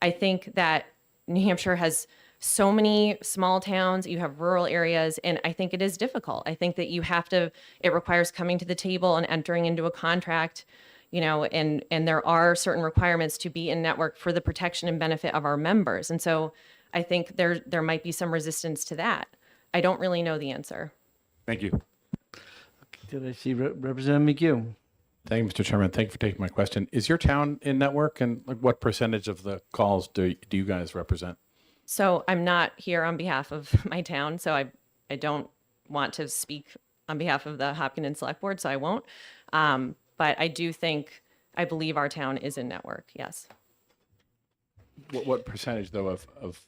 I think that New Hampshire has so many small towns, you have rural areas, and I think it is difficult. I think that it requires coming to the table and entering into a contract, and there are certain requirements to be in network for the protection and benefit of our members. And so I think there might be some resistance to that. I don't really know the answer. Thank you. Did I see Representative McHugh? Thank you, Mr. Chairman. Thank you for taking my question. Is your town in network, and like, what percentage of the calls do you guys represent? So I'm not here on behalf of my town, so I don't want to speak on behalf of the Hopkinen Select Board, so I won't. But I believe our town is in network, yes. What percentage, though, of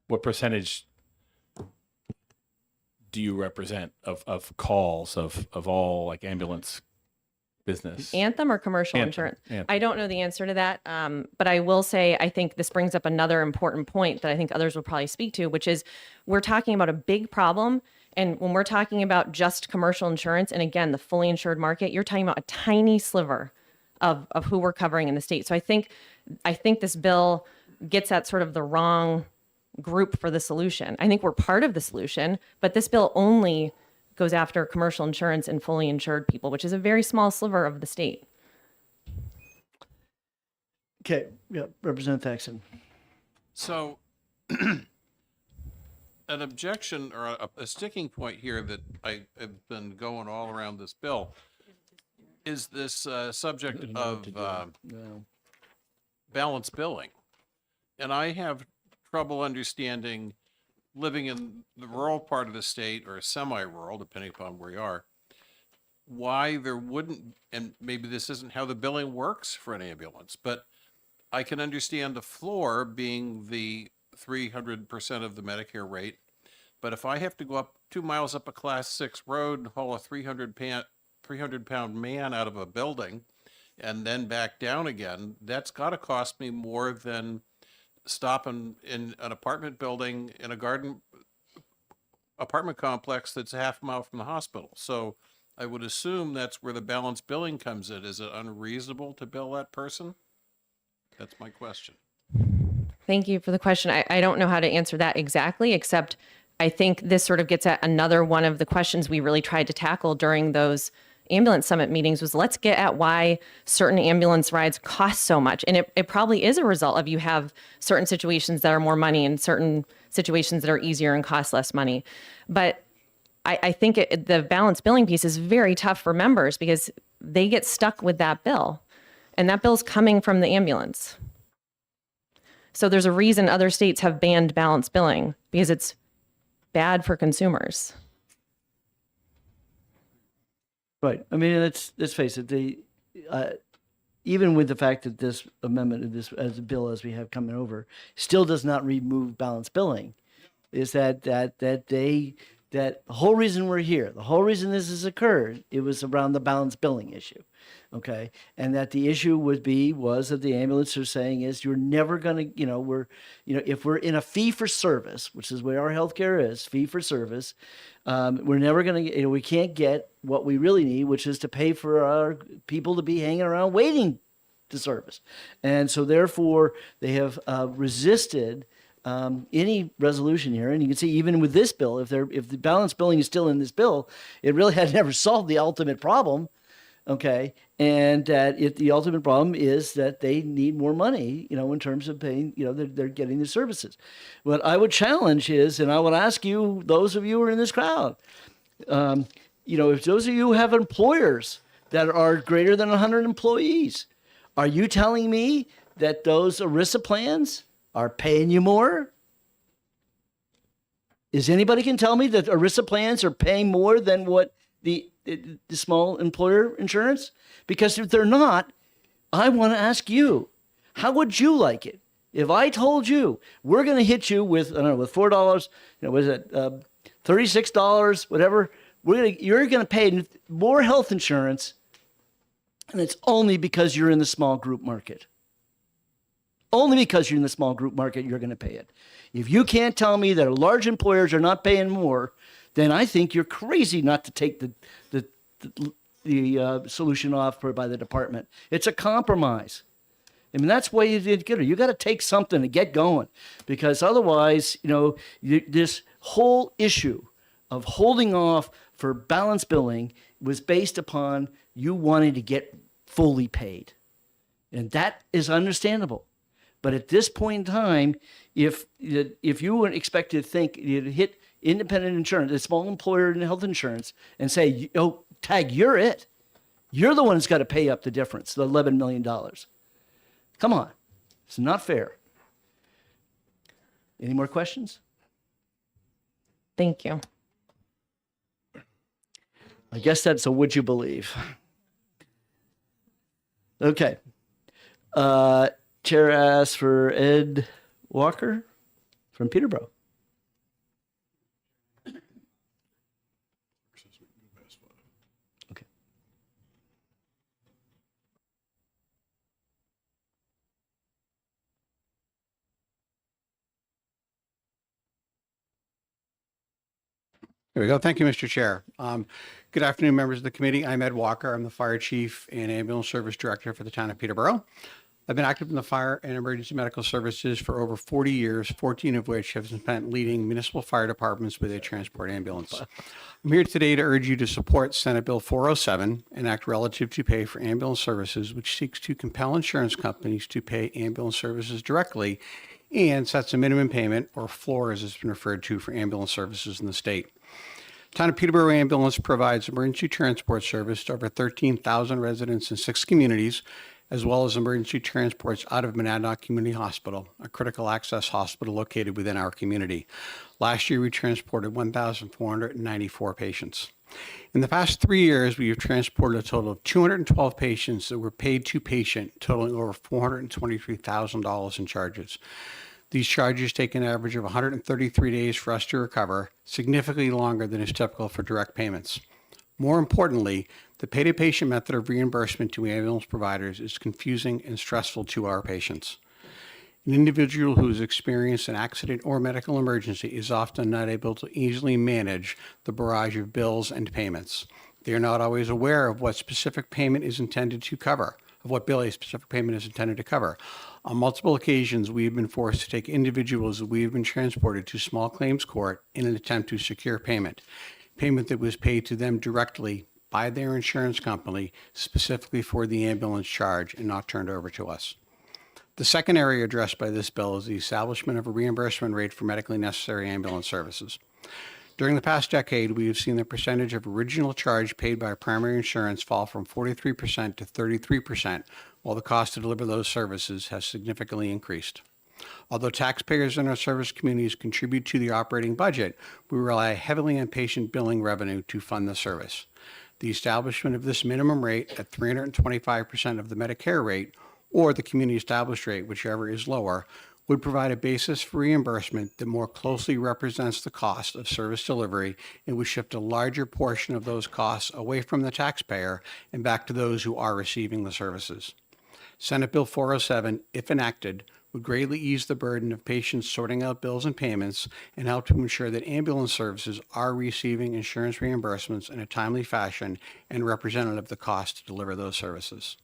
what percentage do you represent of calls of all, like, ambulance business? Anthem or commercial Anthem. insurance? Anthem. I don't know the answer to that. But I will say, I think this brings up another important point that I think others will probably speak to, which is we're talking about a big problem. And when we're talking about just commercial insurance, and again, the fully insured market, you're talking about a tiny sliver of who we're covering in the state. So I think this bill gets at sort of the wrong group for the solution. I think we're part of the solution, but this bill only goes after commercial insurance and fully insured people, which is a very small sliver of the state. Okay, yeah, Representative Thaxton. So an objection or a sticking point here that I have been going all around this bill is this subject of balanced billing. And I have trouble understanding, living in the rural part of the state or semi-rural, depending upon where you are, why there wouldn't, and maybe this isn't how the billing works for an ambulance, but I can understand the floor being the 300% of the Medicare rate. But if I have to go up 2 miles up a class 6 road and haul a 300-pound man out of a building and then back down again, that's got to cost me more than stopping in an apartment building in a garden apartment complex that's a half mile from the hospital. So I would assume that's where the balanced billing comes in. Is it unreasonable to bill that person? That's my question. Thank you for the question. I don't know how to answer that exactly, except I think this sort of gets at another one of the questions we really tried to tackle during those ambulance summit meetings was let's get at why certain ambulance rides cost so much. And it probably is a result of you have certain situations that are more money and certain situations that are easier and cost less money. But I think the balanced billing piece is very tough for members because they get stuck with that bill. And that bill's coming from the ambulance. So there's a reason other states have banned balanced billing because it's bad for consumers. Right. I mean, let's face it. Even with the fact that this amendment of this as a bill as we have coming over still does not remove balanced billing, is that the whole reason we're here, the whole reason this has occurred, it was around the balanced billing issue. Okay. And that the issue was that the ambulance are saying is you're never going to, if we're in a fee for service, which is where our healthcare is, fee for service, we're never going to, we can't get what we really need, which is to pay for our people to be hanging around waiting to service. And so therefore they have resisted any resolution here. And you can see even with this bill, if the balanced billing is still in this bill, it really had never solved the ultimate problem. Okay. And that the ultimate problem is that they need more money, in terms of paying, they're getting the services. What I would challenge is, and I would ask you, those of you who are in this crowd, if those of you who have employers that are greater than 100 employees, are you telling me that those ERISA plans are paying you more? Is anybody can tell me that ERISA plans are paying more than what the small employer insurance? Because if they're not, I want to ask you, how would you like it if I told you we're going to hit you with, with $4, was it $36, whatever? You're going to pay more health insurance, and it's only because you're in the small group market. Only because you're in the small group market, you're going to pay it. If you can't tell me that large employers are not paying more, then I think you're crazy not to take the solution offered by the department. It's a compromise. I mean, that's why you did get it. You got to take something to get going, because otherwise, this whole issue of holding off for balance billing was based upon you wanting to get fully paid. And that is understandable. But at this point in time, if you were expected to think you'd hit independent insurance, a small employer in health insurance, and say, oh, Tag, you're it. You're the one who's got to pay up the difference, the $11 million. Come on. It's not fair. Any more questions? Thank you. I guess that's a would you believe. Okay. Chair asks for Ed Walker from Peterborough. Okay. There we go. Thank you, Mr. Chair. Good afternoon, members of the committee. I'm Ed Walker. I'm the Fire Chief and Ambulance Service Director for the town of Peterborough. I've been active in the fire and emergency medical services for over 40 years, 14 of which have spent leading municipal fire departments with a transport ambulance. I'm here today to urge you to support Senate Bill 407, an act relative to pay for ambulance services, which seeks to compel insurance companies to pay ambulance services directly and sets a minimum payment, or floor as it's been referred to, for ambulance services in the state. Town of Peterborough Ambulance provides emergency transport service to over 13,000 residents in 6 communities, as well as emergency transports out of Monadnock Community Hospital, a critical access hospital located within our community. Last year, we transported 1,494 patients. In the past 3 years, we have transported a total of 212 patients that were paid to patient, totaling over $423,000 in charges. These charges take an average of 133 days for us to recover, significantly longer than is typical for direct payments. More importantly, the pay-to-patient method of reimbursement to ambulance providers is confusing and stressful to our patients. An individual who has experienced an accident or medical emergency is often not able to easily manage the barrage of bills and payments. They are not always aware of what specific payment is intended to cover, of what bill a specific payment is intended to cover. On multiple occasions, we have been forced to take individuals that we have been transported to small claims court in an attempt to secure payment that was paid to them directly by their insurance company, specifically for the ambulance charge, and not turned over to us. The second area addressed by this bill is the establishment of a reimbursement rate for medically necessary ambulance services. During the past decade, we have seen the percentage of original charge paid by primary insurance fall from 43% to 33%, while the cost to deliver those services has significantly increased. Although taxpayers in our service communities contribute to the operating budget, we rely heavily on patient billing revenue to fund the service. The establishment of this minimum rate at 325% of the Medicare rate, or the community established rate, whichever is lower, would provide a basis for reimbursement that more closely represents the cost of service delivery and would shift a larger portion of those costs away from the taxpayer and back to those who are receiving the services. Senate Bill 407, if enacted, would greatly ease the burden of patients sorting out bills and payments and help to ensure that ambulance services are receiving insurance reimbursements in a timely fashion and representative of the cost to deliver those services.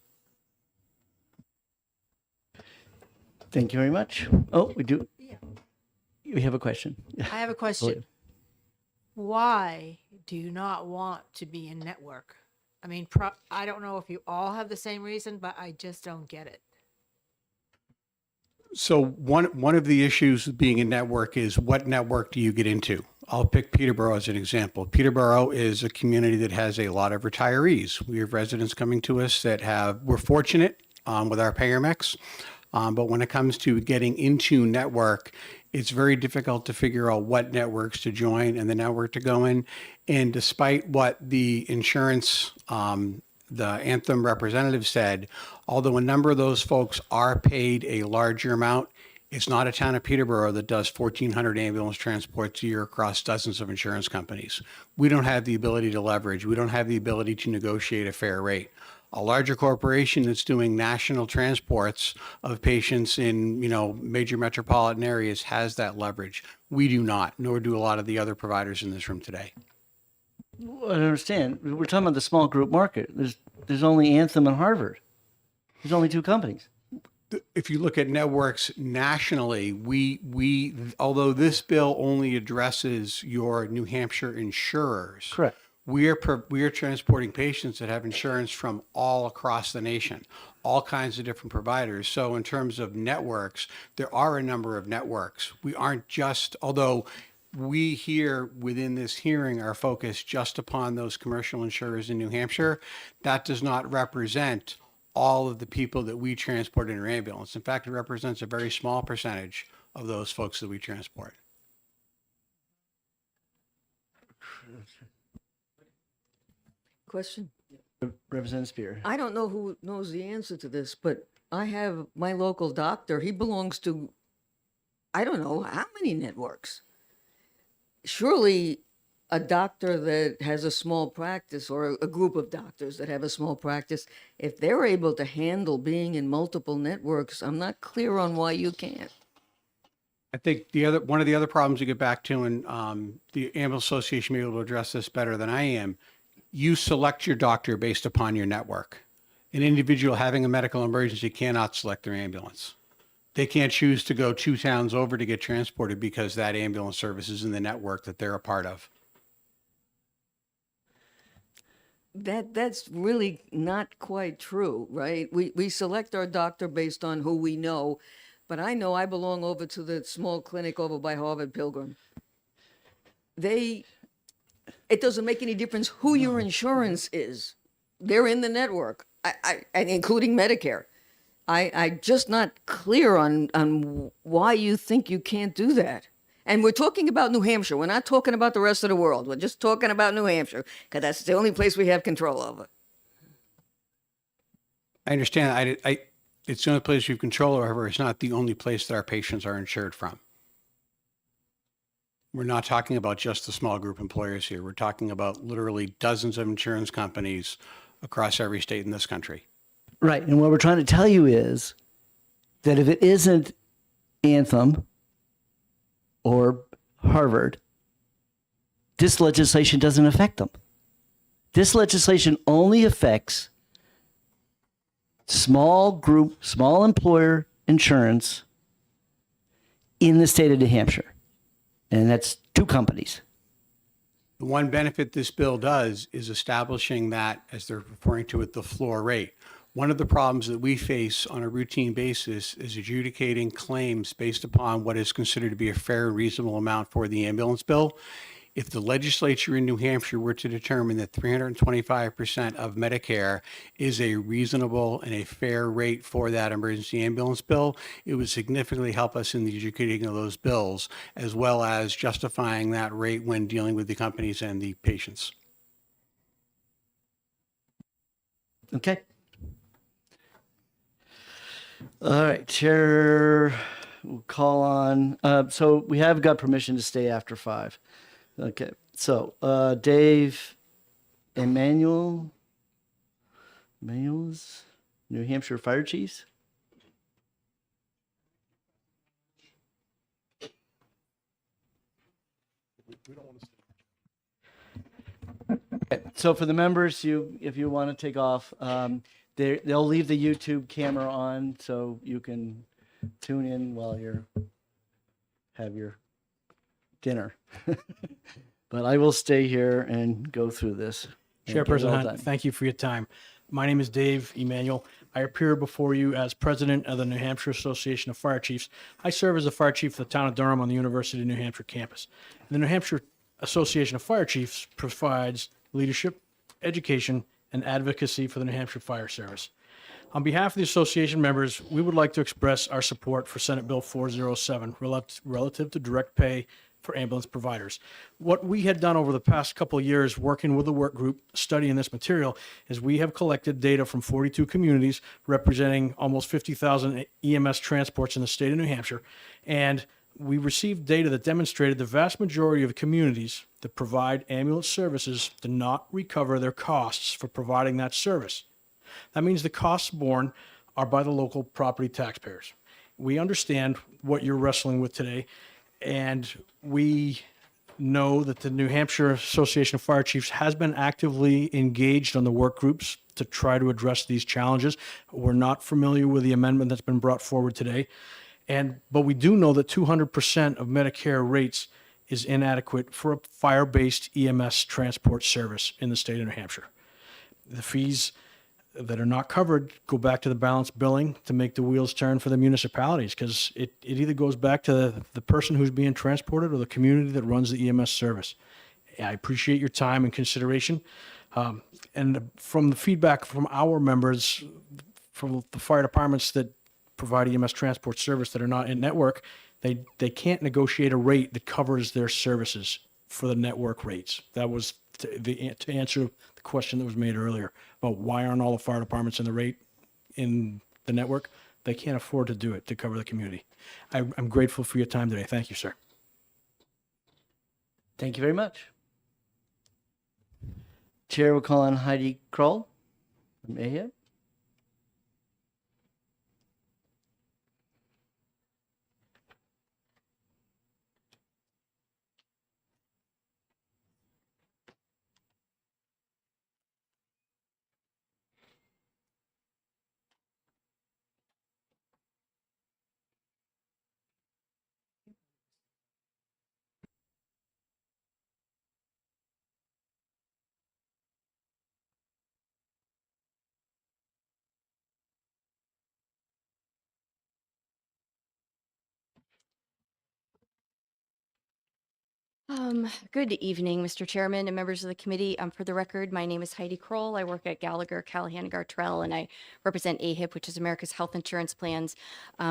Thank you very much. Oh, we do. We have a question. I have a question. Why do you not want to be in network? I mean, I don't know if you all have the same reason, but I just don't get it. So one of the issues with being a network is, what network do you get into? I'll pick Peterborough as an example. Peterborough is a community that has a lot of retirees. We have residents coming to us that we're fortunate with our payer mix. But when it comes to getting into network, it's very difficult to figure out what networks to join and the network to go in. And despite what the insurance, the Anthem representative said, although a number of those folks are paid a larger amount, it's not a town of Peterborough that does 1,400 ambulance transports a year across dozens of insurance companies. We don't have the ability to leverage. We don't have the ability to negotiate a fair rate. A larger corporation that's doing national transports of patients in, major metropolitan areas has that leverage. We do not, nor do a lot of the other providers in this room today. I don't understand. We're talking about the small group market. There's only Anthem and Harvard. There's only 2 companies. if you look at networks nationally, we although this bill only addresses your New Hampshire insurers, Correct. we are transporting patients that have insurance from all across the nation, all kinds of different providers. So in terms of networks, there are a number of networks. We aren't just, although we here within this hearing are focused just upon those commercial insurers in New Hampshire, that does not represent all of the people that we transport in our ambulance. In fact, it represents a very small percentage of those folks that we transport. Question. Representative Spear. I don't know who knows the answer to this, but I have my local doctor. He belongs to, I don't know how many networks. Surely a doctor that has a small practice or a group of doctors that have a small practice, if they're able to handle being in multiple networks, I'm not clear on why you can't. I think one of the other problems you get back to, and the Ambulance Association may be able to address this better than I am, you select your doctor based upon your network. An individual having a medical emergency cannot select their ambulance. They can't choose to go 2 towns over to get transported because that ambulance service is in the network that they're a part of. That's really not quite true, right? We select our doctor based on who we know, but I know I belong over to the small clinic over by Harvard Pilgrim. It doesn't make any difference who your insurance is. They're in the network, and including Medicare. I'm just not clear on why you think you can't do that. And we're talking about New Hampshire. We're not talking about the rest of the world. We're just talking about New Hampshire because that's the only place we have control over. I understand. It's the only place you have control over. It's not the only place that our patients are insured from. We're not talking about just the small group employers here. We're talking about literally dozens of insurance companies across every state in this country. Right. And what we're trying to tell you is that if it isn't Anthem or Harvard, this legislation doesn't affect them. This legislation only affects small group, small employer insurance in the state of New Hampshire. And that's 2 companies. The one benefit this bill does is establishing that, as they're referring to it, the floor rate. One of the problems that we face on a routine basis is adjudicating claims based upon what is considered to be a fair and reasonable amount for the ambulance bill. If the legislature in New Hampshire were to determine that 325% of Medicare is a reasonable and a fair rate for that emergency ambulance bill, it would significantly help us in the adjudicating of those bills, as well as justifying that rate when dealing with the companies and the patients. Okay. All right, Chair, we'll call on. So we have got permission to stay after 5. Okay, so Dave Emmanuel's New Hampshire Fire Chiefs. Okay, so for the members, if you want to take off, they'll leave the YouTube camera on so you can tune in while have your dinner. But I will stay here and go through this. and get it Chairperson all Hunt, done. thank you for your time. My name is Dave Emanuel. I appear before you as president of the New Hampshire Association of Fire Chiefs. I serve as the fire chief for the town of Durham on the University of New Hampshire campus. The New Hampshire Association of Fire Chiefs provides leadership, education, and advocacy for the New Hampshire Fire Service. On behalf of the association members, we would like to express our support for Senate Bill 407 relative to direct pay for ambulance providers. What we had done over the past couple of years working with the work group studying this material is we have collected data from 42 communities representing almost 50,000 EMS transports in the state of New Hampshire. And we received data that demonstrated the vast majority of communities that provide ambulance services do not recover their costs for providing that service. That means the costs borne are by the local property taxpayers. We understand what you're wrestling with today, and we know that the New Hampshire Association of Fire Chiefs has been actively engaged on the work groups to try to address these challenges. We're not familiar with the amendment that's been brought forward today. But we do know that 200% of Medicare rates is inadequate for a fire-based EMS transport service in the state of New Hampshire. The fees that are not covered go back to the balanced billing to make the wheels turn for the municipalities, because it either goes back to the person who's being transported or the community that runs the EMS service. I appreciate your time and consideration. And from the feedback from our members, from the fire departments that provide EMS transport service that are not in network, they can't negotiate a rate that covers their services for the network rates. That was to answer the question that was made earlier about why aren't all the fire departments in the rate in the network. They can't afford to do it to cover the community. I'm grateful for your time today. Thank you, sir. Thank you very much. Chair will call on Heidi Kroll from AHIP. Good evening, Mr. Chairman and members of the committee. For the record, my name is Heidi Kroll. I work at Gallagher, Callahan, Gartrell, and I represent AHIP, which is America's Health Insurance Plans.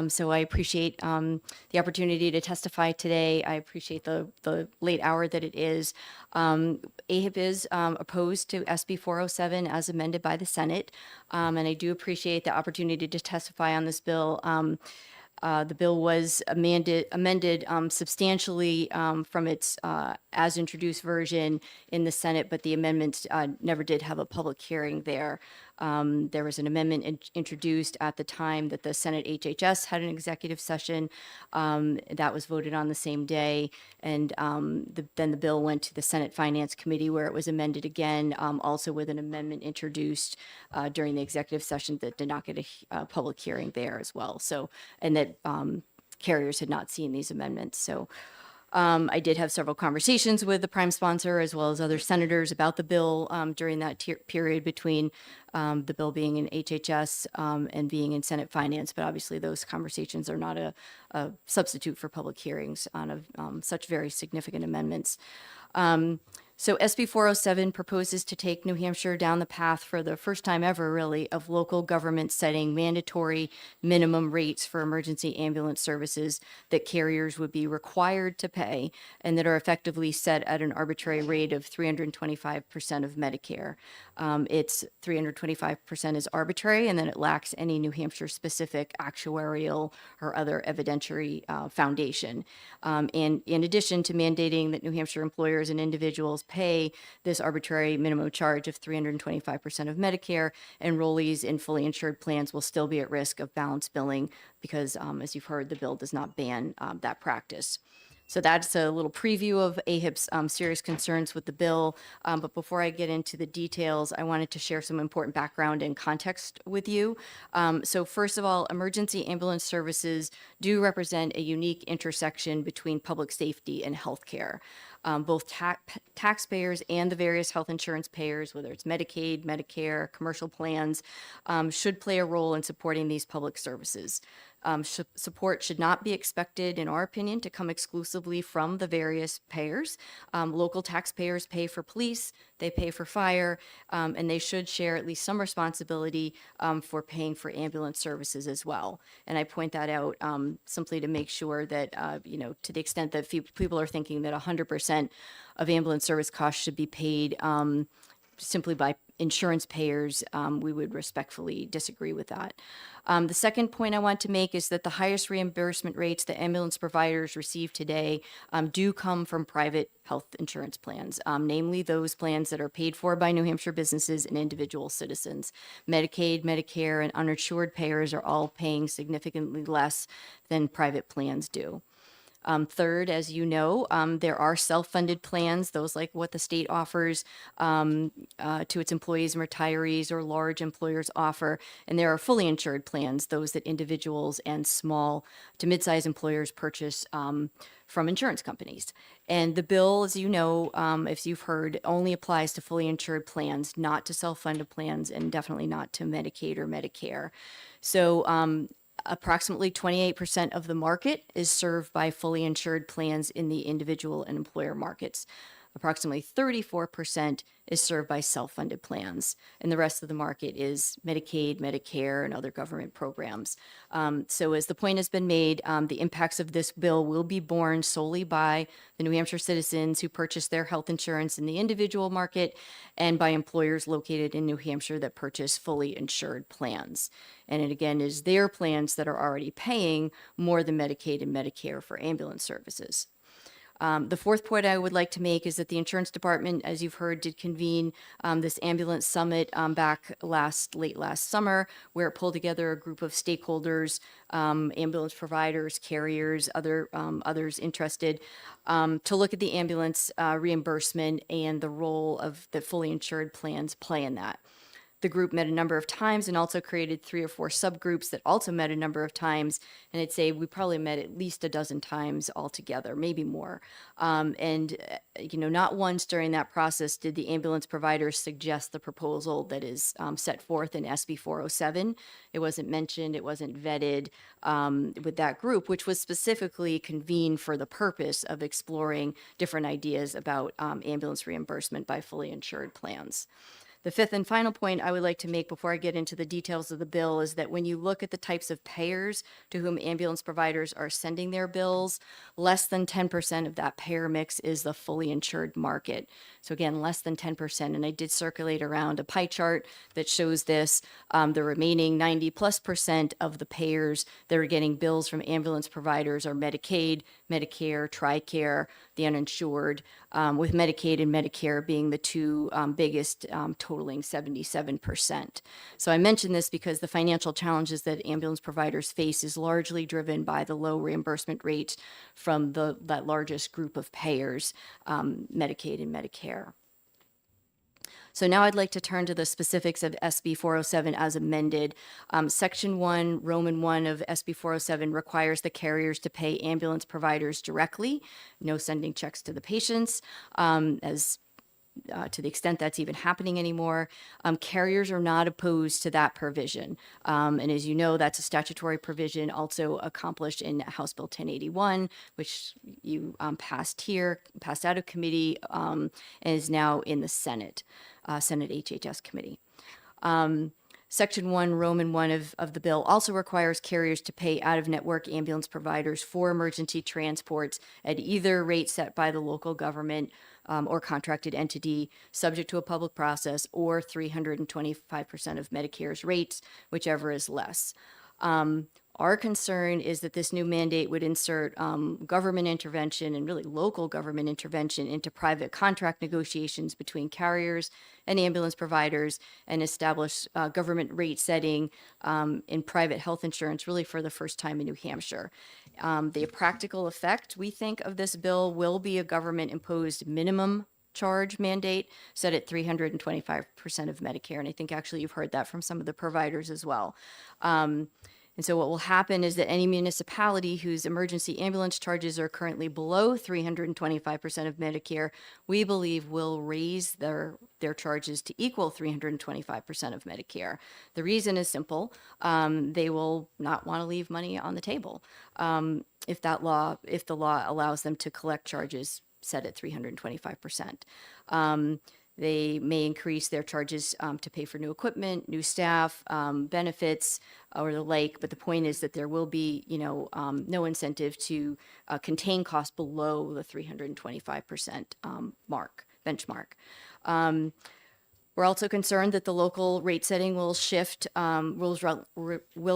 So I appreciate the opportunity to testify today. I appreciate the late hour that it is. AHIP is opposed to SB 407 as amended by the Senate, and I do appreciate the opportunity to testify on this bill. The bill was amended substantially from its as introduced version in the Senate, but the amendments never did have a public hearing there. There was an amendment introduced at the time that the Senate HHS had an executive session that was voted on the same day. And then the bill went to the Senate Finance Committee, where it was amended again, also with an amendment introduced during the executive session that did not get a public hearing there as well. So, and that carriers had not seen these amendments. So I did have several conversations with the prime sponsor as well as other senators about the bill during that period between the bill being in HHS and being in Senate Finance. But obviously those conversations are not a substitute for public hearings on such very significant amendments. So SB 407 proposes to take New Hampshire down the path for the first time ever, really, of local government setting mandatory minimum rates for emergency ambulance services that carriers would be required to pay and that are effectively set at an arbitrary rate of 325% of Medicare. It's 325% is arbitrary, and then it lacks any New Hampshire specific actuarial or other evidentiary foundation. And in addition to mandating that New Hampshire employers and individuals pay this arbitrary minimum charge of 325% of Medicare, enrollees in fully insured plans will still be at risk of balance billing because, as you've heard, the bill does not ban that practice. So that's a little preview of AHIP's serious concerns with the bill. But before I get into the details, I wanted to share some important background and context with you. So first of all, emergency ambulance services do represent a unique intersection between public safety and healthcare. Both taxpayers and the various health insurance payers, whether it's Medicaid, Medicare, commercial plans, should play a role in supporting these public services. Support should not be expected, in our opinion, to come exclusively from the various payers. Local taxpayers pay for police, they pay for fire, and they should share at least some responsibility for paying for ambulance services as well. And I point that out simply to make sure that, to the extent that people are thinking that 100% of ambulance service costs should be paid simply by insurance payers, we would respectfully disagree with that. The second point I want to make is that the highest reimbursement rates that ambulance providers receive today do come from private health insurance plans, namely those plans that are paid for by New Hampshire businesses and individual citizens. Medicaid, Medicare, and uninsured payers are all paying significantly less than private plans do. Third, as you know, there are self-funded plans, those like what the state offers to its employees and retirees or large employers offer. And there are fully insured plans, those that individuals and small to mid-sized employers purchase from insurance companies. And the bill, as you know, if you've heard, only applies to fully insured plans, not to self-funded plans, and definitely not to Medicaid or Medicare. So approximately 28% of the market is served by fully insured plans in the individual and employer markets. Approximately 34% is served by self-funded plans, and the rest of the market is Medicaid, Medicare, and other government programs. So as the point has been made, the impacts of this bill will be borne solely by the New Hampshire citizens who purchase their health insurance in the individual market and by employers located in New Hampshire that purchase fully insured plans. And it again is their plans that are already paying more than Medicaid and Medicare for ambulance services. The fourth point I would like to make is that the insurance department, as you've heard, did convene this ambulance summit back late last summer, where it pulled together a group of stakeholders, ambulance providers, carriers, others interested, to look at the ambulance reimbursement and the role of the fully insured plans play in that. The group met a number of times and also created 3 or 4 subgroups that also met a number of times. And I'd say we probably met at least a dozen times altogether, maybe more. Not once during that process did the ambulance providers suggest the proposal that is set forth in SB 407. It wasn't mentioned, it wasn't vetted with that group, which was specifically convened for the purpose of exploring different ideas about ambulance reimbursement by fully insured plans. The fifth and final point I would like to make before I get into the details of the bill is that when you look at the types of payers to whom ambulance providers are sending their bills, less than 10% of that payer mix is the fully insured market. So again, less than 10%. And I did circulate around a pie chart that shows this. The remaining 90+% of the payers that are getting bills from ambulance providers are Medicaid, Medicare, TRICARE, the uninsured, with Medicaid and Medicare being the two biggest, totaling 77%. So I mention this because the financial challenges that ambulance providers face is largely driven by the low reimbursement rate from that largest group of payers, Medicaid and Medicare. So now I'd like to turn to the specifics of SB 407 as amended. Section 1, Roman 1 of SB 407 requires the carriers to pay ambulance providers directly, no sending checks to the patients, to the extent that's even happening anymore. Carriers are not opposed to that provision. And as you know, that's a statutory provision also accomplished in House Bill 1081, which you passed out of committee, and is now in the Senate HHS committee. Section 1, Roman 1 of the bill also requires carriers to pay out-of-network ambulance providers for emergency transports at either rate set by the local government or contracted entity, subject to a public process, or 325% of Medicare's rates, whichever is less. Our concern is that this new mandate would insert government intervention and really local government intervention into private contract negotiations between carriers and ambulance providers and establish government rate setting in private health insurance really for the first time in New Hampshire. The practical effect, we think, of this bill will be a government-imposed minimum charge mandate set at 325% of Medicare. And I think actually you've heard that from some of the providers as well. And so what will happen is that any municipality whose emergency ambulance charges are currently below 325% of Medicare, we believe will raise their charges to equal 325% of Medicare. The reason is simple. They will not want to leave money on the table if the law allows them to collect charges set at 325%. They may increase their charges to pay for new equipment, new staff, benefits, or the like. But the point is that there will be, no incentive to contain costs below the 325% benchmark. We're also concerned that the local rate setting will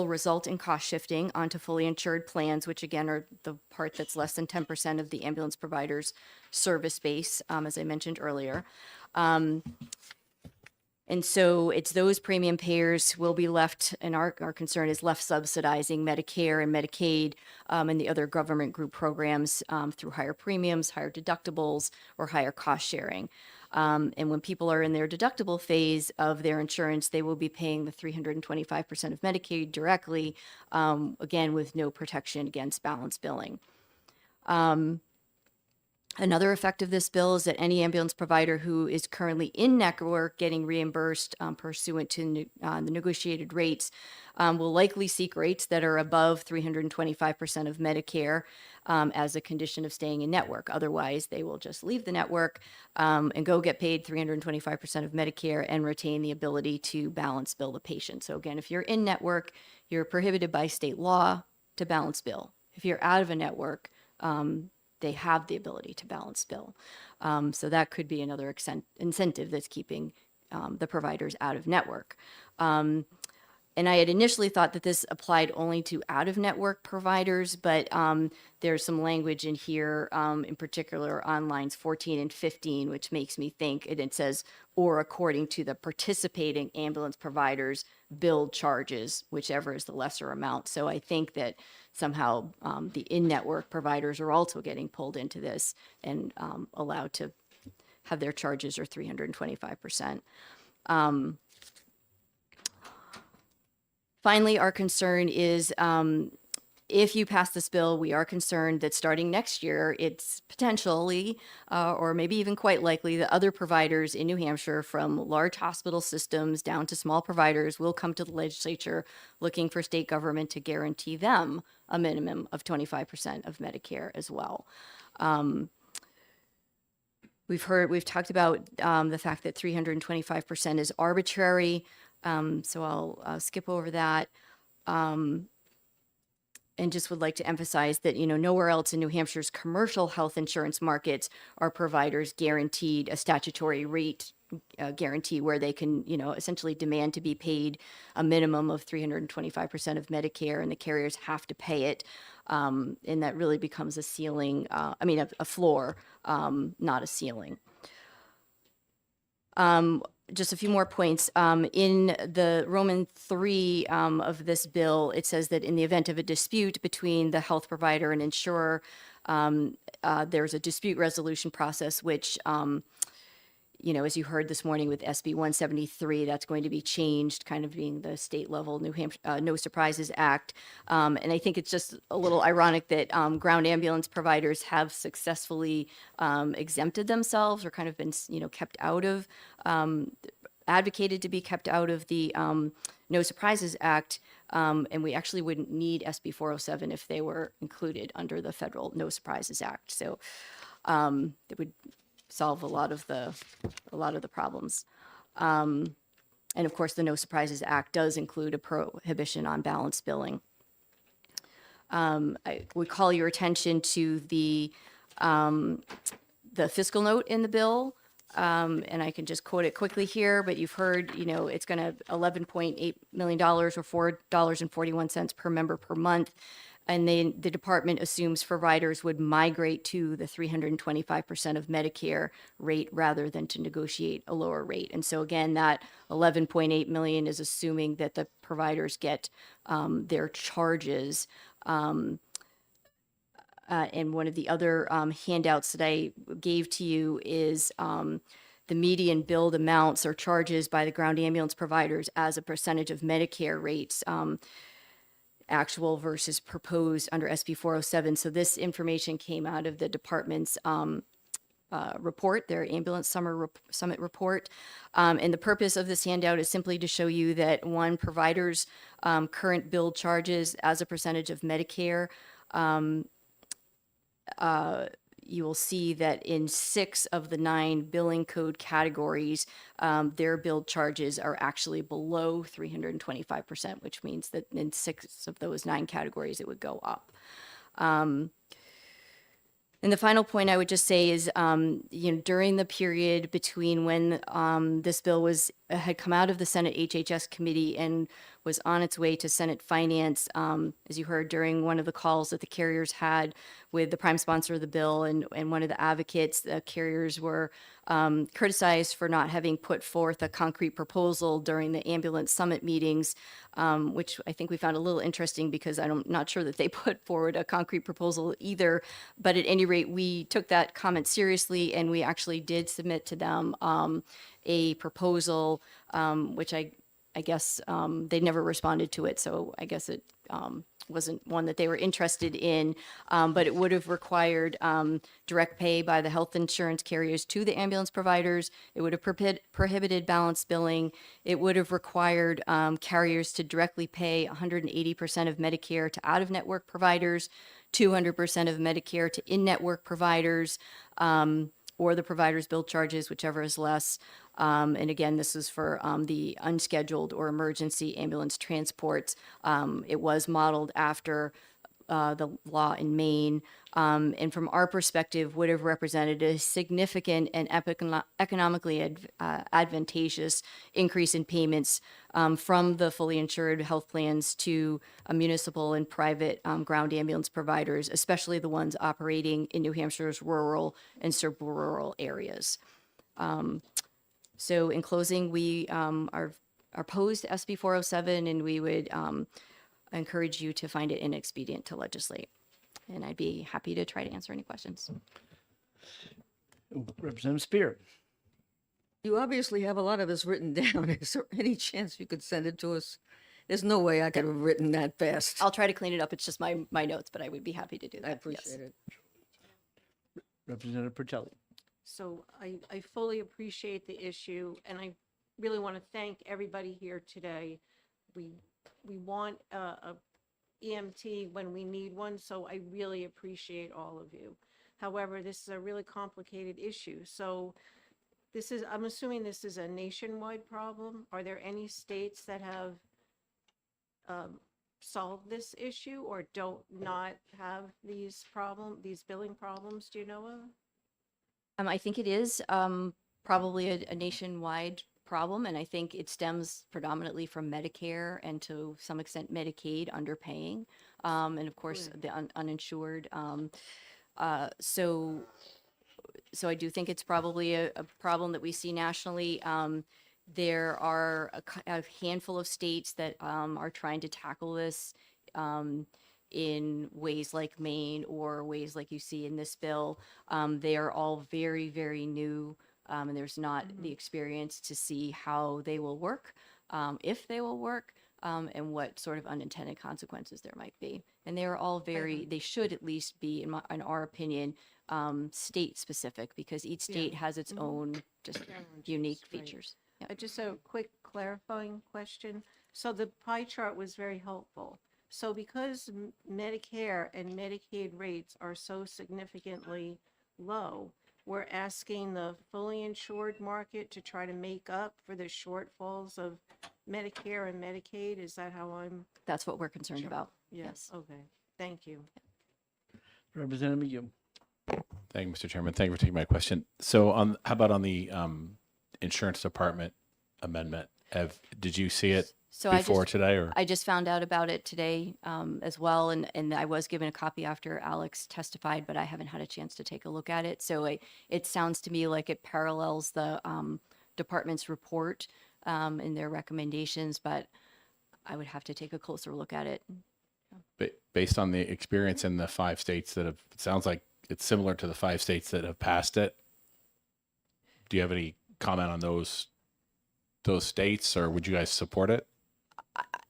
result in cost shifting onto fully insured plans, which again are the part that's less than 10% of the ambulance provider's service base, as I mentioned earlier. And And so it's those premium payers who will be left, and our concern is left subsidizing Medicare and Medicaid and the other government group programs through higher premiums, higher deductibles, or higher cost sharing. And when people are in their deductible phase of their insurance, they will be paying the 325% of Medicaid directly, again, with no protection against balance billing. Another effect of this bill is that any ambulance provider who is currently in network getting reimbursed pursuant to the negotiated rates will likely seek rates that are above 325% of Medicare as a condition of staying in network. Otherwise, they will just leave the network and go get paid 325% of Medicare and retain the ability to balance bill the patient. So again, if you're in network, you're prohibited by state law to balance bill. If you're out of a network, they have the ability to balance bill. So that could be another incentive that's keeping the providers out of network. And I had initially thought that this applied only to out-of-network providers, but there's some language in here, in particular on lines 14 and 15, which makes me think, and it says, or according to the participating ambulance providers' billed charges, whichever is the lesser amount. So I think that somehow the in-network providers are also getting pulled into this and allowed to have their charges are 325%. Finally, our concern is if you pass this bill, we are concerned that starting next year, it's potentially, or maybe even quite likely, that other providers in New Hampshire, from large hospital systems down to small providers, will come to the legislature looking for state government to guarantee them a minimum of 25% of Medicare as well. We've talked about the fact that 325% is arbitrary. So I'll skip over that. And just would like to emphasize that, nowhere else in New Hampshire's commercial health insurance markets are providers guaranteed a statutory rate guarantee where they can, essentially demand to be paid a minimum of 325% of Medicare, and the carriers have to pay it. And that really becomes a ceiling, a floor, not a ceiling. Just a few more points. In the Roman 3 of this bill, it says that in the event of a dispute between the health provider and insurer, there's a dispute resolution process, which, as you heard this morning with SB 173, that's going to be changed, kind of being the state level New Hampshire No Surprises Act. And I think it's just a little ironic that ground ambulance providers have successfully exempted themselves or kind of been, kept out of, advocated to be kept out of the No Surprises Act. And we actually wouldn't need SB 407 if they were included under the federal No Surprises Act. So it would solve a lot of the problems. And of course, the No Surprises Act does include a prohibition on balance billing. I would call your attention to the fiscal note in the bill. And I can just quote it quickly here, but you've heard, it's going to $11.8 million or $4.41 per member per month. And then the department assumes providers would migrate to the 325% of Medicare rate rather than to negotiate a lower rate. And so again, that 11.8 million is assuming that the providers get their charges. And one of the other handouts that I gave to you is the median billed amounts or charges by the ground ambulance providers as a percentage of Medicare rates. Actual versus proposed under SB 407. So this information came out of the department's report, their ambulance summit report. And the purpose of this handout is simply to show you that one, providers' current billed charges as a percentage of Medicare. You will see that in 6 of the 9 billing code categories, their billed charges are actually below 325%, which means that in 6 of those 9 categories, it would go up. And the final point I would just say is, during the period between when this bill was had come out of the Senate HHS committee and was on its way to Senate Finance, as you heard during one of the calls that the carriers had with the prime sponsor of the bill and one of the advocates. The carriers were criticized for not having put forth a concrete proposal during the ambulance summit meetings, which I think we found a little interesting because I'm not sure that they put forward a concrete proposal either. But at any rate, we took that comment seriously, and we actually did submit to them a proposal, which I guess they never responded to it. So I guess it wasn't one that they were interested in, but it would have required direct pay by the health insurance carriers to the ambulance providers. It would have prohibited balance billing. It would have required carriers to directly pay 180% of Medicare to out-of-network providers, 200% of Medicare to in-network providers, or the provider's bill charges, whichever is less. And again, this is for the unscheduled or emergency ambulance transports. It was modeled after the law in Maine, and from our perspective would have represented a significant and economically advantageous increase in payments from the fully insured health plans to municipal and private ground ambulance providers, especially the ones operating in New Hampshire's rural and suburban areas. So in closing, we are opposed to SB 407, and we would encourage you to find it inexpedient to legislate. And I'd be happy to try to answer any questions. Representative Spear. You obviously have a lot of this written down. Is there any chance you could send it to us? There's no way I could have written that fast. I'll try to clean it up. It's just my notes, but I would be happy to do that. I appreciate it. Representative Pertelli. So I fully appreciate the issue, and I really want to thank everybody here today. We want a EMT when we need one, so I really appreciate all of you. However, this is a really complicated issue. So I'm assuming this is a nationwide problem. Are there any states that have solved this issue or don't not have these billing problems? Do you know of? I think it is probably a nationwide problem, and I think it stems predominantly from Medicare and to some extent Medicaid underpaying, and of course the uninsured. So I do think it's probably a problem that we see nationally. There are a handful of states that are trying to tackle this in ways like Maine or ways like you see in this bill. They are all very, very new, and there's not the experience to see how they will work, if they will work, and what sort of unintended consequences there might be. And they are all they should at least be, in our opinion, state specific, because each state has its own just unique features. Yeah. Just a quick clarifying question. So the pie chart was very helpful. So because Medicare and Medicaid rates are so significantly low, we're asking the fully insured market to try to make up for the shortfalls of Medicare and Medicaid. Is that how I'm? That's what we're concerned about. Yes. Okay. Thank you. Representative McGill. Thank you, Mr. Chairman. Thank you for taking my question. So how about on the insurance department amendment? Did you see it before today, or? I just found out about it today as well, and I was given a copy after Alex testified, but I haven't had a chance to take a look at it. So it sounds to me like it parallels the department's report and their recommendations, but I would have to take a closer look at it. Based on the experience in the 5 states that have, it sounds like it's similar to the 5 states that have passed it. Do you have any comment on those states, or would you guys support it?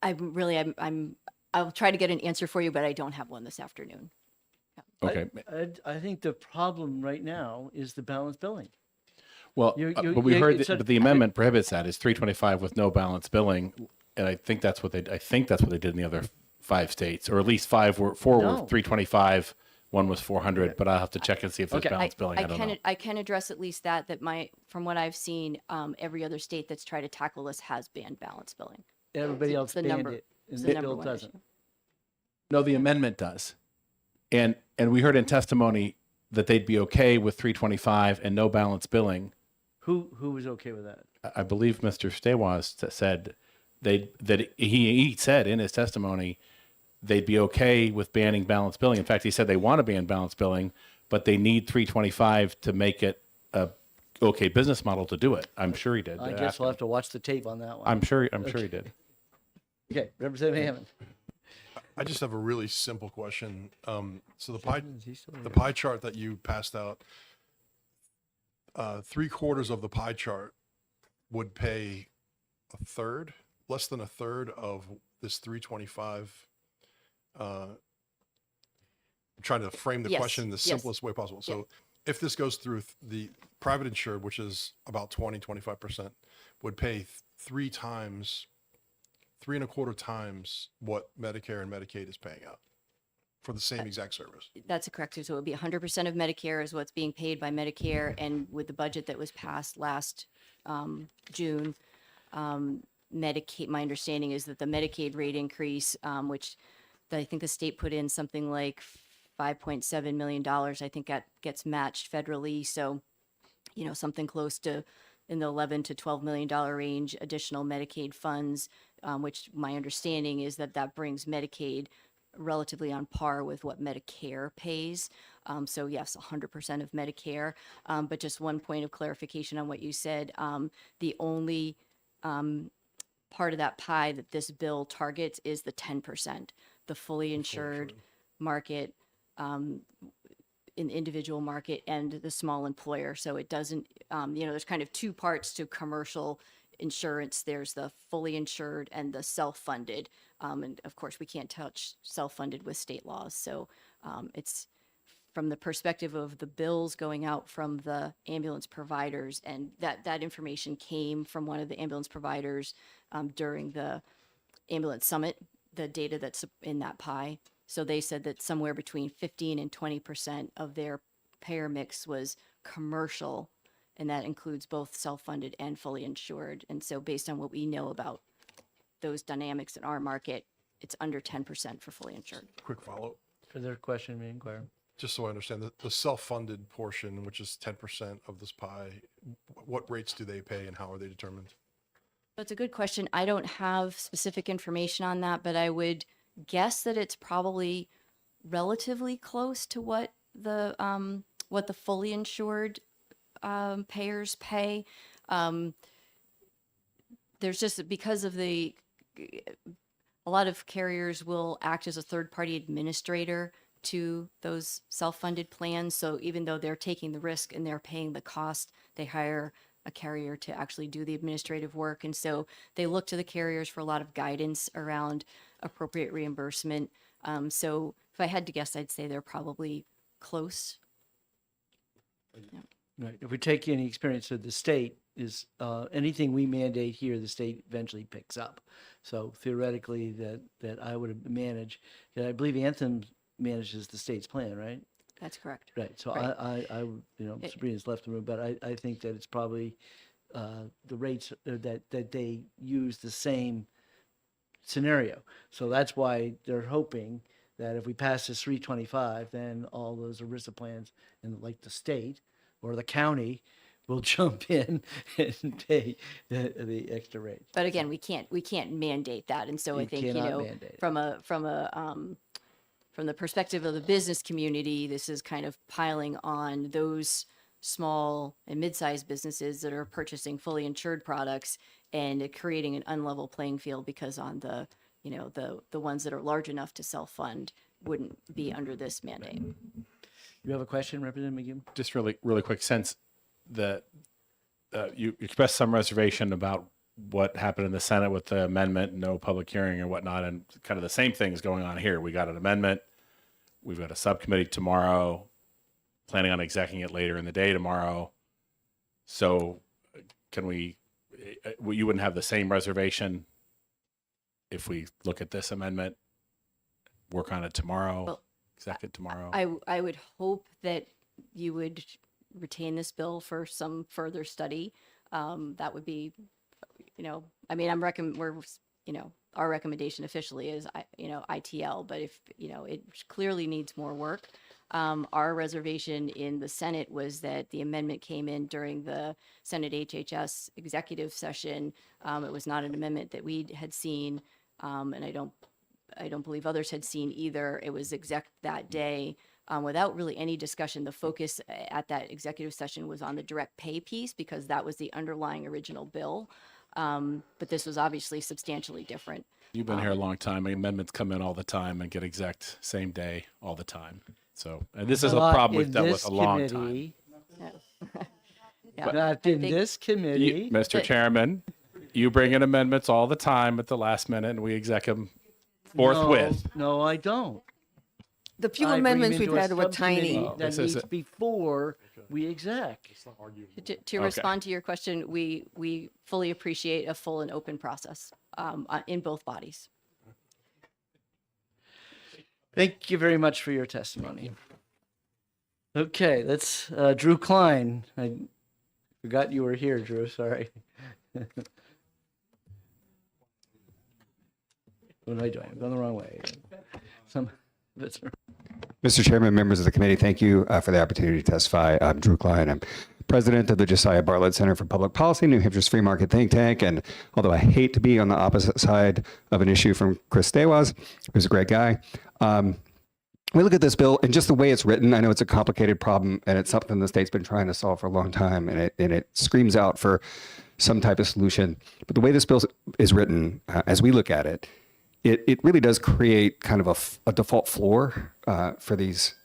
I'll try to get an answer for you, but I don't have one this afternoon. Yeah. Okay. I think the problem right now is the balance billing. Well, but we heard that the amendment prohibits that. It's 325 with no balance billing, and I think that's what they did in the other 5 states, or at least 4 were 325. One was 400, but I'll have to check and see if there's balance billing. I don't know. I can address at least that from what I've seen, every other state that's tried to tackle this has banned balance billing. Everybody else banned it, and the bill doesn't. No, the amendment does. And we heard in testimony that they'd be okay with 325 and no balance billing Who was okay with that? I believe Mr. Stawas said he said in his testimony they'd be okay with banning balance billing. In fact, he said they want to ban balance billing, but they need 325 to make it a okay business model to do it. I'm sure he did. I guess we'll have to watch the tape on that one. I'm sure he did. Okay, Representative Hammond. I just have a really simple question. So the Is he still the here? pie chart that you passed out, 3/4 of the pie chart would pay less than a third of this 325. I'm trying to frame the Yes, question in the yes. simplest way possible. So if this goes through the private insured, which is about 25%, would pay 3.25 times what Medicare and Medicaid is paying out for the same exact service. That's correct. So it would be 100% of Medicare is what's being paid by Medicare. And with the budget that was passed last June, Medicaid, my understanding is that the Medicaid rate increase, which I think the state put in something like $5.7 million, I think that gets matched federally. So, something close to in the $11 to $12 million range, additional Medicaid funds, which my understanding is that brings Medicaid relatively on par with what Medicare pays. So yes, 100% of Medicare. But just one point of clarification on what you said, the only part of that pie that this bill targets is the 10%, the fully insured market, in individual market and the small employer. So it doesn't, there's kind of two parts to commercial insurance. There's the fully insured and the self-funded. And of course, we can't touch self-funded with state laws. So it's from the perspective of the bills going out from the ambulance providers, and that information came from one of the ambulance providers during the ambulance summit, the data that's in that pie. So they said that somewhere between 15 and 20% of their payer mix was commercial, and that includes both self-funded and fully insured. And so based on what we know about those dynamics in our market, it's under 10% for fully insured. Quick follow-up, Further question, may inquire. just so I understand, the self-funded portion, which is 10% of this pie, what rates do they pay and how are they determined? That's a good question. I don't have specific information on that, but I would guess that it's probably relatively close to what the fully insured payers pay. There's just because of a lot of carriers will act as a third-party administrator to those self-funded plans. So even though they're taking the risk and they're paying the cost, they hire a carrier to actually do the administrative work. And so they look to the carriers for a lot of guidance around appropriate reimbursement. So if I had to guess, I'd say they're probably close. Right. If we take any experience of the state, is anything we mandate here, the state eventually picks up. So theoretically, that I would manage. I believe Anthem manages the state's plan, right? That's correct. Right. So Right. I Sabrina's left the room, but I think that it's probably the rates that they use the same scenario. So that's why they're hoping that if we pass this 325, then all those ERISA plans and like the state or the county will jump in and pay the extra rate. But again, we can't mandate that. And so I You think, cannot mandate it. from the perspective of the business community, this is kind of piling on those small and mid-sized businesses that are purchasing fully insured products and creating an unlevel playing field, because on the ones that are large enough to self-fund wouldn't be under this mandate. You have a question, Representative McGinn? Just really quick, since you expressed some reservation about what happened in the Senate with the amendment, no public hearing and whatnot, and kind of the same things going on here. We got an amendment. We've got a subcommittee tomorrow, planning on executing it later in the day tomorrow. So you wouldn't have the same reservation if we look at this amendment, work on it tomorrow, Well, execute it tomorrow? I would hope that you would retain this bill for some further study. That would be, our recommendation officially is, ITL, but if, it clearly needs more work. Our reservation in the Senate was that the amendment came in during the Senate HHS executive session. It was not an amendment that we had seen, and I don't believe others had seen either. It was exec that day. Without really any discussion, the focus at that executive session was on the direct pay piece because that was the underlying original bill. But this was obviously substantially different. You've been here a long time. Amendments come in all the time and get exec same day all the time. So, and this is a problem we've dealt with a long time. Not in this committee. Mr. Chairman, you bring in amendments all the time at the last minute and we exec them forthwith. No, I don't. The few I bring amendments them we've into a had were subcommittee tiny. That needs before we exec. To respond to your question, we fully appreciate a full and open process in both bodies. Thank you very much for your testimony. Okay, let's, Drew Klein. I forgot you were here, Drew, sorry. What am I doing? I'm going the wrong way. Mr. Chairman, members of the committee, thank you for the opportunity to testify. I'm Drew Klein. I'm president of the Josiah Bartlett Center for Public Policy, New Hampshire's free market think tank. And although I hate to be on the opposite side of an issue from Chris Stawaz, who's a great guy, we look at this bill and just the way it's written. I know it's a complicated problem and it's something the state's been trying to solve for a long time, and it screams out for some type of solution. But the way this bill is written, as we look at it, it really does create kind of a default floor for these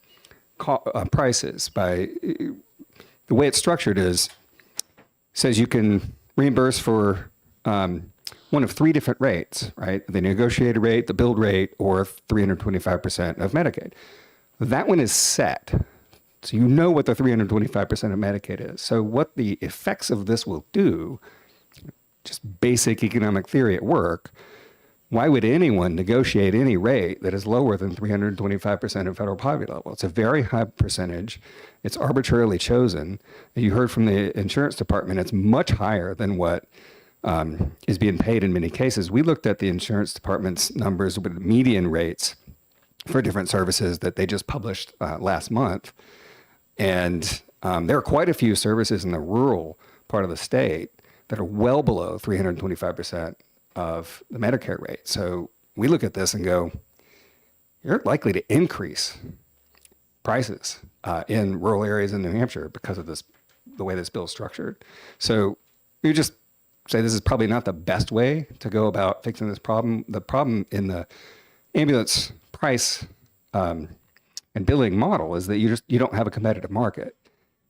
prices. By the way it's structured says you can reimburse for one of three different rates, right? The negotiated rate, the billed rate, or 325% of Medicaid. That one is set. So you know what the 325% of Medicaid is. So what the effects of this will do, just basic economic theory at work, why would anyone negotiate any rate that is lower than 325% of federal poverty level? It's a very high percentage. It's arbitrarily chosen. You heard from the insurance department, it's much higher than what is being paid in many cases. We looked at the insurance department's numbers with median rates for different services that they just published last month. And there are quite a few services in the rural part of the state that are well below 325% of the Medicare rate. So we look at this and go, you're likely to increase prices in rural areas in New Hampshire because of the way this bill is structured. So we just say this is probably not the best way to go about fixing this problem. The problem in the ambulance price and billing model is that you don't have a competitive market.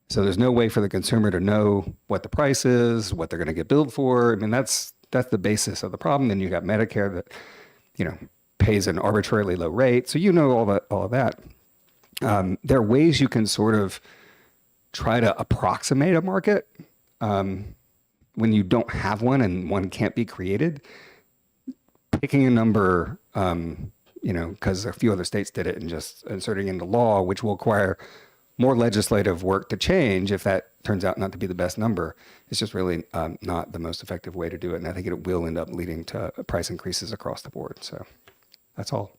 So there's no way for the consumer to know what the price is, what they're going to get billed for. I mean, that's the basis of the problem. Then you got Medicare that, pays an arbitrarily low rate. So all of that. There are ways you can sort of try to approximate a market when you don't have one and one can't be created. Picking a number, because a few other states did it, and just inserting into law, which will require more legislative work to change if that turns out not to be the best number. It's just really not the most effective way to do it. And I think it will end up leading to price increases across the board. So that's all.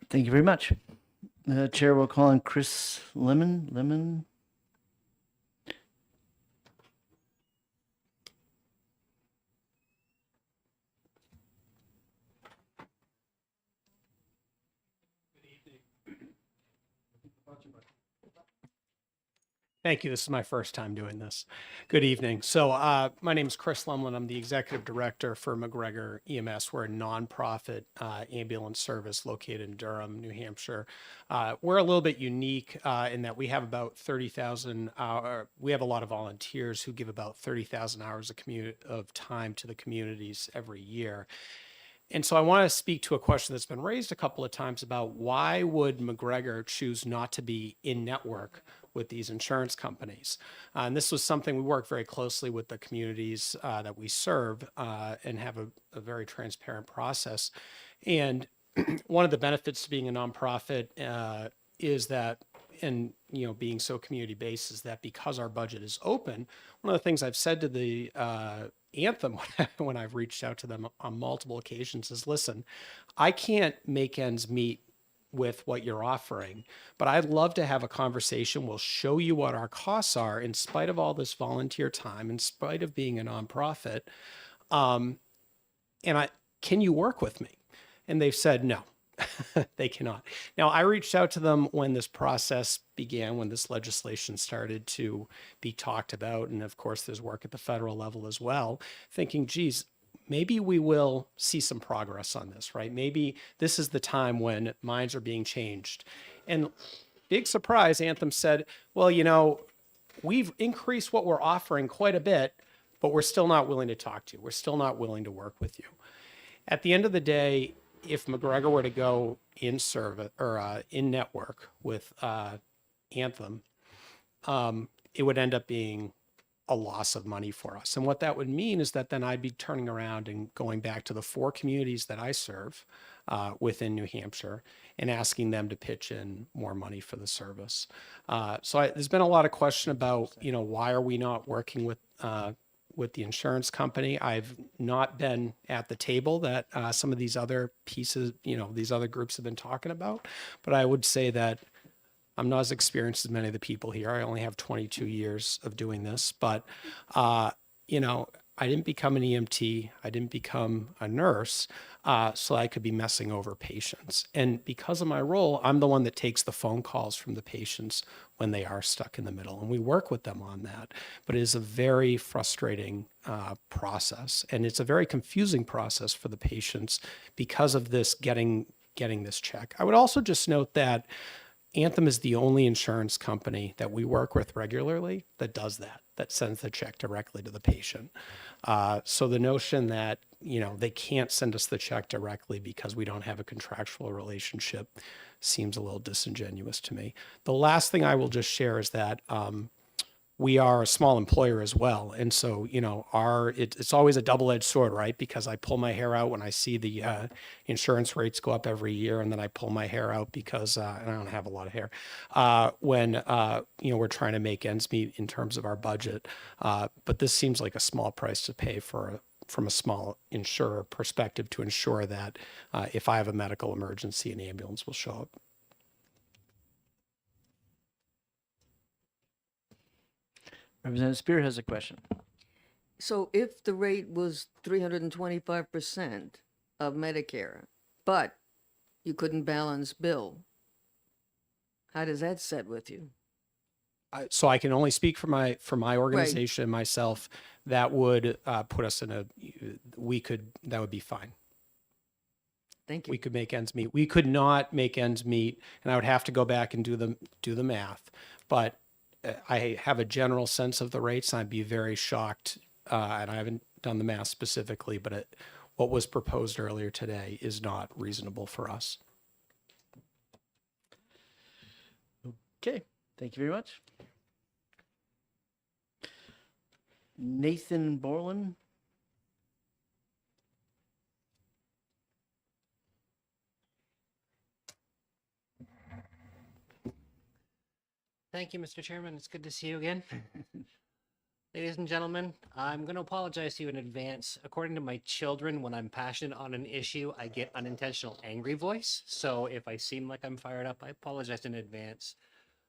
Thank you very much. Chair will call on Chris Lemon. Thank you. This is my first time doing this. Good evening. So my name is Chris Lemlin. I'm the executive director for McGregor EMS. We're a nonprofit ambulance service located in Durham, New Hampshire. We're a little bit unique in that we have about 30,000 we have a lot of volunteers who give about 30,000 hours of time to the communities every year. And so I want to speak to a question that's been raised a couple of times about why would McGregor choose not to be in network with these insurance companies. And this was something we work very closely with the communities that we serve and have a very transparent process. And one of the benefits to being a nonprofit is that, and being so community-based, is that because our budget is open, one of the things I've said to the Anthem when I've reached out to them on multiple occasions is, listen, I can't make ends meet with what you're offering, but I'd love to have a conversation. We'll show you what our costs are in spite of all this volunteer time, in spite of being a nonprofit. Can you work with me? And they've said no. They cannot. Now, I reached out to them when this process began, when this legislation started to be talked about. And of course, there's work at the federal level as well, thinking, geez, maybe we will see some progress on this, right? Maybe this is the time when minds are being changed. And big surprise, Anthem said, well, you know, we've increased what we're offering quite a bit, but we're still not willing to talk to you. We're still not willing to work with you. At the end of the day, if McGregor were to go in service or in network with Anthem, it would end up being a loss of money for us. And what that would mean is that then I'd be turning around and going back to the 4 communities that I serve within New Hampshire and asking them to pitch in more money for the service. There's been a lot of question about, you know, why are we not working with the insurance company? I've not been at the table that some of these other pieces, you know, these other groups have been talking about, but I would say that I'm not as experienced as many of the people here. I only have 22 years of doing this, but, you know, I didn't become an EMT. I didn't become a nurse so I could be messing over patients. And because of my role, I'm the one that takes the phone calls from the patients when they are stuck in the middle. And we work with them on that. But it is a very frustrating process. And it's a very confusing process for the patients because of this getting this check. I would also just note that Anthem is the only insurance company that we work with regularly that does that sends the check directly to the patient. So the notion that, you know, they can't send us the check directly because we don't have a contractual relationship seems a little disingenuous to me. The last thing I will just share is that we are a small employer as well. And so, you know, it's always a double-edged sword, right? Because I pull my hair out when I see the insurance rates go up every year, and then I pull my hair out because, and I don't have a lot of hair, when, you know, we're trying to make ends meet in terms of our budget. But this seems like a small price to pay from a small insurer perspective to ensure that if I have a medical emergency, an ambulance will show up. Representative Spear has a question. So if the rate was 325% of Medicare, but you couldn't balance bill, how does that set with you? So I can only speak for my organization and myself. That would put us in that would be fine. Thank you. We could make ends meet. We could not make ends meet, and I would have to go back and do the math. But I have a general sense of the rates, and I'd be very shocked, and I haven't done the math specifically, but what was proposed earlier today is not reasonable for us. Okay, thank you very much. Nathan Borland. Thank you, Mr. Chairman. It's good to see you again. Ladies and gentlemen, I'm going to apologize to you in advance. According to my children, when I'm passionate on an issue, I get unintentional angry voice. So if I seem like I'm fired up, I apologize in advance.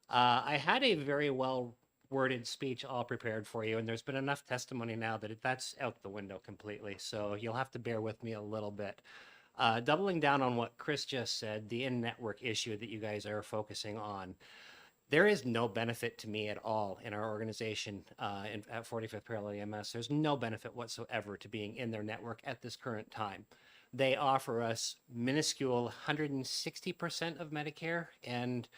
I had a very well worded speech all prepared for you, and there's been enough testimony now that that's out the window completely. So you'll have to bear with me a little bit. Doubling down on what Chris just said, the in-network issue that you guys are focusing on. There is no benefit to me at all in our organization at 45th Parallel EMS. There's no benefit whatsoever to being in their network at this current time. They offer us minuscule 160% of Medicare, and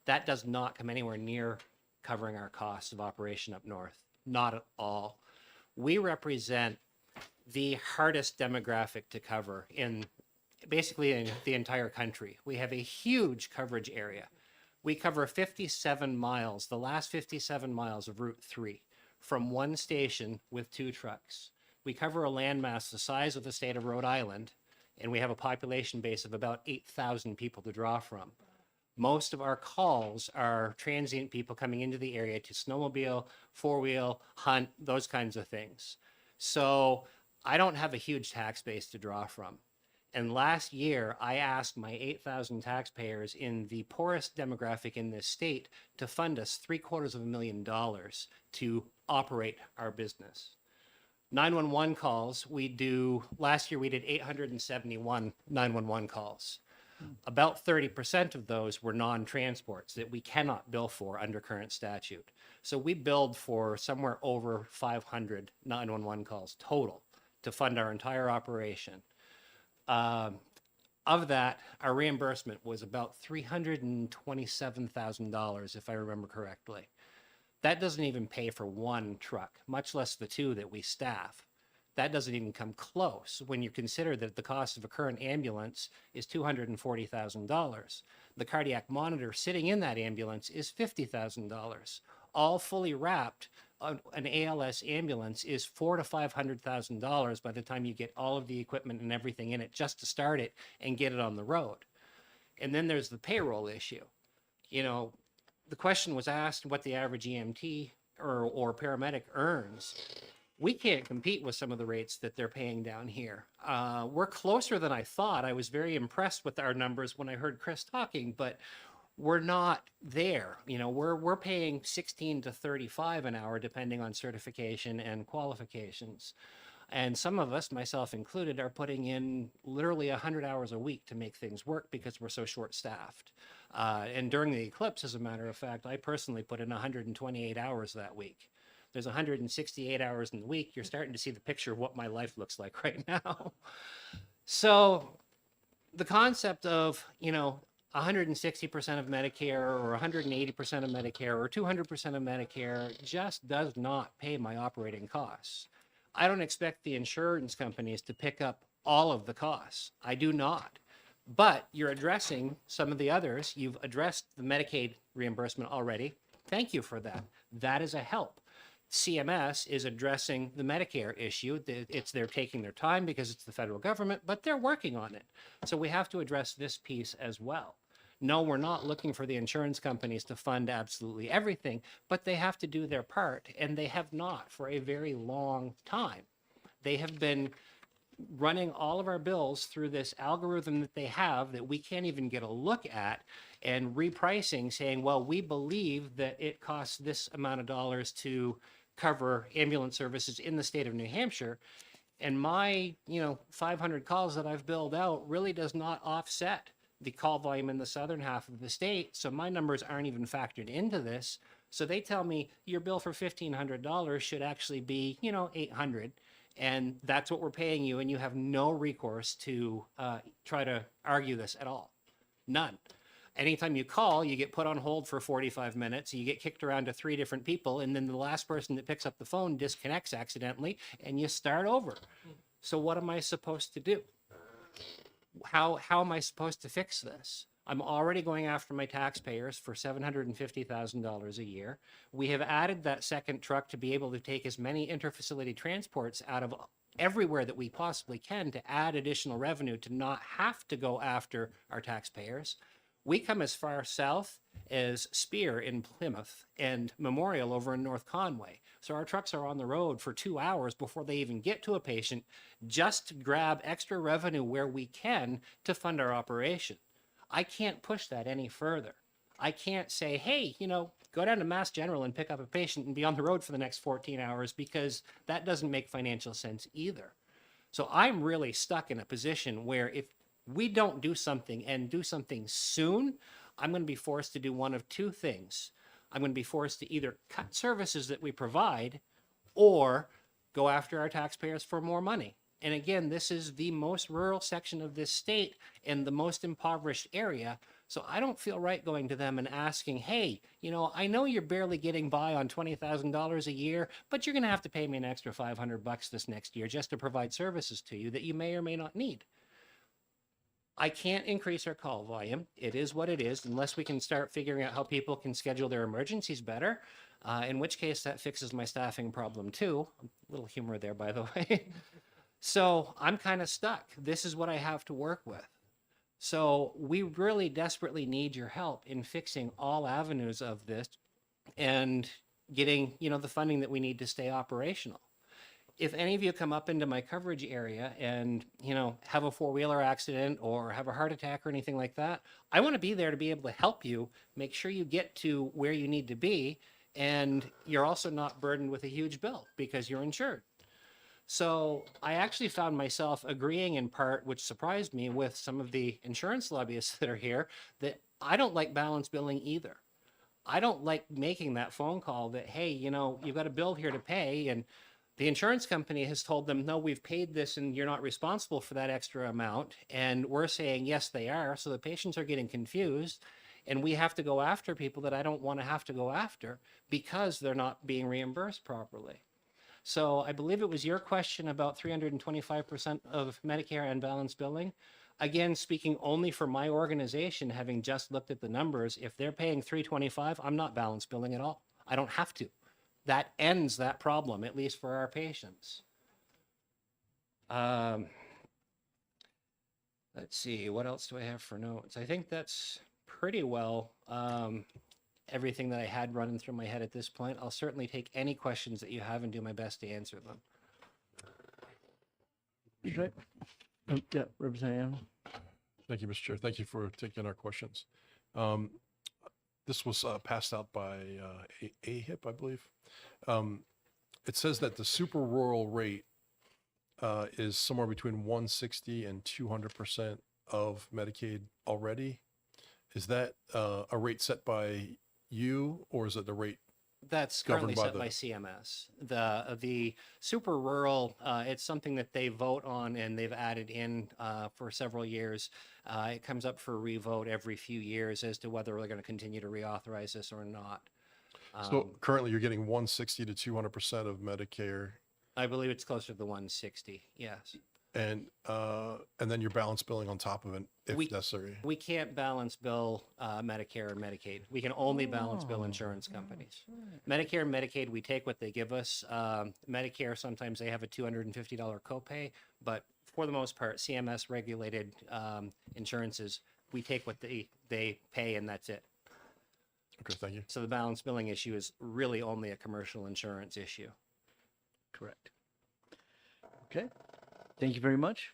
that does not come anywhere near covering our costs of operation up north. Not at all. We represent the hardest demographic to cover in basically the entire country. We have a huge coverage area. We cover 57 miles, the last 57 miles of Route 3, from one station with 2 trucks. We cover a landmass the size of the state of Rhode Island, and we have a population base of about 8,000 people to draw from. Most of our calls are transient people coming into the area to snowmobile, four-wheel, hunt, those kinds of things. So I don't have a huge tax base to draw from. And last year, I asked my 8,000 taxpayers in the poorest demographic in this state to fund us $750,000 to operate our business. 911 calls, last year we did 871 911 calls. About 30% of those were non-transports that we cannot bill for under current statute. So we billed for somewhere over 500 911 calls total to fund our entire operation. Of that, our reimbursement was about $327,000, if I remember correctly. That doesn't even pay for one truck, much less the two that we staff. That doesn't even come close when you consider that the cost of a current ambulance is $240,000. The cardiac monitor sitting in that ambulance is $50,000. All fully wrapped, an ALS ambulance is $400,000 to $500,000 by the time you get all of the equipment and everything in it just to start it and get it on the road. And then there's the payroll issue. You know, the question was asked what the average EMT or paramedic earns. We can't compete with some of the rates that they're paying down here. We're closer than I thought. I was very impressed with our numbers when I heard Chris talking, but we're not there. You know, we're paying 16 to 35 an hour, depending on certification and qualifications. And some of us, myself included, are putting in literally 100 hours a week to make things work because we're so short-staffed. And during the eclipse, as a matter of fact, I personally put in 128 hours that week. There's 168 hours in the week. You're starting to see the picture of what my life looks like right now. So the concept of, you know, 160% of Medicare or 180% of Medicare or 200% of Medicare just does not pay my operating costs. I don't expect the insurance companies to pick up all of the costs. I do not. But you're addressing some of the others. You've addressed the Medicaid reimbursement already. Thank you for that. That is a help. CMS is addressing the Medicare issue. They're taking their time because it's the federal government, but they're working on it. So we have to address this piece as well. No, we're not looking for the insurance companies to fund absolutely everything, but they have to do their part, and they have not for a very long time. They have been running all of our bills through this algorithm that they have that we can't even get a look at, and repricing, saying, well, we believe that it costs this amount of dollars to cover ambulance services in the state of New Hampshire. And my, 500 calls that I've billed out really does not offset the call volume in the southern half of the state. So my numbers aren't even factored into this. So they tell me your bill for $1,500 should actually be, $800. And that's what we're paying you. And you have no recourse to try to argue this at all. None. Anytime you call, you get put on hold for 45 minutes. You get kicked around to 3 different people. And then the last person that picks up the phone disconnects accidentally and you start over. So what am I supposed to do? How am I supposed to fix this? I'm already going after my taxpayers for $750,000 a year. We have added that second truck to be able to take as many interfacility transports out of everywhere that we possibly can to add additional revenue to not have to go after our taxpayers. We come as far south as Spear in Plymouth and Memorial over in North Conway. So our trucks are on the road for 2 hours before they even get to a patient just to grab extra revenue where we can to fund our operation. I can't push that any further. I can't say, hey, go down to Mass General and pick up a patient and be on the road for the next 14 hours because that doesn't make financial sense either. So I'm really stuck in a position where if we don't do something and do something soon, I'm going to be forced to do one of 2 things. I'm going to be forced to either cut services that we provide or go after our taxpayers for more money. And again, this is the most rural section of this state and the most impoverished area. So I don't feel right going to them and asking, hey, I know you're barely getting by on $20,000 a year, but you're going to have to pay me an extra $500 this next year just to provide services to you that you may or may not need. I can't increase our call volume. It is what it is, unless we can start figuring out how people can schedule their emergencies better, in which case that fixes my staffing problem too. A little humor there, by the way. So I'm kind of stuck. This is what I have to work with. So we really desperately need your help in fixing all avenues of this and getting, the funding that we need to stay operational. if any of you come up into my coverage area and, have a four-wheeler accident or have a heart attack or anything like that, I want to be there to be able to help you, make sure you get to where you need to be, and you're also not burdened with a huge bill because you're insured. So I actually found myself agreeing in part, which surprised me, with some of the insurance lobbyists that are here, that I don't like balance billing either. I don't like making that phone call that, hey, you've got a bill here to pay, and the insurance company has told them, no, we've paid this and you're not responsible for that extra amount. And we're saying, yes, they are. So the patients are getting confused, and we have to go after people that I don't want to have to go after because they're not being reimbursed properly. So I believe it was your question about 325% of Medicare and balance billing. Again, speaking only for my organization, having just looked at the numbers, if they're paying 325, I'm not balance billing at all. I don't have to. That ends that problem, at least for our patients. Let's see, what else do I have for notes? I think that's pretty well everything that I had running through my head at this point. I'll certainly take any questions that you have and do my best to answer them. Okay. Yeah, Representative. Thank you, Mr. Chair. Thank you for taking our questions. This was passed out by AHIP, I believe. It says that the super rural rate is somewhere between 160 and 200% of Medicaid already. Is that a rate set by you, or is it the rate That's currently set by CMS. The super rural, it's something that they vote on and they've added in for several years. It comes up for revote every few years as to whether we're going to continue to reauthorize this or not. So currently you're getting 160 to 200% of Medicare. I believe it's closer to the 160, yes. And then you're balance billing on top of it if necessary. We can't balance bill Medicare or Medicaid. We can only balance bill insurance companies. Medicare and Medicaid, we take what they give us. Medicare, sometimes they have a $250 copay, but for the most part, CMS regulated insurances, we take what they pay and that's it. Okay, thank you. So the balance billing issue is really only a commercial insurance issue. Correct. Okay. Thank you very much.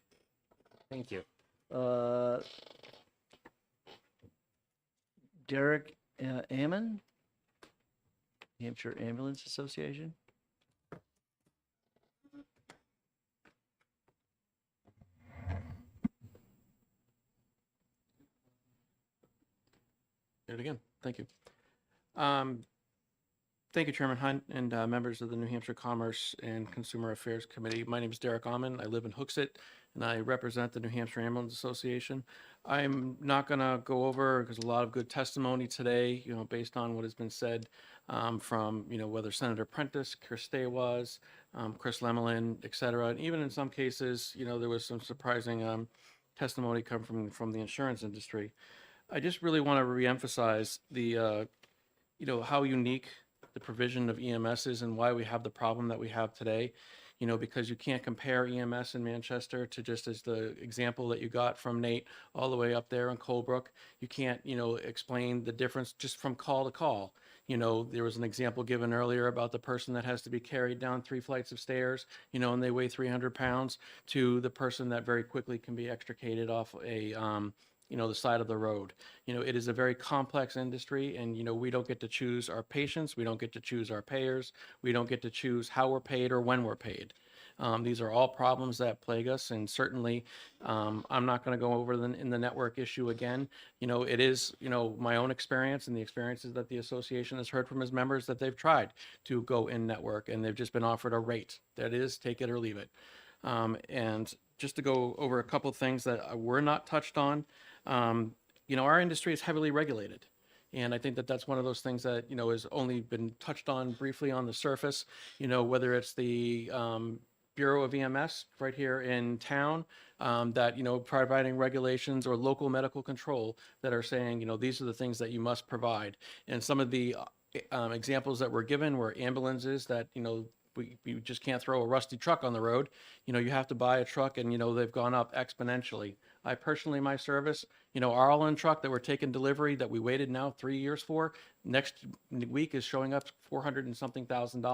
Thank you. Derek Ammon, New Hampshire Ambulance Association. There it again. Thank you. Thank you, Chairman Hunt and members of the New Hampshire Commerce and Consumer Affairs Committee. My name is Derek Ammon. I live in Hooksett, and I represent the New Hampshire Ambulance Association. I'm not going to go over, because a lot of good testimony today, based on what has been said from, whether Senator Prentice, Chris Staywas, Chris Lemelin, et cetera. And even in some cases, there was some surprising testimony come from the insurance industry. I just really want to reemphasize the, how unique the provision of EMS is and why we have the problem that we have today, because you can't compare EMS in Manchester to, just as the example that you got from Nate, all the way up there in Colebrook. You can't, explain the difference just from call to call. There was an example given earlier about the person that has to be carried down 3 flights of stairs, and they weigh 300 pounds, to the person that very quickly can be extricated off a, the side of the road. It is a very complex industry, and, we don't get to choose our patients. We don't get to choose our payers. We don't get to choose how we're paid or when we're paid. These are all problems that plague us, and certainly I'm not going to go over in the network issue again. It is, my own experience and the experiences that the association has heard from its members, that they've tried to go in network and they've just been offered a rate that is take it or leave it. And just to go over a couple of things that were not touched on, our industry is heavily regulated. And I think that that's one of those things that, has only been touched on briefly on the surface, whether it's the Bureau of EMS right here in town, that, providing regulations, or local medical control that are saying, these are the things that you must provide. And some of the examples that were given were ambulances that, we just can't throw a rusty truck on the road. You have to buy a truck, and, they've gone up exponentially. I personally, my service, our all-in truck that we're taking delivery that we waited now 3 years for, next week is showing up $400 and something thousand.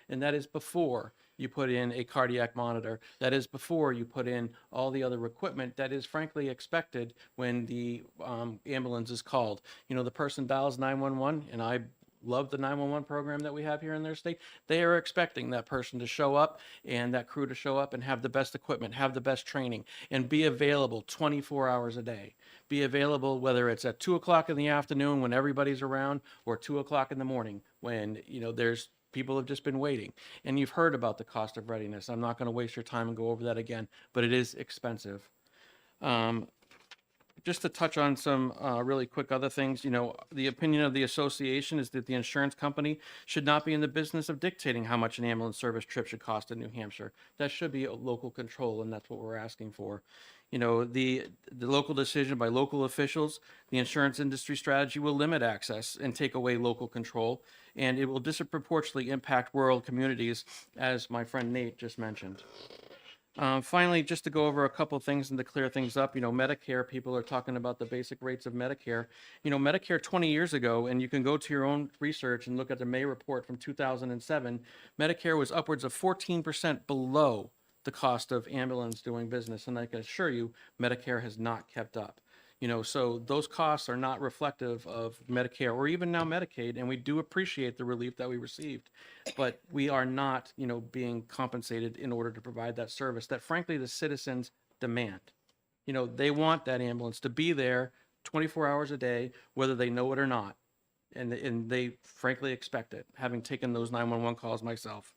And that is before you put in a cardiac monitor. That is before you put in all the other equipment that is frankly expected when the ambulance is called. You know, the person dials 911, and I love the 911 program that we have here in their state. They are expecting that person to show up and that crew to show up and have the best equipment, have the best training, and be available 24 hours a day. Be available whether it's at 2 o'clock in the afternoon when everybody's around, or 2 o'clock in the morning when, you know, there's people have just been waiting. And you've heard about the cost of readiness. I'm not going to waste your time and go over that again, but it is expensive. Just to touch on some really quick other things, you know, the opinion of the association is that the insurance company should not be in the business of dictating how much an ambulance service trip should cost in New Hampshire. That should be a local control, and that's what we're asking for. You know, the local decision by local officials, the insurance industry strategy will limit access and take away local control, and it will disproportionately impact rural communities, as my friend Nate just mentioned. Finally, just to go over a couple things and to clear things up, you know, Medicare, people are talking about the basic rates of Medicare. You know, Medicare 20 years ago, and you can go to your own research and look at the May report from 2007, Medicare was upwards of 14% below the cost of ambulance doing business. And I can assure you, Medicare has not kept up. You know, so those costs are not reflective of Medicare or even now Medicaid, and we do appreciate the relief that we received, but we are not, you know, being compensated in order to provide that service that frankly the citizens demand. You know, they want that ambulance to be there 24 hours a day, whether they know it or not, and they frankly expect it, having taken those 911 calls myself.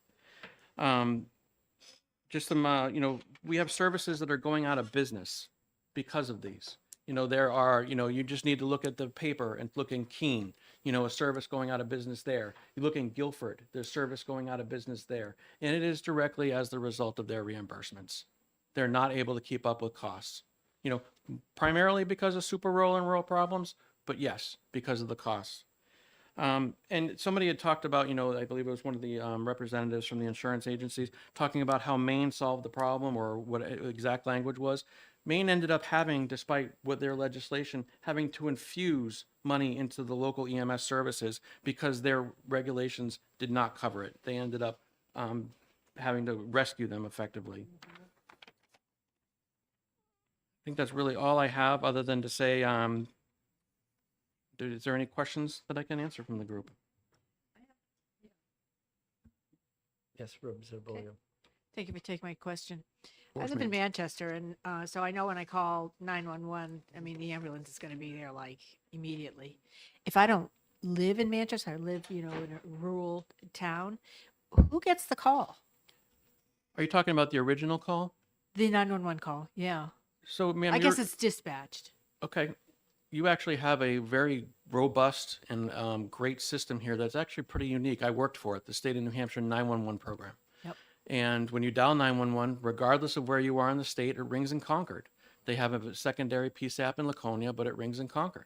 Just some, you know, we have services that are going out of business because of these. You know, there are, you know, you just need to look at the paper and look in Keene, you know, a service going out of business there. You look in Guilford, there's service going out of business there. And it is directly as the result of their reimbursements. They're not able to keep up with costs, you know, primarily because of super rural and rural problems, but yes, because of the costs. And somebody had talked about, you know, I believe it was one of the representatives from the insurance agencies talking about how Maine solved the problem, or what exact language was. Maine ended up having, despite what their legislation, having to infuse money into the local EMS services because their regulations did not cover it. They ended up having to rescue them effectively. I think that's really all I have, other than to say, is there any questions that I can answer from the group? Yes, Representative Bolio. Thank you for taking my question. I course, live in ma'am. Manchester, and so I know when I call 911, I mean, the ambulance is going to be there like immediately. If I don't live in Manchester, I live, you know, in a rural town, who gets the call? Are you talking about the original call? The 911 call, yeah. So, ma'am, I guess it's dispatched. okay. You actually have a very robust and great system here that's actually pretty unique. I worked for it, the state of New Hampshire 911 program. Yep. And when you dial 911, regardless of where you are in the state, it rings in Concord. They have a secondary PSAP in Laconia, but it rings in Concord.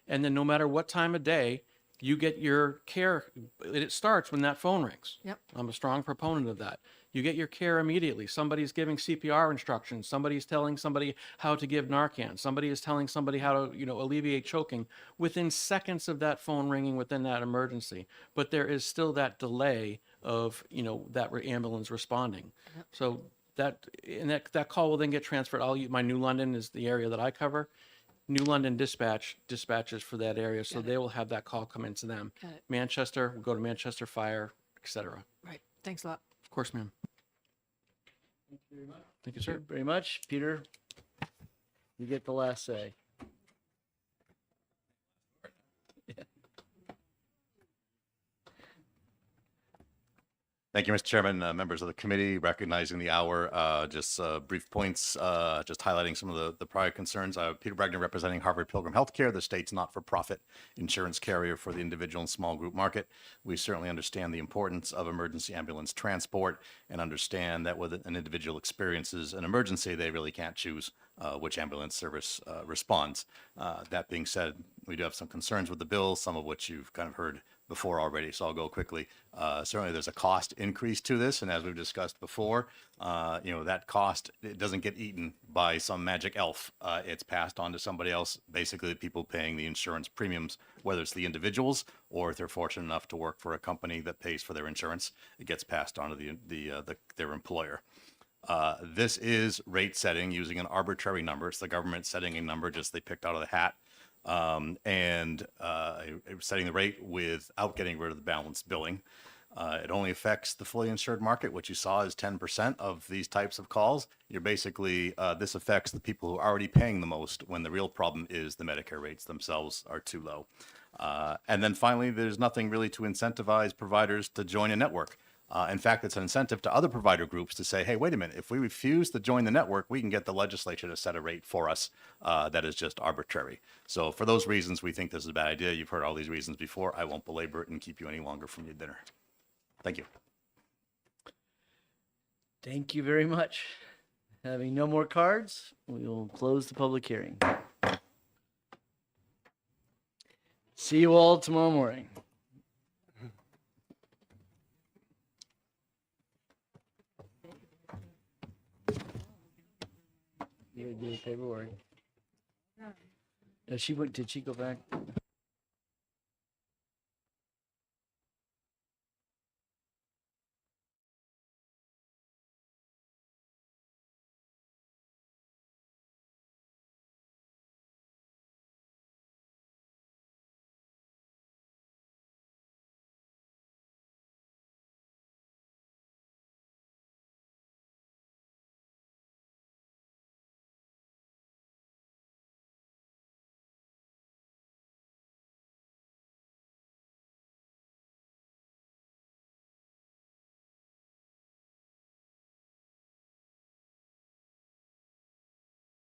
And then no matter what time of day, you get your care. It starts when that phone rings. Yep. I'm a strong proponent of that. You get your care immediately. Somebody's giving CPR instructions. Somebody's telling somebody how to give Narcan. Somebody is telling somebody how to, you know, alleviate choking within seconds of that phone ringing within that emergency. But there is still that delay of, you know, that ambulance responding. Yep. So that call will then get transferred. My New London is the area that I cover. New London dispatches for that area, so they will have that call come into them. Got it. Manchester will go to Manchester Fire, etc. Right. Thanks a lot. Of course, ma'am. Thank you, sir. Very much. Peter, you get the last say. Thank you, Mr. Chairman, members of the committee. Recognizing the hour, just brief points, just highlighting some of the prior concerns. Peter Bragner, representing Harvard Pilgrim Healthcare, the state's not-for-profit insurance carrier for the individual and small group market. We certainly understand the importance of emergency ambulance transport and understand that when an individual experiences an emergency, they really can't choose which ambulance service responds. That being said, we do have some concerns with the bill, some of which you've kind of heard before already, so I'll go quickly. Certainly, there's a cost increase to this, and as we've discussed before, that cost, it doesn't get eaten by some magic elf. It's passed on to somebody else, basically the people paying the insurance premiums, whether it's the individuals or if they're fortunate enough to work for a company that pays for their insurance, it gets passed on to their employer. This is rate setting using an arbitrary number. It's the government setting a number just they picked out of the hat, and setting the rate without getting rid of the balanced billing. It only affects the fully insured market, which you saw is 10% of these types of calls. You're basically, this affects the people who are already paying the most when the real problem is the Medicare rates themselves are too low. And then finally, there's nothing really to incentivize providers to join a network. In fact, it's an incentive to other provider groups to say, hey, wait a minute, if we refuse to join the network, we can get the legislature to set a rate for us that is just arbitrary. So for those reasons, we think this is a bad idea. You've heard all these reasons before. I won't belabor it and keep you any longer from your dinner. Thank you. Thank you very much. Having no more cards, we will close the public hearing. See you all tomorrow morning. You do the paperwork. No, did she go back?